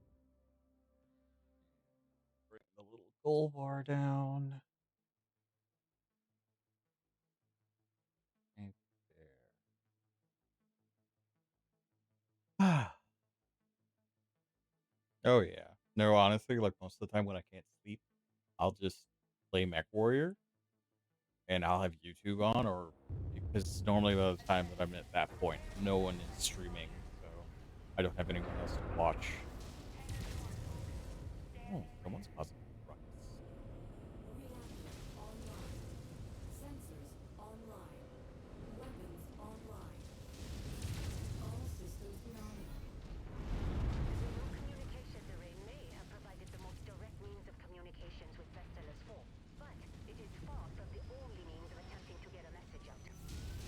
Bring the little gold bar down. Right there. Ah. Oh yeah. No, honestly, like most of the time when I can't sleep, I'll just play MechWarrior and I'll have YouTube on, or because normally by the time that I'm at that point, no one is streaming, so I don't have anyone else to watch. Oh, someone's causing ruckus. Sensors online. Weapons online. All systems nominal. The new communications array may have provided the most direct means of communications with Vestalis 4, but it is far from the only means of attempting to get a message out.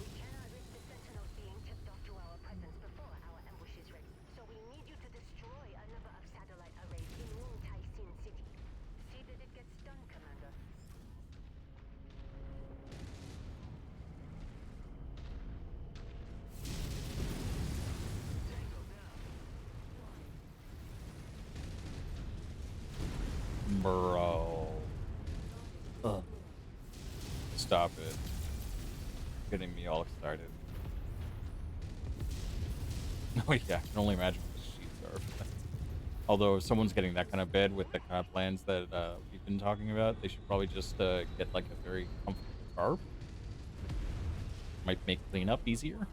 We cannot risk the Sentinels being tipped off to our presence before our ambush is ready, so we need you to destroy a number of satellite arrays in Moon-Tai-Sin City. See that it gets done, Commander. Bro. Ugh. Stop it. Getting me all excited. Oh yeah, I can only imagine what the sheets are. Although if someone's getting that kind of bed with the kind of plans that we've been talking about, they should probably just get like a very comfortable tarp. Might make cleanup easier.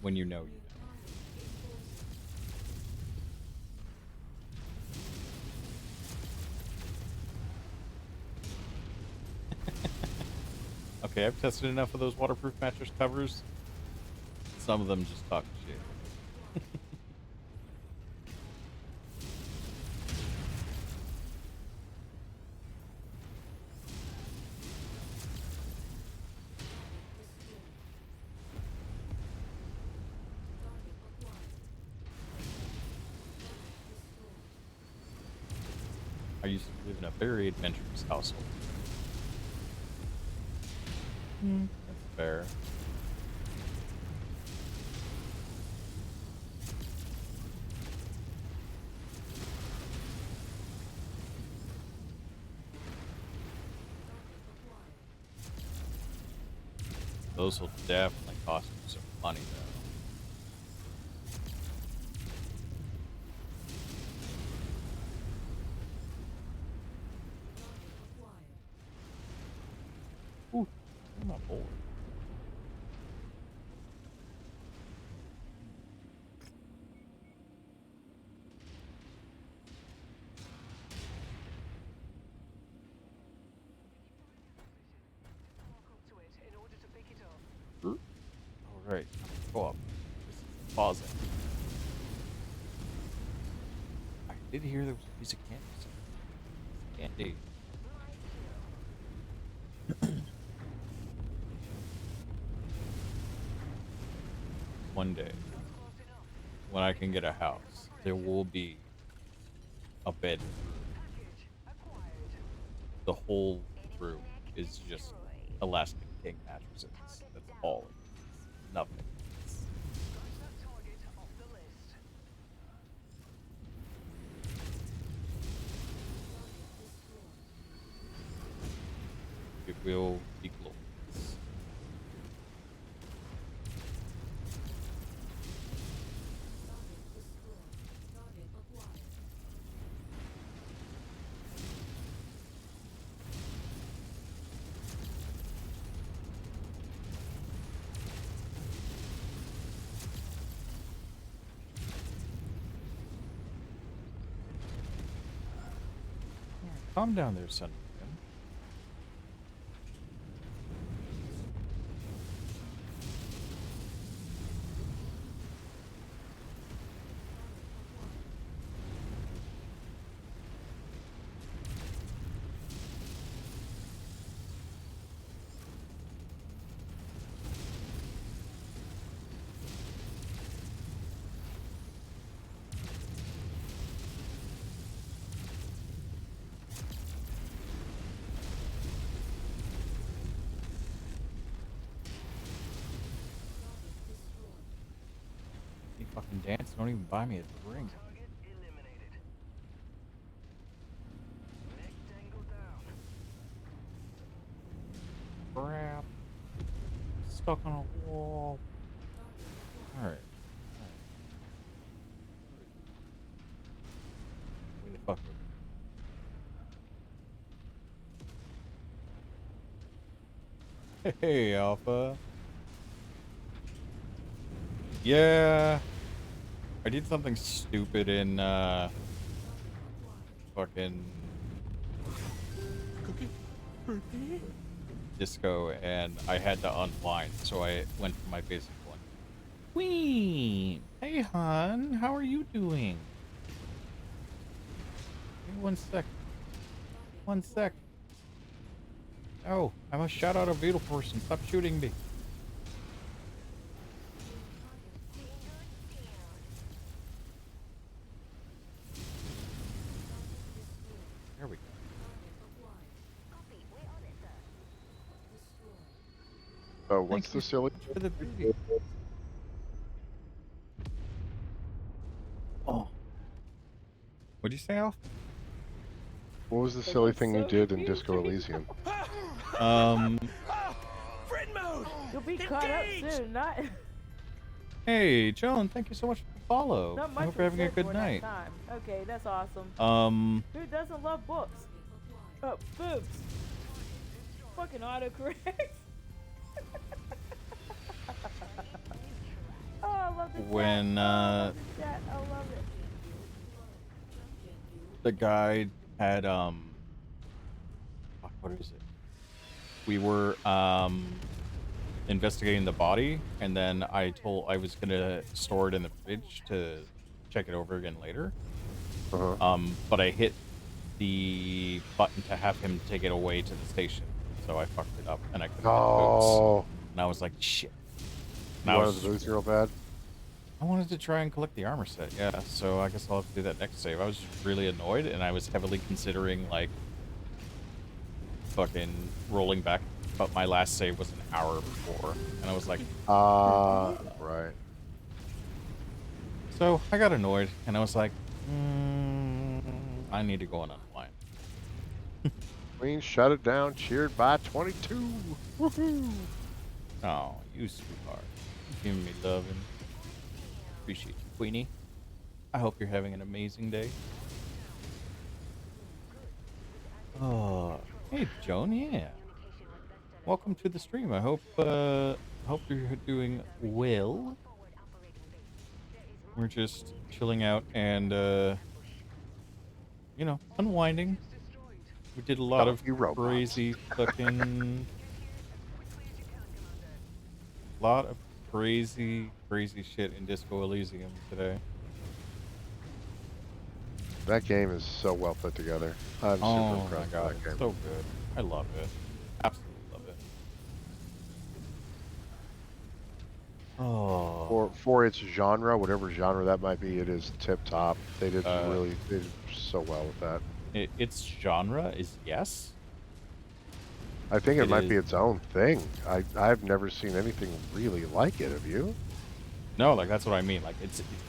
When you know you know. Okay, I've tested enough of those waterproof mattress covers. Some of them just talk shit. I used to live in a very adventurous household. That's fair. Those will definitely cost you some money, though. Ooh, I'm not bored. Alright, co-op. Pausing. I did hear there was a piece of candy. One day, when I can get a house, there will be a bed. The whole room is just elastic king mattresses. That's all. Nothing. It will be glorious. Calm down there, son. You fucking dance, don't even buy me a drink. Crap. Stuck on a wall. Alright. Where the fuck are we? Hey, Alpha. Yeah. I did something stupid in, fucking Cookie? Birthday? disco, and I had to unblind, so I went for my basic one. Queen! Hey, hon, how are you doing? Hey, 1 sec. 1 sec. Oh, I must shout out a beautiful person. Stop shooting me. There we go. Oh, what's the silly? For the beauty. What'd you say, Alf? What was the silly thing you did in Disco Elysium? Friend mode! You'll be caught up soon, not Hey, Joan, thank you so much for the follow. not I much hope you're was having a said good for night. that time. Okay, that's awesome. Who doesn't love books? Oh, boobs. Fucking autocorrect. Oh, I love the chat. When Oh, I love the chat. I love it. the guy had fuck, what is it? We were investigating the body, and then I was gonna store it in the fridge to check it over again later. But I hit the button to have him take it away to the station, so I fucked it up, and I couldn't get the boots. And I was like, shit. You wanted the boots real bad? I wanted to try and collect the armor set, yeah. So I guess I'll have to do that next save. I was just really annoyed, and I was heavily considering like fucking rolling back, but my last save was an hour before, and I was like, right. So I got annoyed, and I was like, I need to go and unwind. Queen shut it down, cheered by 22. Woohoo! Oh, you sweetheart. You're giving me love and appreciate you, Queenie. I hope you're having an amazing day. Oh, hey, Joan, yeah. Welcome to the stream. I hope you're doing well. We're just chilling out and, you know, unwinding. We did a lot of crazy fucking... lot of crazy shit in Disco Elysium today. That game is so well put together. I'm super impressed with that game. So good. I love it. Absolutely love it. Oh. For its genre, whatever genre that might be, it is tip top. They did so well with that. Its genre is yes. I think it might be its own thing. I've never seen anything really like it. Have you? No, like that's what I mean. Like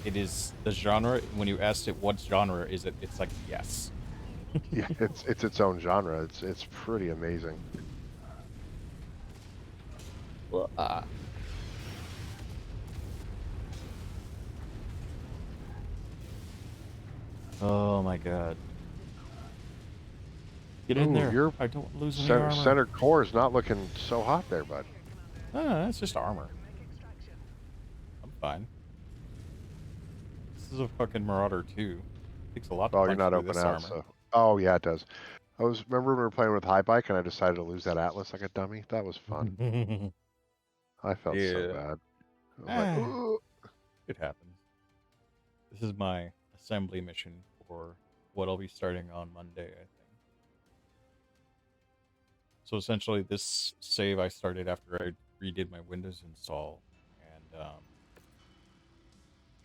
it is the genre. When you asked it what genre is it, it's like yes. Yeah, it's its own genre. It's pretty amazing. Well, oh my god. Get in there. I don't lose any armor. Center core is not looking so hot there, bud. No, that's just armor. I'm fine. This is a fucking Marauder 2. Takes a lot to punch you're not through open this out, armor. so... Oh, yeah, it does. Remember we were playing with High Bike and I decided to lose that Atlas like a dummy? That was fun. I felt so bad. I was like, it happens. This is my assembly mission for what I'll be starting on Monday, I think. So essentially, this save I started after I redid my Windows install, and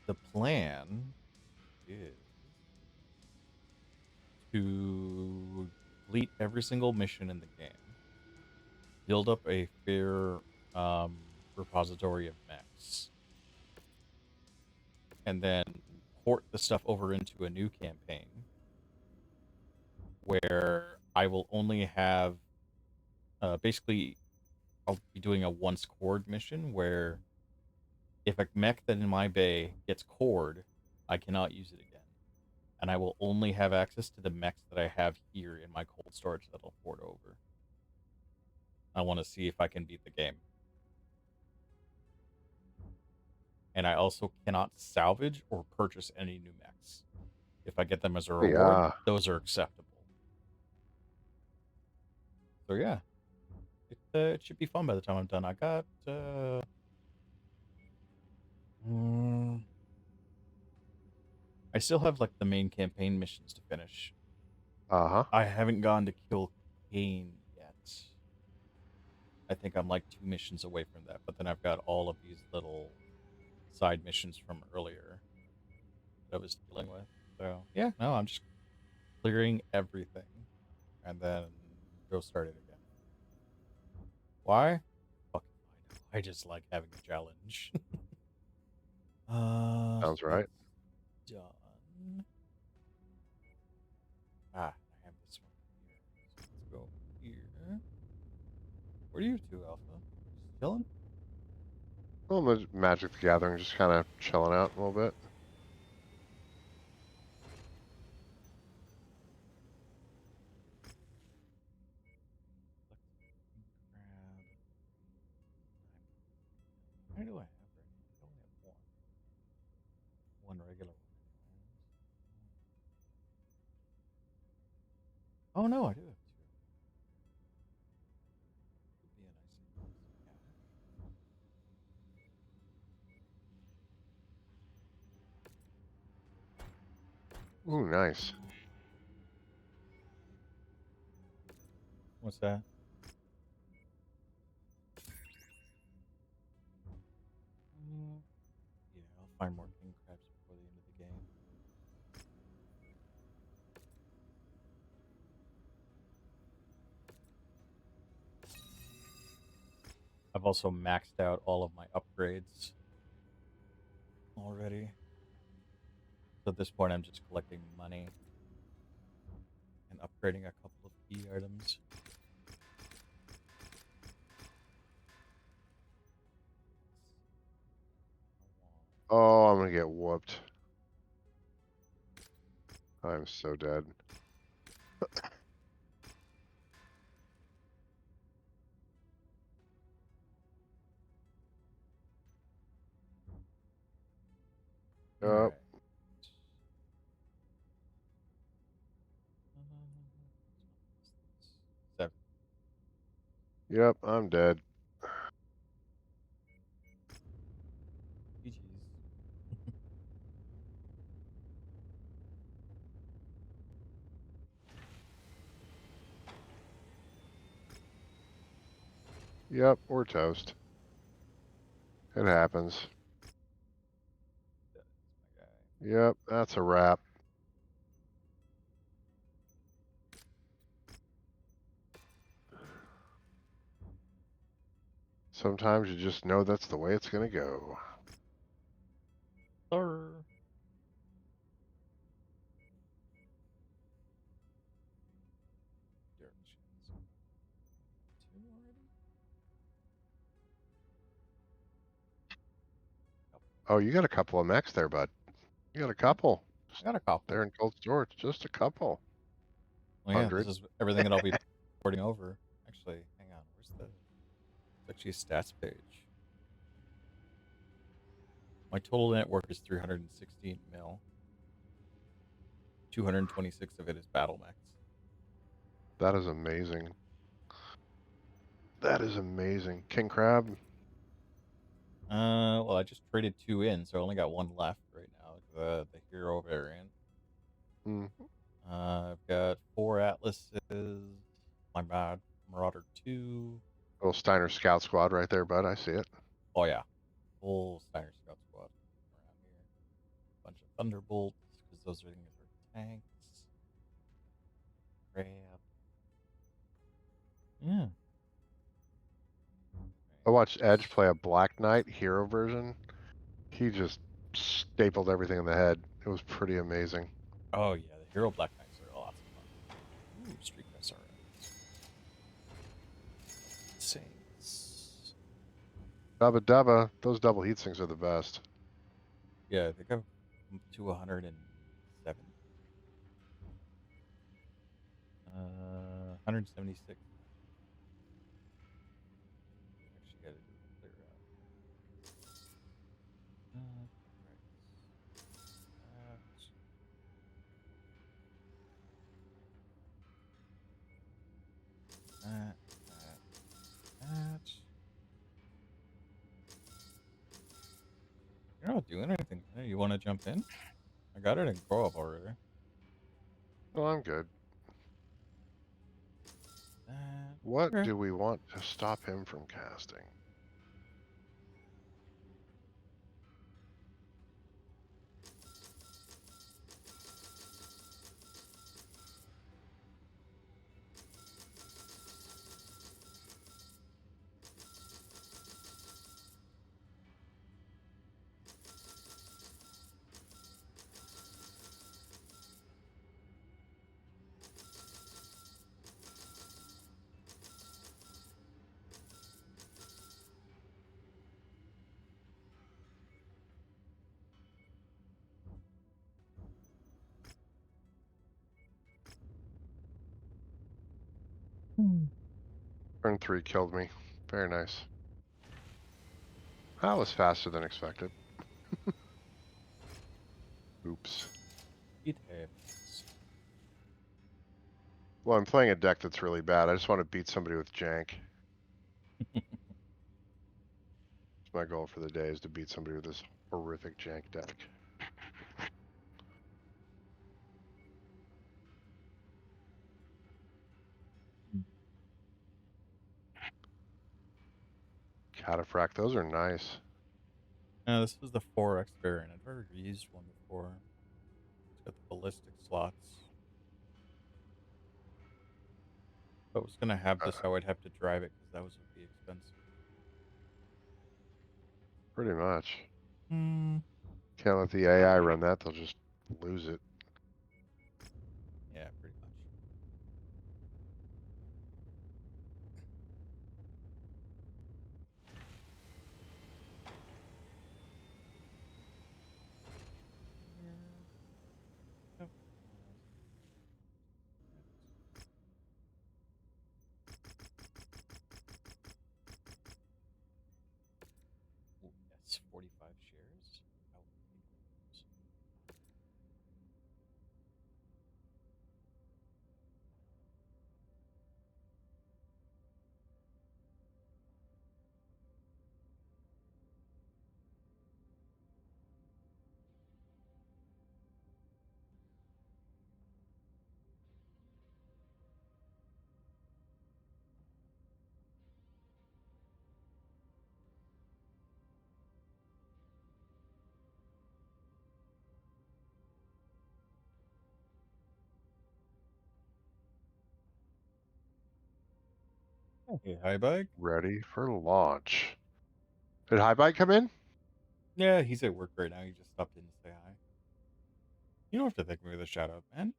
the plan is to complete every single mission in the game, build up a fair repository of mechs, and then port the stuff over into a new campaign where I will only have basically I'll be doing a once cored mission where if a mech that in my bay gets cored, I cannot use it again. And I will only have access to the mechs that I have here in my cold storage that I'll port over. I want to see if I can beat the game. And I also cannot salvage or purchase any new mechs. If I get them as a reward, those are acceptable. So yeah. It should be fun by the time I'm done. I got I still have like the main campaign missions to finish. I haven't gone to kill Kane yet. I think I'm like 2 missions away from that, but then I've got all of these little side missions from earlier that I was dealing with. So yeah, no, I'm just clearing everything and then go start it again. Why? Fuck, I just like having a challenge. Sounds right. Done. I have this one here. So let's go here. Where are you two, Alpha? Just chilling? Well, Magic the Gathering, just kind of chilling out a little bit. Where do I have right now? I only have one. One regular one. Oh no, I do have two. Would be a nice Ooh, nice. What's that? Yeah, I'll find more king crabs before the end of the game. I've also maxed out all of my upgrades already. So at this point, I'm just collecting money and upgrading a couple of key items. Oh, I'm gonna get whooped. I'm so dead. Yep. Seven. Yep, I'm dead. GG's. Yep, we're toast. It happens. Yep, that's a wrap. Sometimes you just know that's the way it's gonna go. Oh, you got a couple of mechs there, bud. You got a couple. I got a couple. They're in cold storage. Just a couple. Well, yeah, this is everything that I'll be porting over. Actually, hang on. Where's the... It's actually a stats page. My total network is 316 mil. 226 of it is battle mechs. That is amazing. That is amazing. King Crab? Well, I just traded 2 in, so I only got 1 left right now. The hero variant. I've got 4 Atlases. My bad. Marauder 2. Little Steiner Scout Squad right there, bud. I see it. Oh, yeah. Full Steiner Scout Squad around here. Bunch of Thunderbolts, because those things are tanks. Crab. Yeah. I watched Edge play a Black Knight hero version. He just stapled everything in the head. It was pretty amazing. Oh, yeah. The hero Black Knights are lots of fun. Ooh, Street Press alright. Saints. Dubba Dubba. Those double heat sinks are the best. Yeah, I think I'm to 107. 176. Actually, got to do a clear out. That. You're not doing anything. Hey, you want to jump in? I got it in grow up already. Well, I'm good. What do we want to stop him from casting? Turn 3 killed me. Very nice. That was faster than expected. Oops. It happens. Well, I'm playing a deck that's really bad. I just want to beat somebody with jank. My goal for the day is to beat somebody with this horrific jank deck. Cataphract, those are nice. This was the 4X variant. I've never used one before. It's got the ballistic slots. If I was gonna have this, I would have to drive it because that would be expensive. Pretty much. Hmm. Can't let the AI run that, they'll just lose it. Yeah, pretty much. Ooh, yes, 45 shares. I'll take those. Hey, hi, bike. Ready for launch. Did High Bike come in? Yeah, he's at work right now. He just stopped in to say hi. You don't have to thank me with a shout out, man.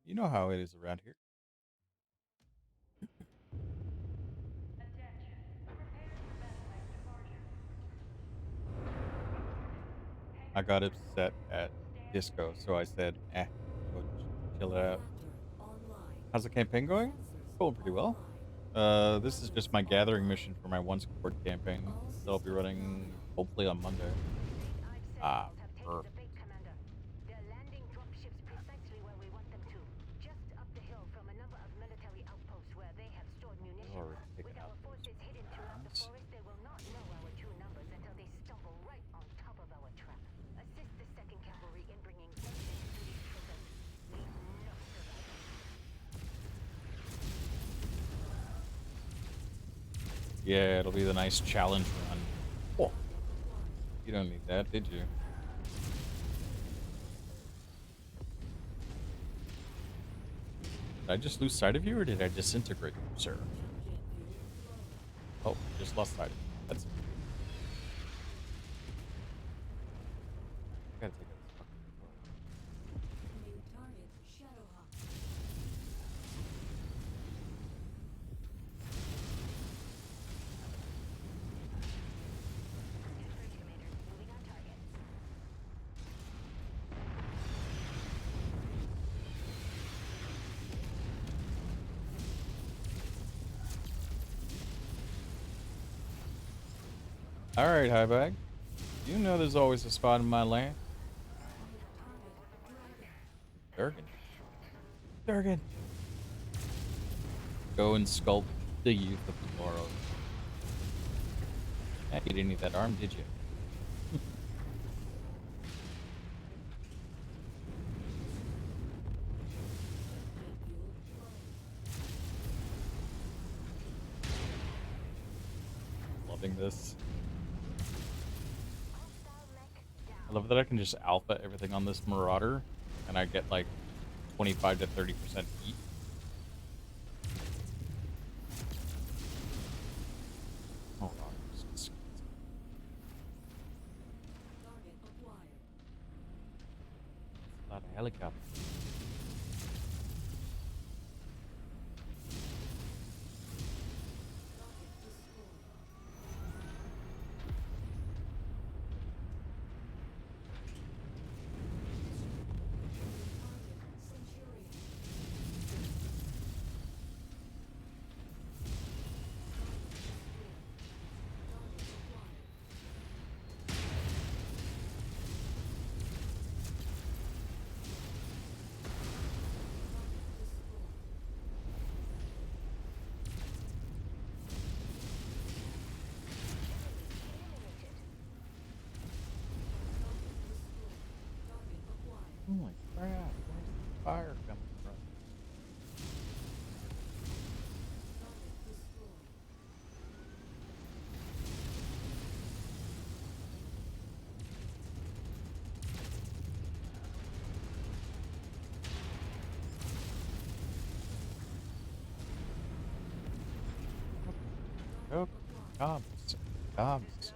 You know how it is around here. I got upset at Disco, so I said, go chill it out. How's the campaign going? Going pretty well. This is just my gathering mission for my one squad campaign that I'll be running hopefully on Monday. Perfect. Already taken out those rounds. Yeah, it'll be the nice challenge run. Oh, you don't need that, did you? Did I just lose sight of you, or did I disintegrate you, sir? Oh, just lost sight of you. That's it. I gotta take out this fucking Alright, Highbag. You know there's always a spot in my land. Durgan. Durgan. Go and sculpt the youth of tomorrow. You didn't need that arm, did you? Loving this. I love that I can just alpha everything on this Marauder, and I get like 25 to 30% heat. Hold on. A lot of helicopters. Crap, where's the fire coming from? Oh, comms. Comms.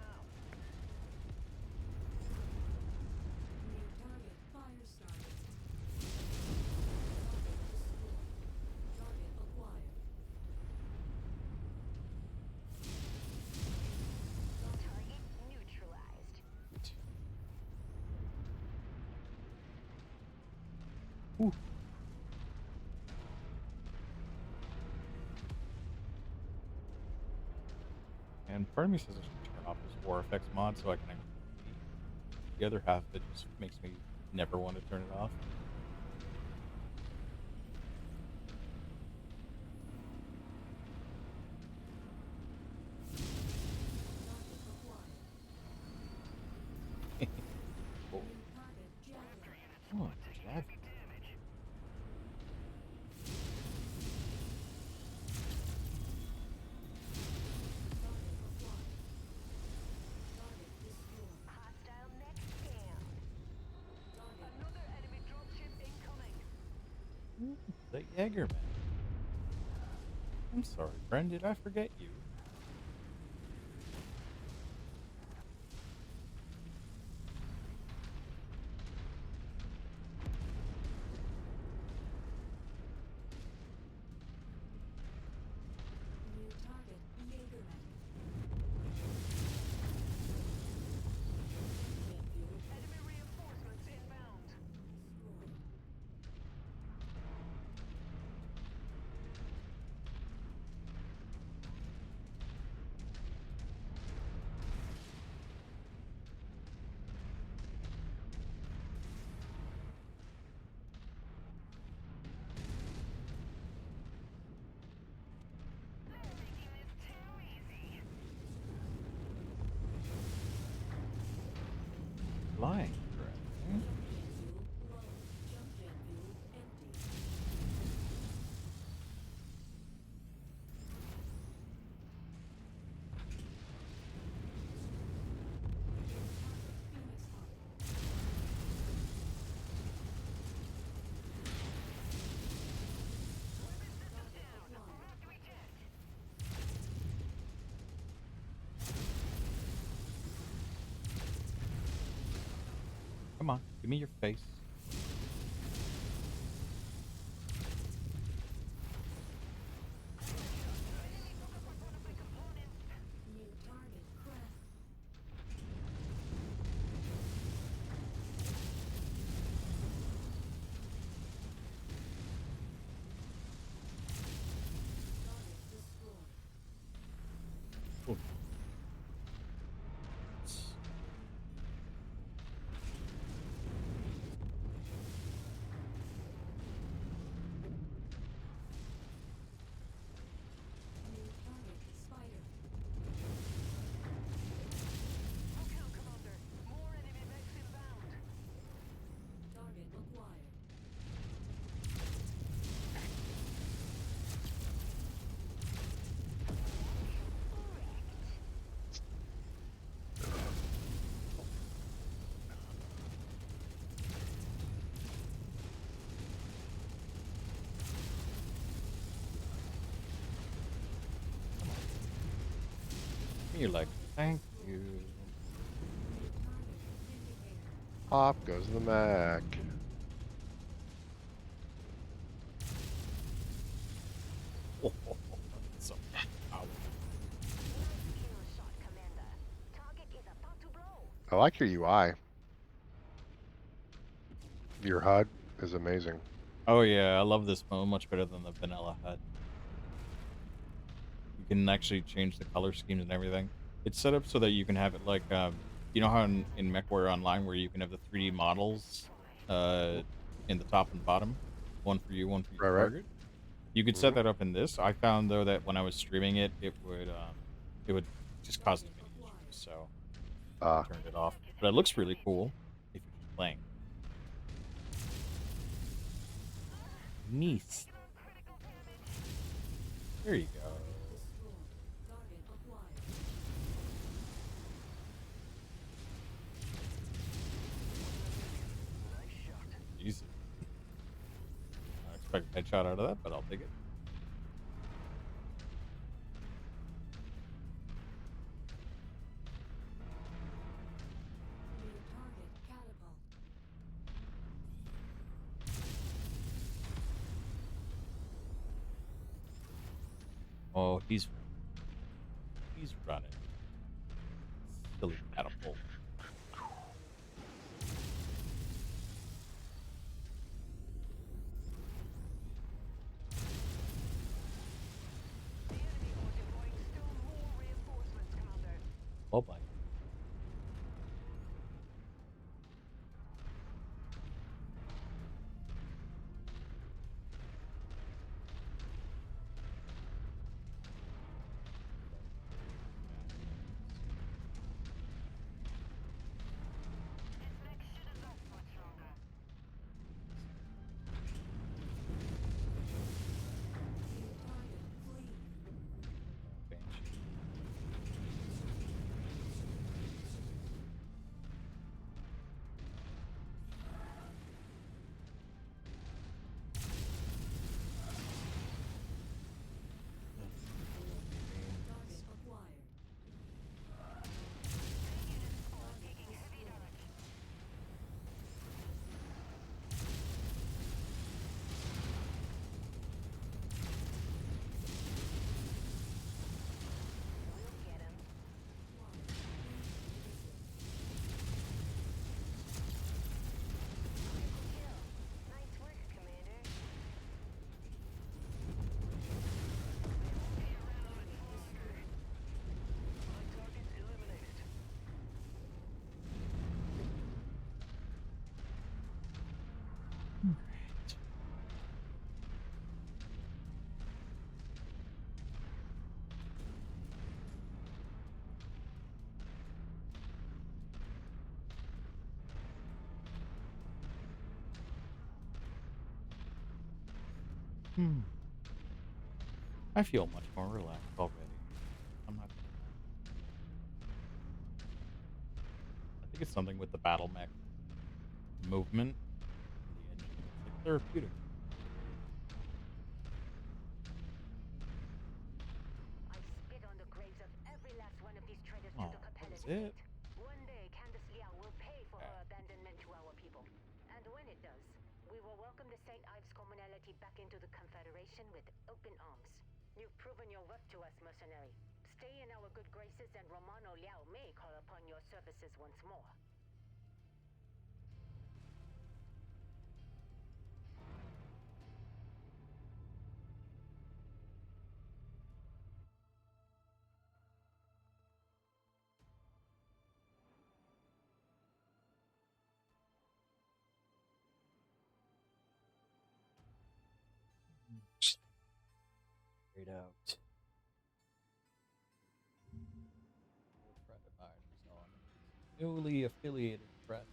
Ooh. And part of me says I should turn off this war effects mod so I can actually see. The other half of it just makes me never want to turn it off. Cool. Oh, Jav. The Jaeger man. I'm sorry, friend. Did I forget you? Flying dragon. Come on, give me your face. Ooh. You're like, thank you. Off goes the Mac. Oh, so powerful. I like your UI. Your HUD is amazing. Oh yeah, I love this mode much better than the vanilla HUD. You can actually change the color schemes and everything. It's set up so that you can have it like, you know how in MechWarrior Online where you can have the 3D models in the top and bottom? One for you, one for your target? You could set that up in this. I found, though, that when I was streaming it, it would just cause too many issues, so I turned it off. But it looks really cool if you're just playing. Nice. There you go. Jesus. I expect a headshot out of that, but I'll take it. Oh, he's running. Silly catapult. Oh my. I feel much more relaxed already. I'm not. I think it's something with the battle mech movement. The engine. It's like therapeutic. I spit on the graves of every last one of these traitors Oh, to the that was Capella it. One day, Candace Liao will pay for her abandonment to our people. And when it does, we will welcome the St. Ives commonality back into the Confederation with open arms. You've proven your worth to us, mercenary. Stay in our good graces and Romano Liao may call upon your services once more. Straight out. Friend of mine who's on newly affiliated friend.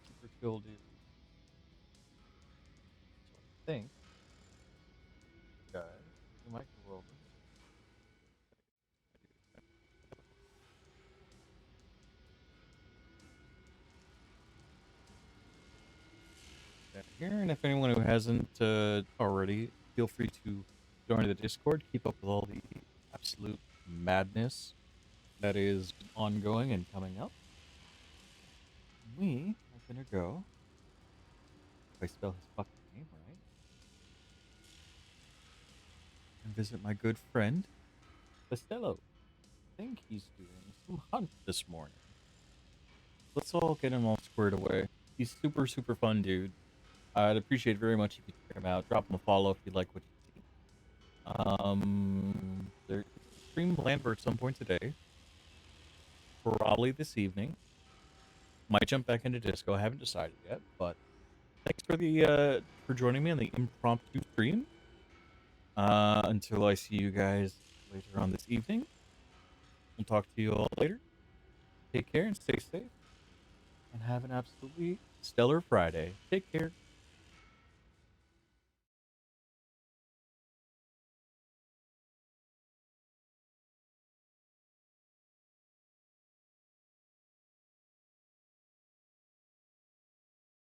Super chill dude. So I think, guys, we might go over. Here, and if anyone who hasn't already, feel free to join the Discord. Keep up with all the absolute madness that is ongoing and coming up. We are gonna go. If I spell his fucking name right, and visit my good friend Costello. I think he's doing some hunt this morning. Let's all get him all squared away. He's super fun dude. I'd appreciate very much if you check him out. Drop him a follow if you like what you see. There's stream land for at some point today. Probably this evening. Might jump back into disco. I haven't decided yet, but thanks for the for joining me on the impromptu stream. Until I see you guys later on this evening. We'll talk to you all later. Take care and stay safe. And have an absolutely stellar Friday. Take care.